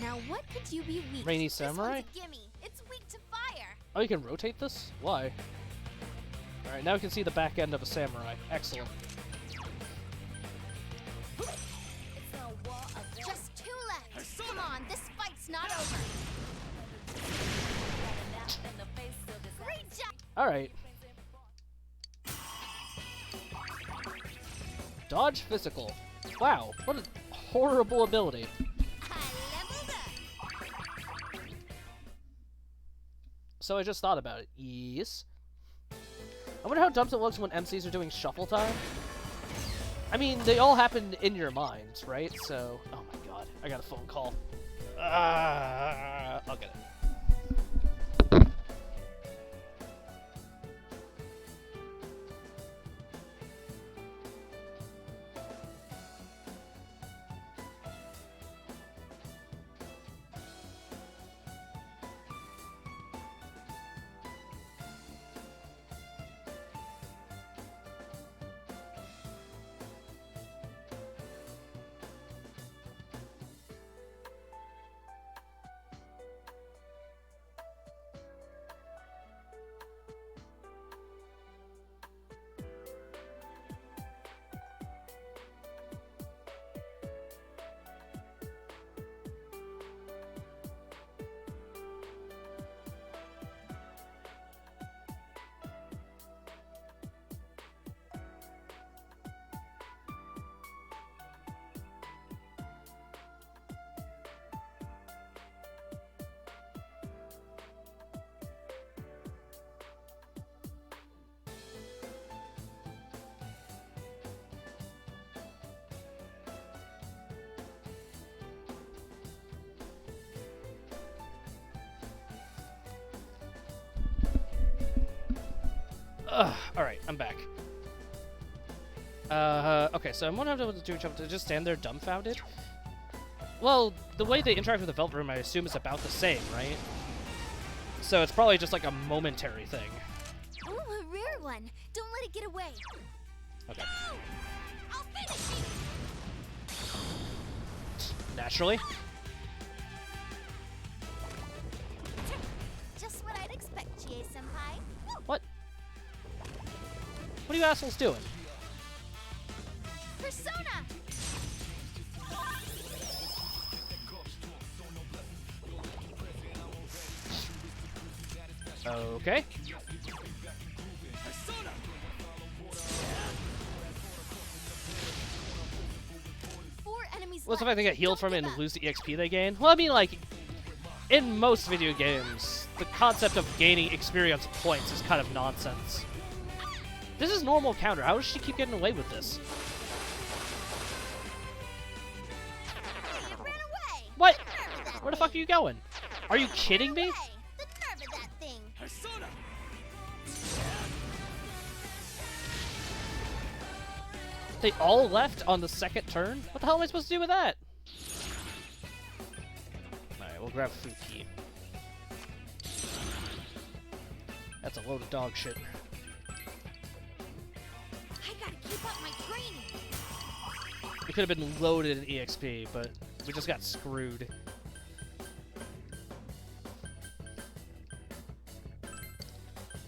Now what could you be weak? Rainy This one's Samurai? a gimme. It's weak to fire. Oh, you can rotate this? Why? Alright, now we can see the back end of a samurai. Excellent. Just 2 left. Come on, this fight's not over. Great job. Alright. Dodge physical. Wow, what a horrible ability. So I just thought about it. Yes. I wonder how dumb it looks when MCs are doing shuffle time. I mean, they all happen in your mind, right? So, oh my god, I got a phone call. I'll get it. Alright, I'm back. Okay, so I'm not able to do jump to just stand there dumbfounded. Well, the way they interact with the Velvet Room, I assume is about the same, right? So it's probably just like a momentary thing. Ooh, a rare one. Don't let it get away. Okay. No! I'll finish you. Naturally. Just what I'd expect, Chie-senpai. What? What are you assholes doing? Persona! Okay. What's the fact they get healed from it and lose the EXP they gain? Well, I mean, like, in most video games, the concept of gaining experience points is kind of nonsense. This is normal counter. How does she keep getting away with this? It ran away. What? Where the fuck are you going? Are you kidding me? The nerve of that thing. They all left on the second turn? What the hell am I supposed to do with that? Alright, we'll grab Fuki. That's a load of dog shit. I gotta keep up my training. It could have been loaded in EXP, but we just got screwed.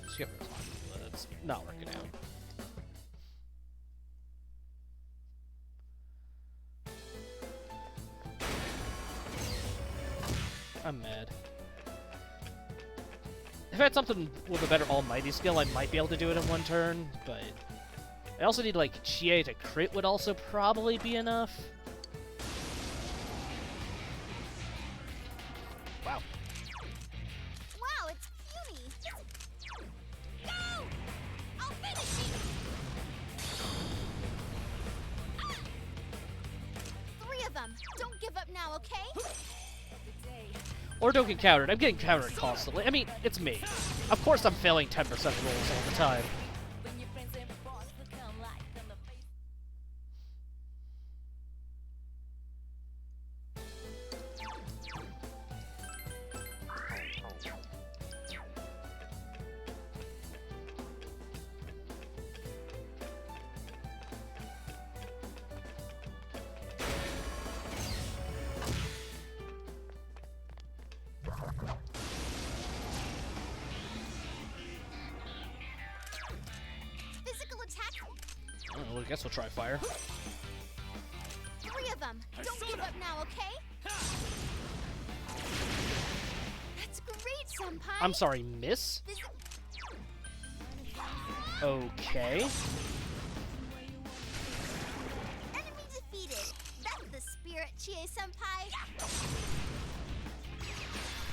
Skip it. It's not working out. I'm mad. If I had something with a better Almighty skill, I might be able to do it in one turn, but I also need, like, Chie to crit would also probably be enough. Wow. Wow, it's puny. Go! I'll finish you. Ah! 3 of them. Don't give up now, okay? Or don't get countered. I'm getting countered constantly. I mean, it's me. Of course I'm failing 10% rolls all the time. Physical attack. Well, I guess we'll try fire. 3 of them. Don't give up now, okay? That's great, Senpai. I'm sorry, miss? Okay. Enemy defeated. That's the spirit, Chie Senpai.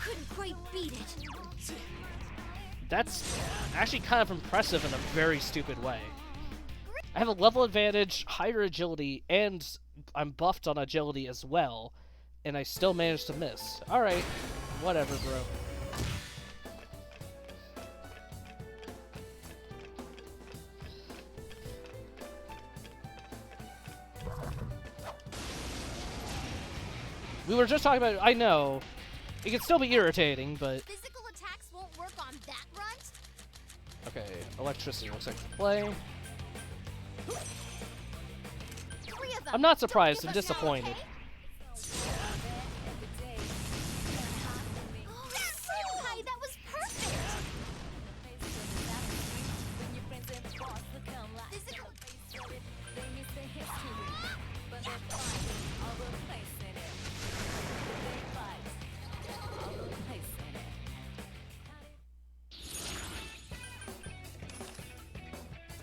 Couldn't quite beat it. That's actually kind of impressive in a very stupid way. I have a level advantage, higher agility, and I'm buffed on agility as well, and I still managed to miss. Alright, whatever, bro. We were just talking about, I know, it can still be irritating, but... Physical attacks won't work on that runt. Okay, electricity looks like play. 3 of them. I'm not surprised, Don't I'm give up now, disappointed. okay? Oh, Senpai, that was perfect. Physical.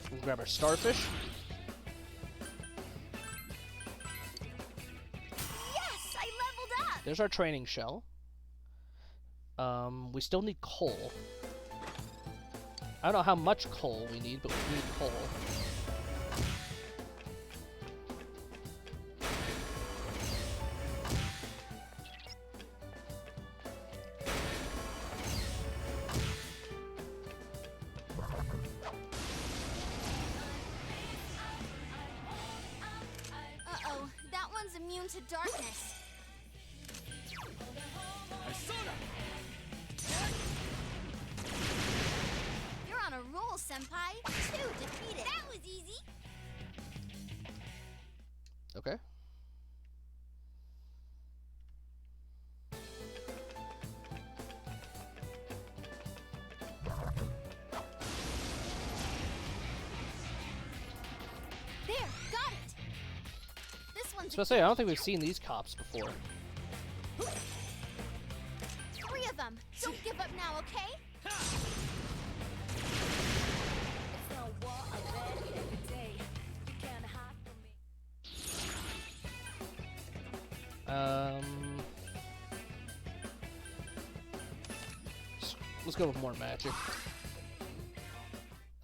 We'll grab our starfish. Yes, I leveled up. There's our training shell. We still need coal. I don't know how much coal we need, but we need coal. Uh-oh, that one's immune to darkness. You're on a roll, Senpai. 2 defeated. That was easy. Okay. There, got it. This one's. So I say, I don't think we've seen these cops before. 3 of them. Don't give up now, okay? Let's go with more magic.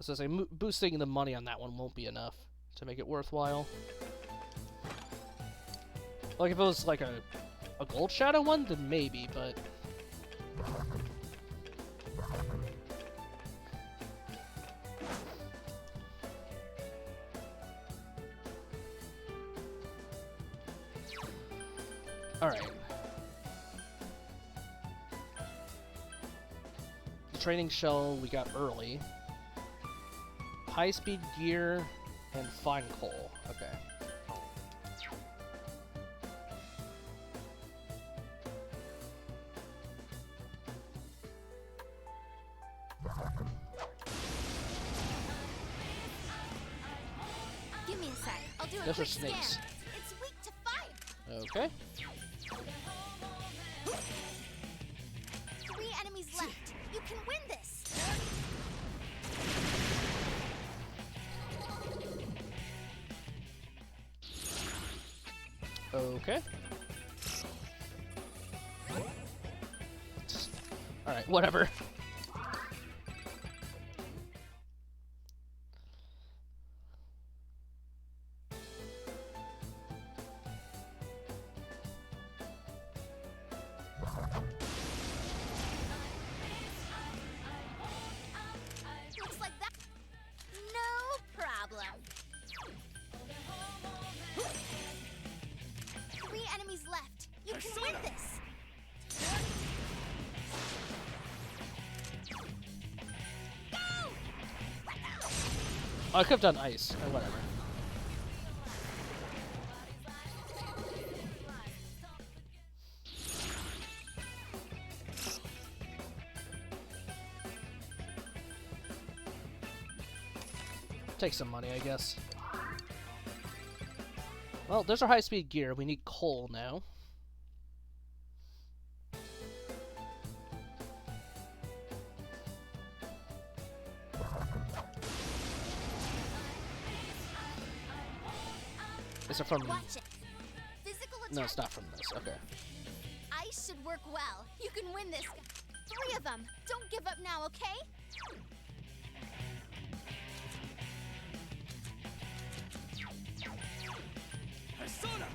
So I say, boosting the money on that one won't be enough to make it worthwhile. Like if it was like a gold shadow one, then maybe, but all right. training shell we got early. High-speed gear and fine coal. Okay. Give me a sec. I'll do a Those are quick snakes. scan. It's weak to fire. Okay. 3 enemies left. You can win this. Okay. Alright, whatever. Looks like that. No problem. 3 enemies left. You can win this. Oh, I could have done ice. Or whatever. Take some money, I guess. Well, there's our high-speed gear. We need coal now. Is it from... Watch it. Physical attack. No, it's not from this. Okay. Ice should work well. You can win this. 3 of them. Don't give up now, okay? Persona!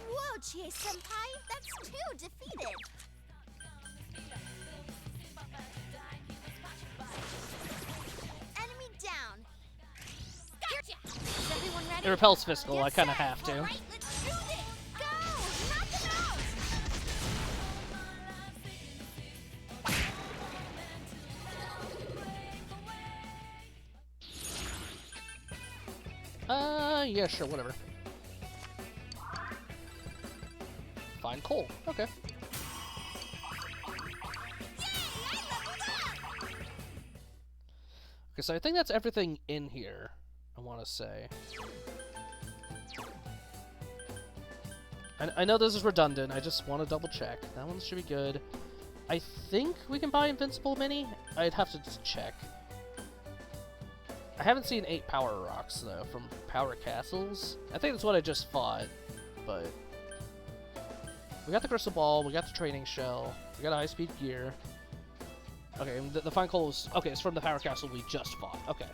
Whoa, Chie-senpai. That's 2 defeated. Enemy down. Gotcha. Is everyone ready? It repels physical. I kind of have to. All right, let's do this. Go! Knock them out! Yeah, sure, whatever. Find coal. Okay. Okay, so I think that's everything in here, I want to say. I know this is redundant, I just want to double check. That one should be good. I think we can buy Invincible Mini? I'd have to just check. I haven't seen 8 power rocks, though, from Power Castles. I think that's what I just fought, but... We got the Crystal Ball, we got the Training Shell, we got a high-speed gear. Okay, and the Fine Coal is... Okay, it's from the Power Castle we just fought. Okay.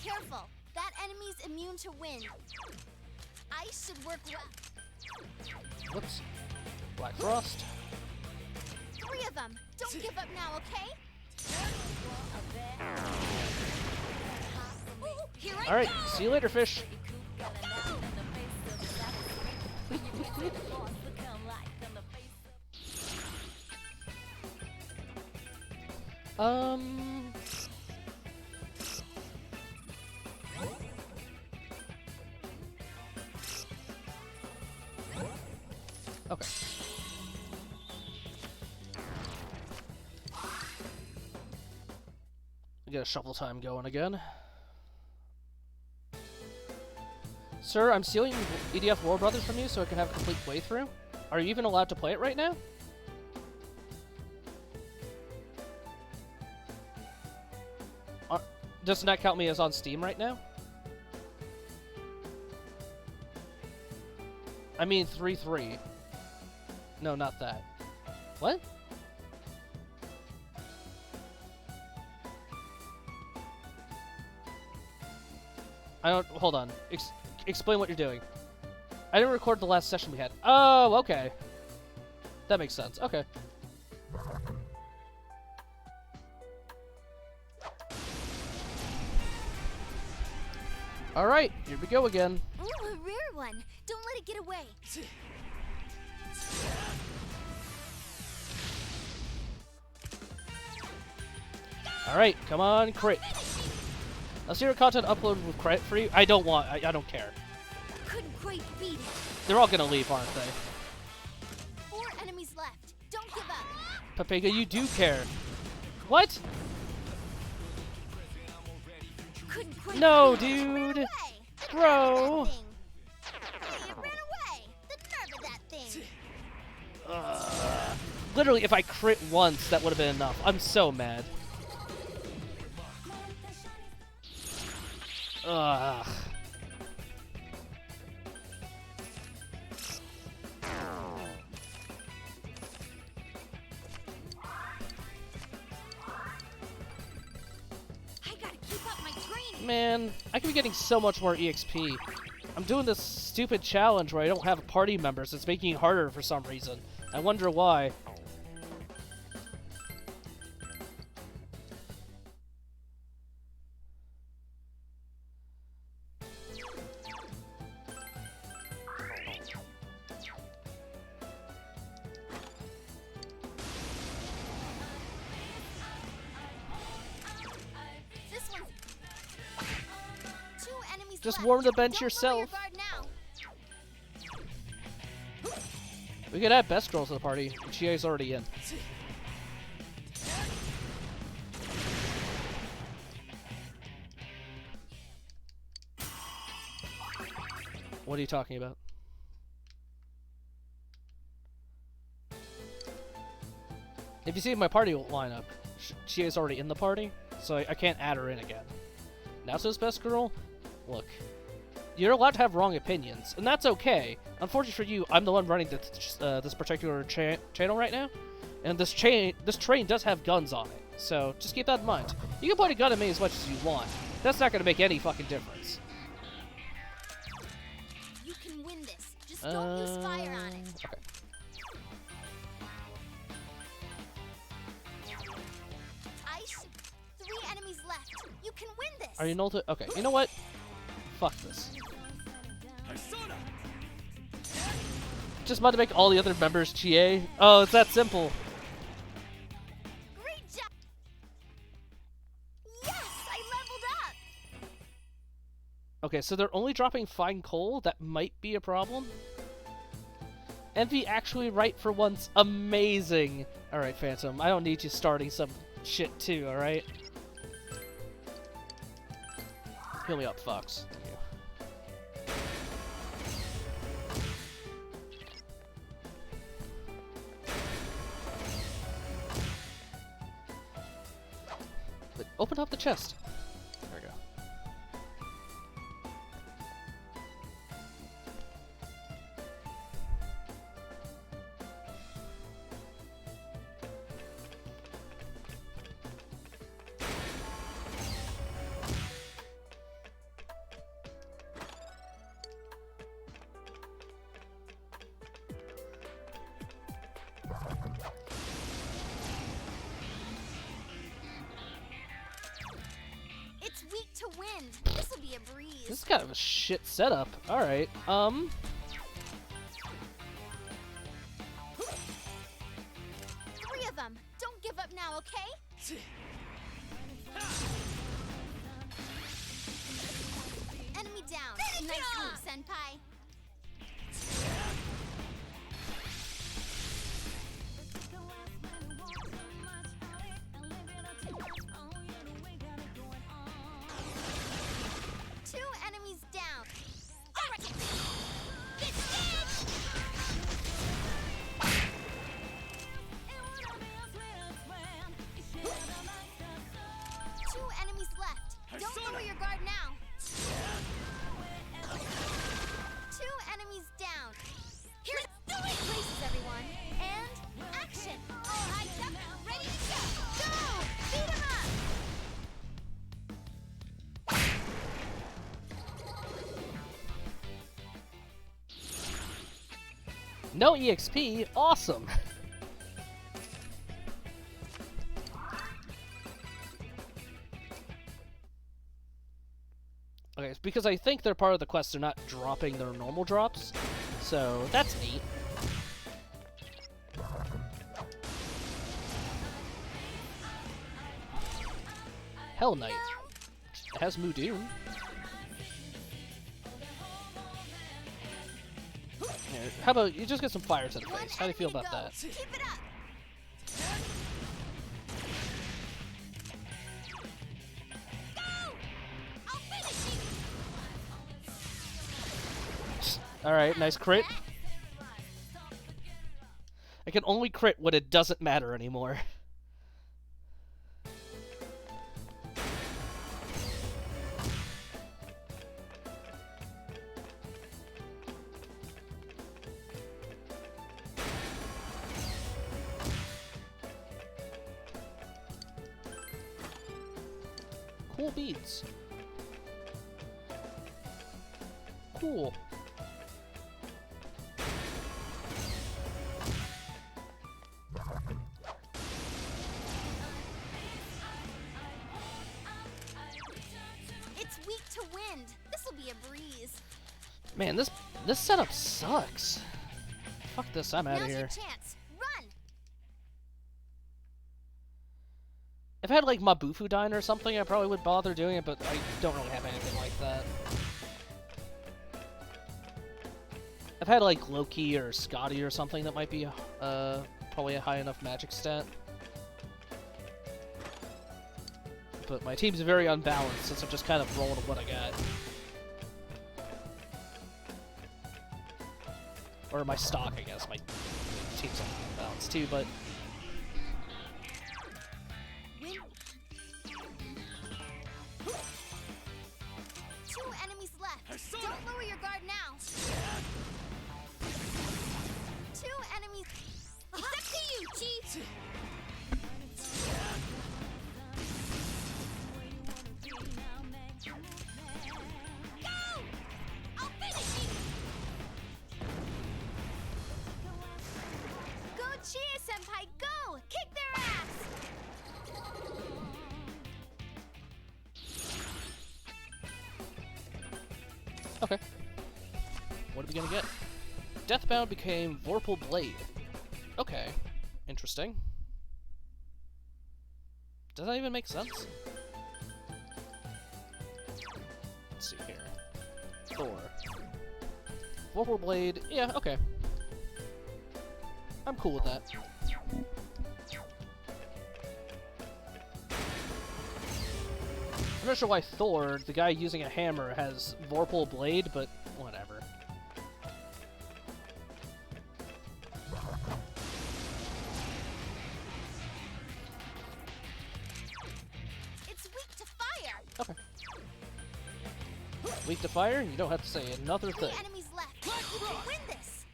Careful. That enemy's immune to wind. Ice should work well. Whoops. Black Frost. 3 of them. Don't give up now, okay? Here I Alright, go! see you later, fish. Okay. We got a shuffle time going again. Sir, I'm stealing EDF War Brothers from you so I can have a complete playthrough. Are you even allowed to play it right now? Doesn't that count me as on Steam right now? I mean 3-3. No, not that. What? I don't. Hold on. Explain what you're doing. I didn't record the last session we had. Oh, okay. That makes sense. Okay. All right, here we go again. Ooh, a rare one. Don't let it get away. All right, come on, crit. I'll see your content uploaded with credit for you. I don't want. I don't care. Couldn't quite beat it. They're all gonna leave, aren't they? 4 enemies left. Don't give up. Papega, you do care. What? Couldn't quite No, beat it. dude. Bro. Hey, it ran away. The nerve of that thing. Literally, if I crit once, that would have been enough. I'm so mad. Ugh. I gotta keep up my training. Man, I could be getting so much more EXP. I'm doing this stupid challenge where I don't have party members. It's making it harder for some reason. I wonder why. This one's 2 enemies Just left. warm the bench Don't lower yourself. your guard now. We could add best girl to the party. And Chie's already in. What are you talking about? If you see my party lineup, Chie's already in the party, so I can't add her in again. Now says best girl? Look, you're allowed to have wrong opinions, and that's okay. Unfortunately for you, I'm the one running this particular channel right now, and this train does have guns on it, so just keep that in mind. You can point a gun at me as much as you want. That's not going to make any fucking difference. You can win this. Just don't use fire on it. Okay. Ice. 3 enemies left. You can win this. Are you Nolta? Okay, you know what? Fuck this. Just about to make all the other members Chie. Oh, it's that simple. Great job. Yes, I leveled up. Okay, so they're only dropping fine coal? That might be a problem. Envy actually right for once. Amazing. Alright, Phantom. I don't need you starting some shit too, alright? Heal me up, Fox. Thank you. But open up the chest. There we go. It's weak to wind. This will be a breeze. This is kind of a shit setup. Alright, 3 of them. Don't give up now, okay? Enemy down. Nice move, Senpai. Two enemies down. All right. Get stitched. 2 enemies left. Don't lower your guard now. No EXP? Awesome! Okay, it's because I think they're part of the quest, they're not dropping their normal drops. So, that's neat. Hell Knight. It has Mudoon. Yeah, how about you just get some fire to the face? How do you feel about that? Keep it up. Alright, nice crit. I can only crit when it doesn't matter anymore. Cool beads. Cool. It's weak to wind. This'll be a breeze. Man, this setup sucks. Fuck this, I'm out of Now's your here. chance. Run. If I had like Mabufu Dine or something, I probably would bother doing it, but I don't really have anything like that. I've had like Loki or Scotty or something that might be probably a high enough magic stat. But my team's very unbalanced, since I'm just kind of rolling with what I got. Or my stock, I guess. My team's unbalanced too, but... Two enemies left. Don't lower your guard now. Two enemies. It's up to you, Chie. Go! I'll finish you. Go, Chie, senpai, go! Kick their ass! Okay. What are we gonna get? Deathbound became Vorpal Blade. Okay. Interesting. Does that even make sense? Let's see here. Thor. Vorpal Blade, yeah, okay. I'm cool with that. I'm not sure why Thor, the guy using a hammer, has Vorpal Blade, but whatever. It's weak to fire. Okay. Weak to fire? You don't have to say another Three thing. enemies left. You can win this.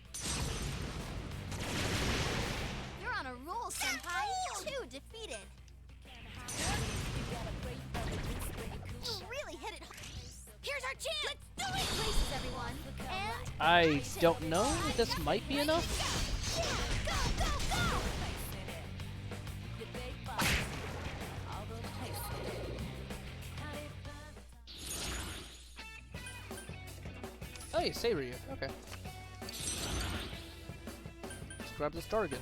You're on a roll, senpai. Two defeated. You really hit it. Here's our chance. Let's do it. Races, everyone. And I don't know. This might be enough. go, go, go! Oh, yeah, Seiryu. Okay. Let's grab this target.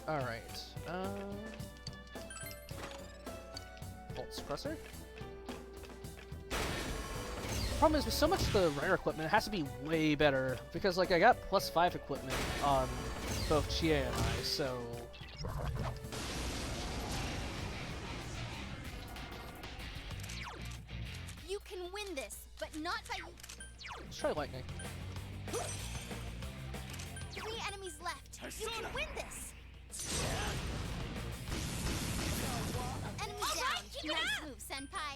Alright. Volt Suppressor? Problem is, with so much of the rare equipment, it has to be way better. Because, like, I got +5 equipment on both Chie and I, so... You can win this, but not by... Let's try Lightning. 3 enemies left. You can win this. Enemy down. Nice move, senpai.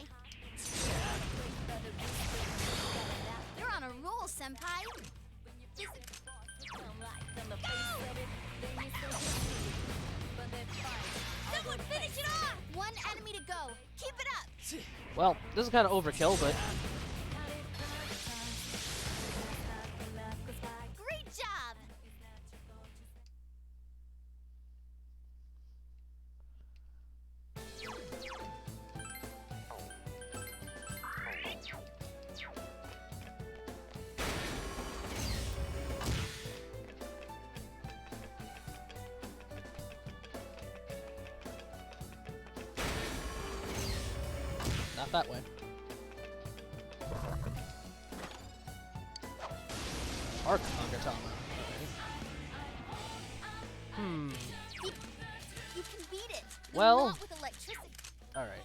You're on a roll, senpai. Someone finish it off! One enemy to go. Keep it up. Well, this is kind of overkill, but Great job. not that way. Arc Nagatama. Hmm. You can beat it. but Well- not with electricity. Alright.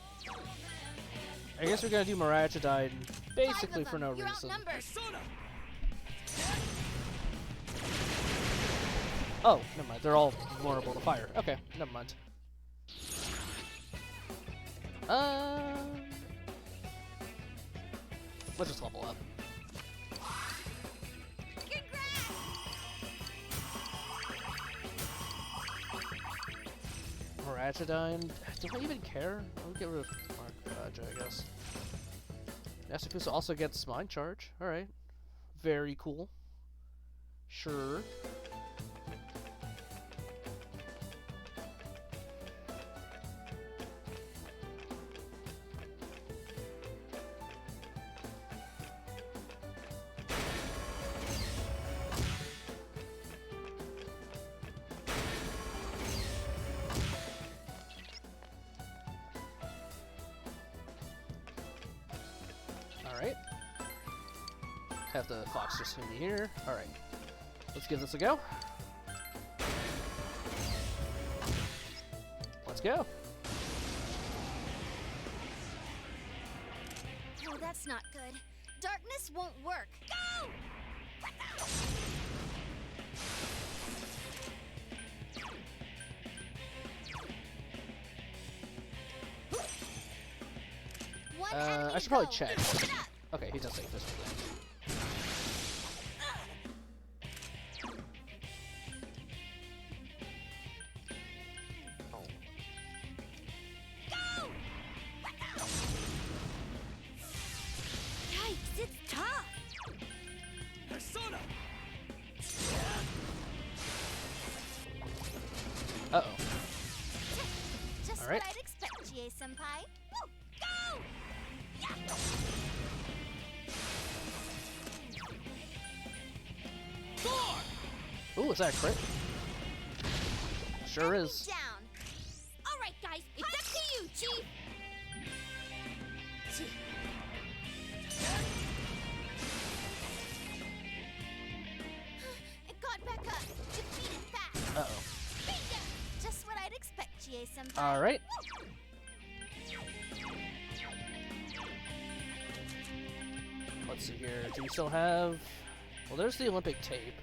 I guess we're gonna do Mirachidine basically Five of for no them. You're reason. outnumbered. Oh, never mind. They're all vulnerable to fire. Okay, never mind. Let's just level up. Mirachidine? Do I even care? I'll get rid of Mirage, I guess. Nasakusa also gets Mind Charge. Alright. Very cool. Sure. Alright. Have the fox just in here. Alright. Let's give this a go. Let's go. Oh, that's not good. Darkness won't work. Go! One enemy I to should probably go. check. Keep it up. Okay, he does take this one. Yikes, it's tough. Persona! Uh-oh. Just All right. what I'd expect, Chie-senpai. Woo, go! Ooh, is that a crit? Sure is. Down. All right, guys, it's up to you, Chief. It got back up. Defeat it fast. Uh-oh. Bingo! Just what I'd expect, Chie-senpai. Alright. Let's see here. Do we still have... Well, there's the Olympic tape.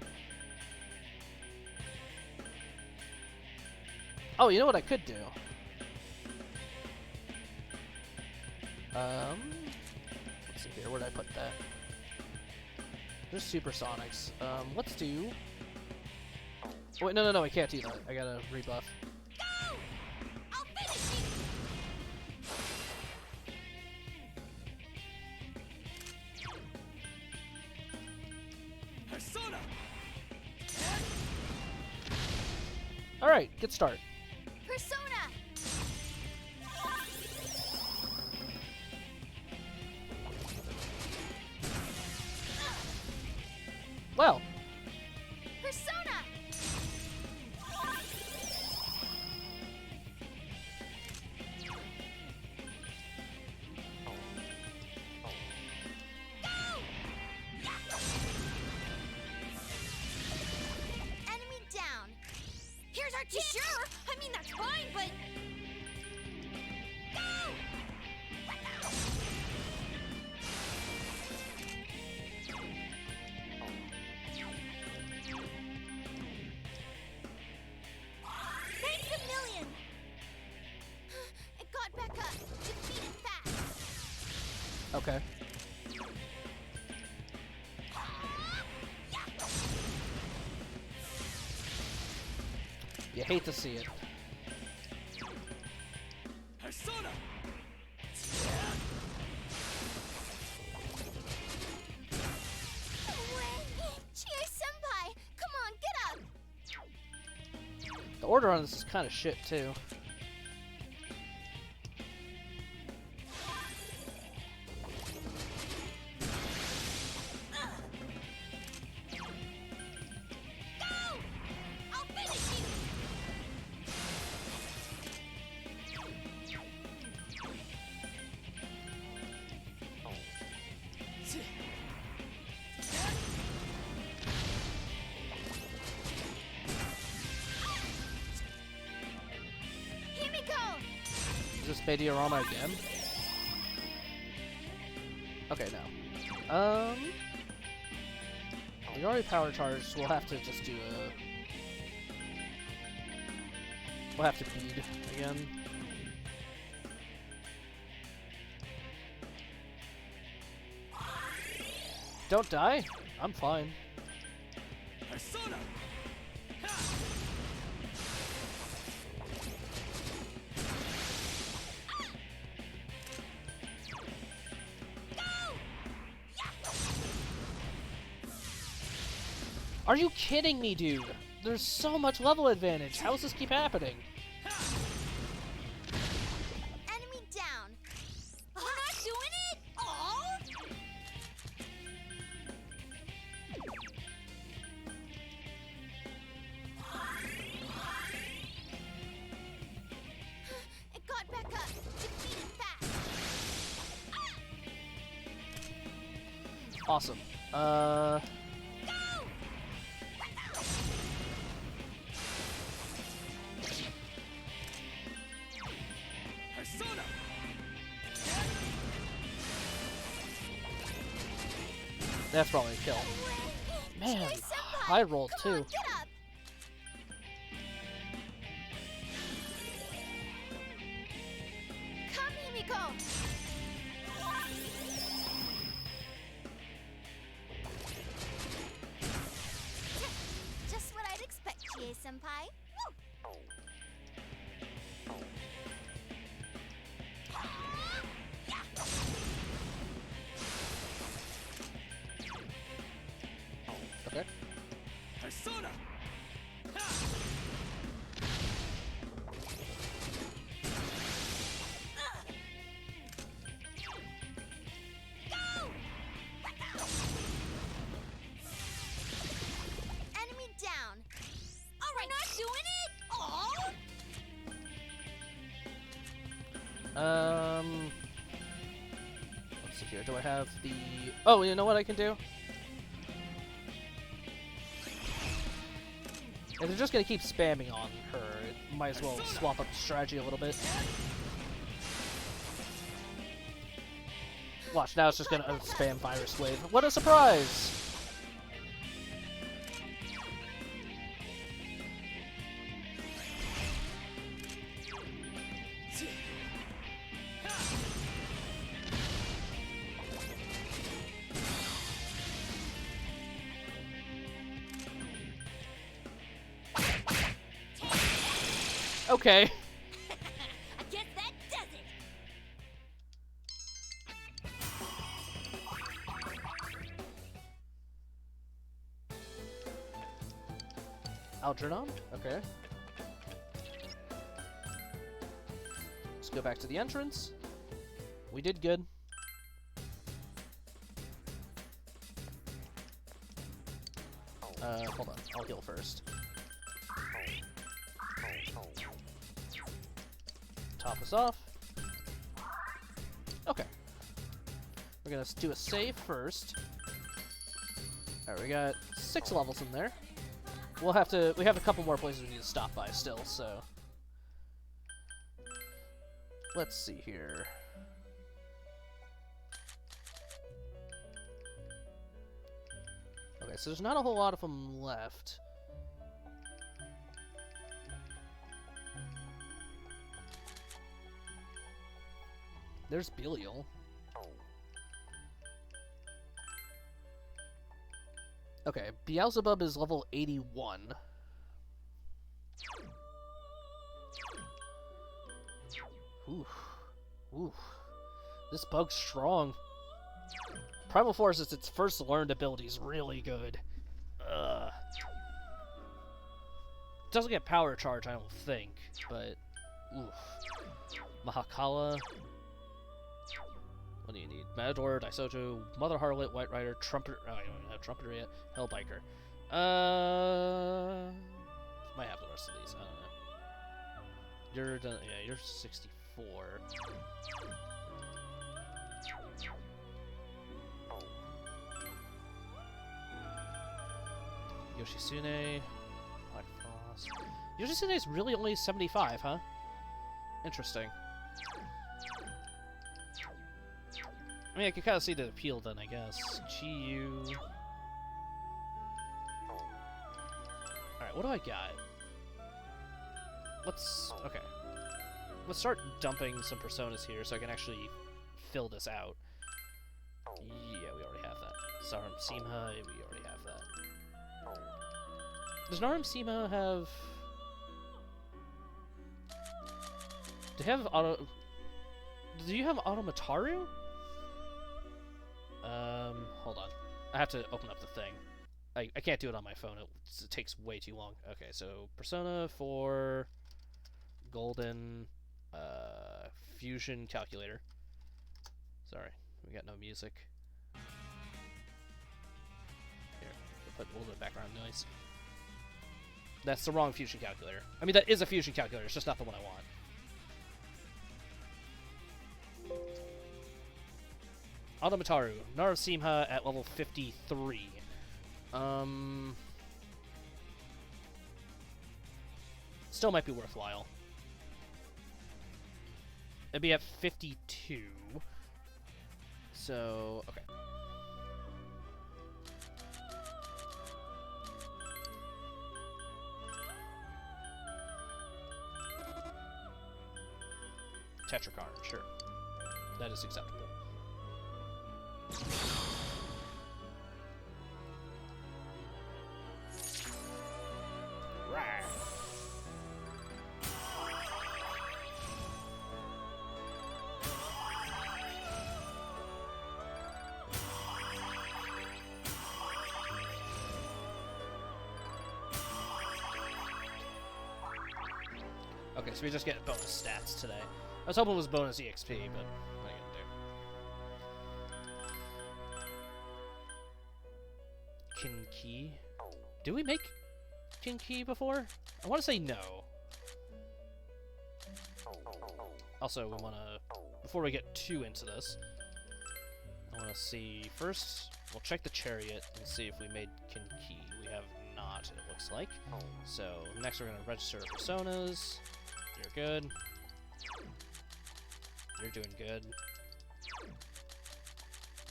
Oh, you know what I could do? Let's see here. Where did I put that? There's Supersonics. Let's do... Oh, wait, no, I can't do that. I gotta rebuff. Go! I'll finish you. Persona! Alright, good start. Persona! Well, Persona! Enemy down. Here's our chance. Sure? I mean, that's fine, but... Go! Thanks a million! It got back up. Defeat it fast. okay. You hate to see it. The order on this is kind of shit, too. Is this Meteorama again? Okay, no. We already power charged, so we'll have to just do a... We'll have to bead again. Don't die. I'm fine. Persona! Are you kidding me, dude? There's so much level advantage. How does this keep happening? Enemy down. We're not doing it? Oh! It got back up. Defeated fast. Awesome. Persona! That's probably a kill. Man, I rolled too. Get up. Come, Himiko. Just what I'd expect, Chie-senpai. Okay. Persona! Enemy down. All right, not doing it? Oh! Let's see here. Do I have the... Oh, you know what I can do? If they're just gonna keep spamming on her, it might as well swap up the strategy a little bit. Watch, now it's just gonna spam Virus Wave. What a surprise! Okay. I guess that does it. Algernon? Okay. Let's go back to the entrance. We did good. Hold on. I'll heal first. Top us off. Okay. We're gonna do a save first. Alright, we got 6 levels in there. We have a couple more places we need to stop by still, so. Let's see here. Okay, so there's not a whole lot of them left. There's Belial. Okay, Beelzebub is level 81. Oof. Oof. This bug's strong. Primal Force is its first learned ability is really good. doesn't get power charge, I don't think, but oof. Mahakala. What do you need? Matador, Daisojo, Mother Harlot, White Rider, Trumpeter. Oh, I don't have Trumpeter yet. Hellbiker. Might have the rest of these. I don't know. You're done. Yeah, you're 64. Yoshitsune. Black Frost. Yoshitsune is really only 75, huh? Interesting. I mean, I can kind of see the appeal then, I guess. Chie. Alright, what do I got? Okay. Let's start dumping some personas here so I can actually fill this out. Yeah, we already have that. Naram Simha, we already have that. Does Naram Simha have... Do you have Automataru? Hold on. I have to open up the thing. I can't do it on my phone. It takes way too long. Okay, so Persona 4 Golden Fusion Calculator. Sorry, we got no music. Here, we'll put a little bit of background noise. That's the wrong Fusion Calculator. I mean, that is a Fusion Calculator, it's just not the one I want. Automataru, Narasimha at level 53. Still might be worthwhile. It'd be at 52. So, okay. Tetrakarn, sure. That is acceptable. Right. Okay, so we just get bonus stats today. I was hoping it was bonus EXP, but what are you gonna do? Kinki? Did we make Kinki before? I want to say no. Also, we want to, before we get too into this, I want to see, first, we'll check the chariot and see if we made Kinki. We have not, it looks like. So, next we're going to register personas. You're good. You're doing good.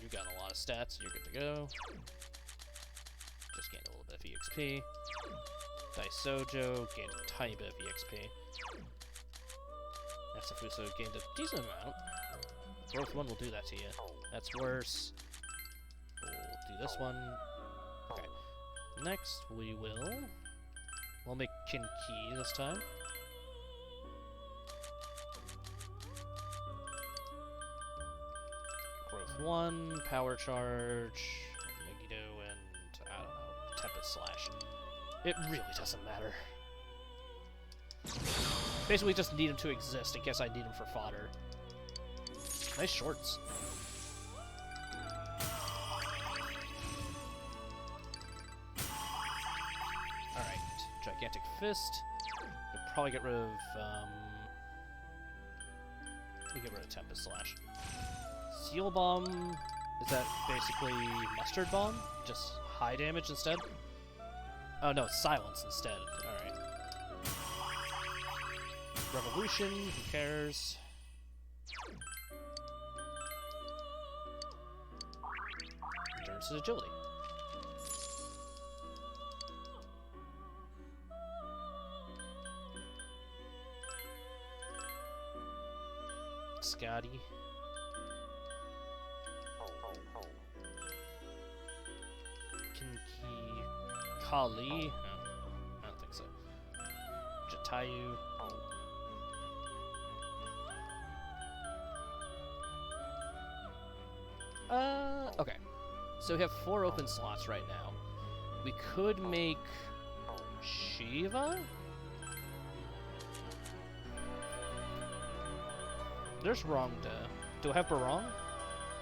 You got a lot of stats, you're good to go. Just gained a little bit of EXP. Daisojo gained a tiny bit of EXP. Nasafuso gained a decent amount. Growth 1 will do that to you. That's worse. We'll do this one. Okay. Next, we'll make Kinki this time. Growth 1, Power Charge, Megiddo, and, I don't know, Tempest Slash. It really doesn't matter. Basically just need him to exist in case I need him for fodder. Nice shorts. Alright, Gigantic Fist. We'll probably get rid of, we get rid of Tempest Slash. Seal Bomb, is that basically Mustard Bomb? Just high damage instead? Oh no, it's Silence instead. Alright. Revolution, who cares? Endurance and Agility. Scotty. Kinki. Kali. No, I don't think so. Jatayu. Okay. So we have 4 open slots right now. We could make Shiva? There's Barong. Do I have Barong?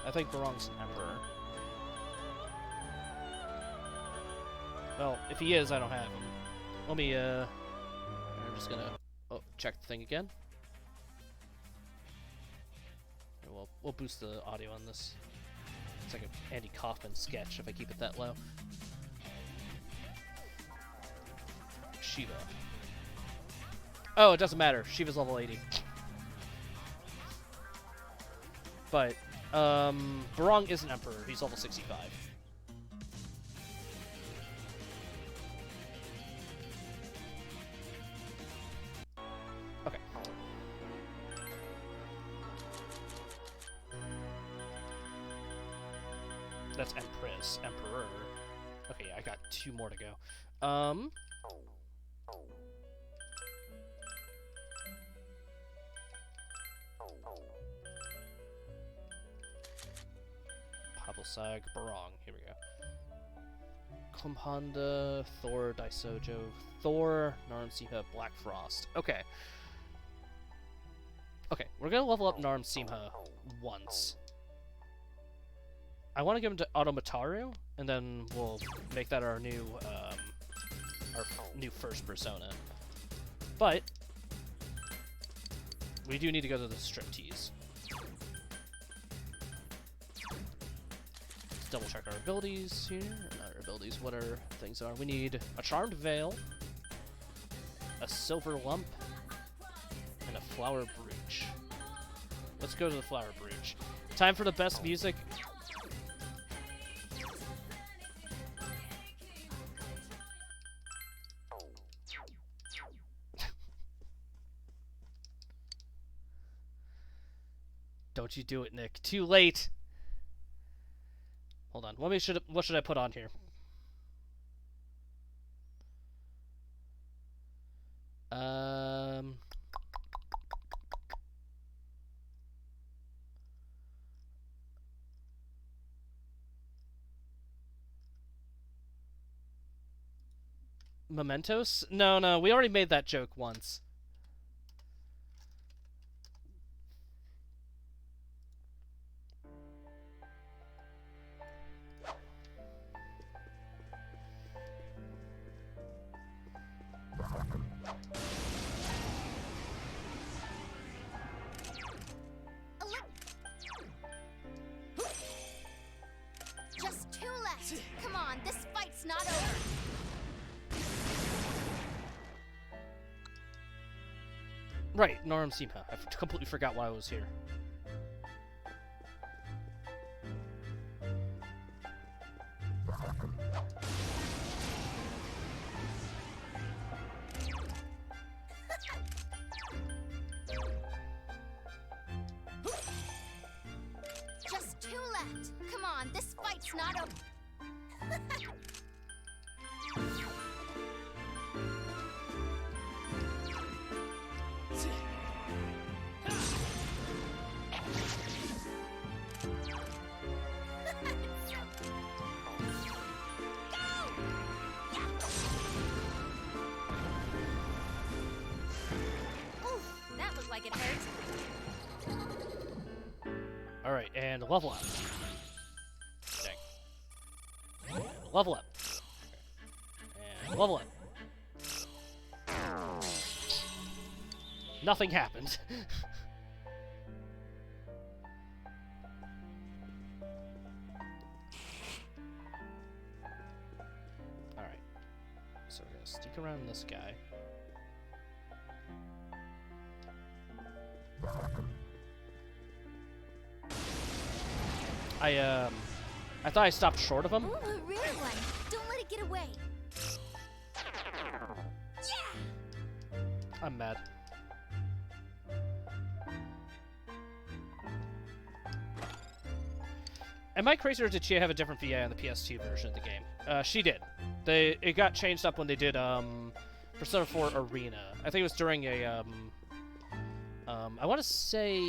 I think Barong's an emperor. Well, if he is, I don't have him. Let me, I'm just gonna check the thing again. And we'll boost the audio on this. It's like an Andy Kaufman sketch if I keep it that low. Shiva. Oh, it doesn't matter. Shiva's level 80. But, Barong is an emperor. He's level 65. Okay. That's Empress. Emperor. Okay, I got 2 more to go. Sag, Barong. Here we go. Kumbhanda, Thor, Daisojo, Thor, Narmsimha, Black Frost. Okay. Okay, we're gonna level up Narmsimha once. I want to give him to Automataru, and then we'll make that our new first persona. But we do need to go to the striptease. Double check our abilities here. Not our abilities, what our things are. We need a Charmed Veil, a Silver Lump, and a Flower Brooch. Let's go to the Flower Brooch. Time for the best music. Don't you do it, Nick. Too late! Hold on. What should I put on here? Mementos? No, we already made that joke once. Just 2 left. Come on, this fight's not over. Right, Narmsimha. I completely forgot why I was here. Just 2 left. Come on, this fight's not over. That looked like it hurt. Alright, and level up. Dang. And level up. And level up. Nothing happened. Alright. So we're gonna stick around this guy. I thought I stopped short of him. Ooh, a rare one. Don't let it get away. Yeah! I'm mad. Am I crazy or did Chie have a different VA on the PS2 version of the game? She did. It got changed up when they did Persona 4 Arena. I think it was during a I want to say,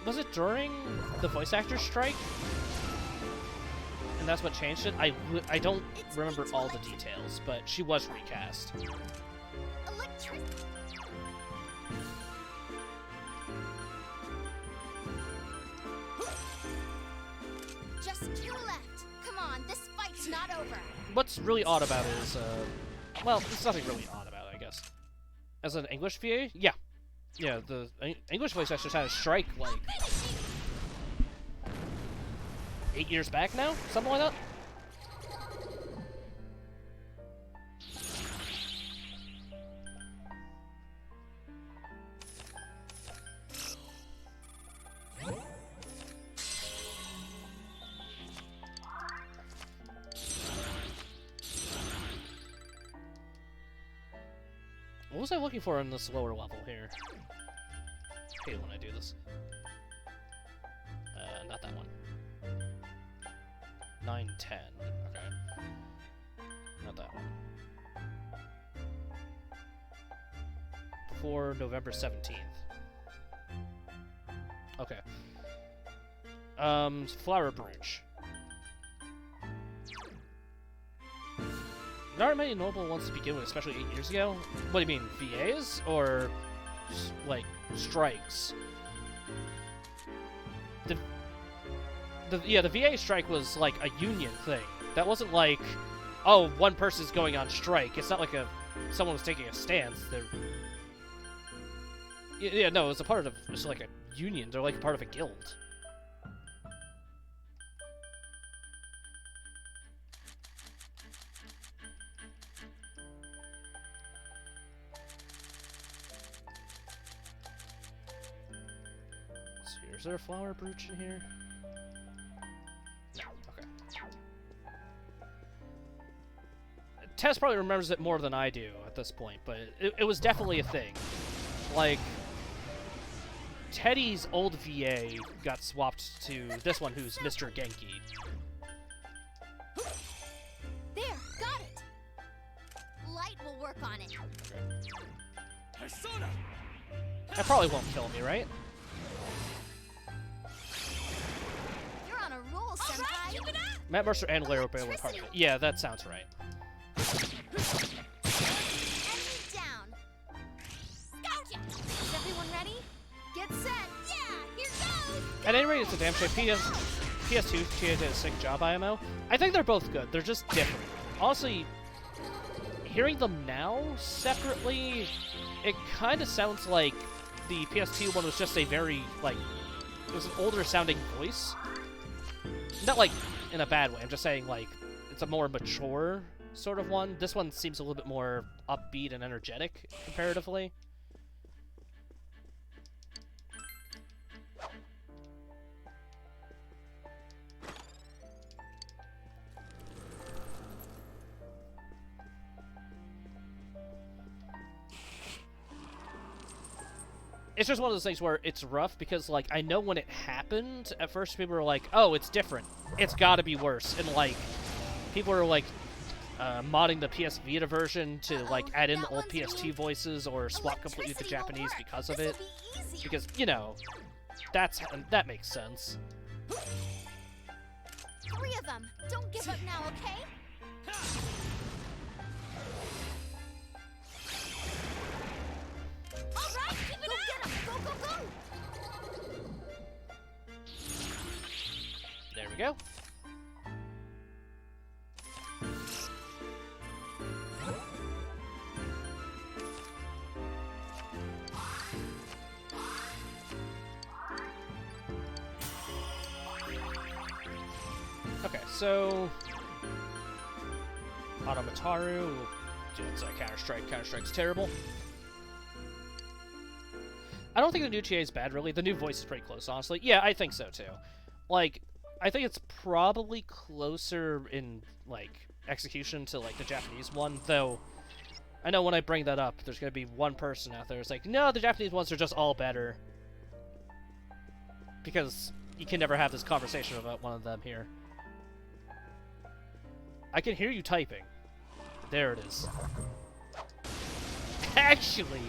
was it during the voice actor strike? And that's what changed it. I don't remember all the details, but she was recast. Just 2 left. Come on, this fight's not over. What's really odd about it is, well, there's nothing really odd about it, I guess. As an English VA, yeah. Yeah, the English voice actors had a strike, like, 8 years back now? Something like that? What was I looking for in this lower level here? I hate when I do this. Not that one. 9, 10. Okay. Not that one. Before November 17th. Okay. Flower Bridge. There aren't many noble ones to begin with, especially 8 years ago. What do you mean, VAs? Or, like, strikes? The VA strike was, like, a union thing. That wasn't like, oh, one person's going on strike. It's not like someone was taking a stance. Yeah, no, it was a part of, it's like a union. They're like a part of a guild. Is there a flower brooch in here? No. Okay. Tess probably remembers it more than I do at this point, but it was definitely a thing. Like, Teddy's old VA got swapped to this one who's Mr. Genki. There, got it. Light will work on it. Persona! That probably won't kill me, right? Matt Mercer and Larry Bailey were part of it. Yeah, that sounds right. Enemy down. Gotcha. Is everyone ready? Get set. Yeah, here goes. At any rate, it's a damn shame. PS2 Chie did a sick job, IMO. I think they're both good. They're just different. Honestly, hearing them now separately, it kind of sounds like the PS2 one was just a very, like, it was an older sounding voice. Not like in a bad way, I'm just saying, like, it's a more mature sort of one. This one seems a little bit more upbeat and energetic comparatively. It's just one of those things where it's rough because, like, I know when it happened, at first people were like, oh, it's different. It's gotta be worse. And, like, people were, like, modding the PS Vita version to, like, add in the old PS2 voices or swap completely to Japanese because of it. Because, you know, that makes sense. 3 of them. Don't give up now, okay? All right, keep it up. Get 'em. Go, go, go. There we go. Okay, so Automataru, it's a Counter-Strike. Counter-Strike's terrible. I don't think the new Chie is bad, really. The new voice is pretty close, honestly. Yeah, I think so, too. Like, I think it's probably closer in, like, execution to, like, the Japanese one, though I know when I bring that up, there's going to be one person out there who's like, no, the Japanese ones are just all better. Because you can never have this conversation about one of them here. I can hear you typing. There it is. Actually...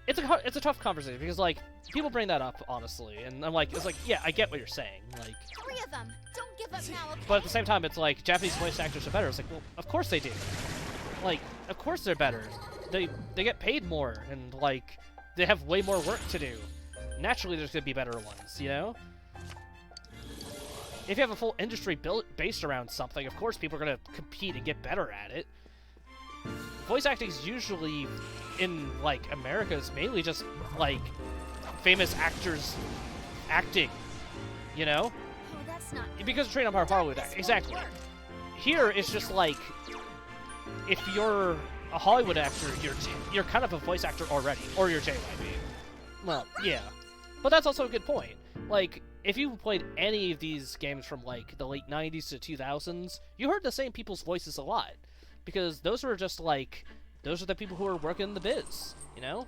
It's a tough conversation because, like, people bring that up, honestly, and I'm like, it's like, yeah, I get what you're saying, like... 3 of them. Don't give up now, okay? But at the same time, it's like, Japanese voice actors are better. It's like, well, of course they do. Like, of course they're better. They get paid more, and, like, they have way more work to do. naturally there's going to be better ones, you know? If you have a full industry based around something, of course people are going to compete and get better at it. Voice acting is usually, in, like, America, is mainly just, like, famous actors acting, you know? Oh, that's not Because of trained on Hollywood acting. Exactly. Here, it's just like, if you're a Hollywood actor, you're kind of a voice actor already, or you're JYP. Well, yeah. But that's also a good point. Like, if you played any of these games from, like, the late 90s to 2000s, you heard the same people's voices a lot. Because those were just, like, those are the people who were working in the biz, you know?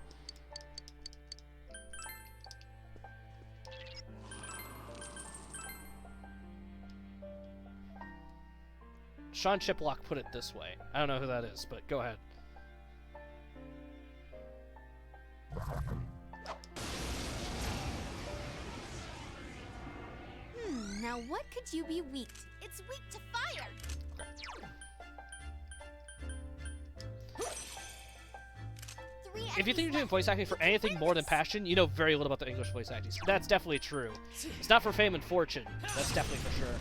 Sean Chiplock put it this way. I don't know who that is, but go ahead. Now what could you be weak to? It's weak to fire. If you think you're doing voice acting for anything more than passion, you know very little about the English voice acting. That's definitely true. It's not for fame and fortune. That's definitely for sure.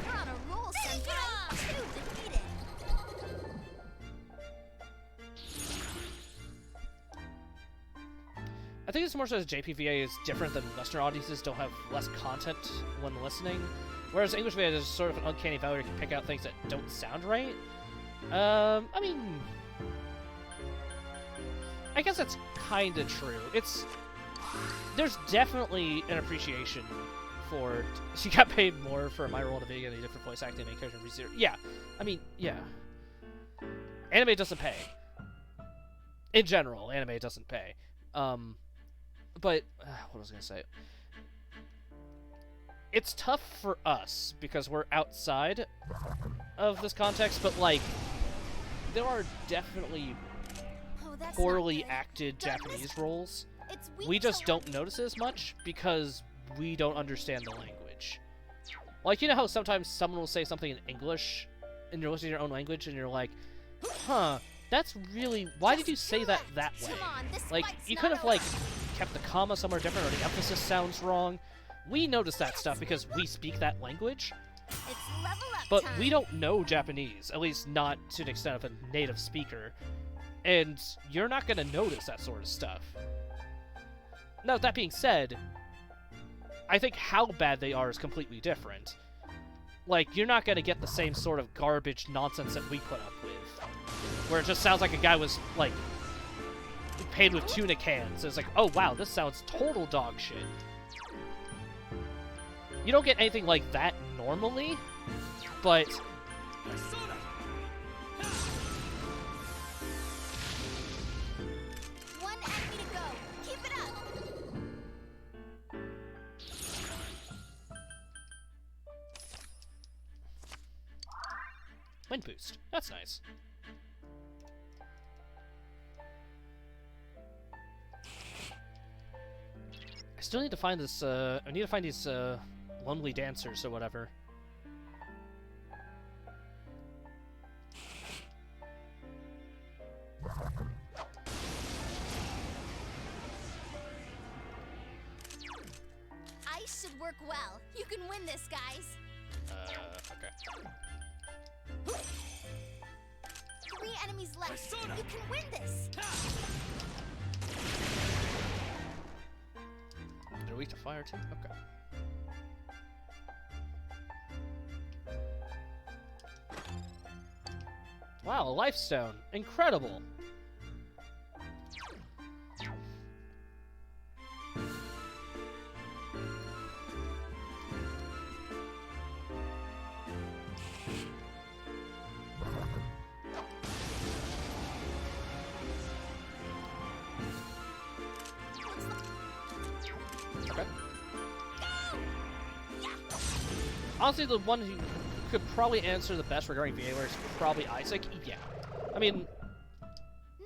We're on a roll, Senpai. 2 defeated. I think it's more so that JPVA is different than Western audiences don't have less content when listening, whereas English VA is sort of an uncanny valley where you can pick out things that don't sound right. I mean, I guess that's kind of true. There's definitely an appreciation for. She got paid more for my role to be in a different voice acting main character in ReZero. Yeah, I mean, yeah. Anime doesn't pay. In general, anime doesn't pay. But what was I gonna say? It's tough for us because we're outside of this context, but like, there are definitely poorly acted Japanese roles. We just don't notice it as much because we don't understand the language. Like, you know how sometimes someone will say something in English and you're listening to your own language and you're like, huh, that's really, why did you say that way? Like, you could have, like, kept the comma somewhere different or the emphasis sounds wrong. We notice that stuff because we speak that language. But we don't know Japanese, at least not to the extent of a native speaker. And you're not going to notice that sort of stuff. Now, that being said, I think how bad they are is completely different. Like, you're not going to get the same sort of garbage nonsense that we put up with. Where it just sounds like a guy was, like, paid with tuna cans. It's like, oh wow, this sounds total dog shit. You don't get anything like that normally, but... One enemy to go. Keep it up. Wind boost. That's nice. I still need to find this, I need to find these, lonely dancers or whatever. Ice should work well. You can win this, guys. Okay. 3 enemies left. You can win this. They're weak to fire too? Okay. Wow, a life stone. Incredible. Honestly, the one who could probably answer the best regarding VAware is probably Isaac. Yeah. I mean,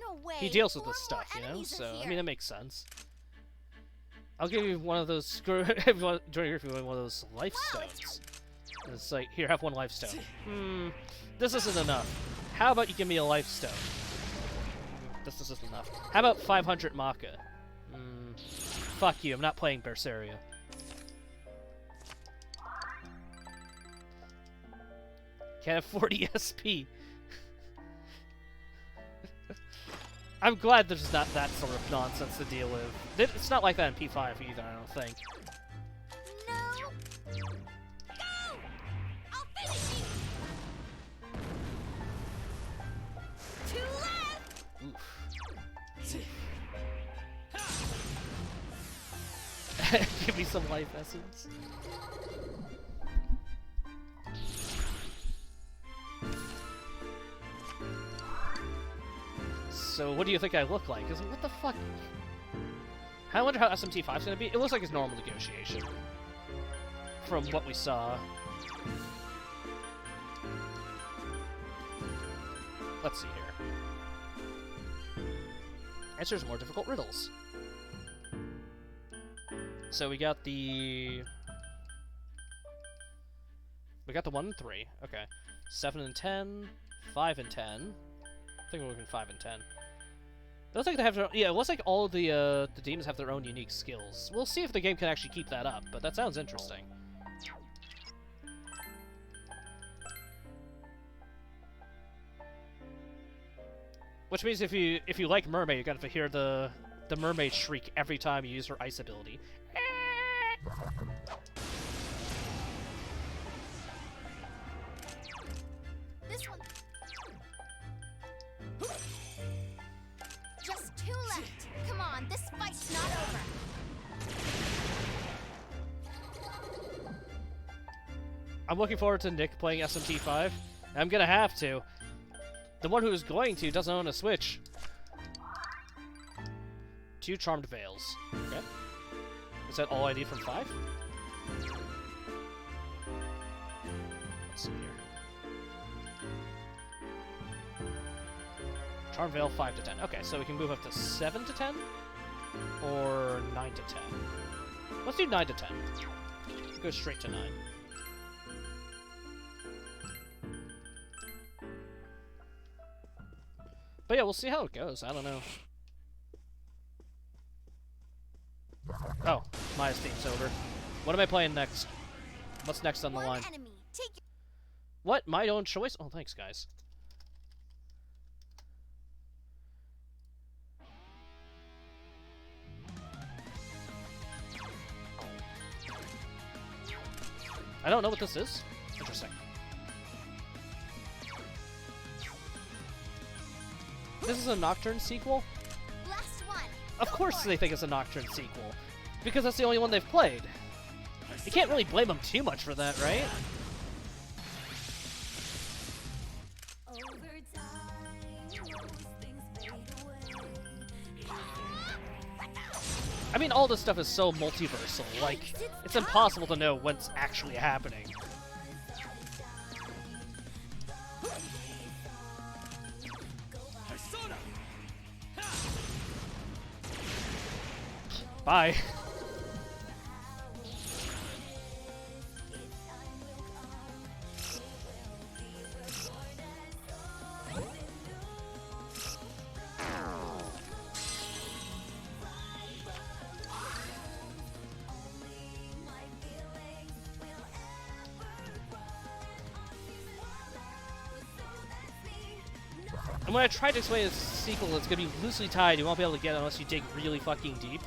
no way. He deals with this stuff, you know? So, I mean, it makes sense. I'll give you one of those, during if you want one of those life stones. It's like, here, have one life stone. This isn't enough. How about you give me a life stone? This isn't enough. How about 500 Maka? Fuck you, I'm not playing Berseria. Can't have 40 SP. I'm glad there's not that sort of nonsense to deal with. It's not like that in P5 either, I don't think. No. Go! I'll finish you. 2 left. Give me some life essence. So what do you think I look like? What the fuck? I wonder how SMT5 is gonna be. It looks like it's normal negotiation. From what we saw. Let's see here. Answers more difficult riddles. So we got the 1 and 3. Okay. 7 and 10, 5 and 10. I think we're looking 5 and 10. It looks like they have their, yeah, it looks like all of the demons have their own unique skills. We'll see if the game can actually keep that up, but that sounds interesting. Which means if you like Mermaid, you're gonna have to hear the mermaid shriek every time you use her ice ability. This one. Just 2 left. Come on, this fight's not over. I'm looking forward to Nick playing SMT5. I'm gonna have to. The one who's going to doesn't own a Switch. 2 Charmed Veils. Okay. Is that all I need from 5? Let's see here. Charmed Veil 5 to 10. Okay, so we can move up to 7 to 10? Or 9 to 10? Let's do 9 to 10. Go straight to 9. But yeah, we'll see how it goes. I don't know. Oh, Maya's theme's over. What am I playing next? What's next on the line? What? My own choice? Oh, thanks, guys. I don't know what this is. Interesting. This is a Nocturne sequel? Last one. Of course they think it's a Nocturne sequel. Because that's the only one they've played. You can't really blame them too much for that, right? I mean, all this stuff is so multiversal, like, it's impossible to know what's actually happening. Bye. And when I tried to explain this sequel, it's gonna be loosely tied. You won't be able to get it unless you dig really fucking deep.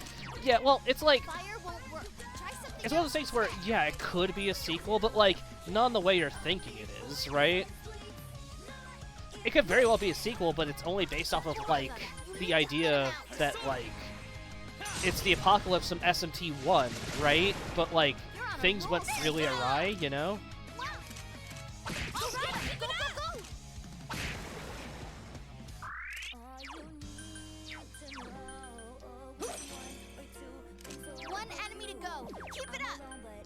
Yeah, well, it's like... It's one of those things where, yeah, it could be a sequel, but, like, not in the way you're thinking it is, right? It could very well be a sequel, but it's only based off of, like, the idea that, like, it's the apocalypse from SMT1, right? But, like, things went really awry, you know?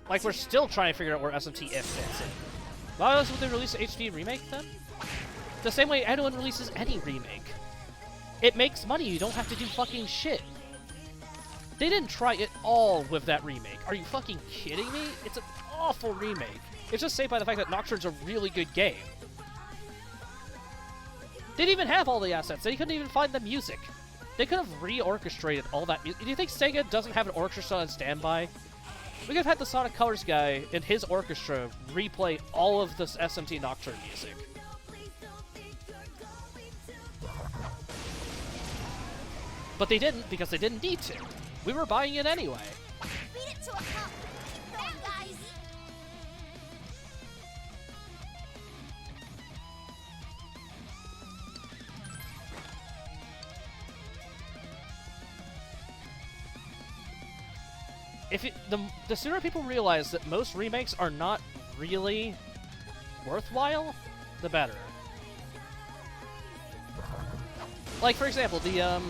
Like, we're still trying to figure out where SMT If fits in. Why else would they release an HD remake, then? The same way anyone releases any remake. It makes money, you don't have to do fucking shit. They didn't try at all with that remake. Are you fucking kidding me? It's an awful remake. It's just saved by the fact that Nocturne's a really good game. They didn't even have all the assets, they couldn't even find the music. They could have reorchestrated all that music. Do you think Sega doesn't have an orchestra on standby? We could have had the Sonic Colors guy and his orchestra replay all of this SMT Nocturne music. But they didn't because they didn't need to. We were buying it anyway. Beat it to a pulp. Keep going, guys. If the sooner people realize that most remakes are not really worthwhile, the better. Like, for example, the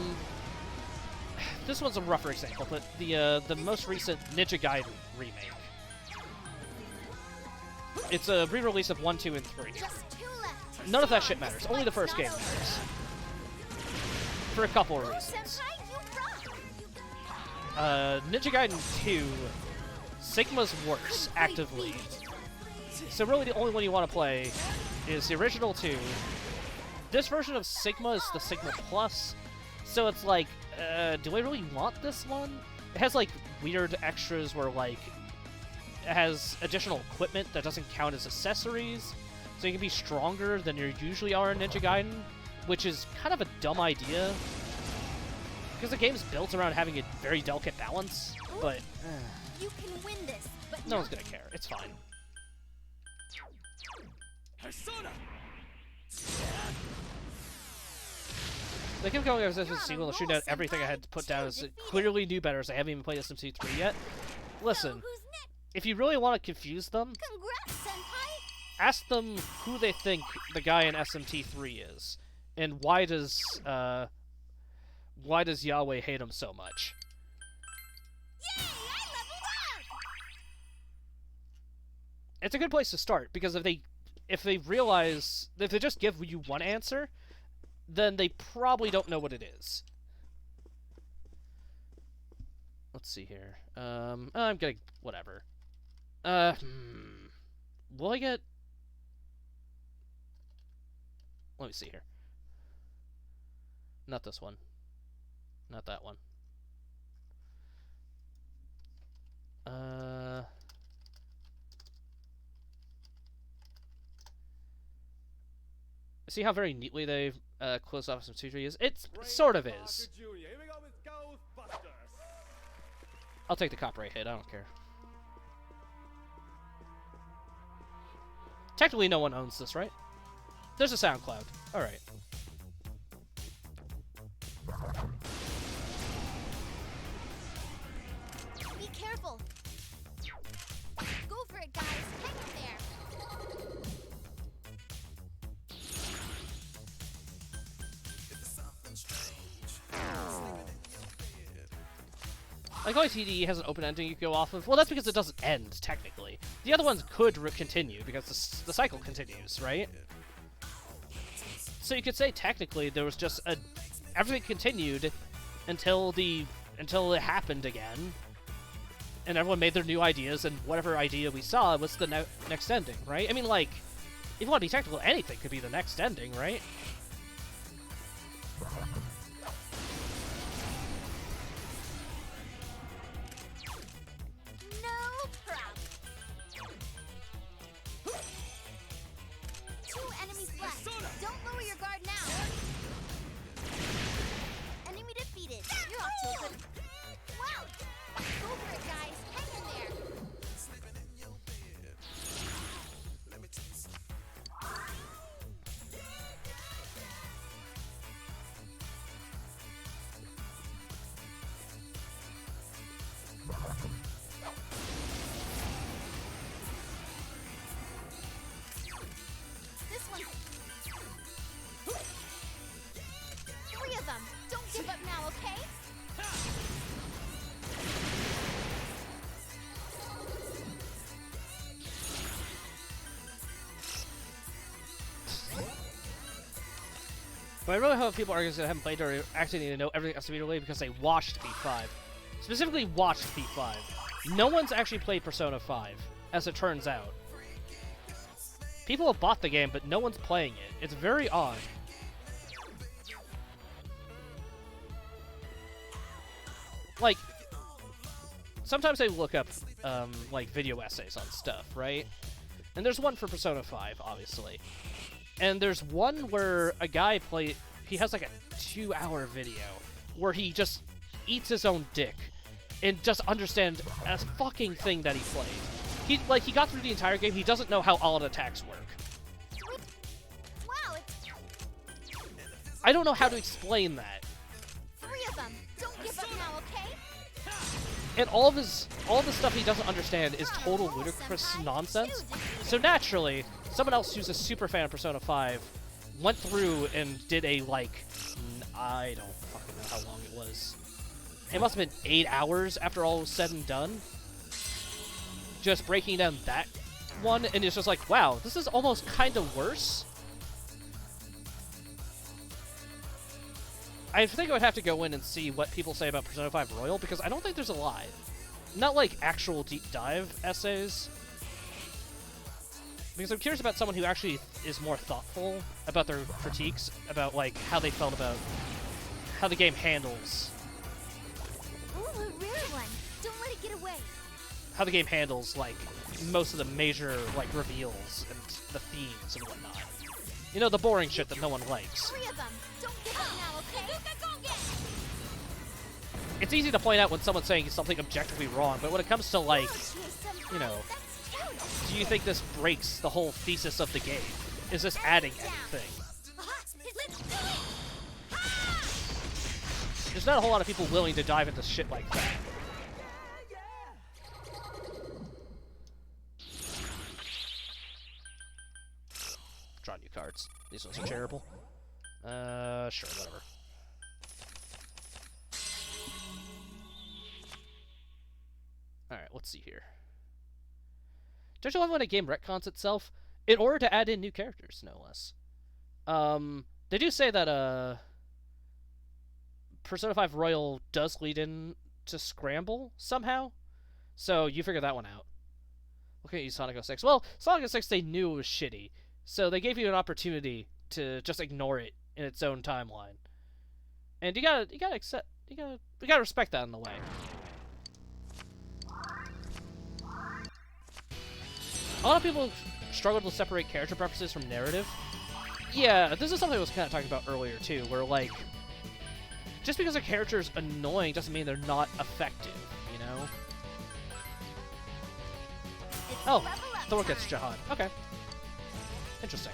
this one's a rougher example, but the most recent Ninja Gaiden remake. It's a re-release of 1, 2, and 3. None of that shit matters. Only the first game matters. For a couple of reasons. Ninja Gaiden 2, Sigma's worse, actively. So really the only one you want to play is the original 2. This version of Sigma is the Sigma Plus, so it's like, do I really want this one? It has, like, weird extras where, like, it has additional equipment that doesn't count as accessories, so you can be stronger than you usually are in Ninja Gaiden, which is kind of a dumb idea. Because the game's built around having a very delicate balance, but You can win this, but no one's gonna care. It's fine. Persona! They kept going as if it's a sequel to shoot out everything I had to put down as clearly knew better, as I haven't even played SMT3 yet. Listen, if you really want to confuse them, ask them who they think the guy in SMT3 is, and why does Yahweh hate him so much? Yay! I leveled up! It's a good place to start, because if they just give you one answer, then they probably don't know what it is. Let's see here. I'm getting whatever. Will I get? Let me see here. Not this one. Not that one. See how very neatly they've closed off some tutorials? It sort of is. I'll take the copyright hit, I don't care. Technically no one owns this, right? There's a SoundCloud. Alright. Be careful. Go for it, guys. Hang in there. Like, OTD has an open ending you can go off of. Well, that's because it doesn't end, technically. The other ones could continue, because the cycle continues, right? So you could say, technically, there was just a... Everything continued until it happened again. And everyone made their new ideas, and whatever idea we saw was the next ending, right? I mean, like, if you want to be technical, anything could be the next ending, right? But I really hope people are going to haven't played or actually need to know everything else immediately because they watched P5. Specifically watched P5. No one's actually played Persona 5, as it turns out. People have bought the game, but no one's playing it. It's very odd. like, sometimes I look up, like, video essays on stuff, right? And there's one for Persona 5, obviously. And there's one where a guy he has, like, a 2-hour video where he just eats his own dick and just understands a fucking thing that he played. He got through the entire game, he doesn't know how all attacks work. Wow, I don't know how to explain that. 3 of them. Don't give up now, okay? And all the stuff he doesn't understand is total ludicrous nonsense. So naturally, someone else who's a super fan of Persona 5 went through and did a, like, I don't fucking know how long it was. It must have been 8 hours after all was said and done. Just breaking down that one, and it's just like, wow, this is almost kind of worse. I think I would have to go in and see what people say about Persona 5 Royal, because I don't think there's a lot. Not like actual deep dive essays. Because I'm curious about someone who actually is more thoughtful about their critiques, about like how they felt about how the game handles. Ooh, a rare one. Don't let it get away. How the game handles like most of the major like reveals and the themes and whatnot. You know, the boring shit that no one likes. 3 of them. Don't give up now, okay? It's easy to point out when someone's saying something objectively wrong, but when it comes to like, you know, do you think this breaks the whole thesis of the game? Is this adding anything? There's not a whole lot of people willing to dive into shit like that. Draw new cards. These ones are terrible. Sure, whatever. Alright, let's see here. Don't you love when a game retcons itself? In order to add in new characters, no less. They do say that, Persona 5 Royal does lead in to Scramble, somehow. So, you figure that one out. Look at you, Sonic 06. Well, Sonic 06 they knew it was shitty. So, they gave you an opportunity to just ignore it in its own timeline. And you gotta accept, you gotta respect that in the way. A lot of people struggle to separate character preferences from narrative. Yeah, this is something I was kind of talking about earlier, too, where, like, just because a character is annoying doesn't mean they're not effective, you know? Oh, Thor gets Jahan. Okay. Interesting.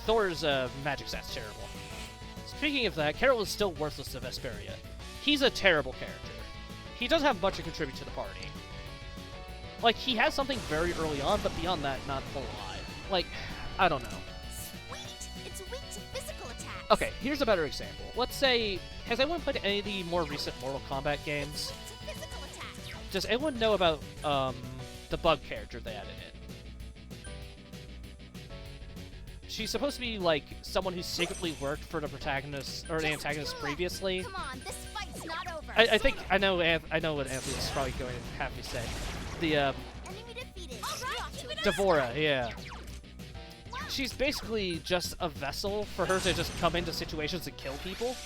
Thor's magic stat's terrible. Speaking of that, Carol is still worthless to Vesperia. He's a terrible character. He doesn't have much to contribute to the party. Like, he has something very early on, but beyond that, not a whole lot. Like, I don't know. Sweet! It's weak to physical attacks. Okay, here's a better example. Let's say, has anyone played any of the more recent Mortal Kombat games? Does anyone know about, the bug character they added in? She's supposed to be, like, someone who secretly worked for the protagonist, or the antagonist previously. Come on, this fight's not over. I think, I know what Anthony's probably going to have me say. The, Enemy defeated. Devora, yeah. She's basically just a vessel for her to just come into situations and kill people.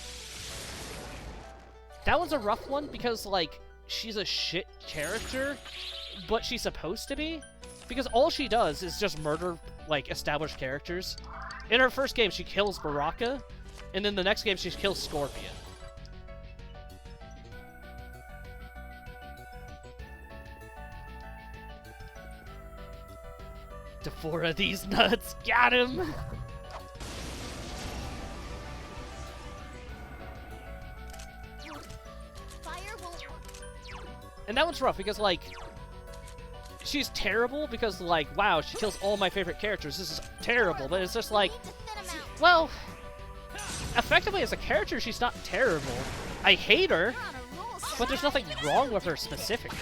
That one's a rough one because, like, she's a shit character, but she's supposed to be. Because all she does is just murder, like, established characters. In her first game, she kills Baraka, and in the next game, she kills Scorpion. Devora these nuts! Got him! And that one's rough because, like, she's terrible because, like, wow, she kills all my favorite characters. This is terrible, but it's just like, well, effectively as a character, she's not terrible. I hate her, but there's nothing wrong with her specifically.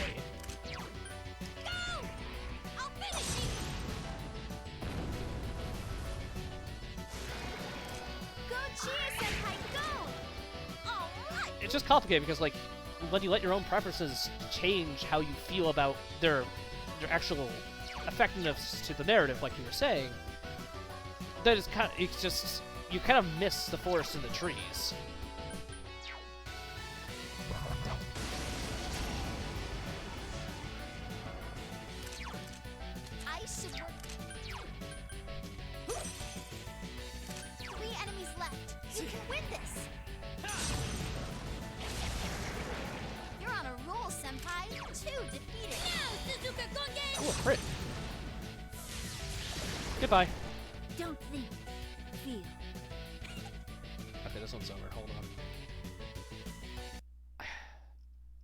It's just complicated because, like, when you let your own preferences change how you feel about their actual effectiveness to the narrative, like you were saying, that is kind of, it's just, you kind of miss the forest and the trees. I should work. 3 enemies left. You can win this. You're on a roll, Senpai. 2 defeated. Oh, a crit. Goodbye. Don't think, feel. Okay, this one's over. Hold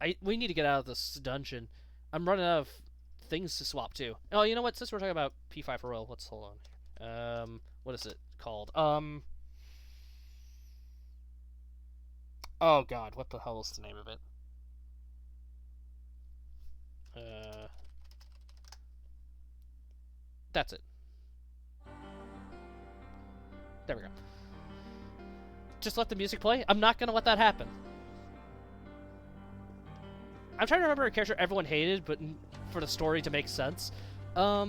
on. We need to get out of this dungeon. I'm running out of things to swap to. Oh, you know what? Since we're talking about P5 for real, let's hold on. What is it called? Oh God, what the hell is the name of it? That's it. There we go. Just let the music play? I'm not gonna let that happen. I'm trying to remember a character everyone hated, but for the story to make sense. I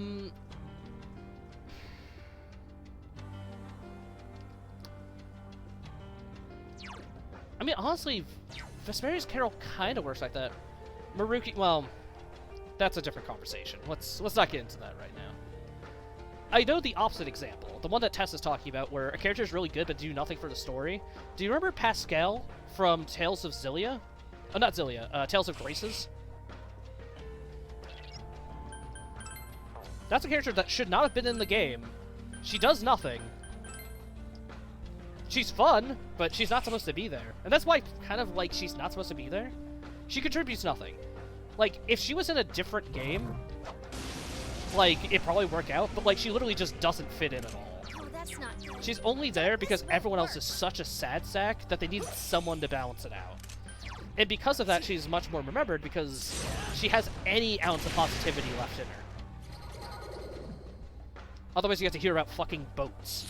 mean, honestly, Vesperia's Carol kind of works like that. Maruki, well, that's a different conversation. Let's not get into that right now. I know the opposite example, the one that Tess is talking about, where a character is really good but do nothing for the story. Do you remember Pascal from Tales of Xillia? Oh, not Xillia, Tales of Graces? That's a character that should not have been in the game. She does nothing. She's fun, but she's not supposed to be there. And that's why, kind of, like, she's not supposed to be there. She contributes nothing. Like, if she was in a different game, like, it'd probably work out, but, like, she literally just doesn't fit in at all. Oh, that's not good. She's only there because everyone else is such a sad sack that they need someone to balance it out. And because of that, she's much more remembered because she has any ounce of positivity left in her. Otherwise, you have to hear about fucking boats.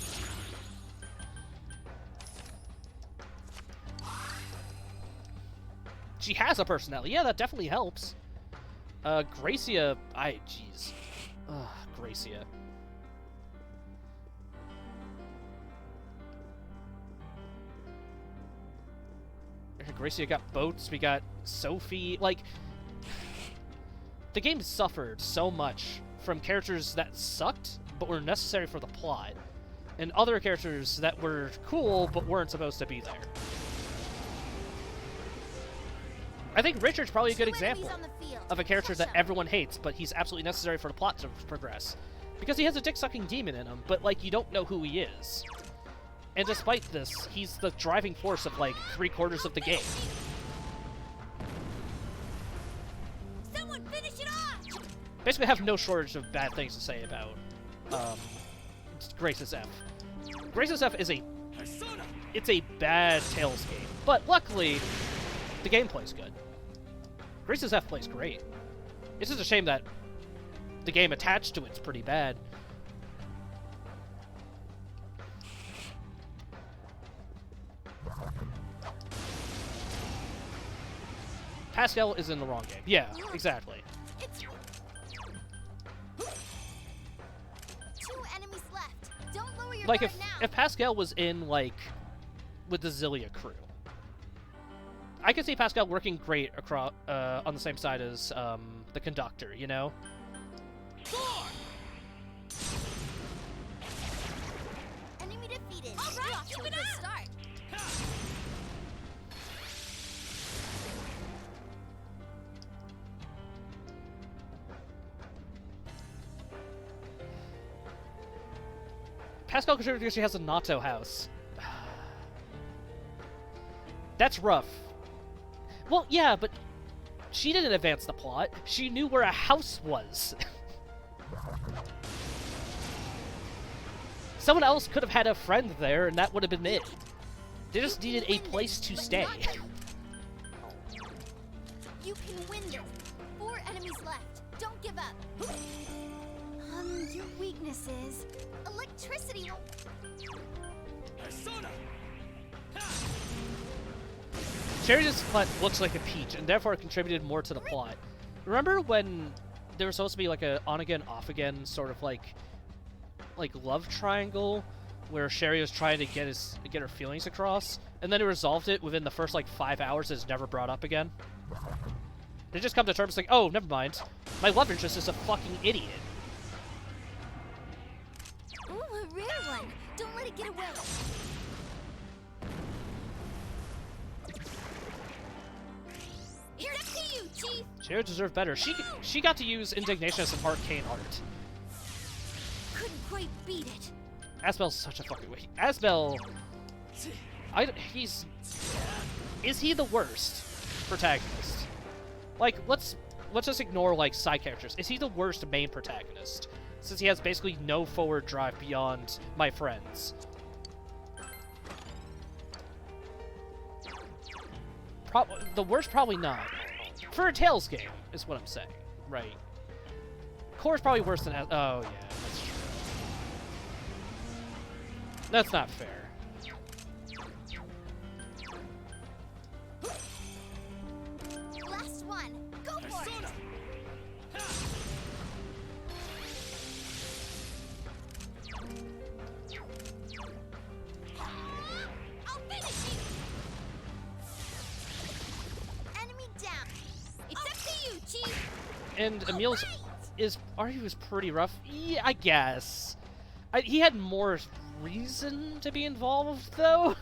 She has a personality. Yeah, that definitely helps. Gracia... jeez. Ugh, Gracia. Gracia got boats, we got Sophie. Like, the game suffered so much from characters that sucked, but were necessary for the plot, and other characters that were cool, but weren't supposed to be there. I think Richard's probably a good example of a character that everyone hates, but he's absolutely necessary for the plot to progress. Because he has a dick-sucking demon in him, but, like, you don't know who he is. And despite this, he's the driving force of, like, 3/4 of the game. Someone finish it off! Basically, I have no shortage of bad things to say about, Grace's F. Grace's F is it's a bad Tales game, but luckily, the gameplay's good. Grace's F plays great. It's just a shame that the game attached to it's pretty bad. Pascal is in the wrong game. Yeah, exactly. Two enemies left. Don't lower your Like, guard if Pascal was in, like, with the Xillia crew, I could see Pascal working great across on the same side as the conductor, you know? Enemy defeated. All right, Off to keep a it good up. start. Pascal contributed because she has a Natto house. That's rough. Well, yeah, but she didn't advance the plot. She knew where a house was. Someone else could have had a friend there, and that would have been it. They just needed a place to stay. You can win this. 4 enemies left. Don't give up. Your weaknesses. Electricity. Persona! Cherry's plot looks like a peach, and therefore contributed more to the plot. Remember when there was supposed to be like a on-again, off-again sort of like love triangle where Sherry was trying to get her feelings across, and then he resolved it within the first like 5 hours. It's never brought up again. They just come to terms like, oh, never mind. My love interest is a fucking idiot. Ooh, a rare one. Don't let it get away. Here's up to you, Chief. Sherry deserved better. She got to use indignation as an arcane art. Couldn't quite beat it. Asbel's such a fucking Asbel. Is he the worst protagonist? Like, let's just ignore like side characters. Is he the worst main protagonist? Since he has basically no forward drive beyond my friends. The worst, probably not. For a Tales game, is what I'm saying, right? Core's probably worse than. Oh yeah, that's true. That's not fair. Last one. Go for it. I'll finish you. Enemy down. It's up to you, Chief. And Emil's Artie was pretty rough. Yeah, I guess. He had more reason to be involved, though.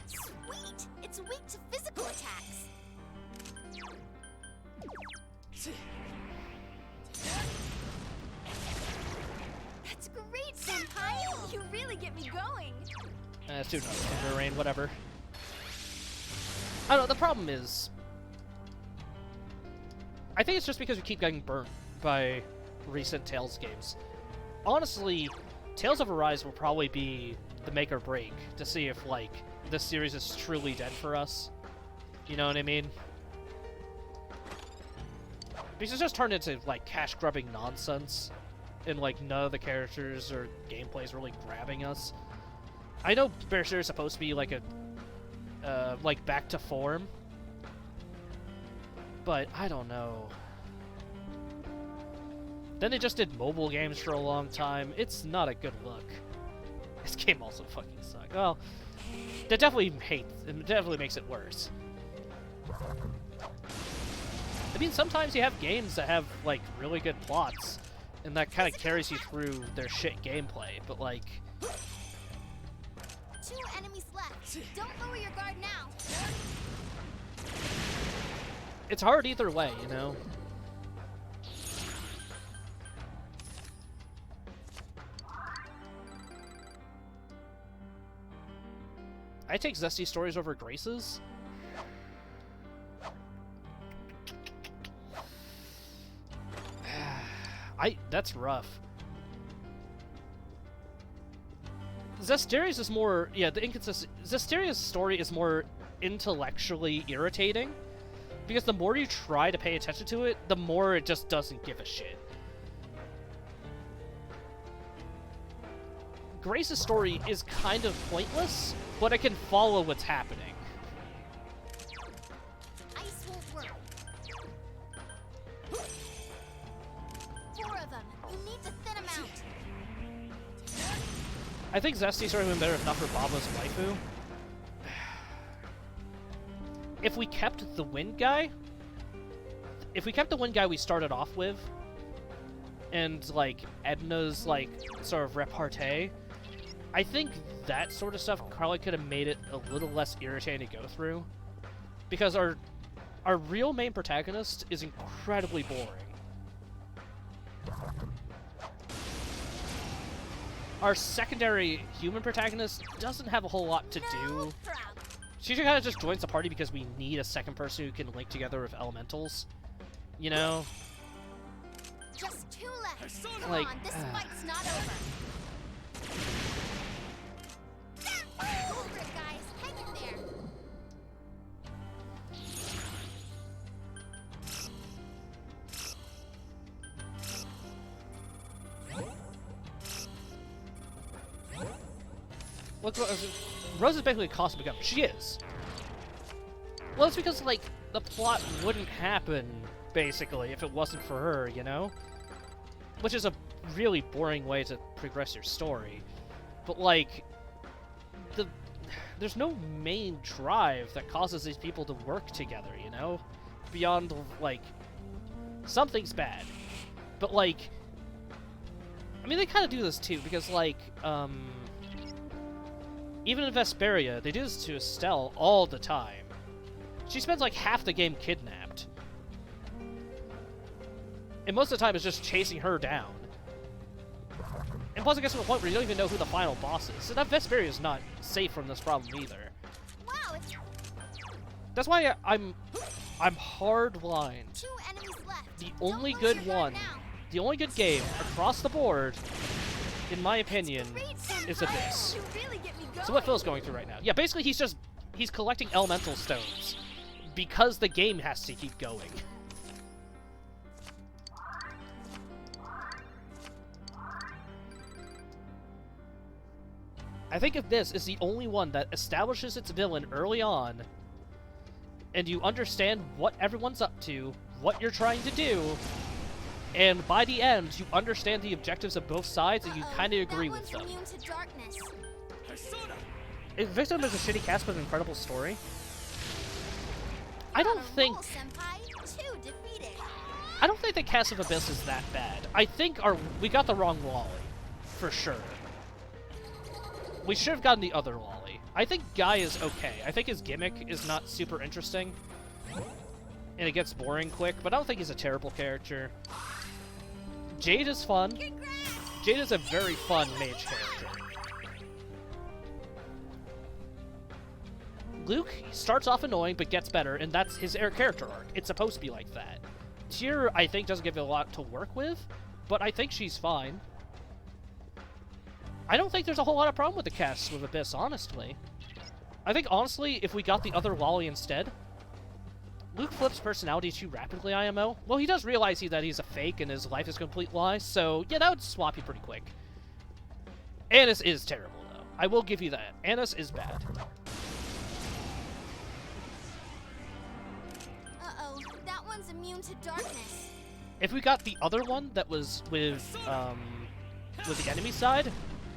Sweet. It's weak to physical attacks. That's great, Senpai! You really get me going! Student Thunder Rain, whatever. I don't know, the problem is... I think it's just because we keep getting burnt by recent Tales games. Honestly, Tales of Arise will probably be the make or break to see if, like, this series is truly dead for us. You know what I mean? Because it's just turned into, like, cash-grubbing nonsense. And, like, none of the characters or gameplay is really grabbing us. I know Berserk is supposed to be, like, like, back to form. But, I don't know. Then they just did mobile games for a long time. It's not a good look. This game also fucking sucks. Well, it definitely makes it worse. I mean, sometimes you have games that have, like, really good plots, and that kind of carries you through their shit gameplay, but, like... 2 enemies left. Don't lower your guard now. It's hard either way, you know? I take Zesty stories over Grace's. That's rough. Zestaria's is more, yeah, the inconsistent. Zestaria's story is more intellectually irritating, because the more you try to pay attention to it, the more it just doesn't give a shit. Grace's story is kind of pointless, but I can follow what's happening. Ice won't work. 4 of them. You need to thin them out. I think Zesty's story would have been better if not for Baba's waifu. If we kept the wind guy, we started off with, and, like, Edna's, like, sort of repartee, I think that sort of stuff probably could have made it a little less irritating to go through. Because our real main protagonist is incredibly boring. Our secondary human protagonist doesn't have a whole lot to do. She kind of just joins the party because we need a second person who can link together with elementals. You know? Just 2 left. Come Like, on, this fight's not over. Hold it, guys. Hang in there. Look, Rose is basically a cost become. She is. Well, it's because, like, the plot wouldn't happen basically, if it wasn't for her, you know? Which is a really boring way to progress your story. But, like, there's no main drive that causes these people to work together, you know? Beyond, like, something's bad. But, like, I mean, they kind of do this, too, because, like, even in Vesperia, they do this to Estelle all the time. She spends, like, half the game kidnapped. And most of the time it's just chasing her down. And plus it gets to the point where you don't even know who the final boss is. So that Vesperia is not safe from this problem either. Wow, That's why I'm hard-lined. 2 enemies left. The only good one, the only good game across the board, in my opinion, is Abyss. So what Phil's going through right now. Yeah, basically he's collecting elemental stones. Because the game has to keep going. I think if this is the only one that establishes its villain early on, and you understand what everyone's up to, what you're trying to do, and by the end, you understand the objectives of both sides, and you kind of agree with them. If Victim is a shitty cast with an incredible story, I don't think the cast of Abyss is that bad. I think we got the wrong Wally, for sure. We should have gotten the other Wally. I think Guy is okay. I think his gimmick is not super interesting, and it gets boring quick, but I don't think he's a terrible character. Jade is fun. Jade is a very fun mage character. Luke starts off annoying, but gets better, and that's his character arc. It's supposed to be like that. Tyr, I think, doesn't give you a lot to work with, but I think she's fine. I don't think there's a whole lot of problem with the cast with Abyss, honestly. I think, honestly, if we got the other Wally instead, Luke flips personality too rapidly, IMO. Well, he does realize that he's a fake and his life is a complete lie, so yeah, that would swap you pretty quick. Annis is terrible, though. I will give you that. Annis is bad. Uh-oh, that one's immune to darkness. If we got the other one that was with the enemy side,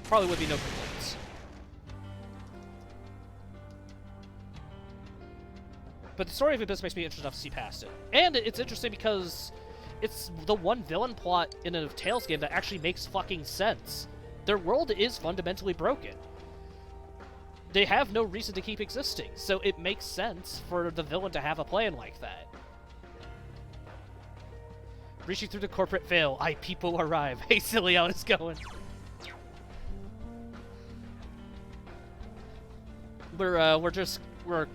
probably would be no complaints. But the story of Abyss makes me interested enough to see past it. And it's interesting because it's the one villain plot in a Tales game that actually makes fucking sense. Their world is fundamentally broken. They have no reason to keep existing, so it makes sense for the villain to have a plan like that. Reaching through the corporate veil, people arrive. Hey, silly, how it's going? We're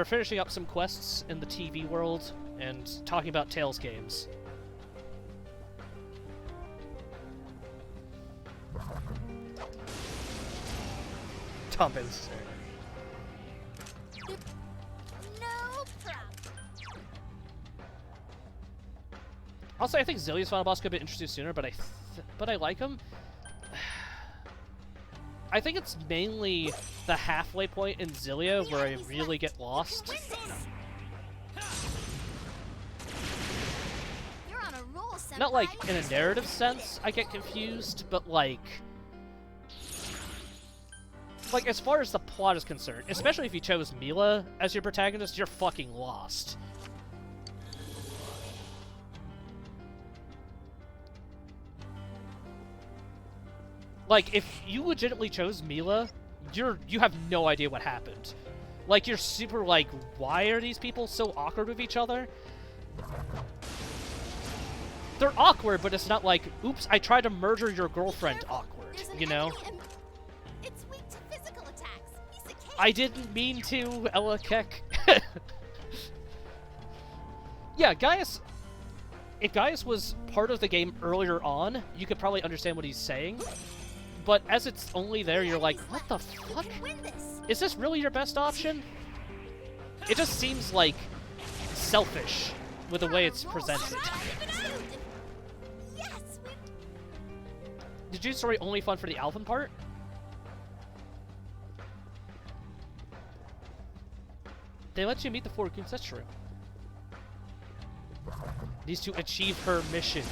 finishing up some quests in the TV world and talking about Tales games. Tumpins. No problem. Also, I think Zillia's final boss could have been introduced sooner, but I like him. I think it's mainly the halfway point in Zillia where I really get lost. You're on a roll, senpai. Not like in a narrative sense I get confused, but like as far as the plot is concerned, especially if you chose Mila as your protagonist, you're fucking lost. Like, if you legitimately chose Mila, you have no idea what happened. Like, you're super like, why are these people so awkward with each other? They're awkward, but it's not like, oops, I tried to murder your girlfriend awkward, you know? It's weak to physical attacks. Piece of cake. I didn't mean to, Ella Keck. Yeah, Gaius... If Gaius was part of the game earlier on, you could probably understand what he's saying. But as it's only there, you're like, what the fuck? Is this really your best option? It just seems, like, selfish with the way it's presented. Did Jude's story only fun for the Alvin part? They let you meet the Four Goons, that's true. needs to achieve her mission.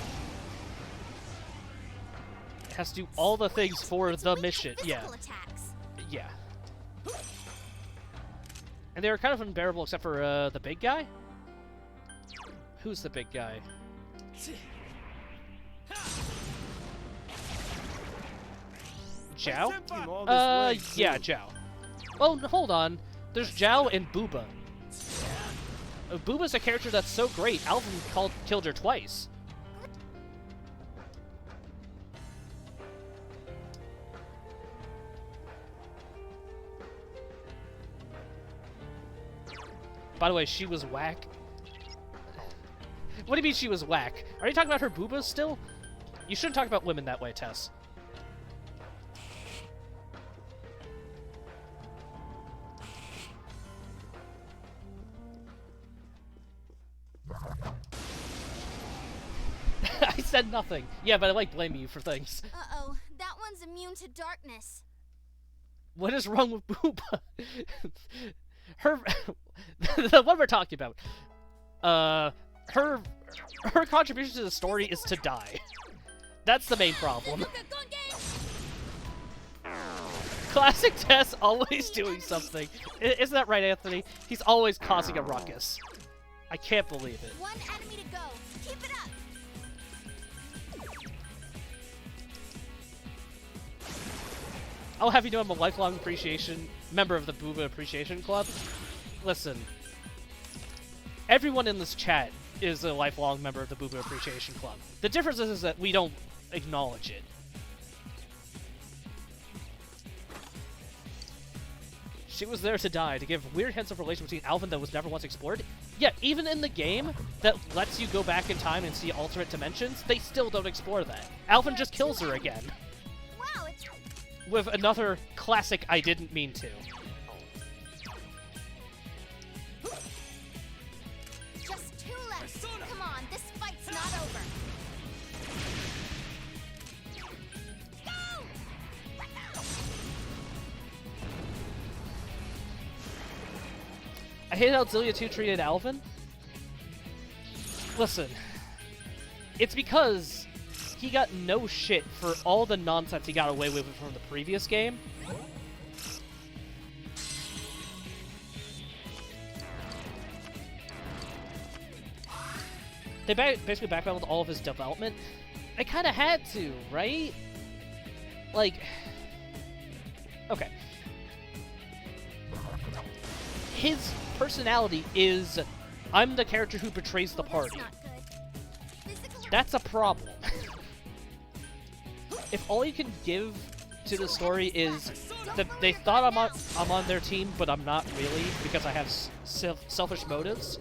It has to do all the things for the mission. Yeah. Yeah. And they were kind of unbearable except for the big guy? Who's the big guy? Zhao? Yeah, Zhao. Oh, hold on. There's Zhao and Booba. Booba's a character that's so great, Alvin killed her twice. By the way, she was whack. What do you mean she was whack? Are you talking about her boobas still? You shouldn't talk about women that way, Tess. I said nothing. Yeah, but I like blaming you for things. Uh-oh, that one's immune to darkness. What is wrong with Booba? Her... the one we're talking about. Her contribution to the story is to die. That's the main problem. Classic Tess always doing something. Isn't that right, Anthony? He's always causing a ruckus. I can't believe it. One enemy to go. Keep it up. I'll have you know I'm a lifelong member of the Booba Appreciation Club. Listen, everyone in this chat is a lifelong member of the Booba Appreciation Club. The difference is that we don't acknowledge it. She was there to die, to give weird hints of relation between Alvin that was never once explored. Yet, even in the game that lets you go back in time and see alternate dimensions, they still don't explore that. Alvin just kills her again. Wow, with another classic I didn't mean to. Just 2 left. Come on, this fight's not over. Go! I hate how Zillia 2 treated Alvin. Listen, it's because he got no shit for all the nonsense he got away with from the previous game. They basically backpedaled all of his development. They kind of had to, right? Like, okay. His personality is, I'm the character who betrays the party. That's a problem. If all you can give to the story is that they thought I'm on their team, but I'm not really because I have selfish motives,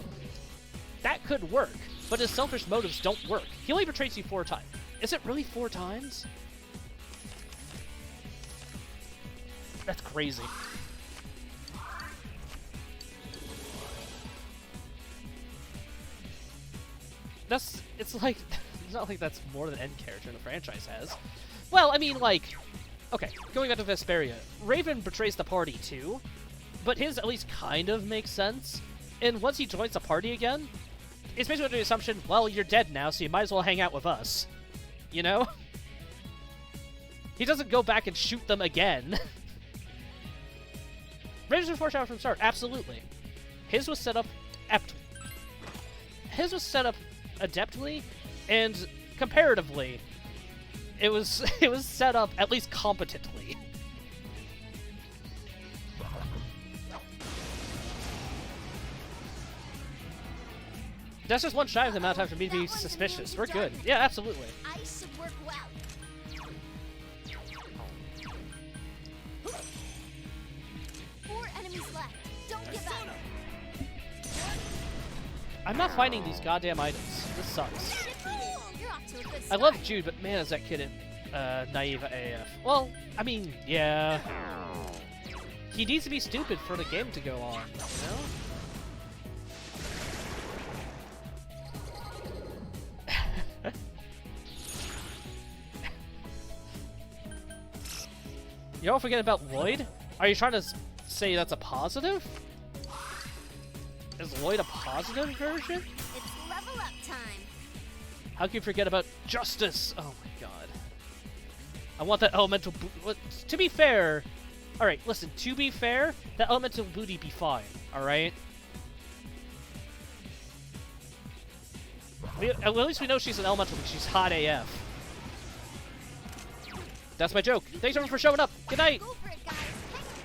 that could work. But his selfish motives don't work. He only betrays you 4 times. Is it really 4 times? That's crazy. It's like, it's not like that's more than any character in the franchise has. Well, I mean, like, okay, going back to Vesperia, Raven betrays the party too, but his at least kind of makes sense. And once he joins the party again, it's basically under the assumption, well, you're dead now, so you might as well hang out with us. You know? He doesn't go back and shoot them again. Raven's been foreshadowed from the start, absolutely. His was set up adeptly, and comparatively, it was set up at least competently. That's just one shy of the amount of time for me to be suspicious. We're good. Yeah, absolutely. I should work well. Four enemies left. Don't give up. I'm not finding these goddamn items. This sucks. You're off to a good I start. love Jude, but man, is that kid naive AF. Well, I mean, yeah. He needs to be stupid for the game to go on, you know? You're all forgetting about Lloyd? Are you trying to say that's a positive? Is Lloyd a positive version? It's level up time. How can you forget about justice? Oh my god. I want that elemental to be fair... Alright, listen, to be fair, that elemental booty be fine, alright? At least we know she's an elemental because she's hot AF. That's my joke. Thanks everyone for showing up. Good night. Go for it, guys. Hang in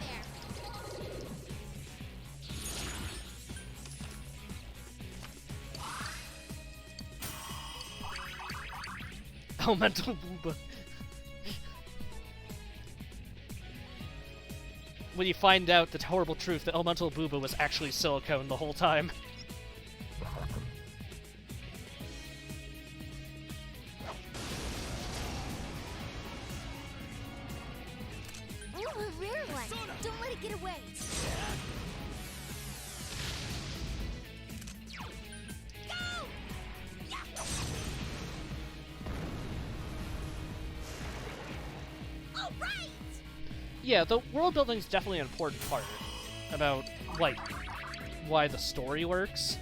there. Elemental booba. When you find out the horrible truth that elemental booba was actually silicone the whole time. Ooh, a rare one. Don't let it get away. All right. Yeah, the world building is definitely an important part about, like, why the story works.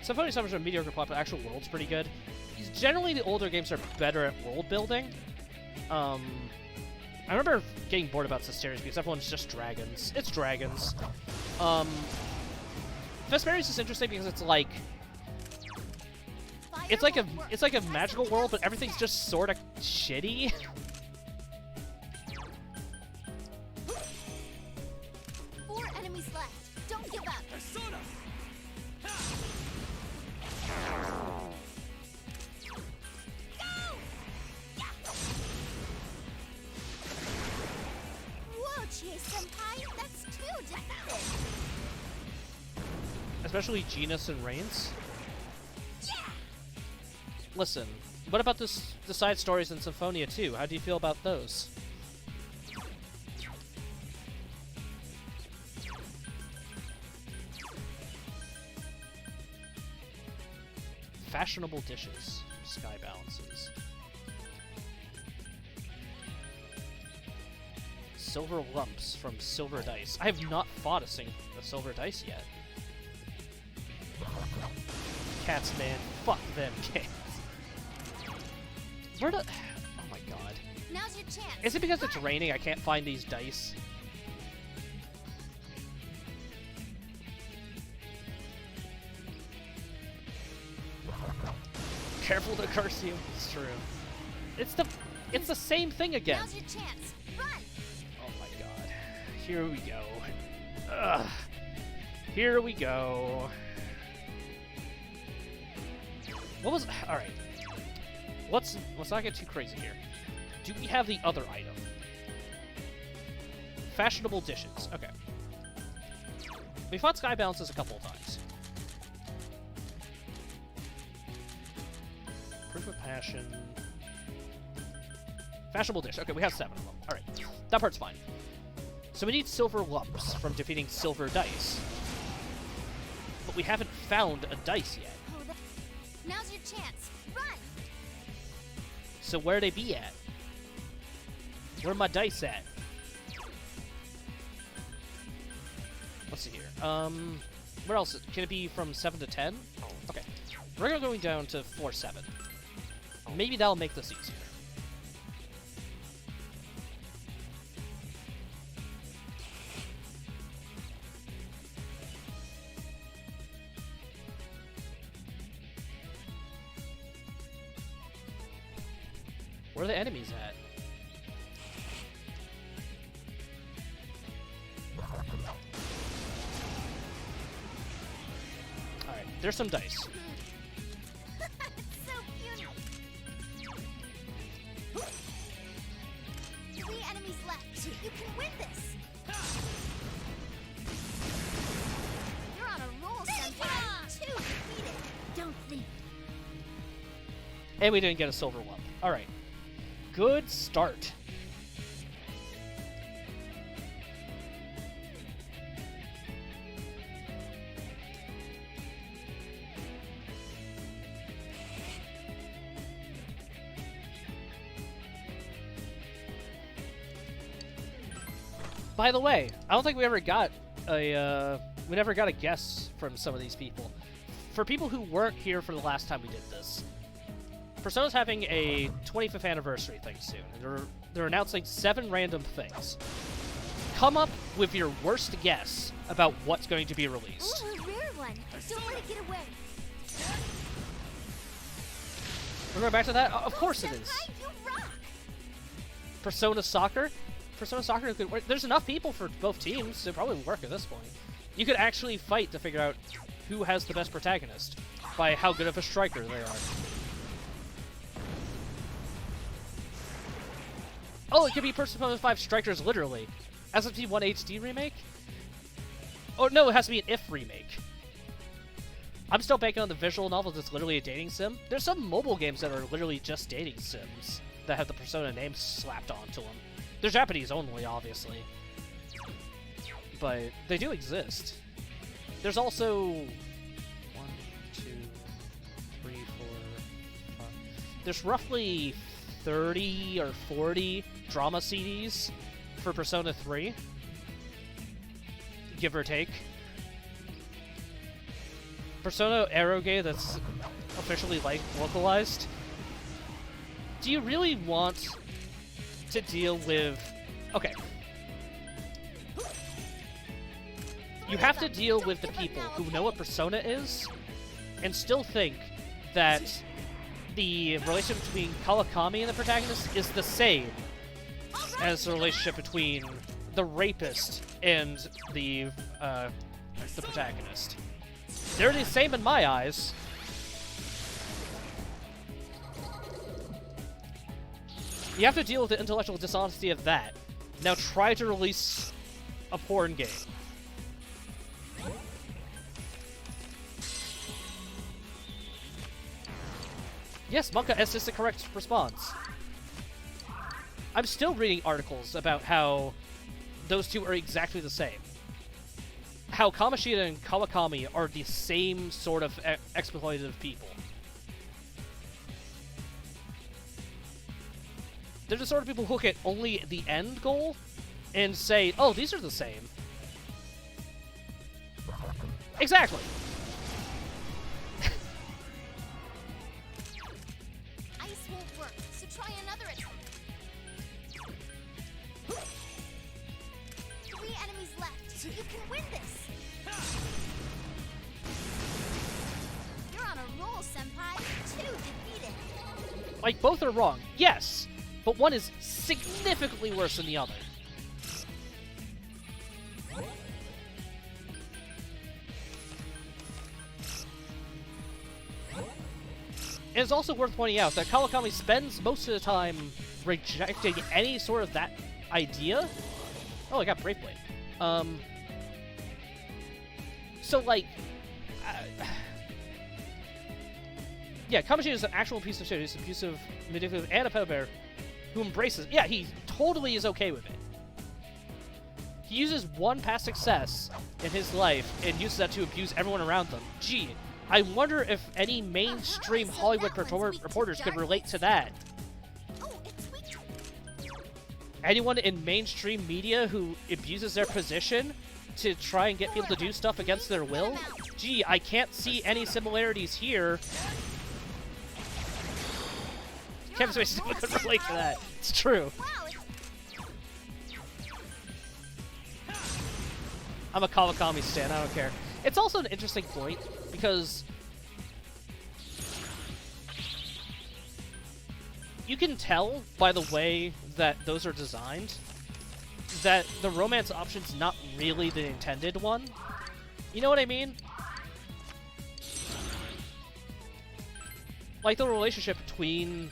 Symphony Summers are a mediocre plot, but the actual world's pretty good. Generally, the older games are better at world building. I remember getting bored about Sisterius because everyone's just dragons. It's dragons. Vesperius is interesting because it's like a magical world, but everything's just sort of shitty. 4 enemies left. Don't give up. Persona! Whoa, Chie-senpai, that's too definitive. Especially Genus and Reigns. Listen, what about the side stories in Symphonia 2? How do you feel about those? Fashionable dishes, sky balances. Silver lumps from silver dice. I have not fought a silver dice yet. Cats, man. Fuck them cats. Where the... Oh my god. Now's your chance. Is it because it's raining I can't find these dice? Careful to curse you. It's true. It's the same thing again. Now's your chance. Run. Oh my god. Here we go. Ugh. Here we go. What was... Alright. Let's not get too crazy here. Do we have the other item? Fashionable dishes. Okay. We fought Sky Balances a couple of times. Proof of Passion. Fashionable dish. Okay, we have 7 of them. Alright. That part's fine. So we need silver lumps from defeating silver dice. But we haven't found a dice yet. Now's your chance. Run. So where they be at? Where my dice at? Let's see here. Where else? Can it be from 7 to 10? Okay. We're going down to 4-7. Maybe that'll make this easier. Where are the enemies at? Alright, there's some dice. So cute. 3 enemies left. You can win this. You're on a roll, Senpai. 2 defeated. Don't think. And we didn't get a silver lump. Alright. Good start. By the way, I don't think we ever got a we never got a guess from some of these people. for people who weren't here for the last time we did this, Persona's having a 25th anniversary thing soon, and they're announcing 7 random things. Come up with your worst guess about what's going to be released. Ooh, a rare one. Don't let it get away. We're going back to that? Of course it is. You rock. Persona Soccer? Persona Soccer could work. There's enough people for both teams to probably work at this point. You could actually fight to figure out who has the best protagonist by how good of a striker they are. Oh, it could be Persona 5 Strikers, literally. SMT 1 HD remake? Oh, no, it has to be an If remake. I'm still banking on the visual novel that's literally a dating sim. There's some mobile games that are literally just dating sims that have the Persona name slapped onto them. They're Japanese only, obviously. But they do exist. There's also 1, 2, 3, 4, 5. There's roughly 30 or 40 drama CDs for Persona 3. Give or take. Persona Eroge that's officially localized. Do you really want to deal with... Okay. You have to deal with the people who know what Persona is and still think that the relationship between Kawakami and the protagonist is the same as the relationship between the rapist and the protagonist. They're the same in my eyes. You have to deal with the intellectual dishonesty of that. Now try to release a porn game. Yes, Monka S is the correct response. I'm still reading articles about how those two are exactly the same. How Kamoshida and Kawakami are the same sort of exploitative people. They're the sort of people who look at only the end goal and say, oh, these are the same. Exactly. Ice won't work, so try another attempt. 3 enemies left. You can win this. You're on a roll, Senpai. 2 defeated. Like, both are wrong. Yes, but one is significantly worse than the other. And it's also worth pointing out that Kawakami spends most of the time rejecting any sort of that idea. Oh, I got Brave Blade. So, like... yeah, Kamoshida is an actual piece of shit. He's abusive, manipulative, and a pedo bear who embraces... Yeah, he totally is okay with it. He uses one past success in his life and uses that to abuse everyone around them. Gee, I wonder if any mainstream Hollywood reporters could relate to that. Anyone in mainstream media who abuses their position to try and get people to do stuff against their will? Gee, I can't see any similarities here. Kevin Spacey could relate to that. It's true. I'm a Kawakami stan, I don't care. It's also an interesting point, because you can tell by the way that those are designed that the romance option's not really the intended one. You know what I mean? Like, the relationship between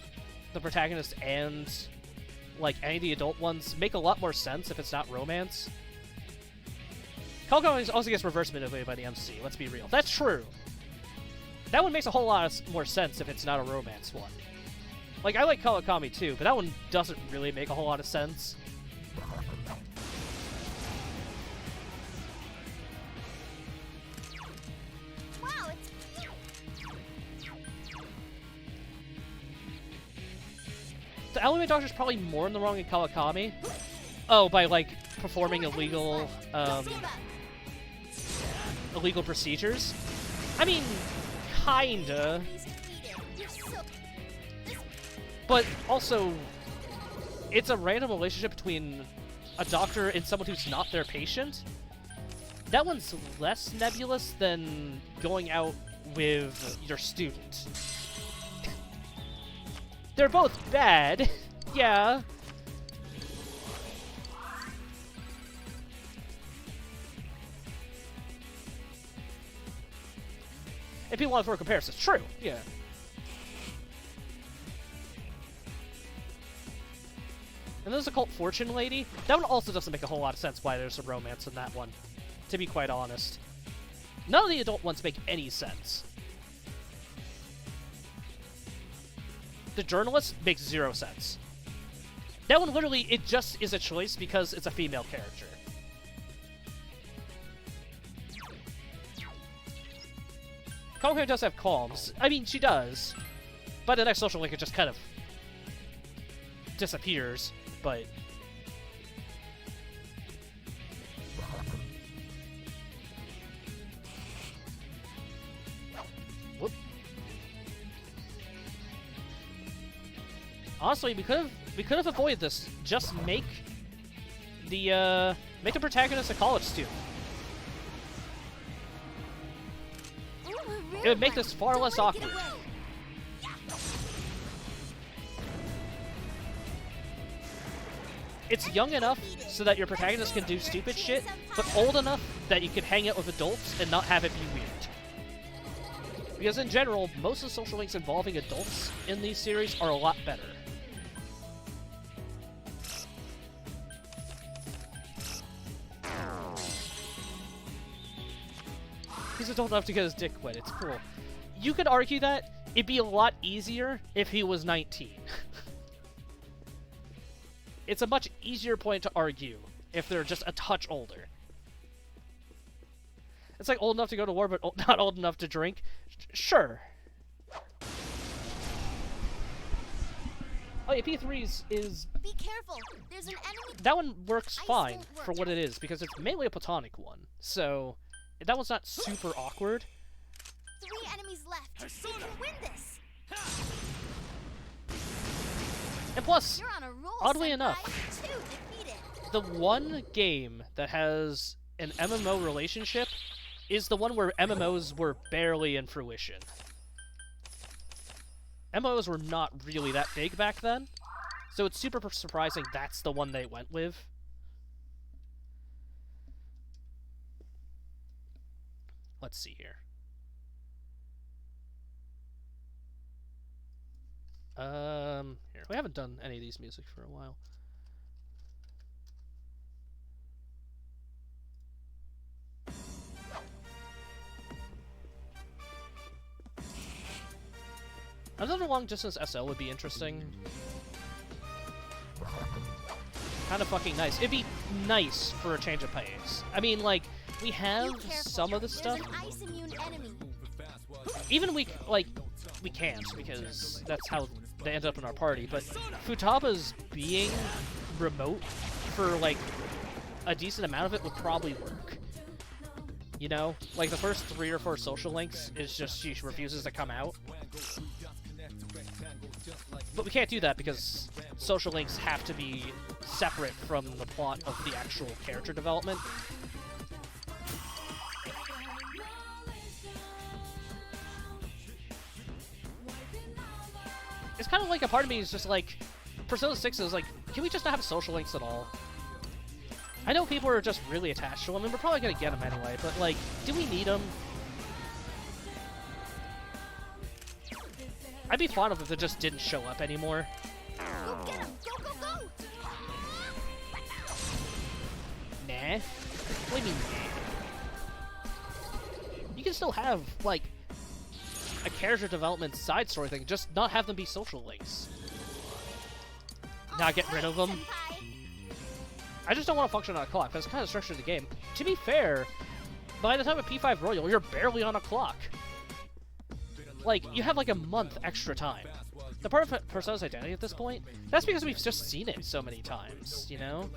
the protagonist and, like, any of the adult ones make a lot more sense if it's not romance. Kawakami also gets reverse manipulated by the MC, let's be real. That's true. That one makes a whole lot more sense if it's not a romance one. Like, I like Kawakami too, but that one doesn't really make a whole lot of sense. Wow, it's cute. The Element Doctor's probably more in the wrong than Kawakami. Oh, by, like, performing illegal procedures. I mean, kinda. But also, it's a random relationship between a doctor and someone who's not their patient. That one's less nebulous than going out with your student. They're both bad, yeah. If people want to throw comparisons, true, yeah. And there's a Cult Fortune Lady. That one also doesn't make a whole lot of sense why there's a romance in that one, to be quite honest. None of the adult ones make any sense. The Journalist makes 0 sense. That one literally, it just is a choice because it's a female character. Kokomi does have qualms. I mean, she does. By the next social link, it just kind of disappears, but... Whoop. Honestly, we could have avoided this. Just make the protagonist a college student. It would make this far less awkward. It's young enough so that your protagonist can do stupid shit, but old enough that you can hang out with adults and not have it be weird. Because in general, most of the social links involving adults in these series are a lot better. He's adult enough to get his dick wet. It's cool. You could argue that it'd be a lot easier if he was 19. It's a much easier point to argue if they're just a touch older. It's like old enough to go to war, but not old enough to drink. Sure. Oh yeah, P3 is... Be careful. There's an enemy. That one works fine for what it is, because it's mainly a platonic one. So... that one's not super awkward. 3 enemies left. You can win this. And plus, You're on a roll, oddly senpai. enough, 2 defeated. the one game that has an MMO relationship is the one where MMOs were barely in fruition. MMOs were not really that big back then, so it's super surprising that's the one they went with. Let's see here. Here. We haven't done any of these music for a while. Another long distance SL would be interesting. Kind of fucking nice. It'd be nice for a change of pace. I mean, like, we have some of the stuff. Even we can't, because that's how they end up in our party, but Futaba's being remote for, like, a decent amount of it would probably work. You know? Like, the first 3 or 4 social links is just she refuses to come out. But we can't do that because social links have to be separate from the plot of the actual character development. It's kind of like a part of me is just like, Persona 6 is like, can we just not have social links at all? I know people are just really attached to them, and we're probably going to get them anyway, but like, do we need them? I'd be fine if they just didn't show up anymore. Go get him! Go, go, go! Nah. What do you mean, nah? You can still have, like, a character development side story thing, just not have them be social links. Not get rid of them. I just don't want to function on a clock. That's kind of structured the game. To be fair, by the time of P5 Royal, you're barely on a clock. Like, you have like a month extra time. The part of Persona's identity at this point, that's because we've just seen it so many times, you know?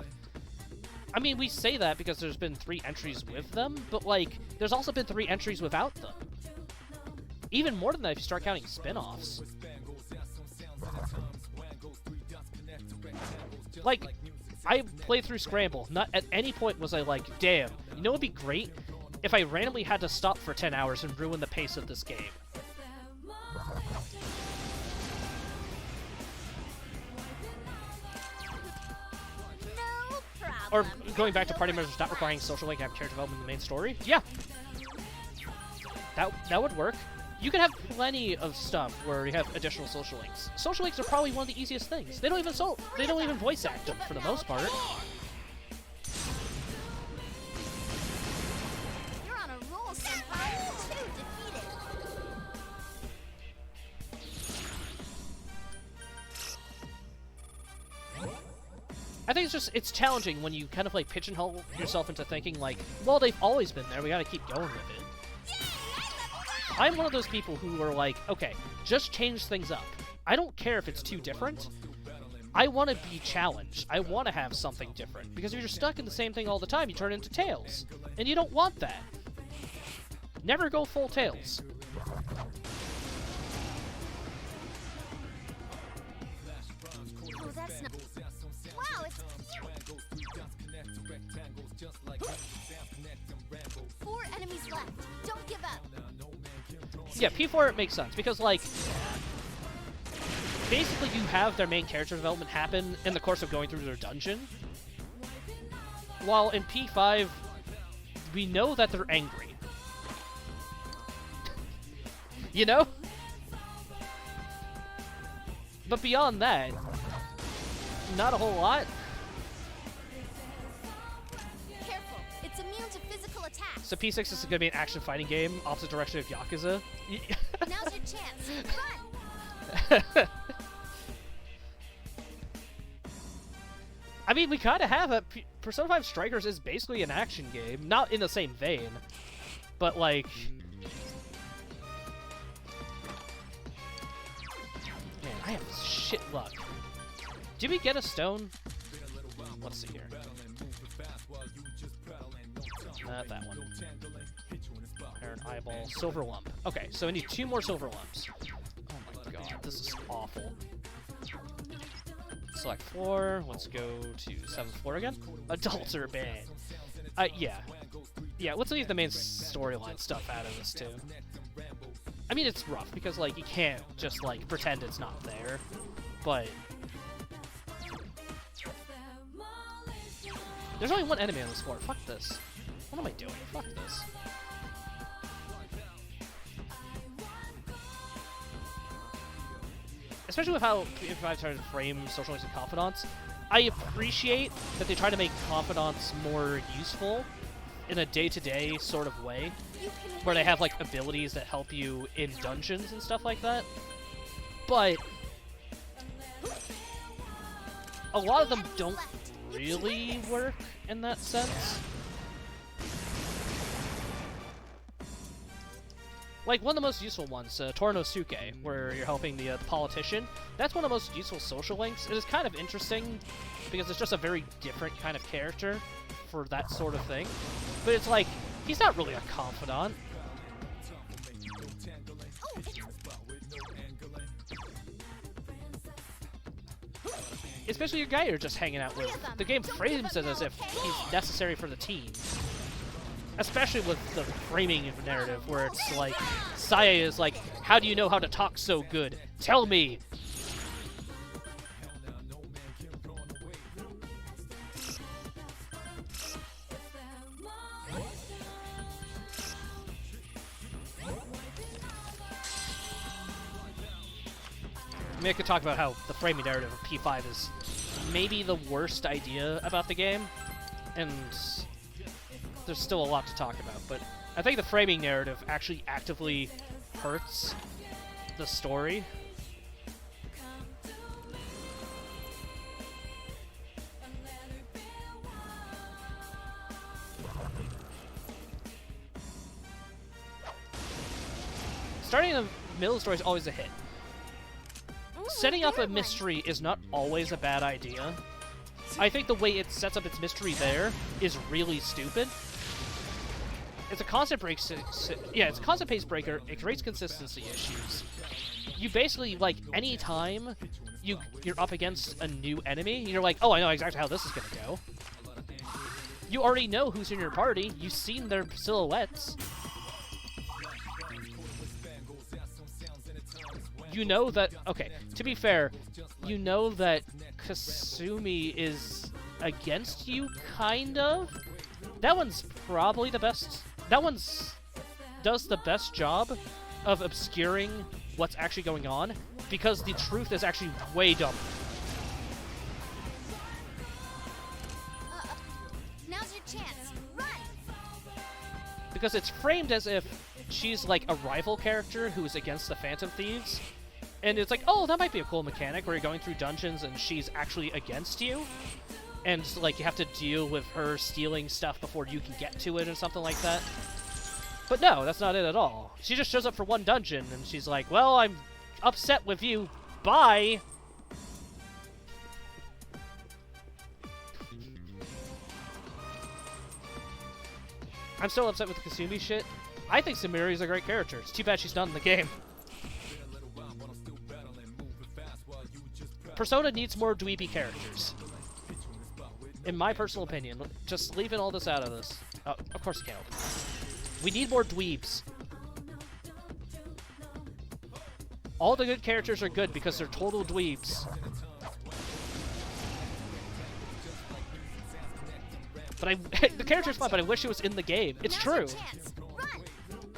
I mean, we say that because there's been 3 entries with them, but like, there's also been 3 entries without them. even more than that if you start counting spin-offs. Like, I played through Scramble. Not at any point was I like, damn, you know what would be great? If I randomly had to stop for 10 hours and ruin the pace of this game. No problem. Or going back to party members not requiring social link and have character development in the main story. Yeah. That would work. You can have plenty of stuff where you have additional social links. Social links are probably one of the easiest things. They don't even voice act them for the most part. You're on a roll, Senpai. 2 defeated. I think it's challenging when you kind of like pigeonhole yourself into thinking like, well, they've always been there. We got to keep going with it. I'm one of those people who are like, okay, just change things up. I don't care if it's too different. I want to be challenged. I want to have something different. Because if you're stuck in the same thing all the time, you turn into Tails. And you don't want that. Never go full Tails. Oh, that's not... Wow, it's cute. 4 enemies left. Don't give up. Yeah, P4 it makes sense. Because, like, basically you have their main character development happen in the course of going through their dungeon. While in P5, we know that they're angry. You know? But beyond that, not a whole lot. Careful, it's immune to physical attacks. So P6 is going to be an action fighting game, opposite direction of Yakuza. Now's your chance. Run! I mean, we kind of have a... Persona 5 Strikers is basically an action game. Not in the same vein, but like... Man, I have shit luck. Did we get a stone? Let's see here. Not that one. Iron eyeball. Silver lump. Okay, so we need 2 more silver lumps. Oh my god, this is awful. Select floor. Let's go to 7th floor again. Adults are banned. Yeah. Yeah, let's leave the main storyline stuff out of this too. I mean, it's rough because, like, you can't just, like, pretend it's not there. But... there's only 1 enemy on this floor. Fuck this. What am I doing? Fuck this. Especially with how P5 tried to frame social links and confidants, I appreciate that they try to make confidants more useful in a day-to-day sort of way, where they have, like, abilities that help you in dungeons and stuff like that. But a lot of them don't really work in that sense. Like, one of the most useful ones, Torinosuke, where you're helping the politician. That's one of the most useful social links. It is kind of interesting, because it's just a very different kind of character for that sort of thing. But it's like, he's not really a confidant. Especially a guy you're just hanging out with. The game frames it as if he's necessary for the team. Especially with the framing of the narrative, where it's like, Chie is like, how do you know how to talk so good? Tell me! I mean, I could talk about how the framing narrative of P5 is maybe the worst idea about the game, and there's still a lot to talk about, but I think the framing narrative actually actively hurts the story. Starting in the middle of the story is always a hit. Setting up a mystery is not always a bad idea. I think the way it sets up its mystery there is really stupid. it's a constant break. It's a constant pace breaker. It creates consistency issues. You basically, like, any time you're up against a new enemy, you're like, oh, I know exactly how this is gonna go. You already know who's in your party. You've seen their silhouettes. You know that, okay, to be fair, you know that Kasumi is against you, kind of. That one's probably the best. That one's does the best job of obscuring what's actually going on, because the truth is actually way dumber. Now's your chance. Run! Because it's framed as if she's like a rival character who is against the Phantom Thieves. And it's like, oh, that might be a cool mechanic where you're going through dungeons and she's actually against you. And, like, you have to deal with her stealing stuff before you can get to it or something like that. But no, that's not it at all. She just shows up for one dungeon and she's like, well, I'm upset with you. Bye! I'm still upset with the Kasumi shit. I think Sumeri's a great character. It's too bad she's not in the game. Persona needs more dweeby characters. In my personal opinion. Just leaving all this out of this. Oh, of course you can't. We need more dweebs. All the good characters are good because they're total dweebs. But the character's fun, but I wish it was in the game. It's true.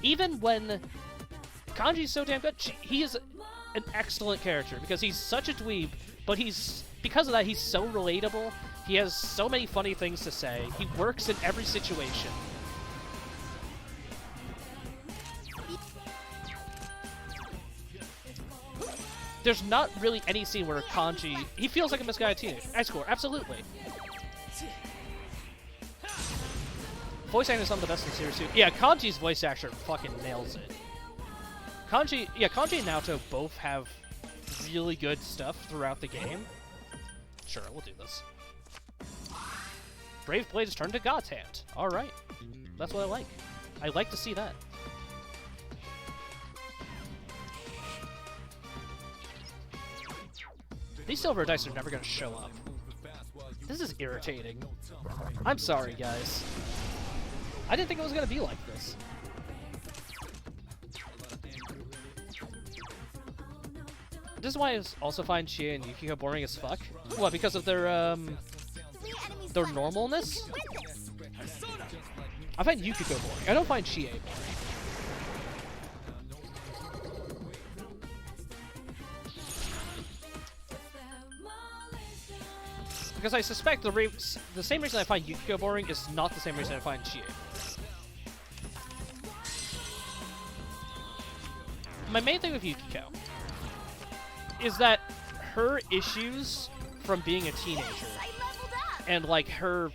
Even when Kanji's so damn good, he is an excellent character because he's such a dweeb, but because of that, he's so relatable. He has so many funny things to say. He works in every situation. There's not really any scene where Kanji... He feels like a misguided teenager. I score, absolutely. Voice acting is some of the best in the series too. Yeah, Kanji's voice actor fucking nails it. Kanji and Naoto both have really good stuff throughout the game. Sure, we'll do this. Brave Blade is turned to God's Hand. Alright. That's what I like. I like to see that. These silver dice are never going to show up. This is irritating. I'm sorry, guys. I didn't think it was going to be like this. This is why I also find Chie and Yukiko boring as fuck. What, because of their normalness? I find Yukiko boring. I don't find Chie boring. Because I suspect the same reason I find Yukiko boring is not the same reason I find Chie. My main thing with Yukiko is that her issues from being a teenager and like her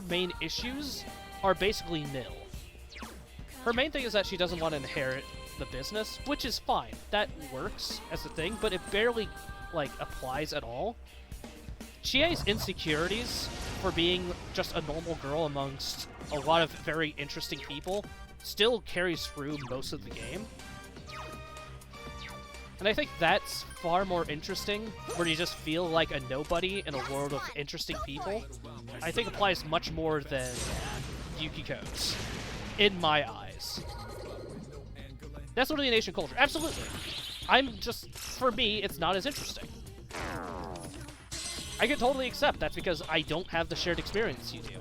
main issues are basically nil. Her main thing is that she doesn't want to inherit the business, which is fine. That works as a thing, but it barely like applies at all. Chie's insecurities for being just a normal girl amongst a lot of very interesting people still carries through most of the game. And I think that's far more interesting, where you just feel like a nobody in a world of interesting people. I think applies much more than Yukiko's, in my eyes. That's literally Asian culture, absolutely. For me, it's not as interesting. I can totally accept that's because I don't have the shared experience you do.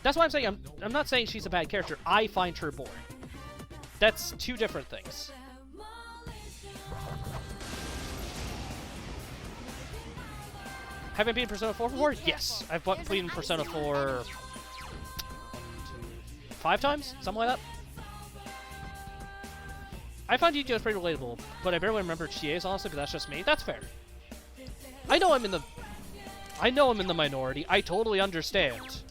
That's why I'm saying I'm not saying she's a bad character. I find her boring. That's two different things. Have I beaten Persona 4 before? Yes. I've beaten Persona 4 5 times? Something like that. I find Yu-Gi-Oh! Pretty relatable, but I barely remember Chie's honestly, but that's just me. That's fair. I know I'm in the minority. I totally understand.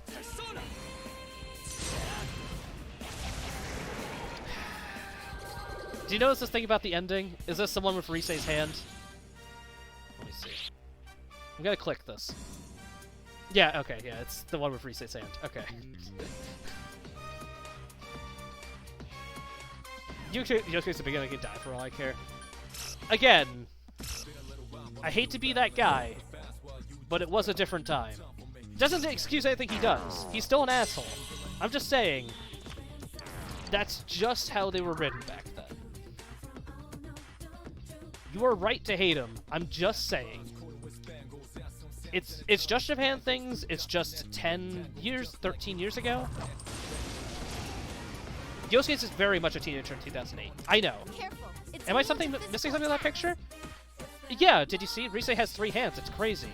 Do you notice this thing about the ending? Is this the one with Risei's hand? Let me see. I'm gonna click this. Yeah, okay, yeah, it's the one with Risei's hand. Okay. Yosuke's the beginning can die for all I care. Again, I hate to be that guy, but it was a different time. Doesn't excuse anything he does. He's still an asshole. I'm just saying, that's just how they were written back then. You are right to hate him. I'm just saying. It's just Japan things. It's just 10 years, 13 years ago. Yosuke is very much a teenager in 2008. I know. Am I missing something in that picture? Yeah, did you see? Risei has 3 hands. It's crazy.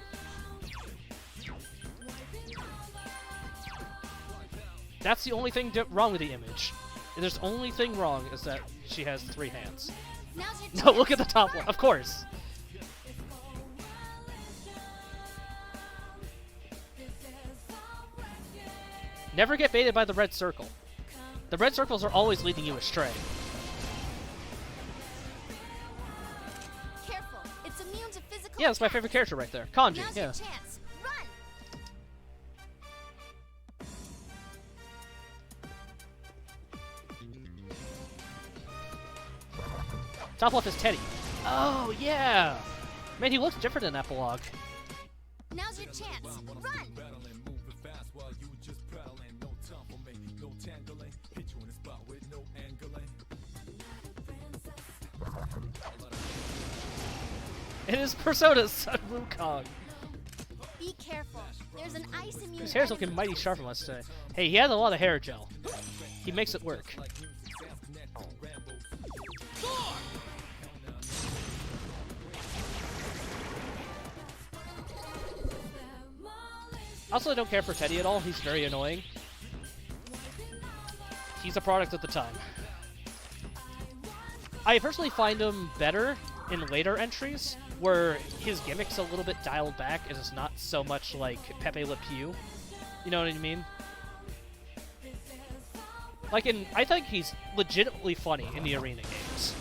That's the only thing wrong with the image. There's the only thing wrong is that she has 3 hands. No, look at the top one. Of course. Never get baited by the red circle. The red circles are always leading you astray. Careful. It's immune to physical Yeah, that's my favorite character right there. Kanji, Now's yeah. your chance. Run. Top left is Teddy. Oh, yeah! Man, he looks different in Epilogue. Now's your chance. Run. It is Persona's Sun Wukong. Be careful. There's an ice immune. His hair's looking mighty sharp on us today. Hey, he has a lot of hair gel. He makes it work. Also, I don't care for Teddy at all. He's very annoying. He's a product of the time. I personally find him better in later entries, where his gimmick's a little bit dialed back and it's not so much like Pepe Le Pew. You know what I mean? Like I think he's legitimately funny in the arena games.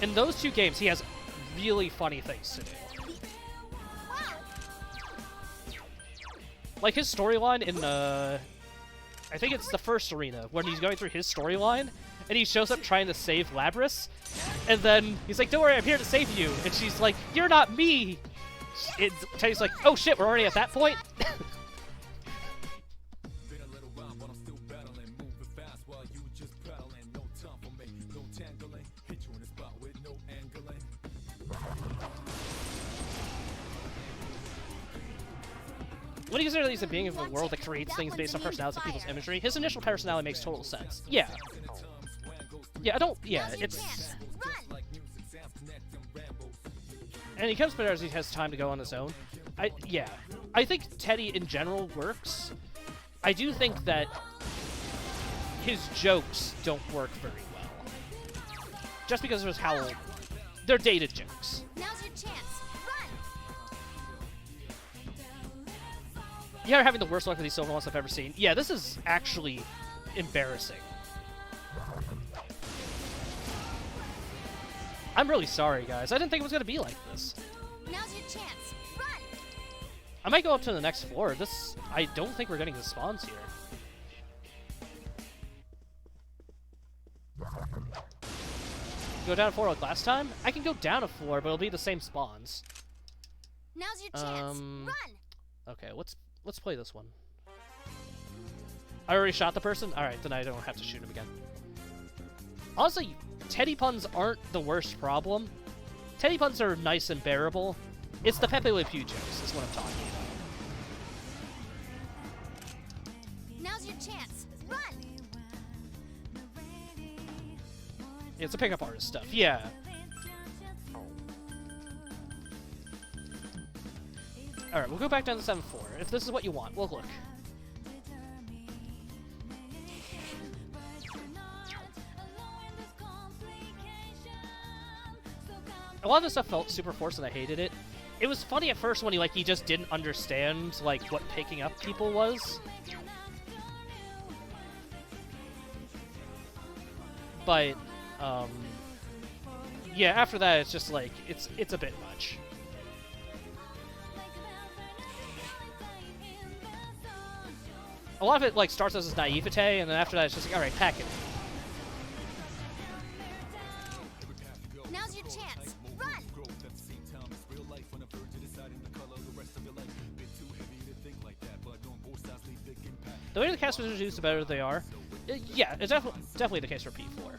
In those 2 games, he has really funny things to do. Like his storyline in I think it's the first arena, when he's going through his storyline, and he shows up trying to save Labris, and then he's like, "Don't worry, I'm here to save you," and she's like, "You're not me!" Teddy's like, "Oh shit, we're already at that point?" When you consider that he's a being of a world that creates things based on personalities and people's imagery, his initial personality makes total sense. Yeah. Yeah, it's... And he comes better as he has time to go on his own. I think Teddy in general works. I do think that his jokes don't work very well. Just because of how... They're dated jokes. Now's your chance. You're having the worst luck with these silver ones I've ever seen. Yeah, this is actually embarrassing. I'm really sorry, guys. I didn't think it was going to be like this. Now's your chance. Run. I might go up to the next floor. I don't think we're getting the spawns here. Go down a floor like last time? I can go down a floor, but it'll be the same spawns. Now's your chance. Run. Okay, let's play this one. I already shot the person? Alright, then I don't have to shoot him again. Honestly, Teddy puns aren't the worst problem. Teddy puns are nice and bearable. It's the Pepe Le Pew jokes is what I'm talking about. Now's your chance. Run. It's a pickup artist stuff, yeah. Alright, we'll go back down to 7th floor. If this is what you want, we'll look. A lot of this stuff felt super forced and I hated it. It was funny at first when he just didn't understand, what picking up people was. But, yeah, after that it's just it's a bit much. a lot of it like starts as this naivete, and then after that it's just like, all right, pack it. Now's your chance. Run! The way the cast was introduced, the better they are. Yeah, it's definitely the case for P4.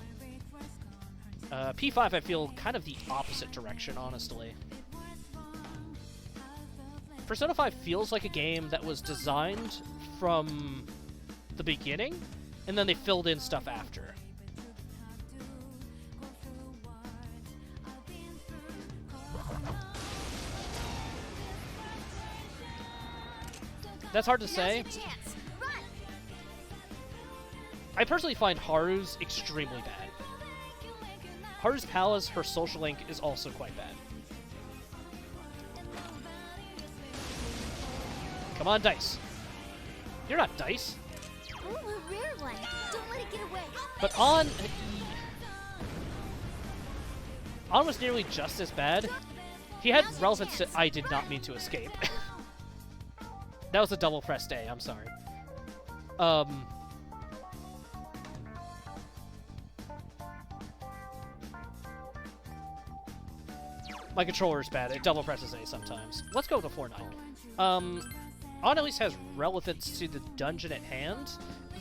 P5, I feel kind of the opposite direction, honestly. Persona 5 feels like a game that was designed from the beginning, and then they filled in stuff after. That's hard to say. I personally find Haru's extremely bad. Haru's Palace, her social link, is also quite bad. Come on, Dice. You're not Dice. Ooh, a rare one. Don't let it get away. But On was nearly just as bad. He had relevance that I did not mean to escape. That was a double pressed A, I'm sorry. My controller's bad. It double presses A sometimes. Let's go with a 4-9. On at least has relevance to the dungeon at hand,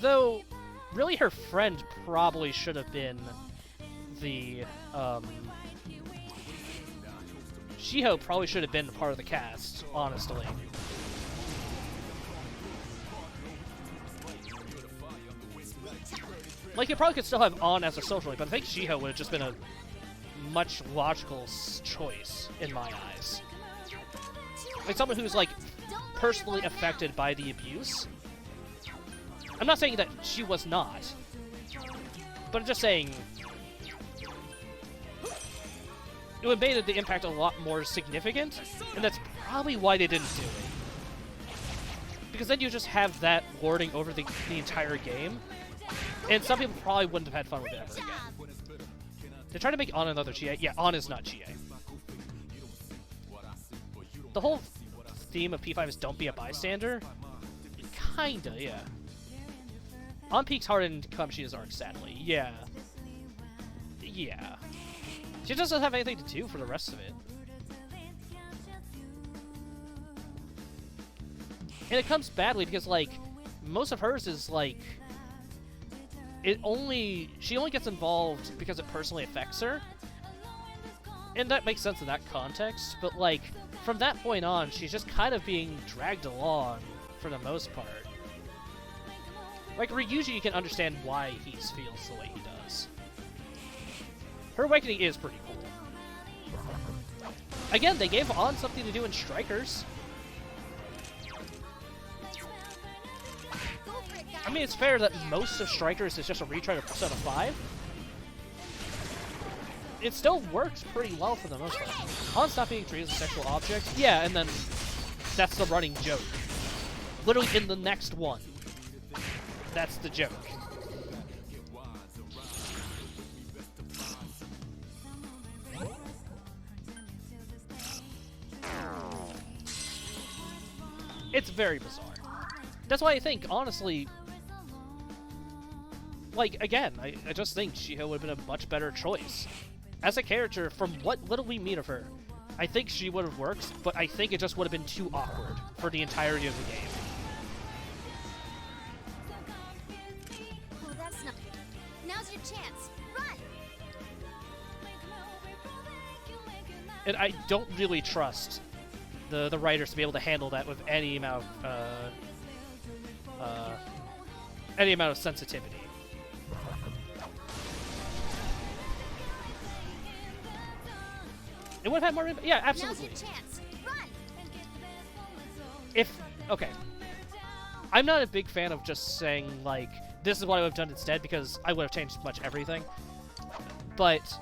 though really her friend probably should have been the, Shiho probably should have been part of the cast, honestly. Like, you probably could still have On as a social link, but I think Shiho would have just been a much logical choice in my eyes. Like someone who's like personally affected by the abuse. I'm not saying that she was not, but I'm just saying it would have made the impact a lot more significant, and that's probably why they didn't do it. Because then you just have that lording over the entire game, and some people probably wouldn't have had fun with it ever again. They're trying to make On another Chie. Yeah, On is not Chie. The whole theme of P5 is don't be a bystander. Kinda, yeah. On peaks hard in Kamoshida's arc, sadly. Yeah. Yeah. She just doesn't have anything to do for the rest of it. And it comes badly because, like, most of hers is, like, she only gets involved because it personally affects her. And that makes sense in that context, but, like, from that point on, she's just kind of being dragged along for the most part. Like, Ryuji, you can understand why he feels the way he does. Her awakening is pretty cool. Again, they gave On something to do in Strikers. I mean, it's fair that most of Strikers is just a retry of Persona 5. It still works pretty well for the most part. On's not being treated as a sexual object. Yeah, and then that's the running joke. Literally in the next one. That's the joke. It's very bizarre. That's why I think, honestly, like, again, I just think Shiho would have been a much better choice. As a character, from what little we meet of her, I think she would have worked, but I think it just would have been too awkward for the entirety of the game. Oh, that's not... Now's your chance. Run! And I don't really trust the writers to be able to handle that with any amount of sensitivity. It would have had more impact. Yeah, absolutely. Now's your chance. Run! Okay. I'm not a big fan of just saying, like, this is what I would have done instead, because I would have changed much everything. But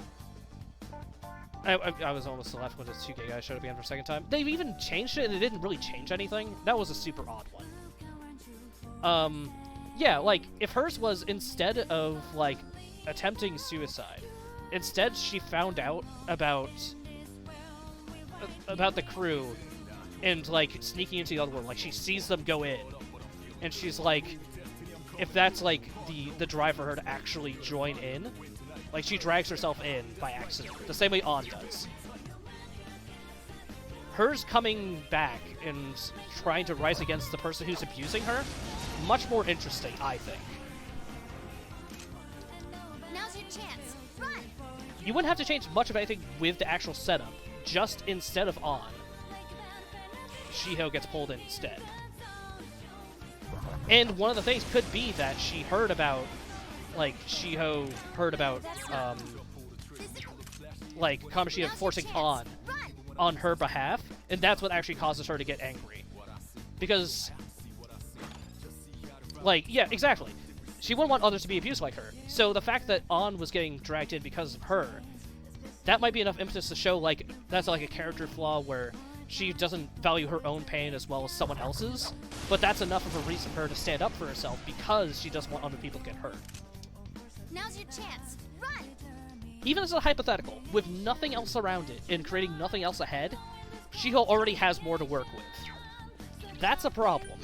I was almost left when the 2K guy showed up again for a second time. They've even changed it, and it didn't really change anything. That was a super odd one. Yeah, like, if hers was, instead of, like, attempting suicide, instead she found out about the crew and, like, sneaking into the other one. Like, she sees them go in, and she's like, if that's like the drive for her to actually join in. Like she drags herself in by accident, the same way On does. Hers coming back and trying to rise against the person who's abusing her, much more interesting, I think. Now's your chance. Run! You wouldn't have to change much of anything with the actual setup. Just instead of On, Shiho gets pulled in instead. And one of the things could be that she heard about, like, Shiho heard about, like, Kamoshida forcing on her behalf, and that's what actually causes her to get angry. Because, like, yeah, exactly. She wouldn't want others to be abused like her. So the fact that On was getting dragged in because of her, that might be enough impetus to show, like, that's like a character flaw where she doesn't value her own pain as well as someone else's, but that's enough of a reason for her to stand up for herself because she doesn't want other people to get hurt. Now's your chance. Run! Even as a hypothetical, with nothing else around it and creating nothing else ahead, Shiho already has more to work with. That's a problem.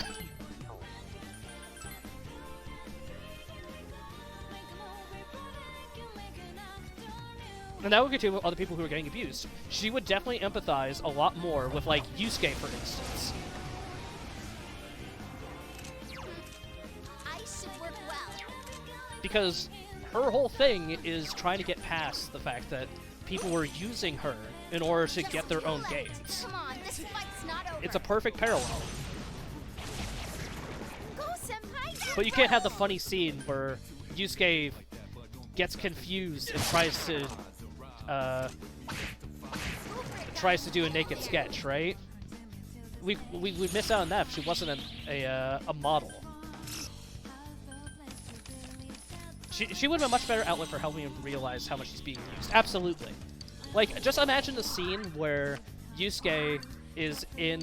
And that would continue with other people who are getting abused. She would definitely empathize a lot more with, like, Yusuke, for instance. I should work well. Because her whole thing is trying to get past the fact that people were using her in order to get their own gains. Come on, this fight's not over. It's a perfect parallel. Go, senpai! But you can't have the funny scene where Yusuke gets confused and tries to do a naked sketch, right? We miss out on that if she wasn't a model. She would have been a much better outlet for helping him realize how much he's being used. Absolutely. Like, just imagine the scene where Yusuke is in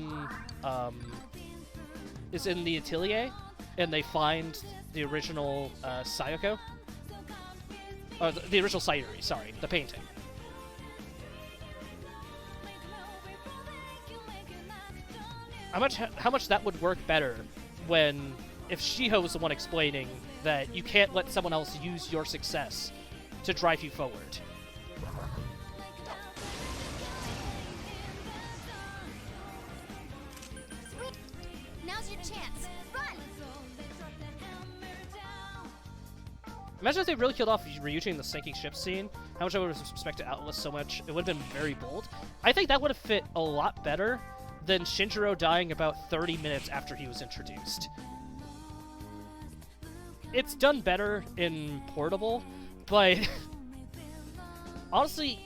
the atelier, and they find the original Sayoko. Or the original Sayuri, sorry, the painting. How much that would work better when, if Shiho was the one explaining that you can't let someone else use your success to drive you forward. Now's your chance. Run! Imagine if they really killed off Ryuji in the sinking ship scene. How much I would have respected Atlas so much. It would have been very bold. I think that would have fit a lot better than Shinjiro dying about 30 minutes after he was introduced. It's done better in Portable, but honestly,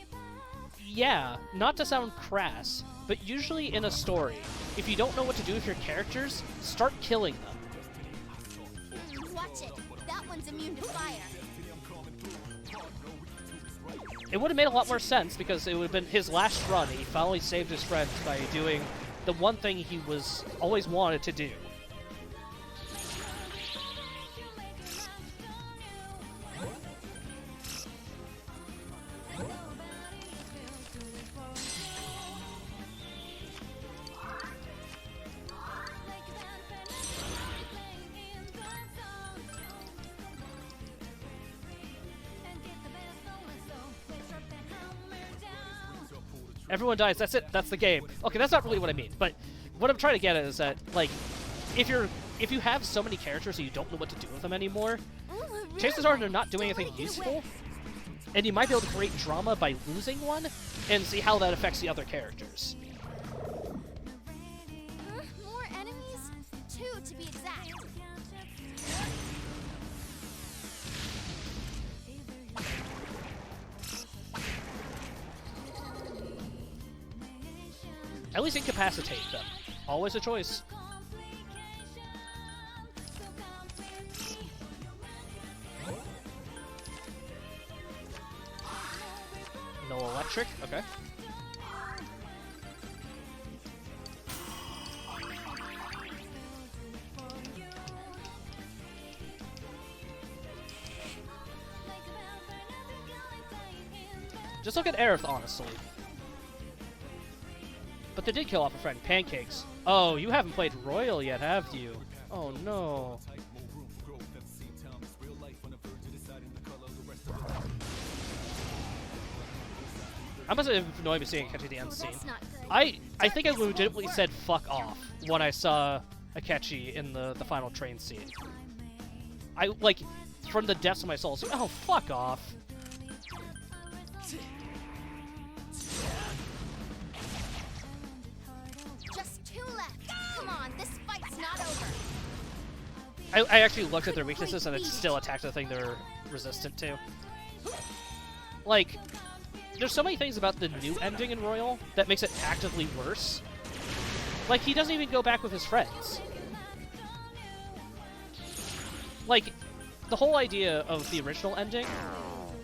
yeah, not to sound crass, but usually in a story, if you don't know what to do with your characters, start killing them. Watch it. That one's immune to fire. It would have made a lot more sense because it would have been his last run. He finally saved his friends by doing the one thing he was always wanted to do. Everyone dies, that's it, that's the game. Okay, that's not really what I mean, but what I'm trying to get at is that, like, if you have so many characters and you don't know what to do with them anymore, chances are they're not doing anything useful, and you might be able to create drama by losing one, and see how that affects the other characters. More enemies? 2 to be exact. At least incapacitate them. Always a choice. No electric? Okay. Just look at Aerith, honestly. But they did kill off a friend, Pancakes. Oh, you haven't played Royal yet, have you? Oh no. I must have annoyed me seeing Akechi the end scene. That's not good. I think I legitimately said fuck off when I saw Akechi in the final train scene. I, like, from the depths of my soul, I was like, oh, fuck off. Just 2 left. Come on, this fight's not over. I actually looked at their weaknesses and it still attacked the thing they're resistant to. Like, there's so many things about the new ending in Royal that makes it actively worse. Like, he doesn't even go back with his friends. Like, the whole idea of the original ending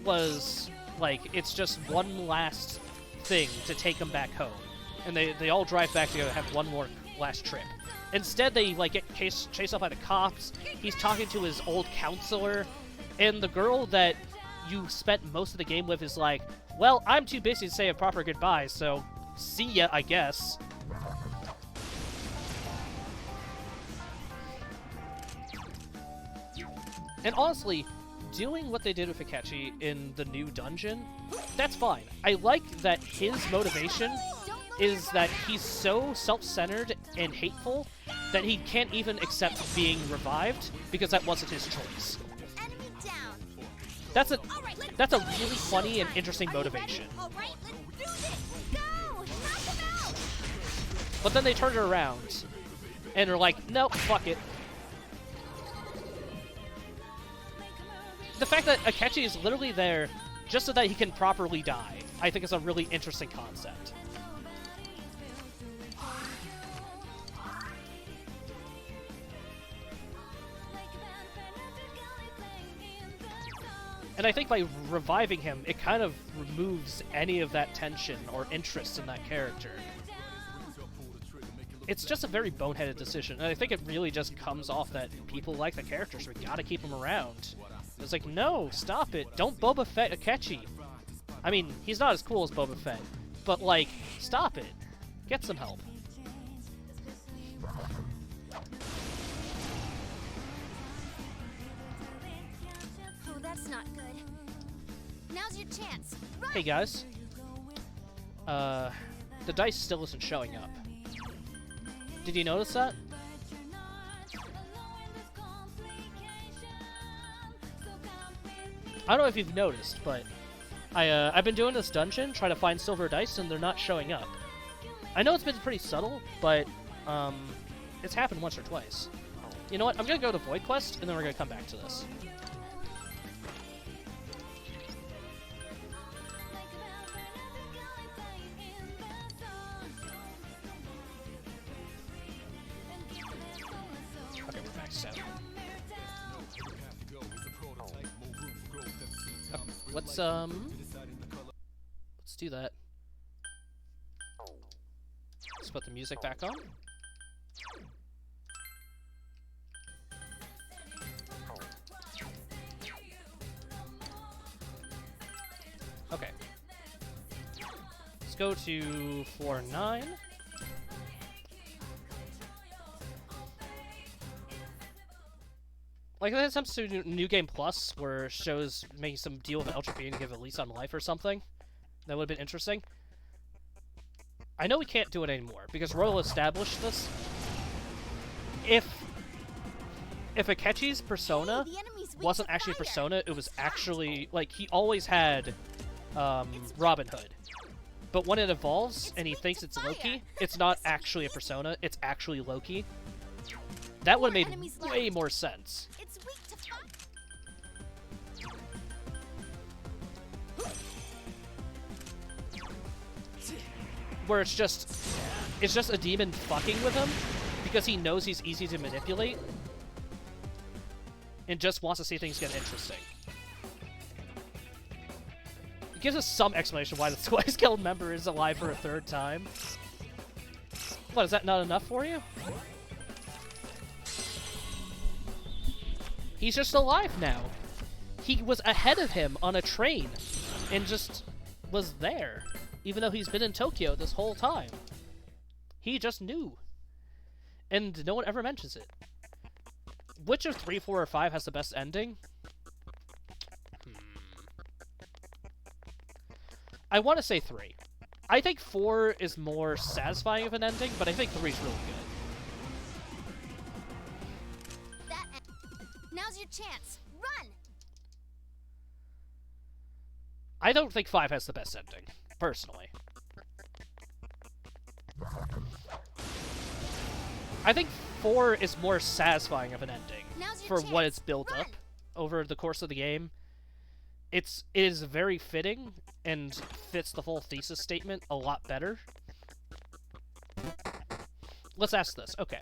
was, like, it's just one last thing to take them back home. And they all drive back together, have one more last trip. Instead, they, like, get chased off by the cops. He's talking to his old counselor. And the girl that you spent most of the game with is like, well, I'm too busy to say a proper goodbye, so see ya, I guess. And honestly, doing what they did with Akechi in the new dungeon, that's fine. I like that his motivation is that he's so self-centered and hateful that he can't even accept being revived because that wasn't his choice. That's a really funny and interesting motivation. But then they turn it around and are like, nope, fuck it. The fact that Akechi is literally there just so that he can properly die, I think is a really interesting concept. And I think by reviving him, it kind of removes any of that tension or interest in that character. It's just a very boneheaded decision, and I think it really just comes off that people like the character, so we gotta keep him around. It's like, no, stop it. Don't Boba Fett Akechi. I mean, he's not as cool as Boba Fett, but, like, stop it. Get some help. Oh, that's not good. Now's your chance. Run! Hey, guys. The dice still isn't showing up. Did you notice that? I don't know if you've noticed, but I've been doing this dungeon, trying to find silver dice, and they're not showing up. I know it's been pretty subtle, but it's happened once or twice. You know what? I'm gonna go to Void Quest, and then we're gonna come back to this. Okay, we're back to 7. Let's do that. Let's put the music back on. Okay. Let's go to floor 9. Like, there's some New Game Plus where it shows making some deal with LGP and give a lease on life or something. That would have been interesting. I know we can't do it anymore, because Royal established this. If Akechi's persona wasn't actually a persona, it was actually, like, he always had Robin Hood. But when it evolves and he thinks it's Loki, it's not actually a persona, it's actually Loki. That would have made way more sense. It's weak to Where it's just a demon fucking with him because he knows he's easy to manipulate and just wants to see things get interesting. It gives us some explanation why the Twice Guild member is alive for a 3rd time. What, is that not enough for you? He's just alive now. He was ahead of him on a train and just was there, even though he's been in Tokyo this whole time. He just knew. And no one ever mentions it. Which of 3, 4, or 5 has the best ending? I want to say 3. I think 4 is more satisfying of an ending, but I think 3 is really good. Now's your chance. Run! I don't think 5 has the best ending, personally. I think 4 is more satisfying of an ending for what it's built up over the course of the game. It is very fitting and fits the whole thesis statement a lot better. Let's ask this. Okay.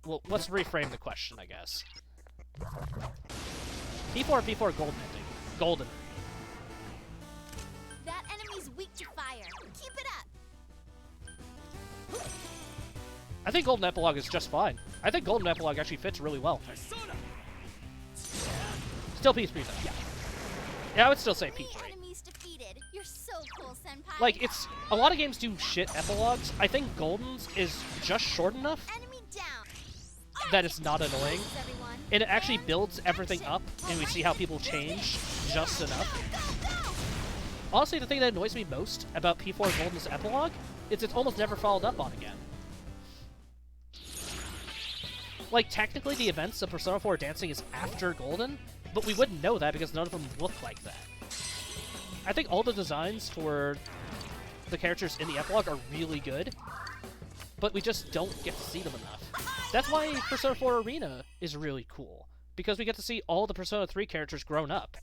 Well, let's reframe the question, I guess. P4 or P4 golden ending? Golden. That enemy's weak to fire. Keep it up. I think golden epilogue is just fine. I think golden epilogue actually fits really well. Still P3 though. Yeah, I would still say P3. Enemies defeated. You're so cool, Senpai. Like, it's a lot of games do shit epilogues. I think Golden's is just short enough that it's not annoying, and it actually builds everything up, and we see how people change just enough. Honestly, the thing that annoys me most about P4 Golden's epilogue is it's almost never followed up on again. Like, technically the events of Persona 4 Dancing is after Golden, but we wouldn't know that because none of them look like that. I think all the designs for the characters in the epilogue are really good, but we just don't get to see them enough. That's why Persona 4 Arena is really cool, because we get to see all the Persona 3 characters grown up.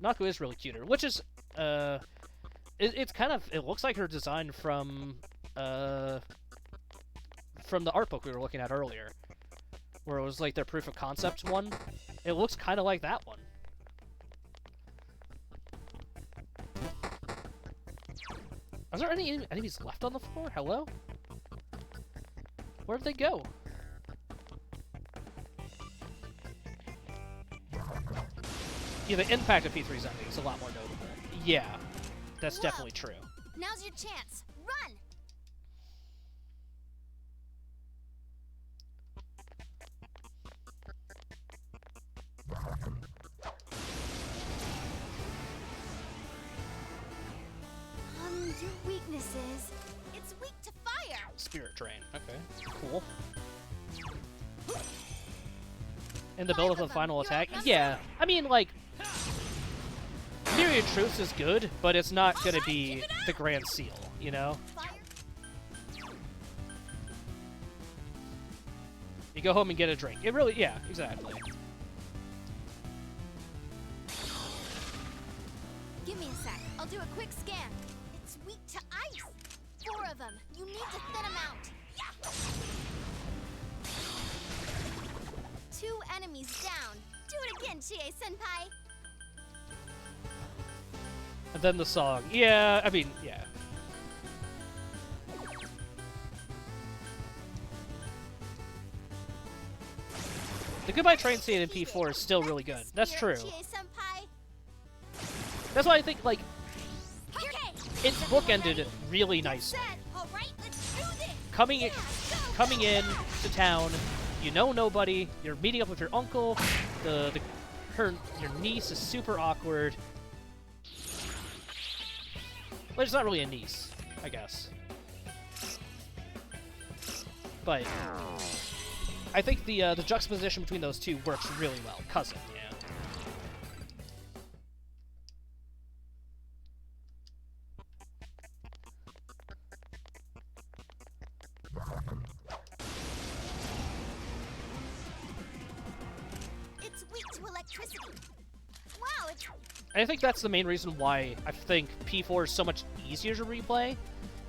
Naku is really cuter, which is, it's kind of, it looks like her design from the art book we were looking at earlier, where it was like their proof of concept one. It looks kind of like that one. Are there any enemies left on the floor? Hello? Where'd they go? Yeah, the impact of P3's ending is a lot more notable. Yeah, that's definitely true. Now's your chance. Run! Your weaknesses. It's weak to fire. Spirit Drain. Okay, cool. And the build of the final attack? Yeah, I mean, like, Myriad Truths is good, but it's not gonna be the Grand Seal, you know? You go home and get a drink. It really, yeah, exactly. Give me a sec. I'll do a quick scan. It's weak to ice. 4 of them. You need to thin them out. 2 enemies down. Do it again, Chie-senpai. And then the song. Yeah, I mean, yeah. The Goodbye Train scene in P4 is still really good. That's true. That's why I think, like, it's bookended really nicely. Coming in to town, you know nobody, you're meeting up with your uncle, your niece is super awkward. Well, it's not really a niece, I guess. But I think the juxtaposition between those two works really well. Cousin, yeah. It's weak to electricity. Wow, it's... And I think that's the main reason why I think P4 is so much easier to replay,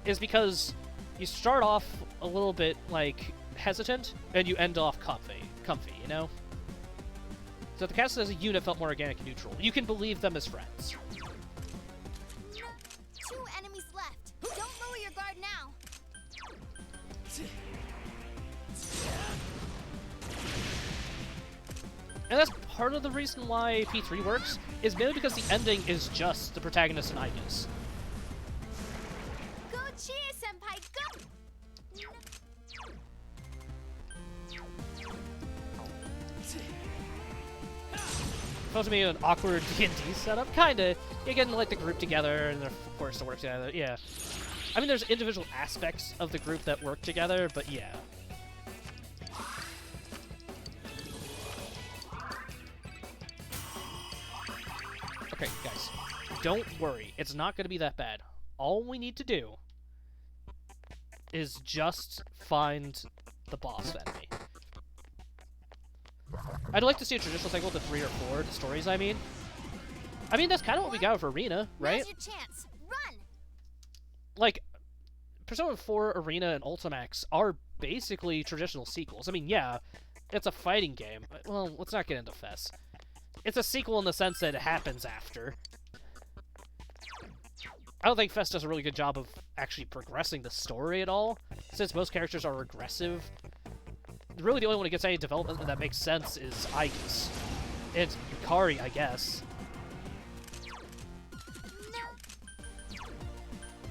is because you start off a little bit, like, hesitant, and you end off comfy, you know? So the cast as a unit felt more organic and neutral. You can believe them as friends. 2 enemies left. Don't lower your guard now. And that's part of the reason why P3 works, is mainly because the ending is just the protagonist and Ibis. Go, Chie-senpai, go! supposed to be an awkward D&D setup, kinda. You're getting like the group together and they're forced to work together. Yeah. I mean, there's individual aspects of the group that work together, but yeah. Okay, guys, don't worry. It's not going to be that bad. All we need to do is just find the boss enemy. I'd like to see a traditional cycle to 3 or 4, the stories, I mean. That's kind of what we got with Arena, right? Now's your chance. Run! Like, Persona 4 Arena and Ultimax are basically traditional sequels. I mean, yeah, it's a fighting game. Well, let's not get into FES. It's a sequel in the sense that it happens after. I don't think FES does a really good job of actually progressing the story at all, since most characters are regressive. Really, the only one who gets any development that makes sense is Aigis. And Yukari, I guess.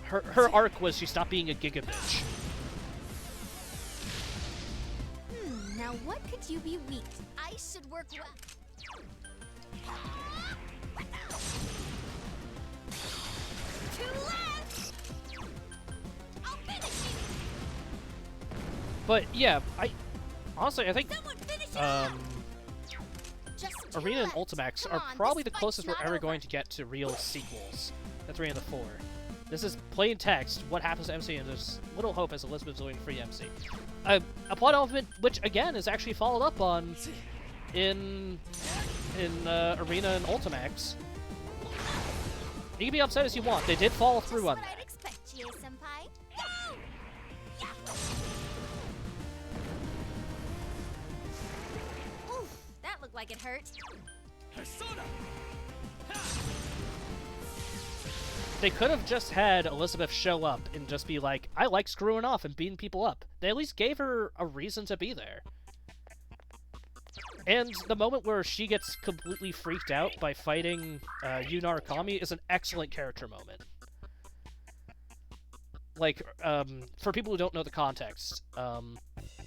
Her arc was she stopped being a giga bitch. Now what could you be weak? I should work well. Two left! I'll finish you! But yeah, honestly, I think Arena and Ultimax are probably the closest we're ever going to get to real sequels. That's 3 and the 4. This is plain text, what happens to MC, and there's little hope as Elizabeth's doing free MC. A plot element which, again, is actually followed up on in Arena and Ultimax. You can be upset as you want. They did follow through on that. I'd expect, Chie-senpai. Oof, that looked like it hurt. Persona! They could have just had Elizabeth show up and just be like, I like screwing off and beating people up. They at least gave her a reason to be there. And the moment where she gets completely freaked out by fighting Yu Narukami is an excellent character moment. Like, for people who don't know the context,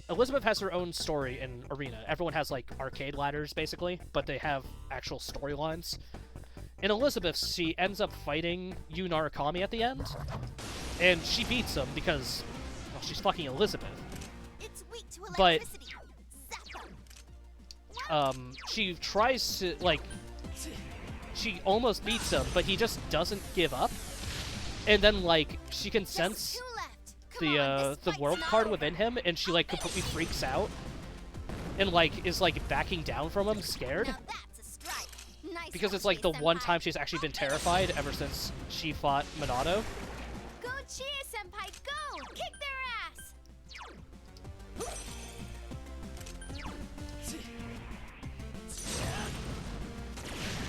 Elizabeth has her own story in Arena. Everyone has, like, arcade ladders, basically, but they have actual storylines. In Elizabeth, she ends up fighting Yu Narukami at the end, and she beats him because, well, she's fucking Elizabeth. It's weak to But electricity. Zap 'em. she tries to, like, she almost beats him, but he just doesn't give up. And then, like, she can sense the world card within him, and she, like, completely freaks out. And, like, is, like, backing down from him, scared. Now that's a strike. Nice Because one, it's, like, the one Chie-senpai. time she's actually been terrified ever since she fought Minato. Go Chie-senpai, go! Kick their ass!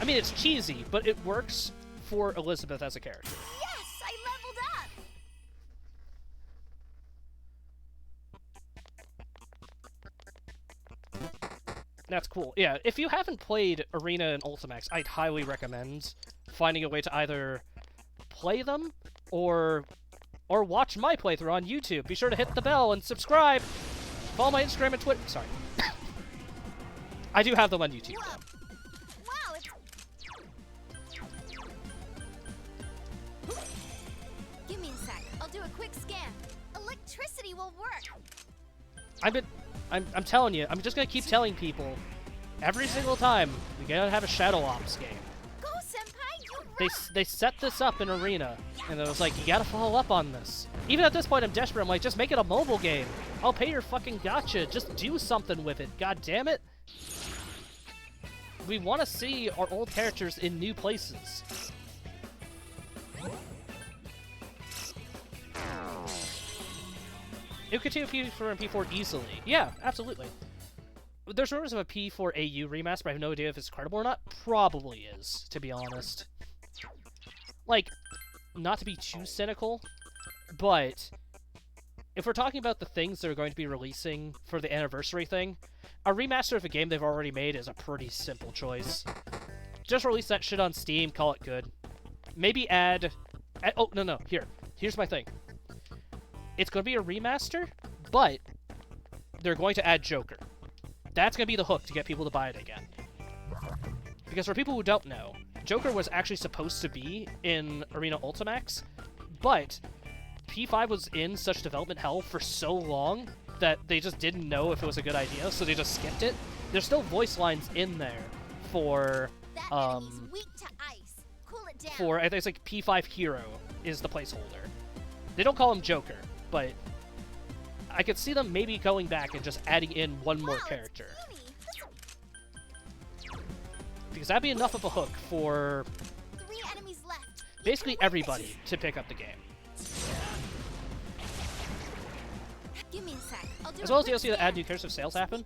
I mean, it's cheesy, but it works for Elizabeth as a character. Yes, I leveled up. That's cool. Yeah, if you haven't played Arena and Ultimax, I'd highly recommend finding a way to either play them or watch my playthrough on YouTube. Be sure to hit the bell and subscribe. Follow my Instagram and Twitter. Sorry. I do have them on YouTube. Whoa. Wow, it's... Give me a sec. I'll do a quick scan. Electricity will work. I'm telling you, I'm just gonna keep telling people every single time we gotta have a Shadow Ops game. Go, senpai, you rock. They set this up in Arena, and it was like, you gotta follow up on this. Even at this point, I'm desperate. I'm like, just make it a mobile game. I'll pay your fucking gacha. Just do something with it. God damn it. We want to see our old characters in new places. It could continue P4 and P4 easily. Yeah, absolutely. There's rumors of a P4 AU remaster, but I have no idea if it's credible or not. Probably is, to be honest. Like, not to be too cynical, but if we're talking about the things that are going to be releasing for the anniversary thing, a remaster of a game they've already made is a pretty simple choice. Just release that shit on Steam, call it good. Maybe add oh, no, here's my thing. It's going to be a remaster, but they're going to add Joker. That's going to be the hook to get people to buy it again. Because for people who don't know, Joker was actually supposed to be in Arena Ultimax, but P5 was in such development hell for so long that they just didn't know if it was a good idea, so they just skipped it. There's still voice lines in there for, Weak to ice. Cool it down. for, I think it's like P5 Hero is the placeholder. They don't call him Joker, but I could see them maybe going back and just adding in one more character. Because that'd be enough of a hook for 3 enemies left. basically everybody to pick up the game. Give me a sec. I'll do As a well as quick the DLC that scan. add new cursive sales happen.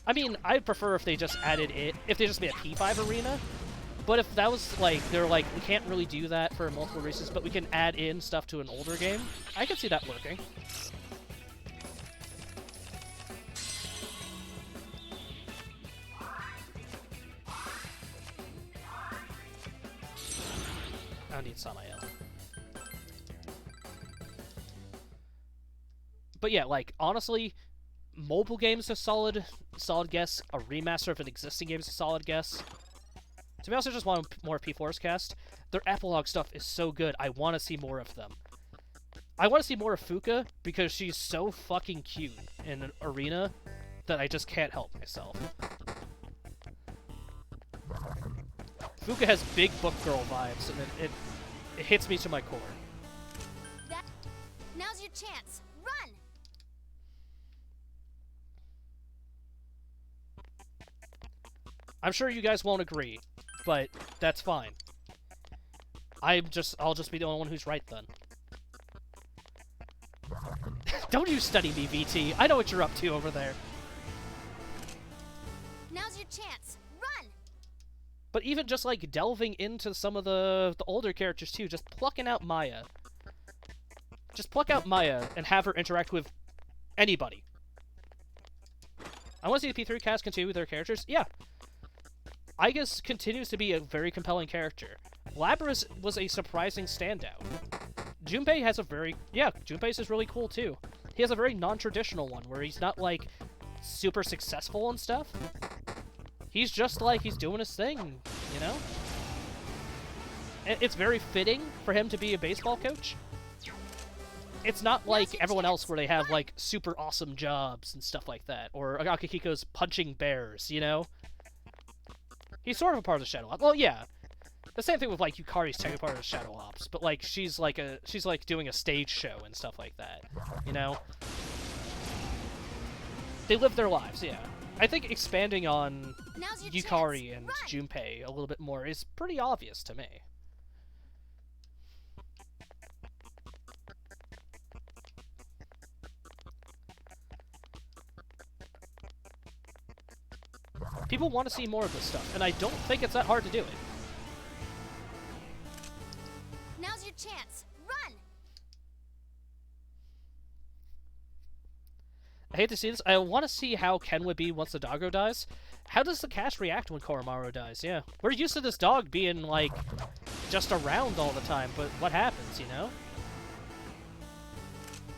I mean, I'd prefer if they just added it, if they just made a P5 arena. But if that was like, they're like, we can't really do that for multiple reasons, but we can add in stuff to an older game, I could see that working. I need Samael. But yeah, like, honestly, mobile games a solid guess. A remaster of an existing game is a solid guess. To be honest, I just want more P4's cast. Their epilogue stuff is so good, I want to see more of them. I want to see more of Fuka, because she's so fucking cute in an arena that I just can't help myself. Fuka has big book girl vibes, and it hits me to my core. Now's your chance. Run! I'm sure you guys won't agree, but that's fine. I'll just be the only one who's right then. Don't you study me, VT. I know what you're up to over there. Now's your chance. Run! But even just like delving into some of the older characters too, just plucking out Maya. Just pluck out Maya and have her interact with anybody. I want to see the P3 cast continue with their characters. Yeah. Aigis continues to be a very compelling character. Labras was a surprising standout. Junpei has a very... Yeah, Junpei's is really cool, too. He has a very non-traditional one, where he's not, like, super successful and stuff. He's just, like, he's doing his thing, you know? And it's very fitting for him to be a baseball coach. It's not like everyone else where they have, like, super awesome jobs and stuff like that. Or Akihiko's punching bears, you know? He's sort of a part of the Shadow Ops. Well, yeah. The same thing with, like, Yukari's technically part of the Shadow Ops, but, like, she's like doing a stage show and stuff like that, you know? They live their lives, yeah. I think expanding on Yukari and Junpei a little bit more is pretty obvious to me. People want to see more of this stuff, and I don't think it's that hard to do it. Now's your chance. Run! I hate to see this. I want to see how Ken would be once the doggo dies. How does the cast react when Koromaru dies? Yeah. We're used to this dog being, like, just around all the time, but what happens, you know?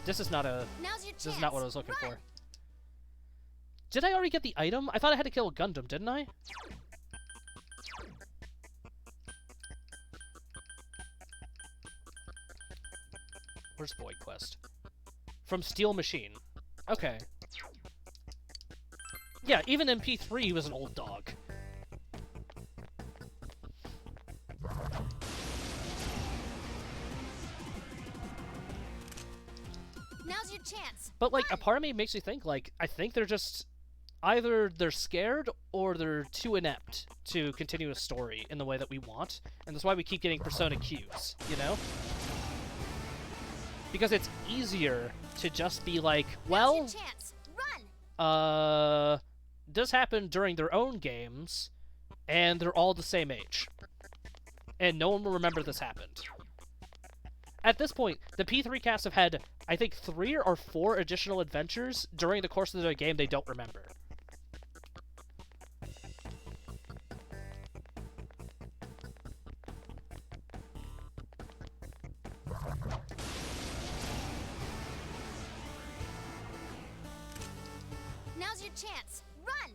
This is not this is not what I was looking for. Did I already get the item? I thought I had to kill a Gundam, didn't I? Where's Void Quest? From Steel Machine. Okay. Yeah, even in P3 he was an old dog. Now's your chance. But, like, a part of me makes me think, like, I think they're just... Either they're scared, or they're too inept to continue a story in the way that we want, and that's why we keep getting Persona Qs, you know? Because it's easier to just be like, well... this happened during their own games, and they're all the same age. And no one will remember this happened. At this point, the P3 cast have had, I think, 3 or 4 additional adventures during the course of their game they don't remember. Now's your chance. Run!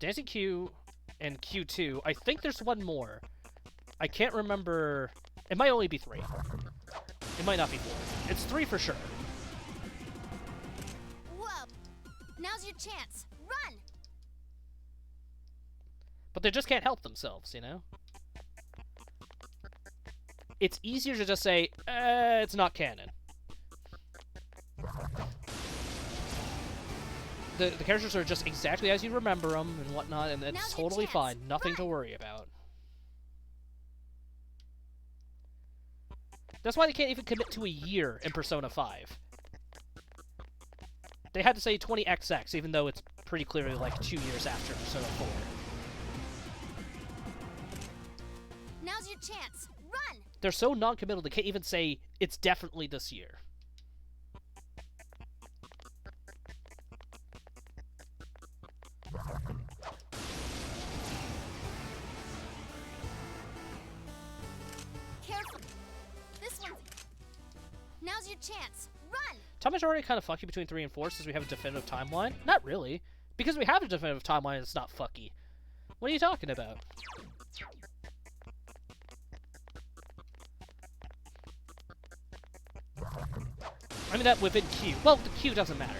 Dancing Q and Q2. I think there's one more. I can't remember. It might only be 3. It might not be 4. It's 3 for sure. Whoa! Now's your chance. Run! But they just can't help themselves, you know? It's easier to just say, it's not canon. The characters are just exactly as you remember them and whatnot, and it's totally fine. Nothing to worry about. That's why they can't even commit to a year in Persona 5. They had to say 20XX, even though it's pretty clearly like 2 years after Persona 4. Now's your chance. Run! They're so non-committal they can't even say it's definitely this year. Careful. This one's... Now's your chance. Run! Time is already kind of fucky between 3 and 4 since we have a definitive timeline. Not really. Because we have a definitive timeline, it's not fucky. What are you talking about? I mean that within Q. Well, the Q doesn't matter.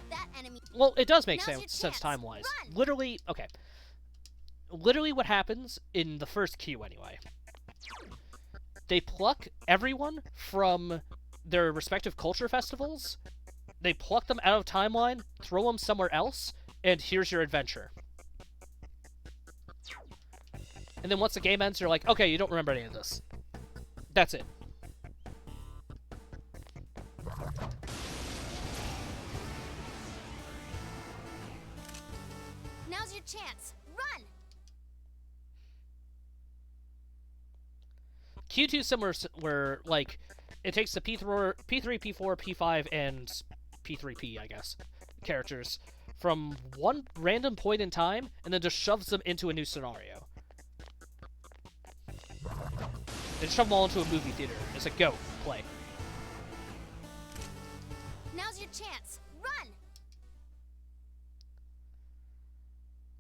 That enemy... Well, it does make sense time-wise. Literally, okay. Literally what happens in the first Q, anyway. They pluck everyone from their respective culture festivals, they pluck them out of timeline, throw them somewhere else, and here's your adventure. And then once the game ends, you're like, okay, you don't remember any of this. That's it. Now's your chance. Run! Q2 similar, where, like, it takes the P3, P4, P5, and P3P, I guess, characters from one random point in time, and then just shoves them into a new scenario. They just shove them all into a movie theater. It's like, go, play. Now's your chance. Run!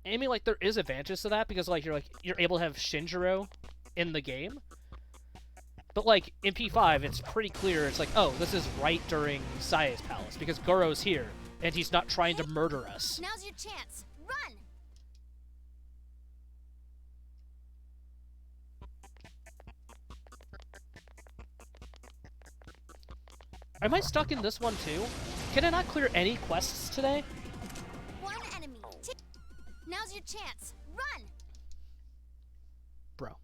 I mean, like, there is advantages to that, because, like, you're able to have Shinjiro in the game. But, like, in P5, it's pretty clear, it's like, oh, this is right during Sae's palace, because Goro's here, and he's not trying to murder us. Now's your chance. Run! Am I stuck in this one, too? Can I not clear any quests today? One enemy. Now's your chance. Run! Bro.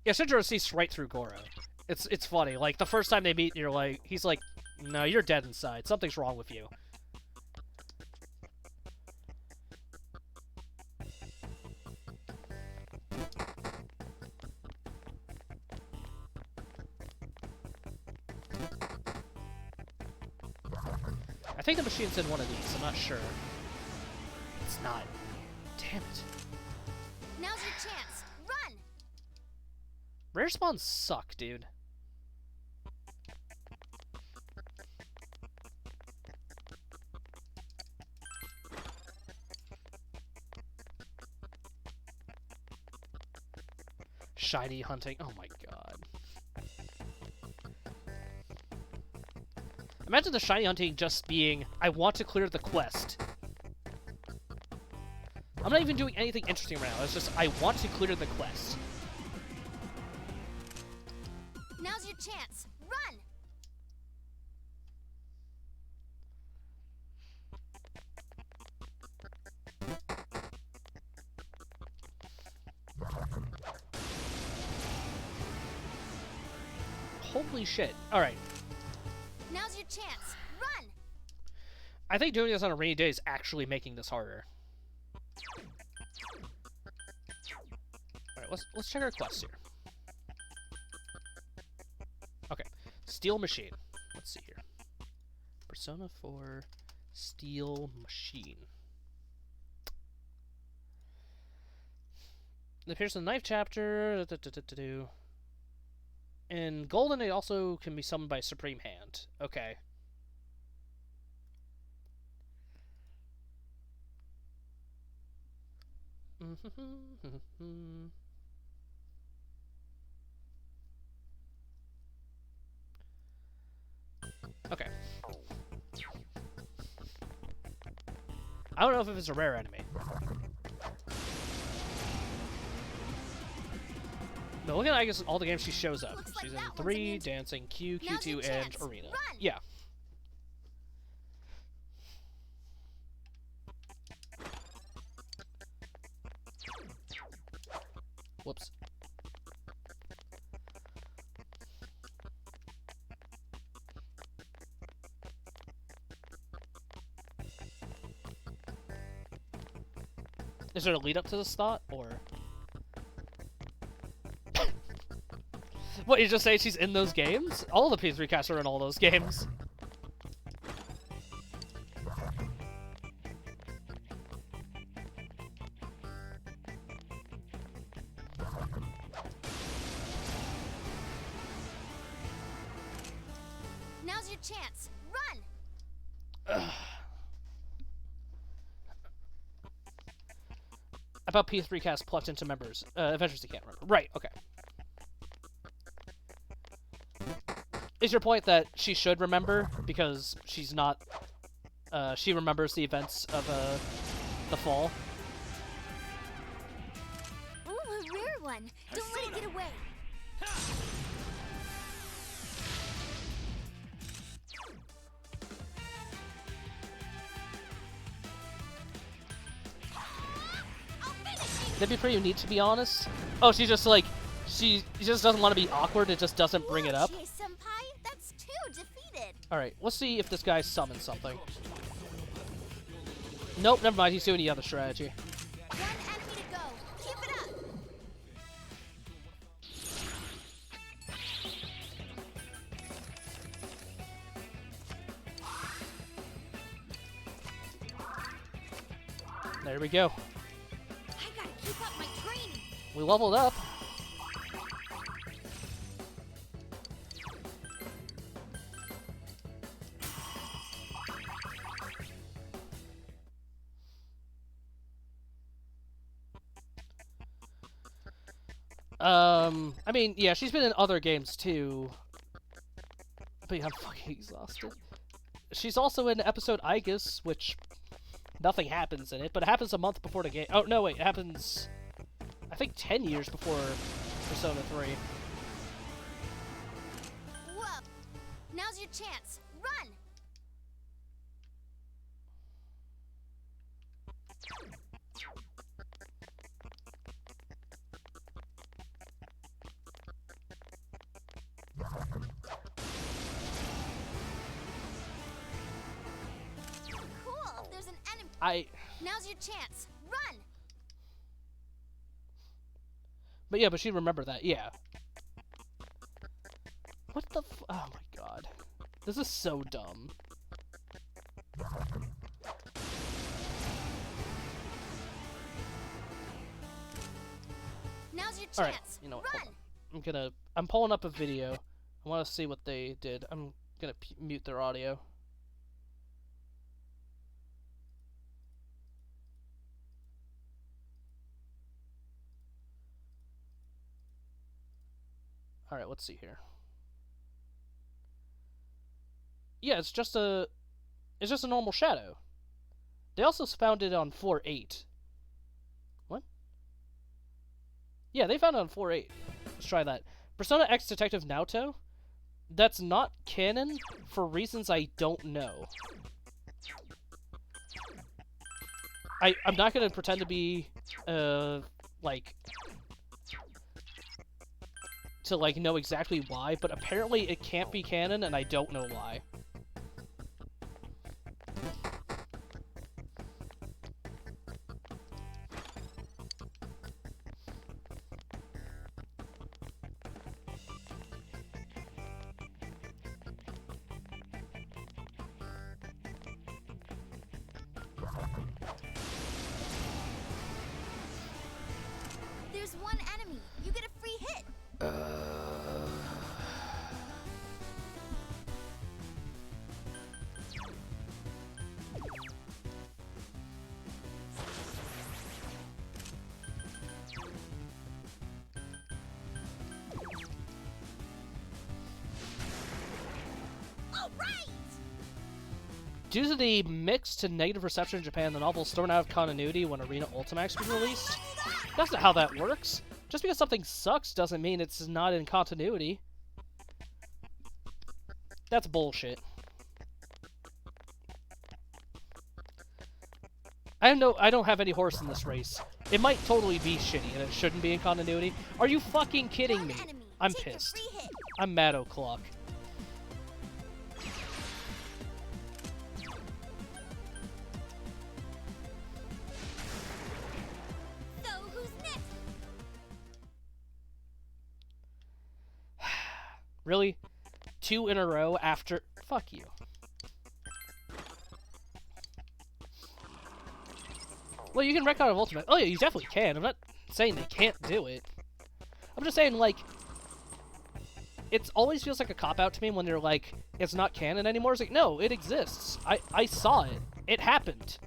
Yeah, Shinjiro sees right through Goro. It's funny. Like, the first time they meet, you're like, he's like, no, you're dead inside. Something's wrong with you. I think the machine's in one of these. I'm not sure. It's not. Damn it. Now's your chance. Run! Rare spawns suck, dude. Shiny hunting. Oh my god. Imagine the shiny hunting just being, I want to clear the quest. I'm not even doing anything interesting right now. It's just, I want to clear the quest. Now's your chance. Run! Holy shit. Alright. Now's your chance. Run! I think doing this on a rainy day is actually making this harder. Alright, let's check our quests here. Okay. Steel Machine. Let's see here. Persona 4 Steel Machine. It appears in the knife chapter. In Golden, it also can be summoned by Supreme Hand. Okay. Okay. I don't know if it's a rare enemy. No, look at I guess all the games she shows up. She's in 3, Dancing, Q, Q2, and Arena. Yeah. Whoops. Is there a lead up to this thought, or? What, you just say she's in those games? All the P3 casts are in all those games. Now's your chance. Run! About P3 cast plucked into members. Adventures you can't remember. Right, okay. Is your point that she should remember because she's not, she remembers the events of, the fall? Ooh, a rare one. Don't let it get away. That'd be pretty unique, to be honest. Oh, she's just like, she just doesn't want to be awkward. It just doesn't bring it up. Chie senpai, that's 2 defeated. All right, let's see if this guy summons something. Nope, never mind. He's doing the other strategy. One enemy to go. Keep it up. There we go. I gotta keep up my training. We leveled up. I mean, yeah, she's been in other games too. But yeah, I'm fucking exhausted. She's also in episode Aegis, which nothing happens in it, but it happens a month before the game. Oh, no, wait, it happens, I think, 10 years before Persona 3. Whoa! Now's your chance. Run! Cool. There's an enemy. Now's your chance. Run! But yeah, but she'd remember that, yeah. What the oh my god. This is so dumb. Now's your chance. Alright, you know what, hold on. I'm pulling up a video. I want to see what they did. I'm gonna mute their audio. Alright, let's see here. Yeah, it's just a normal shadow. They also found it on floor 8. What? Yeah, they found it on floor 8. Let's try that. Persona X Detective Naoto? That's not canon for reasons I don't know. I'm not gonna pretend to be, like, to, like, know exactly why, but apparently it can't be canon, and I don't know why. There's one enemy. You get a free hit. All right. Due to the mixed to negative reception in Japan, the novel is thrown out of continuity when Arena Ultimax was released. That's not how that works. Just because something sucks doesn't mean it's not in continuity. That's bullshit. I don't have any horse in this race. It might totally be shitty and it shouldn't be in continuity. Are you fucking kidding me? I'm pissed. I'm mad o'clock. So who's next? Really? 2 in a row after... Fuck you. Well, you can wreck out of Ultimate. Oh yeah, you definitely can. I'm not saying they can't do it. I'm just saying, like... It always feels like a cop-out to me when they're like, it's not canon anymore. It's like, no, it exists. I saw it. It happened.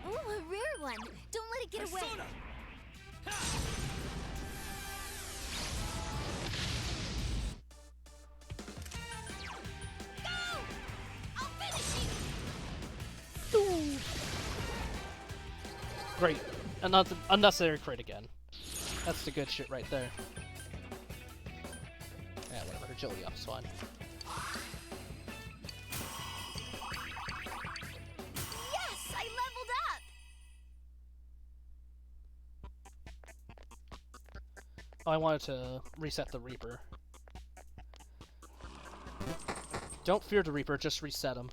Ooh, a rare one. Don't let it get away. Go! I'll finish you. Great. Unnecessary crit again. That's the good shit right there. Yeah, whatever. Agility up is fine. Yes, I leveled up. Oh, I wanted to reset the Reaper. Don't fear the Reaper, just reset him.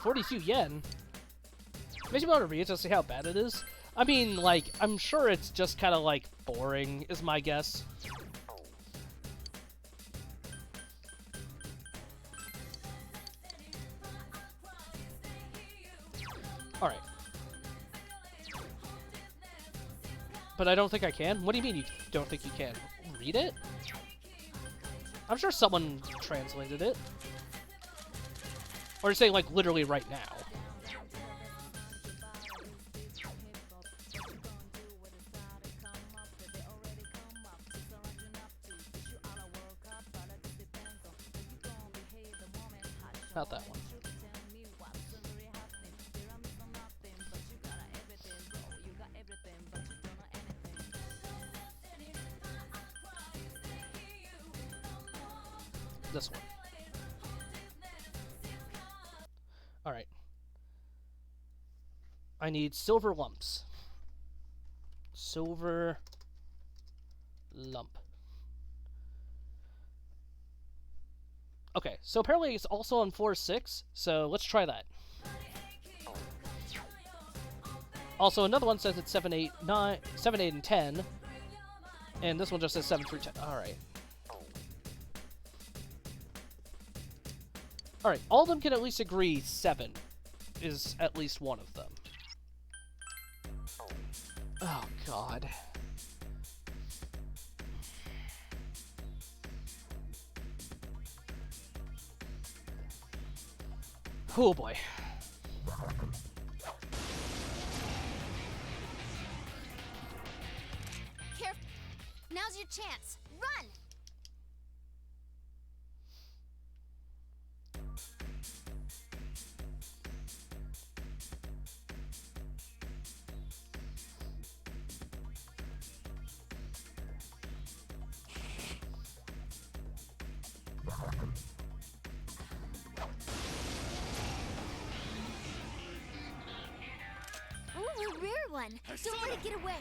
$42 yen? Makes me want to read it to see how bad it is. I mean, like, I'm sure it's just kind of, like, boring, is my guess. Alright. But I don't think I can? What do you mean you don't think you can? Read it? I'm sure someone translated it. Or you're saying, like, literally right now. Not that one. This one. Alright. I need silver lumps. Silver lump. Okay, so apparently it's also on floor 6, so let's try that. Also, another one says it's 7, 8, 9, 7, 8, and 10. And this one just says 7 through 10. Alright. Alright, all of them can at least agree 7 is at least one of them. Oh, God. Oh, boy. Careful. Now's your chance. Run! Ooh, a rare one. Don't let it get away.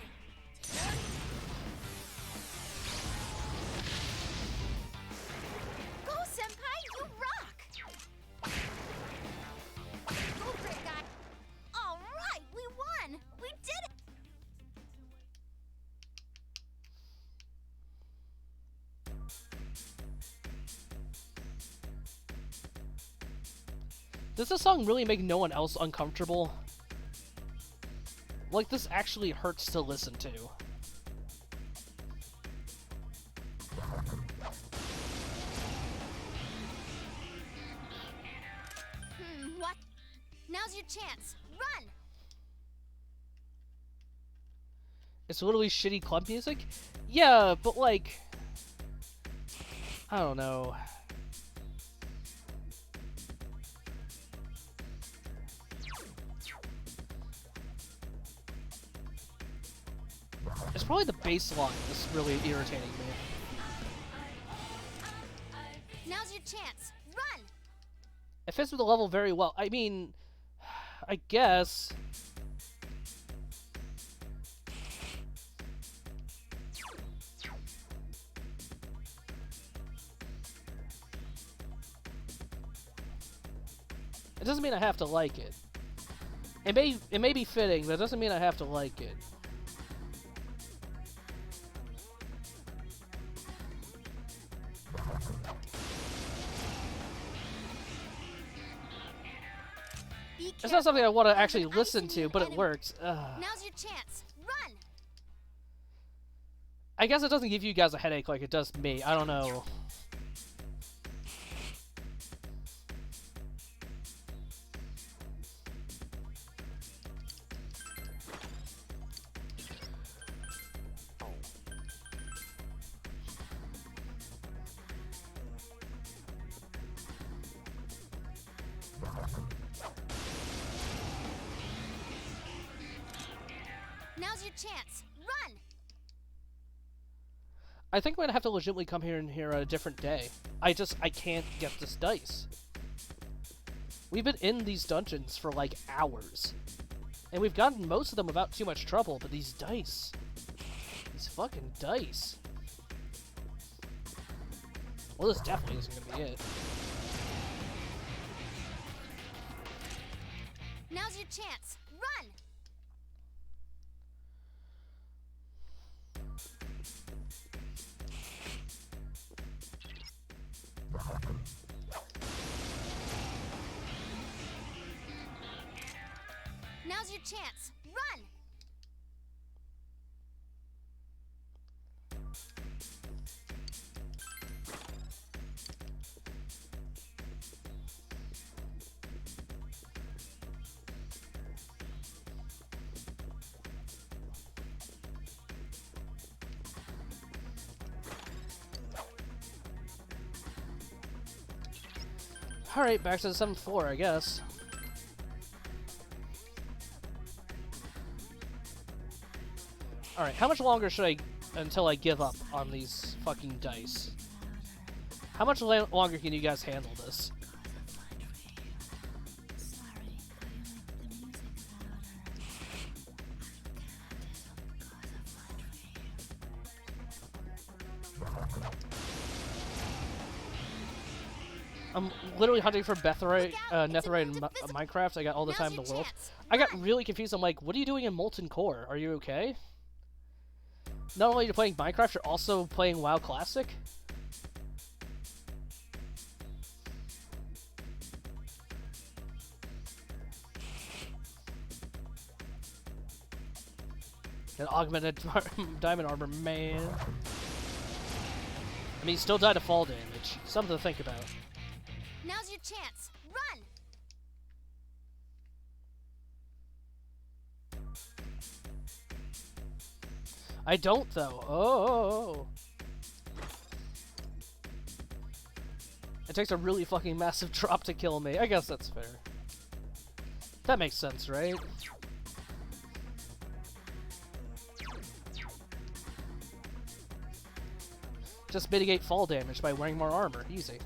Go, Senpai! You rock! Go for it, guy! All right, we won! We did it! Does this song really make no one else uncomfortable? Like, this actually hurts to listen to. your chance. Run! It's literally shitty club music? Yeah, but like... I don't know. It's probably the bass line that's really irritating me. Now's your chance. Run! It fits with the level very well. I mean, I guess. It doesn't mean I have to like it. It may be fitting, but it doesn't mean I have to like it. It's not something I want to actually listen to, but it works. Now's your chance. Run! I guess it doesn't give you guys a headache like it does me. I don't know. Now's your chance. Run! I think I'm gonna have to legitimately come here on a different day. I can't get this dice. We've been in these dungeons for like hours. And we've gotten most of them without too much trouble, but these dice. These fucking dice. Well, this definitely isn't gonna be it. Now's your chance. Run! Now's your chance. Run! Alright, back to the 7th floor, I guess. Alright, how much longer should I... until I give up on these fucking dice? How much longer can you guys handle this? I'm literally hunting for netherite in Minecraft. I got all the time in the world. I got really confused. I'm like, what are you doing in Molten Core? Are you okay? Not only are you playing Minecraft, you're also playing WoW Classic? An augmented diamond armor, man. I mean, he still died to fall damage. Something to think about. Now's your chance. Run! I don't, though. Oh. It takes a really fucking massive drop to kill me. I guess that's fair. That makes sense, right? Just mitigate fall damage by wearing more armor. Easy.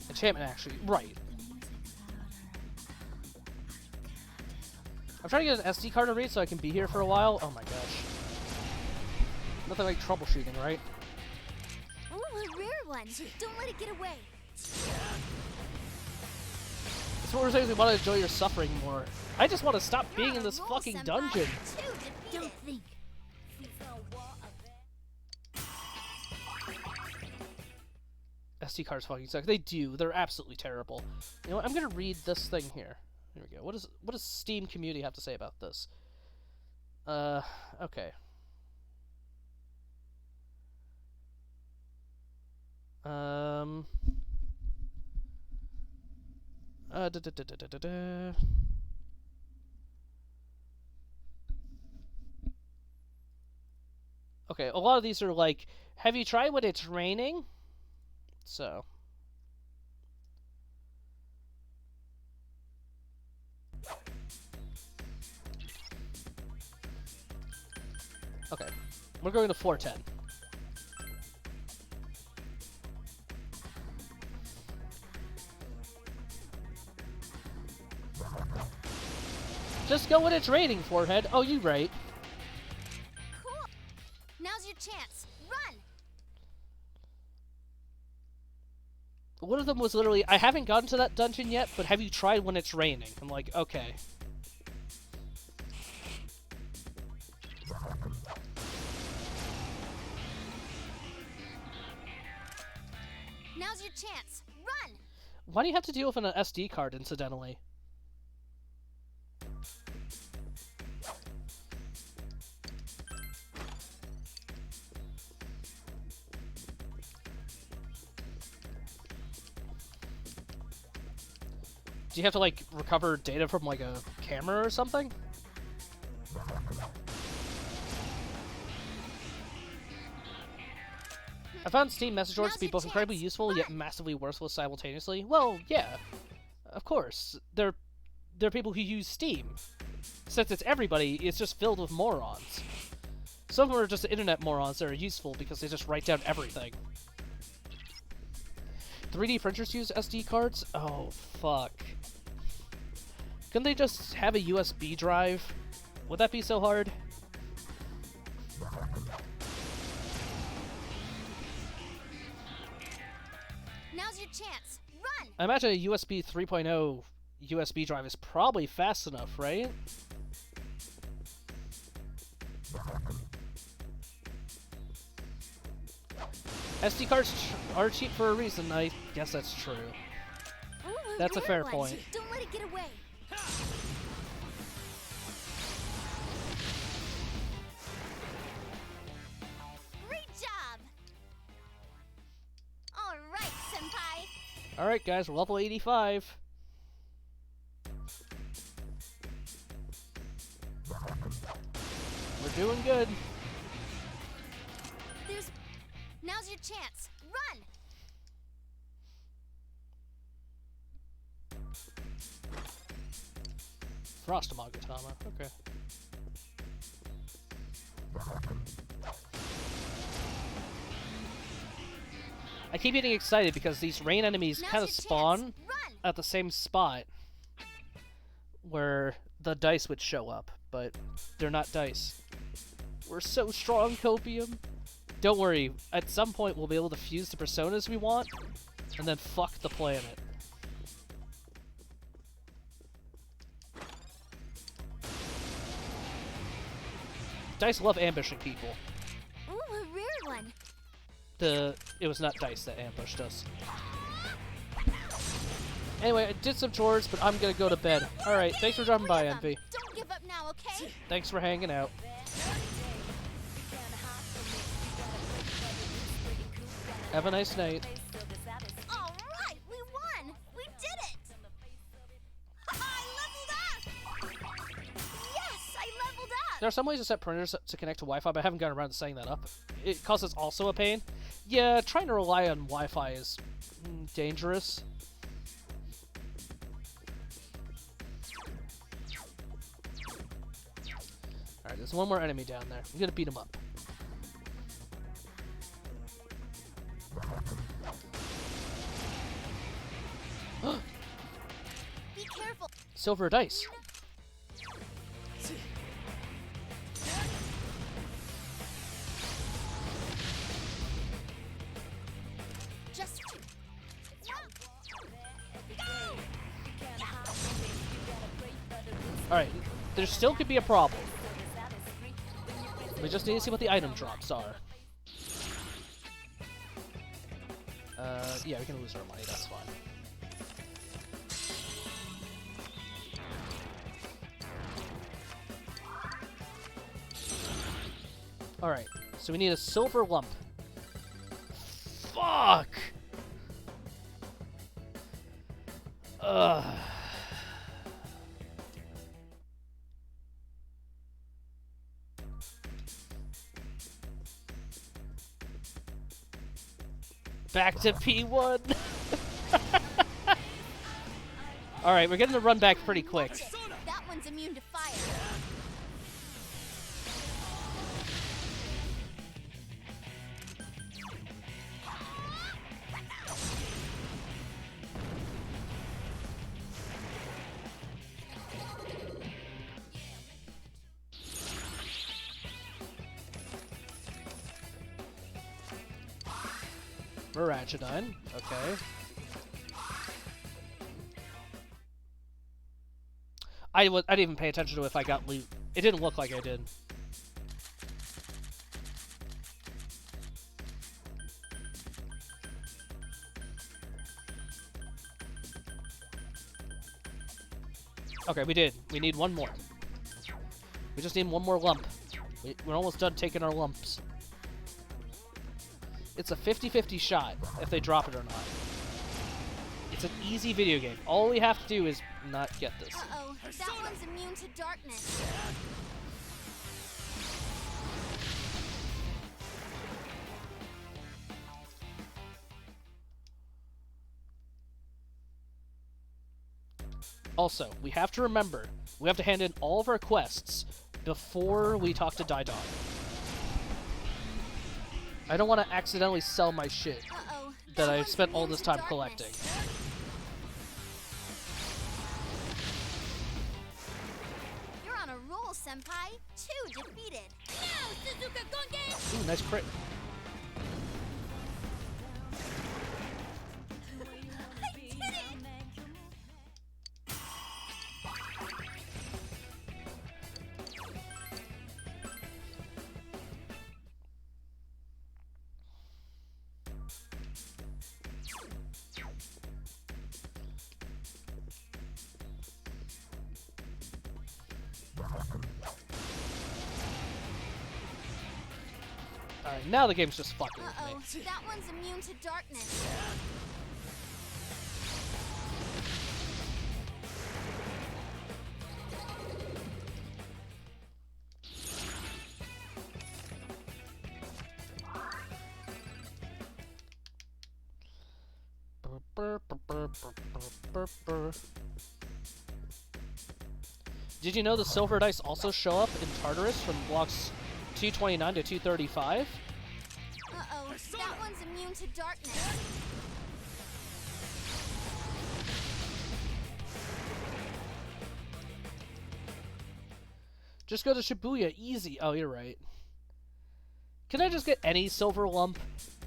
Enchantment, actually. Right. I'm trying to get an SD card to read so I can be here for a while. Oh my gosh. Nothing like troubleshooting, right? Oh, a rare one. Don't let it get away. That's what we're saying. We want to enjoy your suffering more. I just want to stop being in this fucking dungeon. Don't think. SD cards fucking suck. They do. They're absolutely terrible. You know what? I'm gonna read this thing here. Here we go. What does Steam community have to say about this? Okay. Da, da, da, da, da, da, da. Okay, a lot of these are like, have you tried when it's raining? So. Okay, we're going to 410. Just go when it's raining, Forehead. Oh, you right. Cool. Now's your chance. Run. One of them was literally, I haven't gotten to that dungeon yet, but have you tried when it's raining? I'm like, okay. Now's your chance. Run. Why do you have to deal with an SD card, incidentally? Do you have to, like, recover data from, like, a camera or something? I found Steam message boards to be both incredibly useful yet massively worthless simultaneously. Well, yeah. Of course. They're people who use Steam. Since it's everybody, it's just filled with morons. Some of them are just internet morons that are useful because they just write down everything. 3D printers use SD cards? Oh, fuck. Couldn't they just have a USB drive? Would that be so hard? Now's your chance. Run. I imagine a USB 3.0 USB drive is probably fast enough, right? SD cards are cheap for a reason. I guess that's true. Ooh, That's a rare fair one. point. Don't let it get away. Great job. All right, senpai. Alright, guys, we're level 85. We're doing good. Now's your chance. Run. Frostomagatama, okay. I keep getting excited because these rain enemies kind of spawn at the same spot where the dice would show up, but they're not dice. We're so strong, Copium. Don't worry, at some point we'll be able to fuse the personas we want, and then fuck the planet. Dice love ambushing people. Ooh, a rare one. It was not Dice that ambushed us. Anyway, I did some chores, but I'm gonna go to bed. Alright, thanks for dropping by, Envy. Don't give up now, okay? Thanks for hanging out. Have a nice night. All right, we won. We did it. I leveled up. Yes, I leveled up. There are some ways to set printers to connect to Wi-Fi, but I haven't gotten around to setting that up. It causes also a pain. Yeah, trying to rely on Wi-Fi is dangerous. Alright, there's one more enemy down there. I'm gonna beat him up. Be careful. Silver dice. Just Alright, there still could be a problem. We just need to see what the item drops are. Yeah, we can lose our money, that's fine. Alright, so we need a silver lump. Fuck! Ugh. Back to P1. Alright, we're getting the run back pretty quick. That one's immune to fire. Miracidine, okay. I didn't even pay attention to if I got loot. It didn't look like I did. Okay, we did. We need one more. We just need one more lump. We're almost done taking our lumps. It's a 50-50 shot if they drop it or not. It's an easy video game. All we have to do is not get this. Uh-oh, that one's immune to darkness. Also, we have to remember, we have to hand in all of our quests before we talk to Dai Dog. I don't want to accidentally sell my shit that I've spent all this time collecting. You're on a roll, Senpai. 2 defeated. Now, Suzuka Gongen! Ooh, nice crit. I did it! Alright, now the game's just fucking with Uh-oh, me. that one's immune to darkness. Did you know the silver dice also show up in Tartarus from blocks 229 to 235? Uh-oh, that one's immune to darkness. Just go to Shibuya, easy. Oh, you're right. Can I just get any silver lump?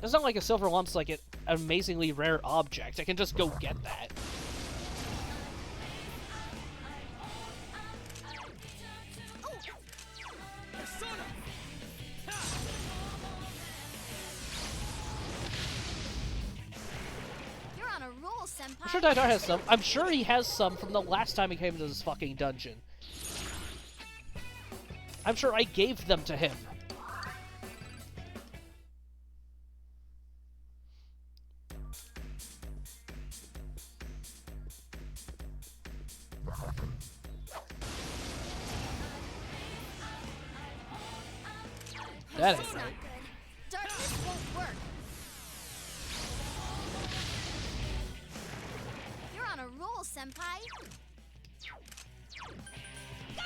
It's not like a silver lump's like an amazingly rare object. I can just go get that. You're on a roll, Senpai. I'm sure Daidar has some. I'm sure he has some from the last time he came to this fucking dungeon. I'm sure I gave them to him. That ain't That's right. not good. Darkness won't work. You're on a roll, Senpai. Go!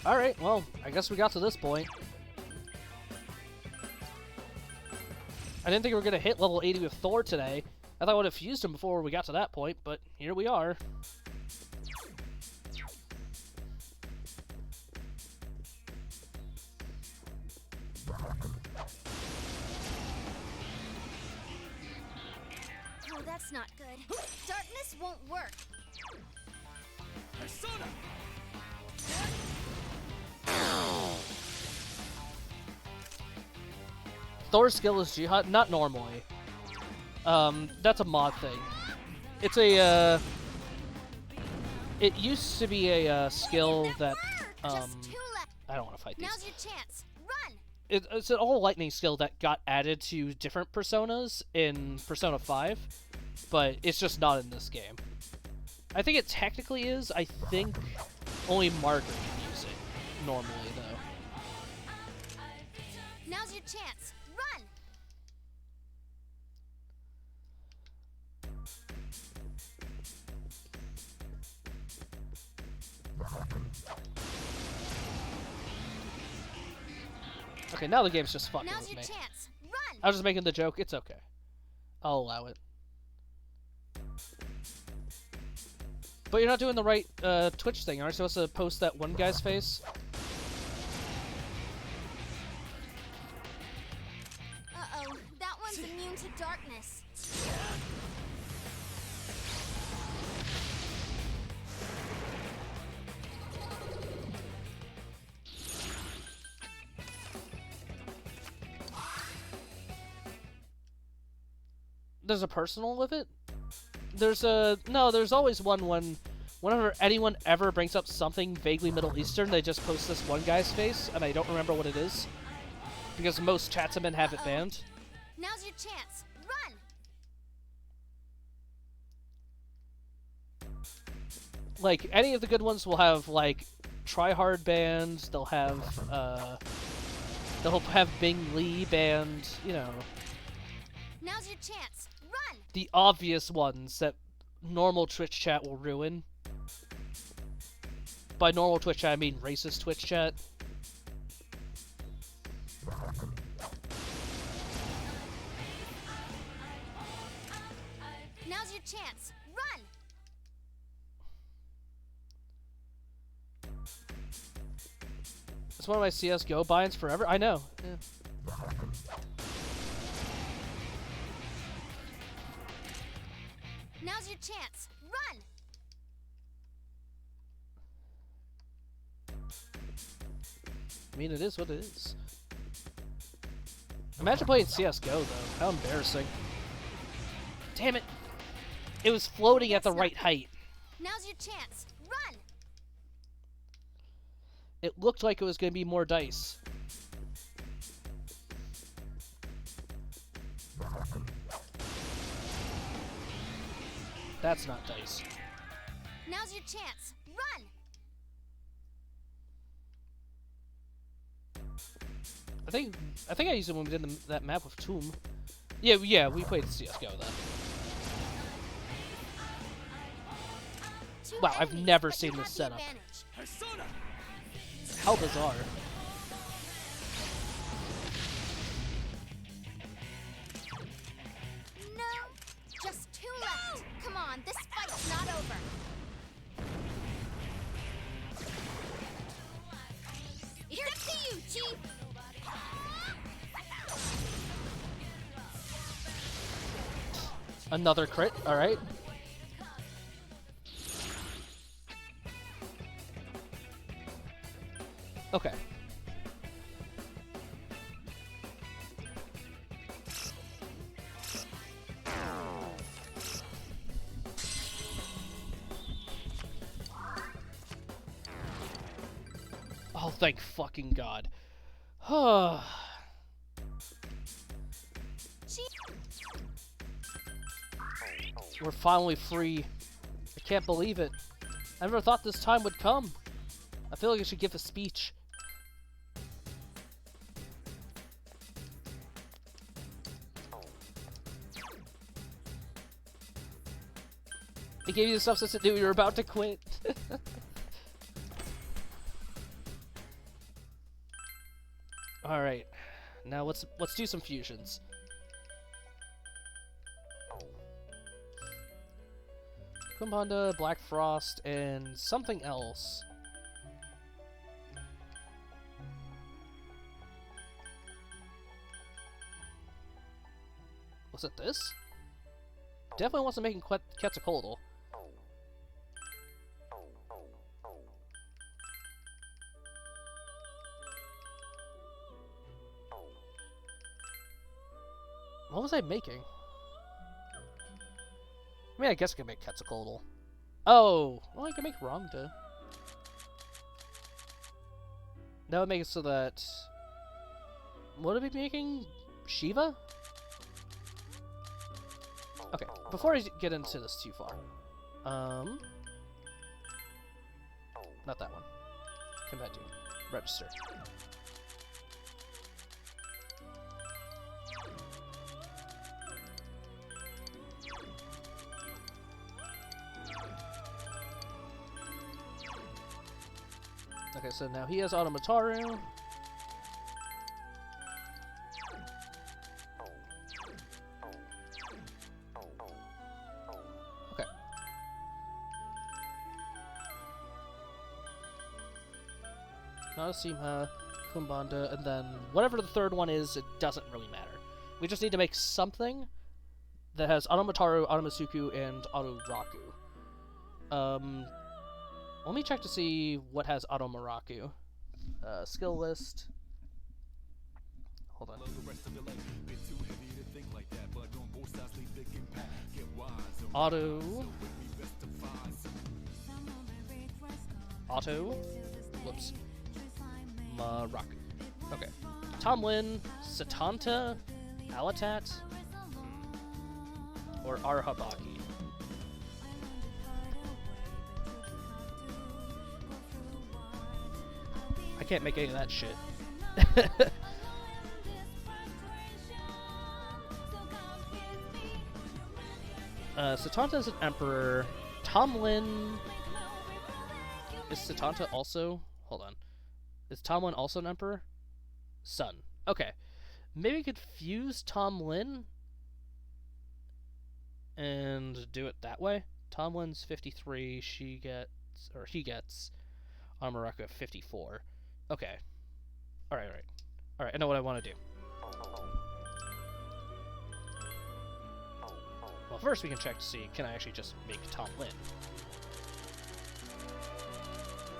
Alright, well, I guess we got to this point. I didn't think we were going to hit level 80 with Thor today. I thought I would have fused him before we got to that point, but here we are. Oh, that's not good. Darkness won't work. Persona! Thor's skill is Jihad? Not normally. That's a mod thing. It's a, it used to be a skill that, I don't want to fight these. Now's your chance. Run! It's an all lightning skill that got added to different personas in Persona 5, but it's just not in this game. I think it technically is. I think only Margaret can use it normally, though. Now's your chance. Run! Okay, now the game's just fucking Now's with your me. chance. Run! I was just making the joke. It's okay. I'll allow it. But you're not doing the right Twitch thing. Aren't you supposed to post that one guy's face? Uh-oh, that one's immune to darkness. There's a personal with it? There's a... No, there's always one when... Whenever anyone ever brings up something vaguely Middle Eastern, they just post this one guy's face, and I don't remember what it is. Because most chatsamen have it banned. Now's your chance. Run! Like, any of the good ones will have, like, Tryhard banned, they'll have Bing Lee banned, you know. Now's your chance. Run! The obvious ones that normal Twitch chat will ruin. By normal Twitch chat, I mean racist Twitch chat. Now's your chance. Run! It's one of my CSGO binds forever. I know. Yeah. Now's your chance. Run! I mean, it is what it is. Imagine playing CSGO, though. How embarrassing. Damn it! It was floating at the right height. Now's your chance. Run! It looked like it was going to be more dice. That's not dice. Now's your chance. Run! I think I used it when we did that map with Tomb. Yeah, we played CS:GO then. Wow, I've never seen this setup. How bizarre. No, just two left. Come on, this fight's not over. It's up to you, Chie. Another crit, alright. Okay. Oh, thank fucking God. We're finally free. I can't believe it. I never thought this time would come. I feel like I should give a speech. They gave you the substance that knew you were about to quit. Alright. Now let's do some fusions. Kumbanda, Black Frost, and something else. Was it this? Definitely wants to make Quetzalcoatl. What was I making? I mean, I guess I could make Quetzalcoatl. Oh! Well, I can make Rongda. That would make it so that... What are we making? Shiva? Okay, before I get into this too far. Not that one. Come back to register. Okay, so now he has Automataru. Okay. Narasimha, Kumbanda, and then whatever the third one is, it doesn't really matter. We just need to make something that has Automataru, Automasuku, and Autoraku. Let me check to see what has Automaraku. Skill list. Hold on. Auto. Whoops. Maraku. Okay. Tomlin, Satanta, Alatat, or Arhabaki. I can't make any of that shit. Satanta is an emperor. Tomlin... Is Satanta also... Hold on. Is Tomlin also an emperor? Son. Okay. Maybe we could fuse Tomlin and do it that way. Tomlin's 53, he gets Amaraku at 54. Okay. Alright. Alright, I know what I want to do. Well, first we can check to see, can I actually just make Tomlin?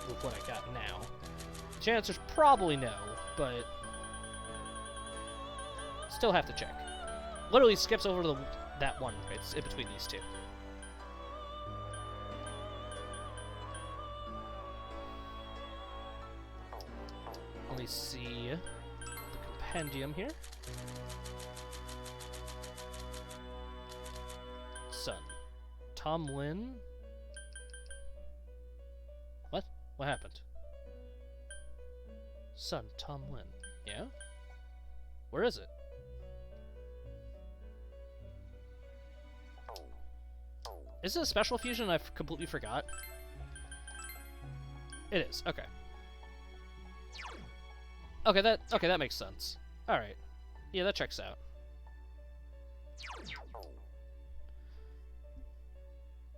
With what I got now. The answer's probably no, but... Still have to check. Literally skips over to that one. It's in between these two. Let me see the compendium here. Son. Tomlin. What? What happened? Son, Tomlin. Yeah? Where is it? Is it a special fusion I completely forgot? It is. Okay. Okay, that makes sense. Alright. Yeah, that checks out.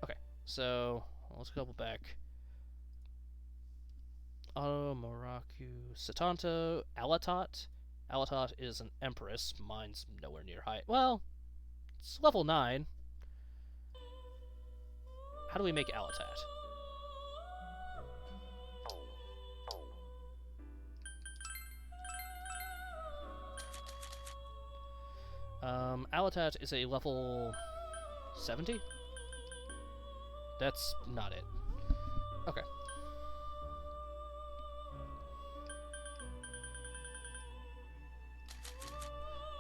Okay, so let's go back. Maraku, Satanto, Alatot. Alatot is an empress. Mine's nowhere near high. Well, it's level 9. How do we make Alatat? Alatat is a level 70? That's not it. Okay.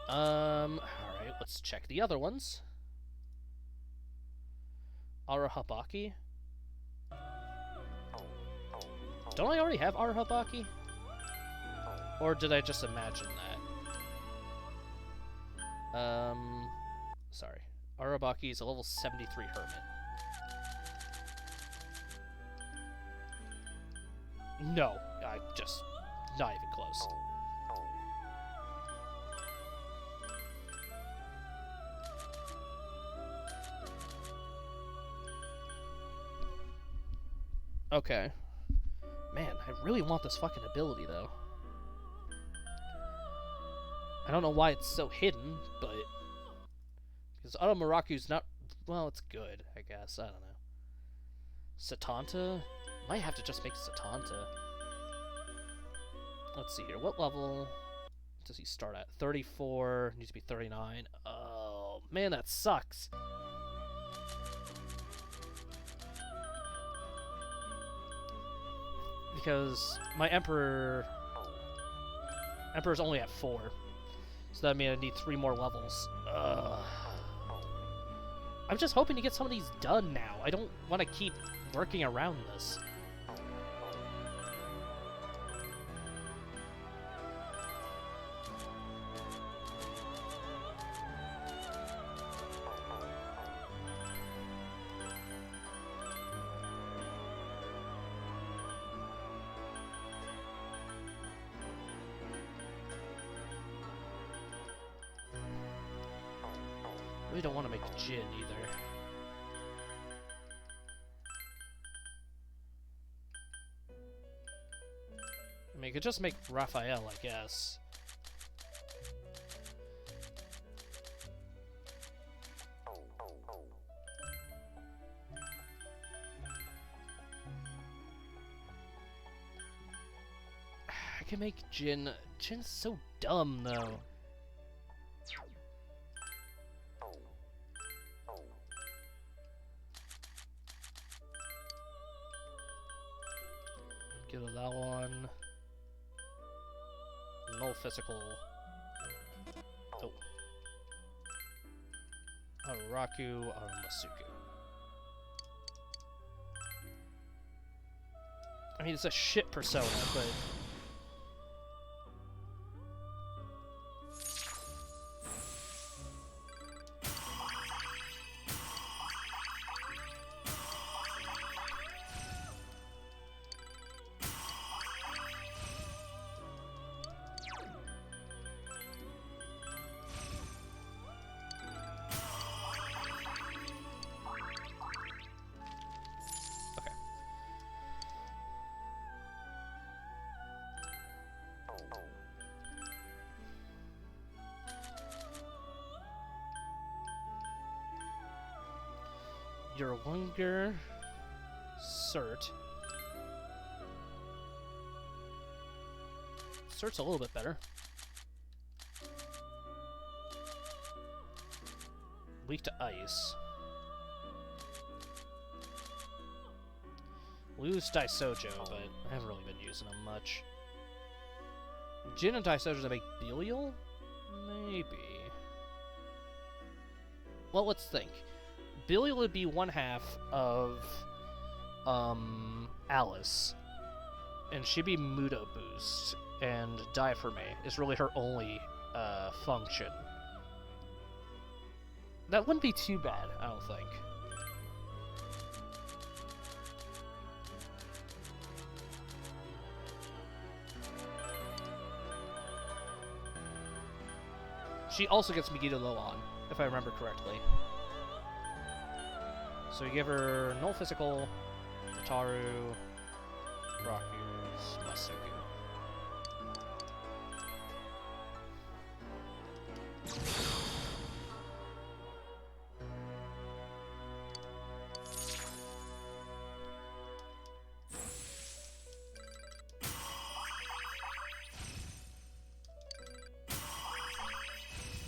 Alright, let's check the other ones. Arahabaki? Don't I already have Arahabaki? Or did I just imagine that? Sorry. Arabaki is a level 73 hermit. No, I just... not even close. Okay. Man, I really want this fucking ability, though. I don't know why it's so hidden, but... Because Automaraku's not... Well, it's good, I guess. I don't know. Satanta? Might have to just make Satanta. Let's see here. What level does he start at? 34. Needs to be 39. Man, that sucks. Because my Emperor's only at 4. So that means I need 3 more levels. Ugh. I'm just hoping to get some of these done now. I don't want to keep working around this. We don't want to make Jin either. I mean, you could just make Raphael, I guess. I can make Jin. Jin's so dumb, though. Get that one. No physical. Oh. Araku Aramasuku. I mean, it's a shit persona, but... Your longer cert. Cert's a little bit better. Weak to ice. Lose Daisojo, but I haven't really been using them much. Jin and Daisojo to make Belial? Maybe. Well, let's think. Belial would be 1/2 of Alice, and she'd be Mudo boost, and Diaphragme is really her only function. That wouldn't be too bad, I don't think. She also gets Megiddo Low on, if I remember correctly. So you give her null physical, Ataru, Raku's, Masuku.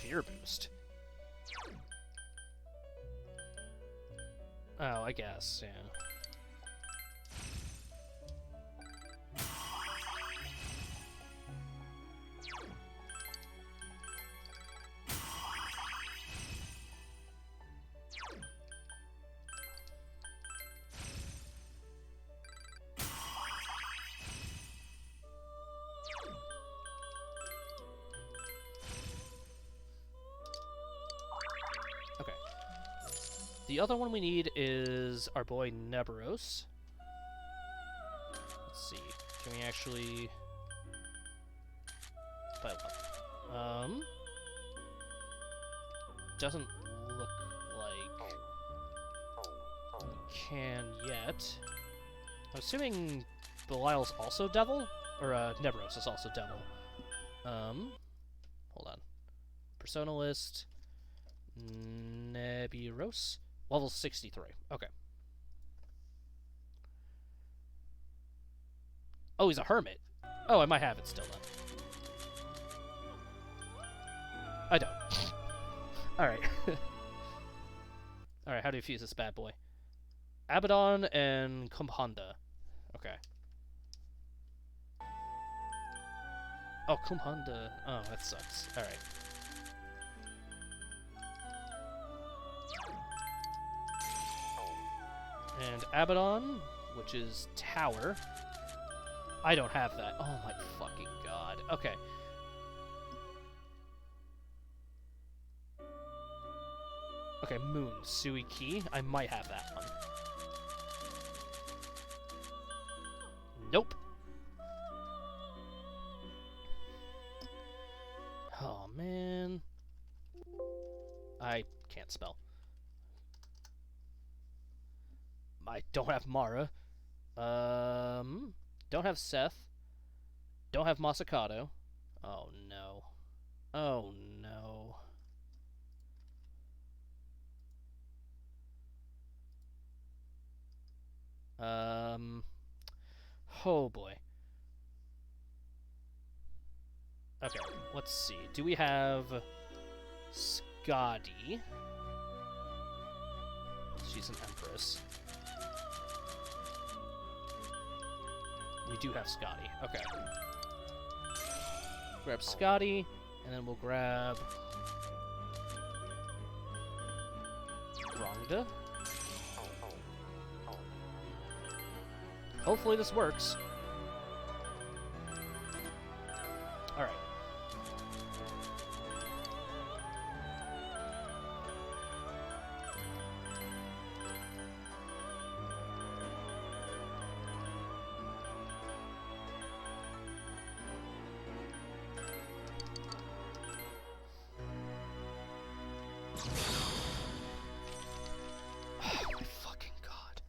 Fear boost. Oh, I guess, yeah. Okay. The other one we need is our boy Neberos. Let's see. Can we actually... Doesn't look like we can yet. I'm assuming Belial's also devil? Or, Neberos is also devil. Hold on. Persona list. Neberos. Level 63. Okay. Oh, he's a hermit. Oh, I might have it still then. I don't. Alright. Alright, how do you fuse this bad boy? Abaddon and Kumhanda. Okay. Oh, Kumhanda. Oh, that sucks. Alright. And Abaddon, which is Tower. I don't have that. Oh my fucking god. Okay. Okay, Moon. Sui Ki. I might have that one. Nope. Oh, man. I can't spell. I don't have Mara. Don't have Seth. Don't have Masakado. Oh, no. Oh, no. Oh boy. Okay, let's see. Do we have Skadi? She's an Empress. We do have Skadi. Okay. Grab Skadi, and then we'll grab Rongda. Hopefully this works. Alright. Oh my fucking god.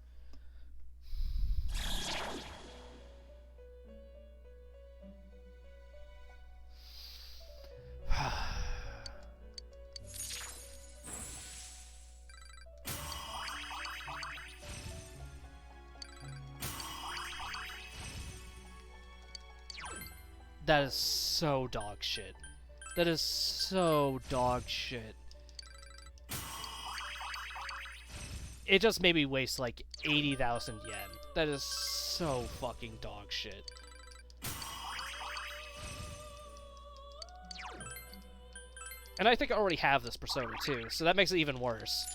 That is so dog shit. That is so dog shit. It just made me waste like 80,000 yen. That is so fucking dog shit. And I think I already have this persona too, so that makes it even worse.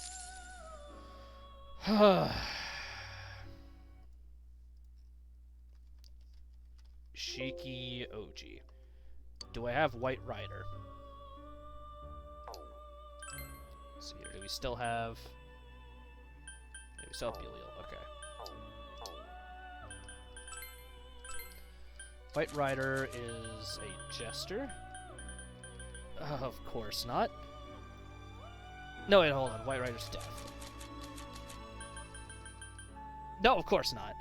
Shiki Oji. Do I have White Rider? Let's see here. Do we still have... Yeah, we still have Belial. Okay. White Rider is a Jester? Of course not. No, wait, hold on. White Rider's Death. No, of course not.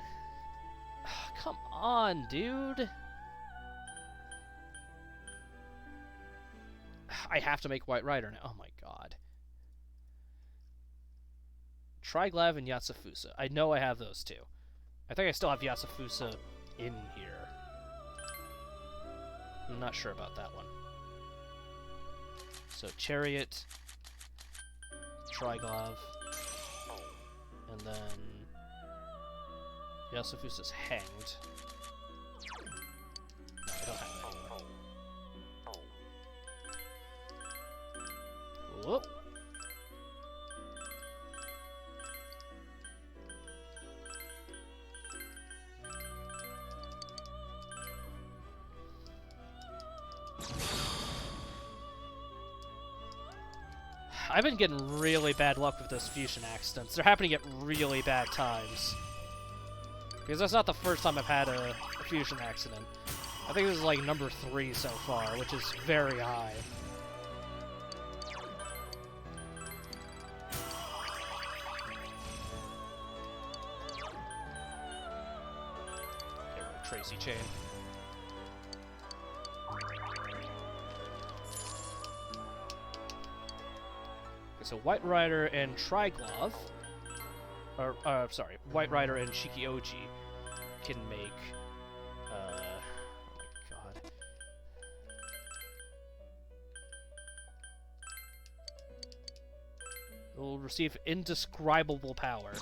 Come on, dude. I have to make White Rider now. Oh my god. Triglav and Yatsufusa. I know I have those two. I think I still have Yatsufusa in here. I'm not sure about that one. So, Chariot, Triglav, and then Yasufusa's hanged. No, I don't have that anymore. Whoop. I've been getting really bad luck with those fusion accidents. They're happening at really bad times. Because that's not the first time I've had a fusion accident. I think this is like number 3 so far, which is very high. Get rid of Tracy Chain. So White Rider and Triglav, or sorry, White Rider and Shiki Oji can make, oh my god. You'll receive indescribable power.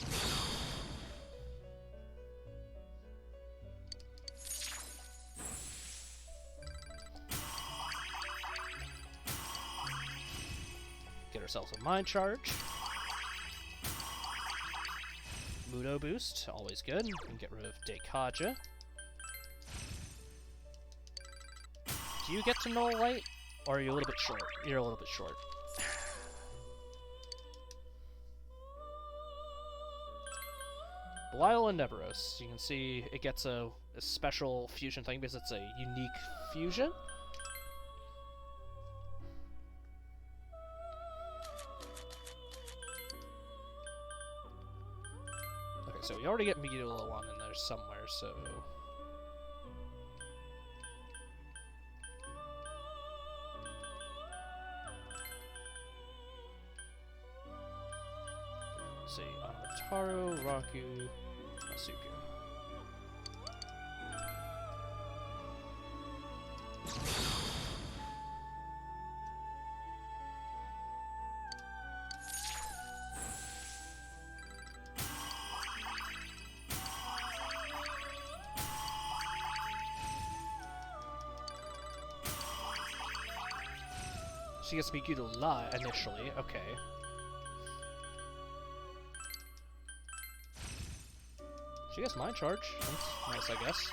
Get ourselves a mind charge. Mudo boost, always good. And get rid of Dekaja. Do you get to Null Light? Or are you a little bit short? You're a little bit short. Belial and Neveros. You can see it gets a special fusion thing because it's a unique fusion. Okay, so we already get Megiddo in there somewhere, so... Let's see, Amataru, Raku, Asuka. She gets Megiddo La initially, okay. She gets Mind Charge. That's nice, I guess.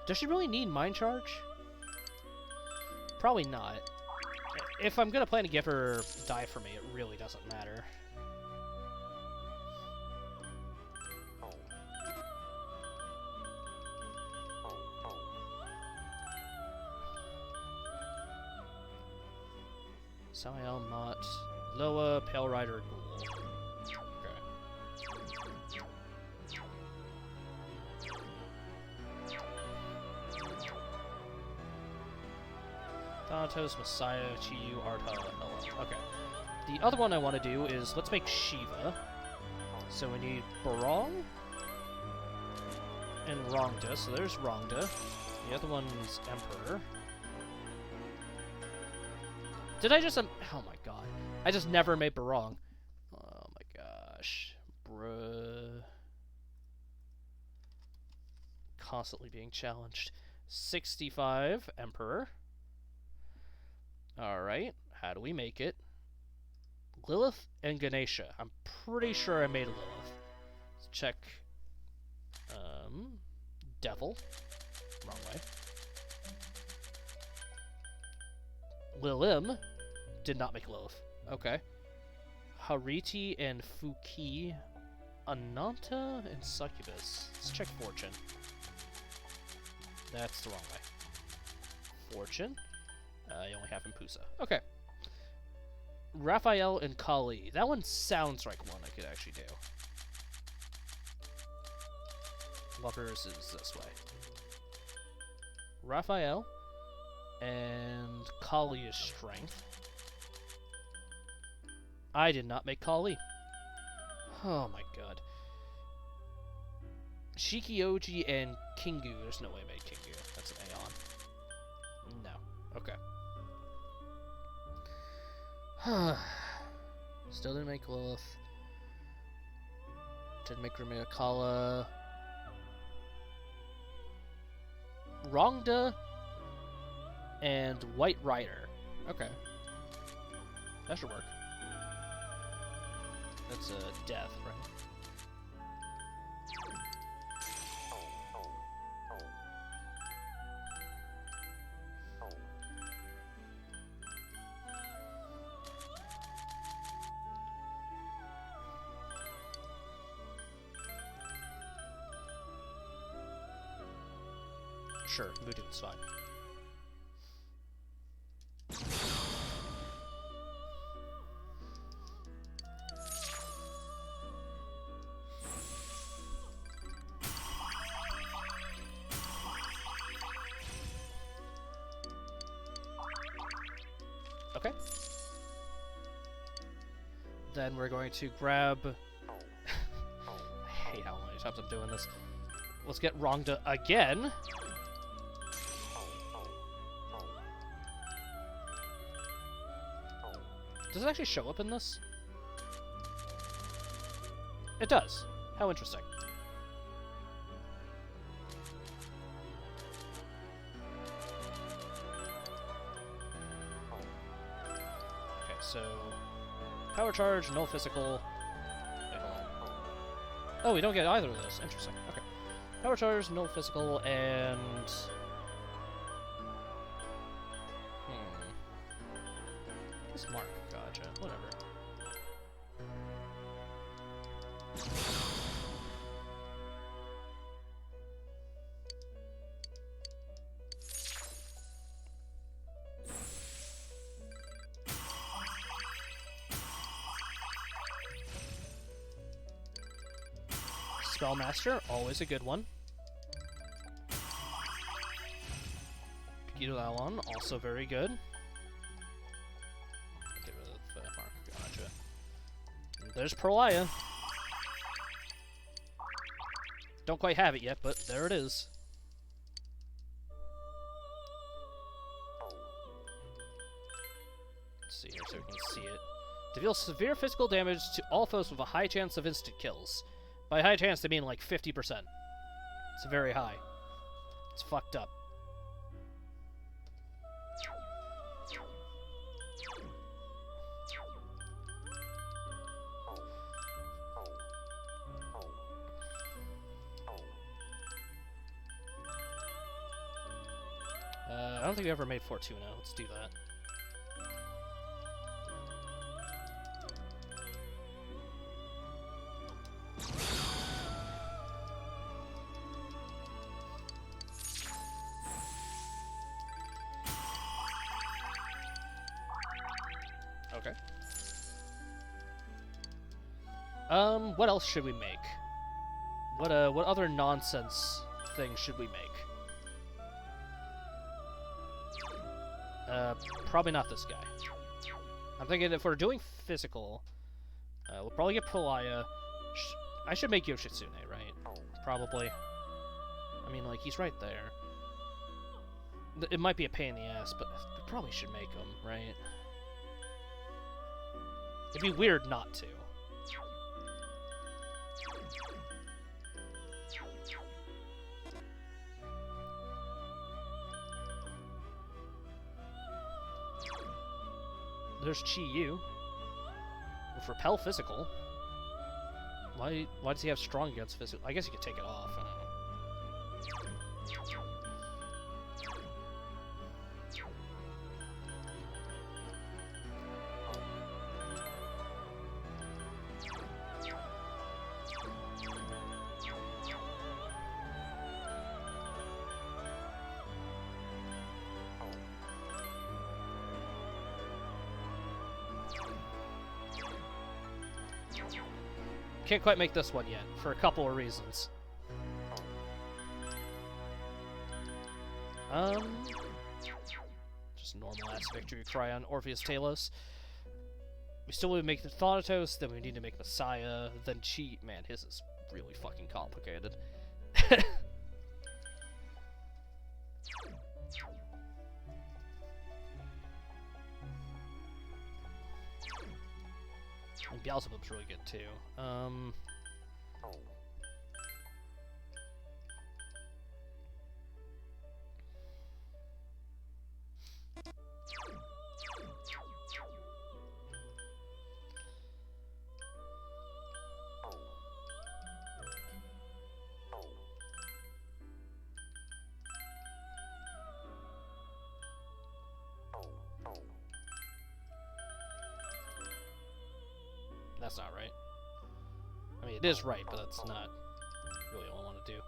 Does she really need Mind Charge? Probably not. If I'm gonna plan to give her die for me, it really doesn't matter. Samael, Mott, Loa, Pale Rider, Ghoul. Okay. Thanatos, Messiah, Chiyu, Arta, Ella. Okay. The other one I want to do is, let's make Shiva. So we need Barong and Rongda. So there's Rongda. The other one's Emperor. Did I just... oh my god. I just never made Barong. Oh my gosh. Bruh. Constantly being challenged. 65, Emperor. Alright. How do we make it? Lilith and Ganesha. I'm pretty sure I made Lilith. Let's check. Devil. Wrong way. Lilim. Did not make Lilith. Okay. Hariti and Fuki. Ananta and Succubus. Let's check Fortune. That's the wrong way. Fortune. You only have Impusa. Okay. Raphael and Kali. That one sounds like one I could actually do. Lovers is this way. Raphael and Kali is Strength. I did not make Kali. Oh my god. Shikioji and Kingu. There's no way I made Kingu. That's an Aeon. No. Okay. Still didn't make Lilith. Didn't make Rumiakala. Rongda and White Rider. Okay. That should work. That's a death, right? Sure, Mudu's fine. Okay. Then we're going to grab... I hate how many times I'm doing this. Let's get wronged again. Does it actually show up in this? It does. How interesting. Okay, so power charge, no physical. Wait, hold on. Oh, we don't get either of those. Interesting. Okay. Power charge, no physical, and... This mark, gotcha. Whatever. Spellmaster, always a good one. That one, also very good. Get rid of Mark, gotcha. And there's Perlia. Don't quite have it yet, but there it is. Let's see here so we can see it. To deal severe physical damage to all foes with a high chance of instant kills. By high chance, they mean like 50%. It's very high. It's fucked up. I don't think we ever made Fortuna. Let's do that. Okay. What else should we make? What other nonsense things should we make? Probably not this guy. I'm thinking if we're doing physical, we'll probably get Perlia. I should make Yoshitsune, right? Probably. I mean, like, he's right there. It might be a pain in the ass, but we probably should make him, right? It'd be weird not to. There's Chie. With Repel Physical. Why does he have Strong against Physical? I guess he could take it off. I don't know. Can't quite make this one yet, for a couple of reasons. Just normal-ass victory cry on Orpheus Talos. We still need to make the Thanatos, then we need to make Messiah, then Chie. Man, his is really fucking complicated. And Beelzebub's really good too. That's not right. I mean, it is right, but that's not really what I want to do.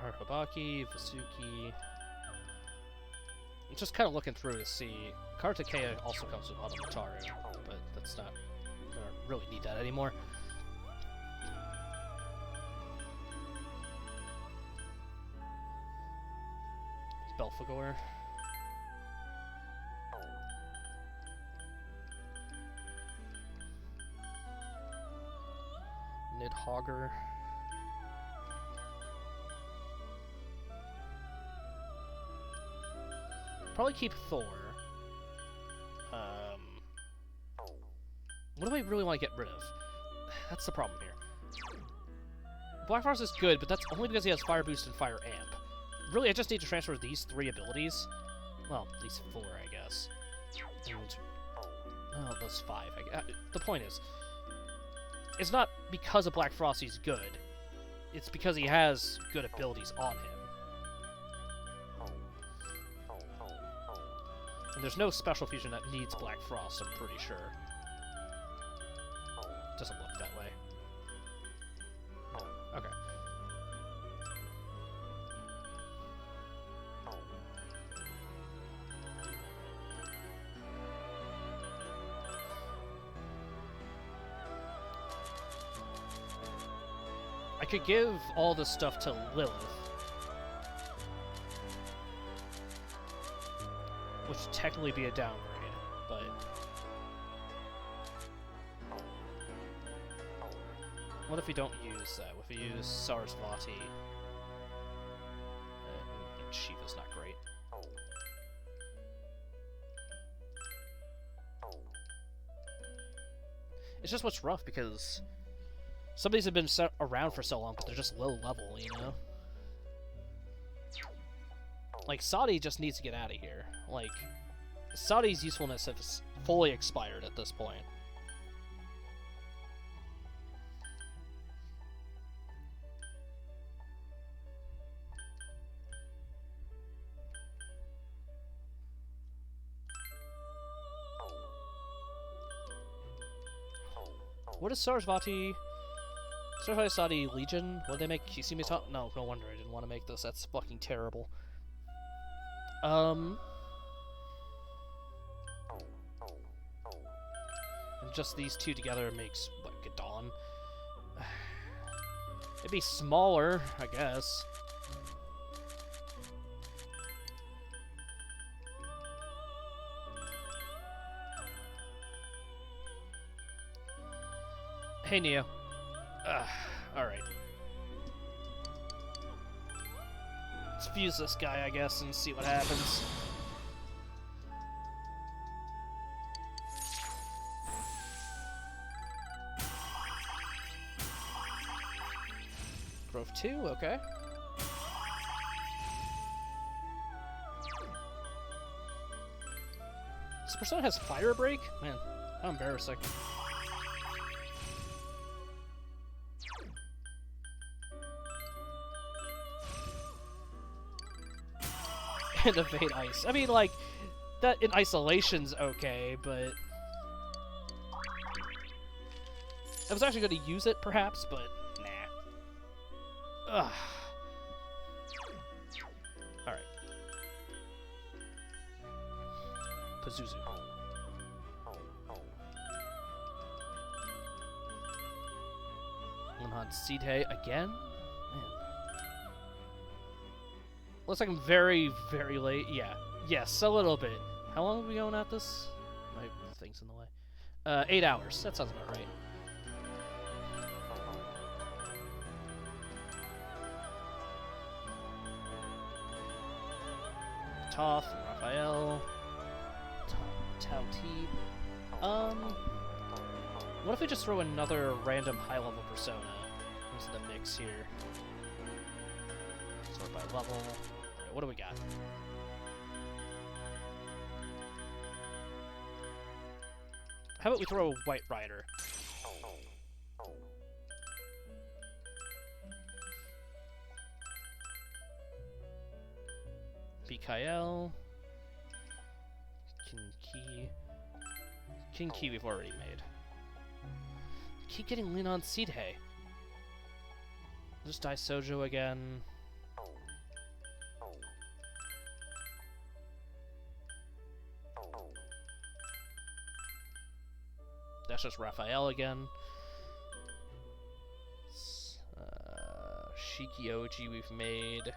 Harhabaki, Vasuki. I'm just kind of looking through to see. Kartikeya also comes with Automataru, but that's not. I don't really need that anymore. Belphegor. Nidhogger. Probably keep Thor. What do I really want to get rid of? That's the problem here. Black Frost is good, but that's only because he has Fire Boost and Fire Amp. Really, I just need to transfer these 3 abilities. Well, these 4, I guess. And, oh, those 5. The point is, it's not because of Black Frost he's good. It's because he has good abilities on him. And there's no special fusion that needs Black Frost, I'm pretty sure. Doesn't look that way. Okay. I could give all this stuff to Lilith. Which would technically be a downgrade, but... What if we don't use that? What if we use Sarasvati? And Shiva's not great. It's just what's rough because some of these have been around for so long, but they're just low level, you know? Like, Sadi just needs to get out of here. Like, Sadi's usefulness has fully expired at this point. What is Sarasvati? Sarasvati Sadi Legion? What did they make? Kisimi-ta? No, no wonder I didn't want to make this. That's fucking terrible. And just these 2 together makes, what, Gadon? It'd be smaller, I guess. Hey, Neo. Alright. Let's fuse this guy, I guess, and see what happens. Growth 2, okay. This persona has Fire Break? Man, how embarrassing. And evade ice. I mean, like, that in isolation's okay, but... I was actually going to use it, perhaps, but nah. Ugh. Alright. Pazuzu. Limhan Seedhay again? Man. Looks like I'm very, very late. Yeah. Yes, a little bit. How long are we going at this? My thing's in the way. 8 hours. That sounds about right. Toph, Raphael, Tao T. What if we just throw another random high-level persona into the mix here? Sort by level. Alright, what do we got? How about we throw a White Rider? BKL. Kinki we've already made. Keep getting lean on Seedhay. Just die Sojo again. That's just Raphael again. Shikioji we've made.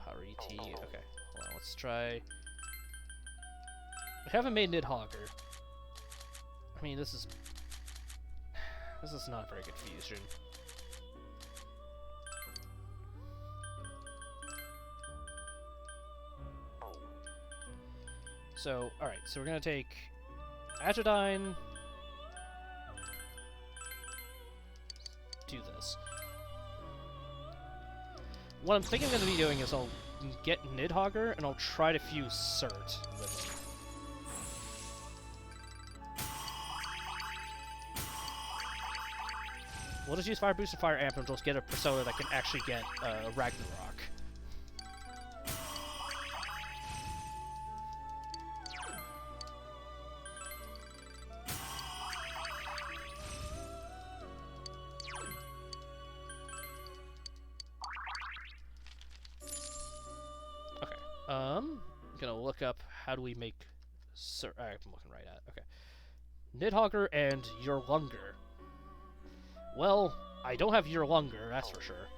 Hariti. Okay, hold on, let's try. We haven't made Nidhogger. I mean, this is not a very good fusion. So, alright, so we're gonna take Agidyne. Do this. What I'm thinking I'm gonna be doing is I'll get Nidhogger and I'll try to fuse Cert with it. We'll just use Fire Boost and Fire Amp and just get a Persona that can actually get Ragnarok. Okay. I'm gonna look up how do we make I'm looking right at it. Okay. Nidhogger and Yurlunger. Well, I don't have Yurlunger, that's for sure.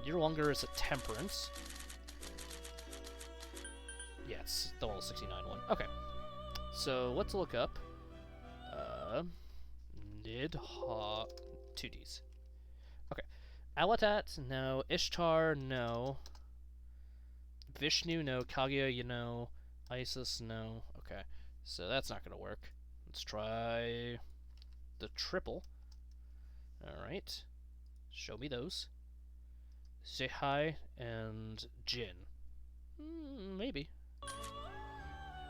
Yurlunger is a Temperance. Yeah, it's the level 69 one. Okay. So, let's look up Nidhogg 2Ds. Okay. Alatat, no. Ishtar, no. Vishnu, no. Kaguya, you know. Isis, no. Okay. So that's not going to work. Let's try the triple. Alright. Show me those. Zehai and Jin. Maybe.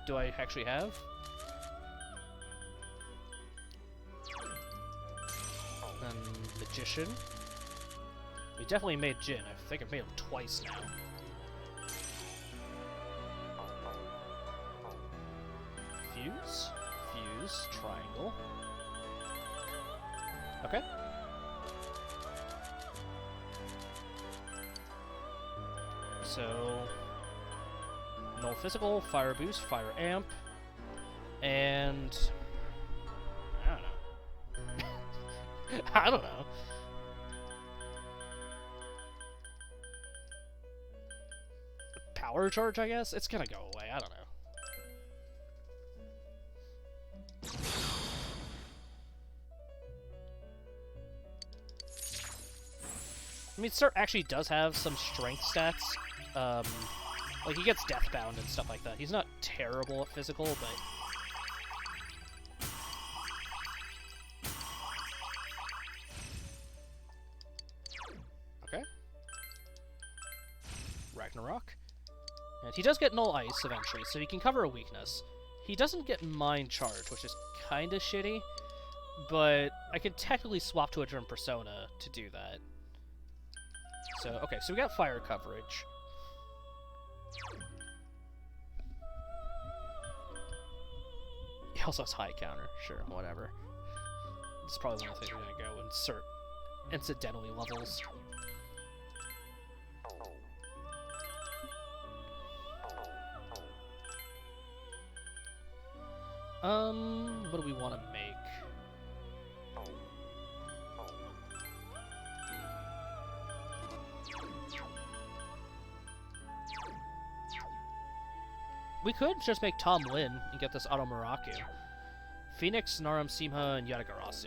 Do I actually have? Magician. We definitely made Jin. I think I've made him twice now. Fuse. Fuse. Triangle. Okay. So... Null Physical, Fire Boost, Fire Amp, and... I don't know. I don't know. Power Charge, I guess? It's gonna go away, I don't know. I mean, Cert actually does have some strength stats. Like, he gets Deathbound and stuff like that. He's not terrible at physical, but... Okay. Ragnarok. And he does get Null Ice eventually, so he can cover a weakness. He doesn't get Mind Charge, which is kinda shitty, but I can technically swap to a different Persona to do that. So, okay, so we got fire coverage. He also has high counter. Sure, whatever. It's probably one of the things we're gonna go insert incidentally levels. What do we want to make? We could just make Tom Lin and get this Auto Muraku. Phoenix, Naram Simha, and Yatagarasu.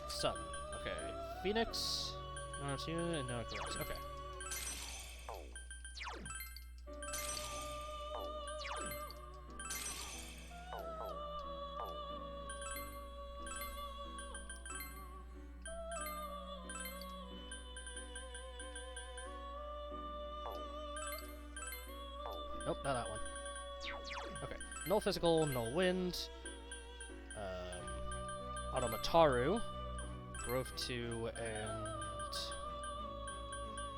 Sun. Okay. Phoenix, Naram Simha, and Yatagarasu. Okay. Nope, not that one. Okay. Null Physical, Null Wind. Automataru. Growth 2, and...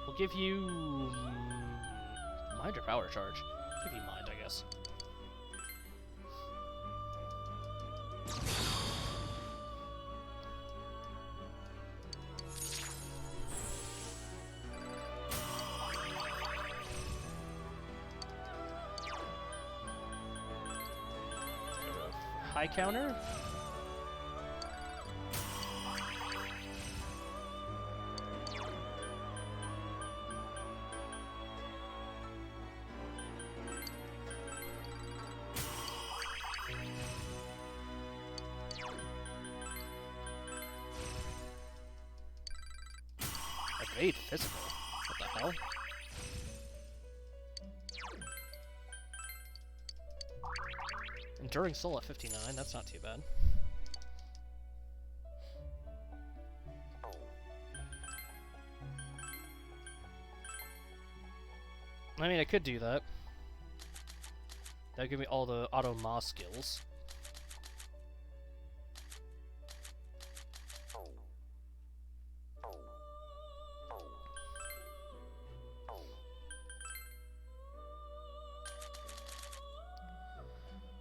We'll give you... Mind or Power Charge? Give you Mind, I guess. High counter. Evade physical. What the hell? Enduring soul at 59, that's not too bad. I mean, I could do that. That'd give me all the auto ma skills.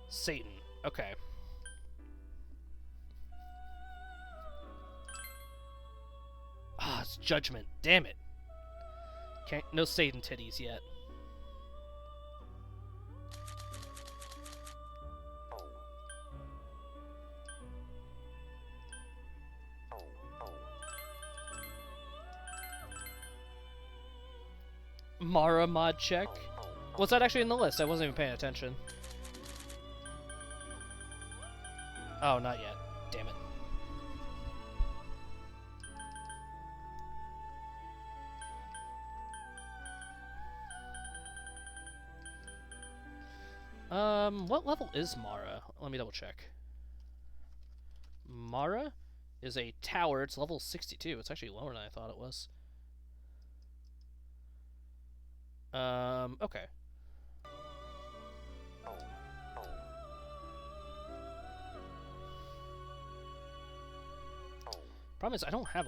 Satan. Okay. Ah, it's Judgment. Damn it. Can't. No Satan titties yet. Mara mod check. Was that actually in the list? I wasn't even paying attention. Oh, not yet. Damn it. What level is Mara? Let me double check. Mara is a tower. It's level 62. It's actually lower than I thought it was. Okay. Problem is, I don't have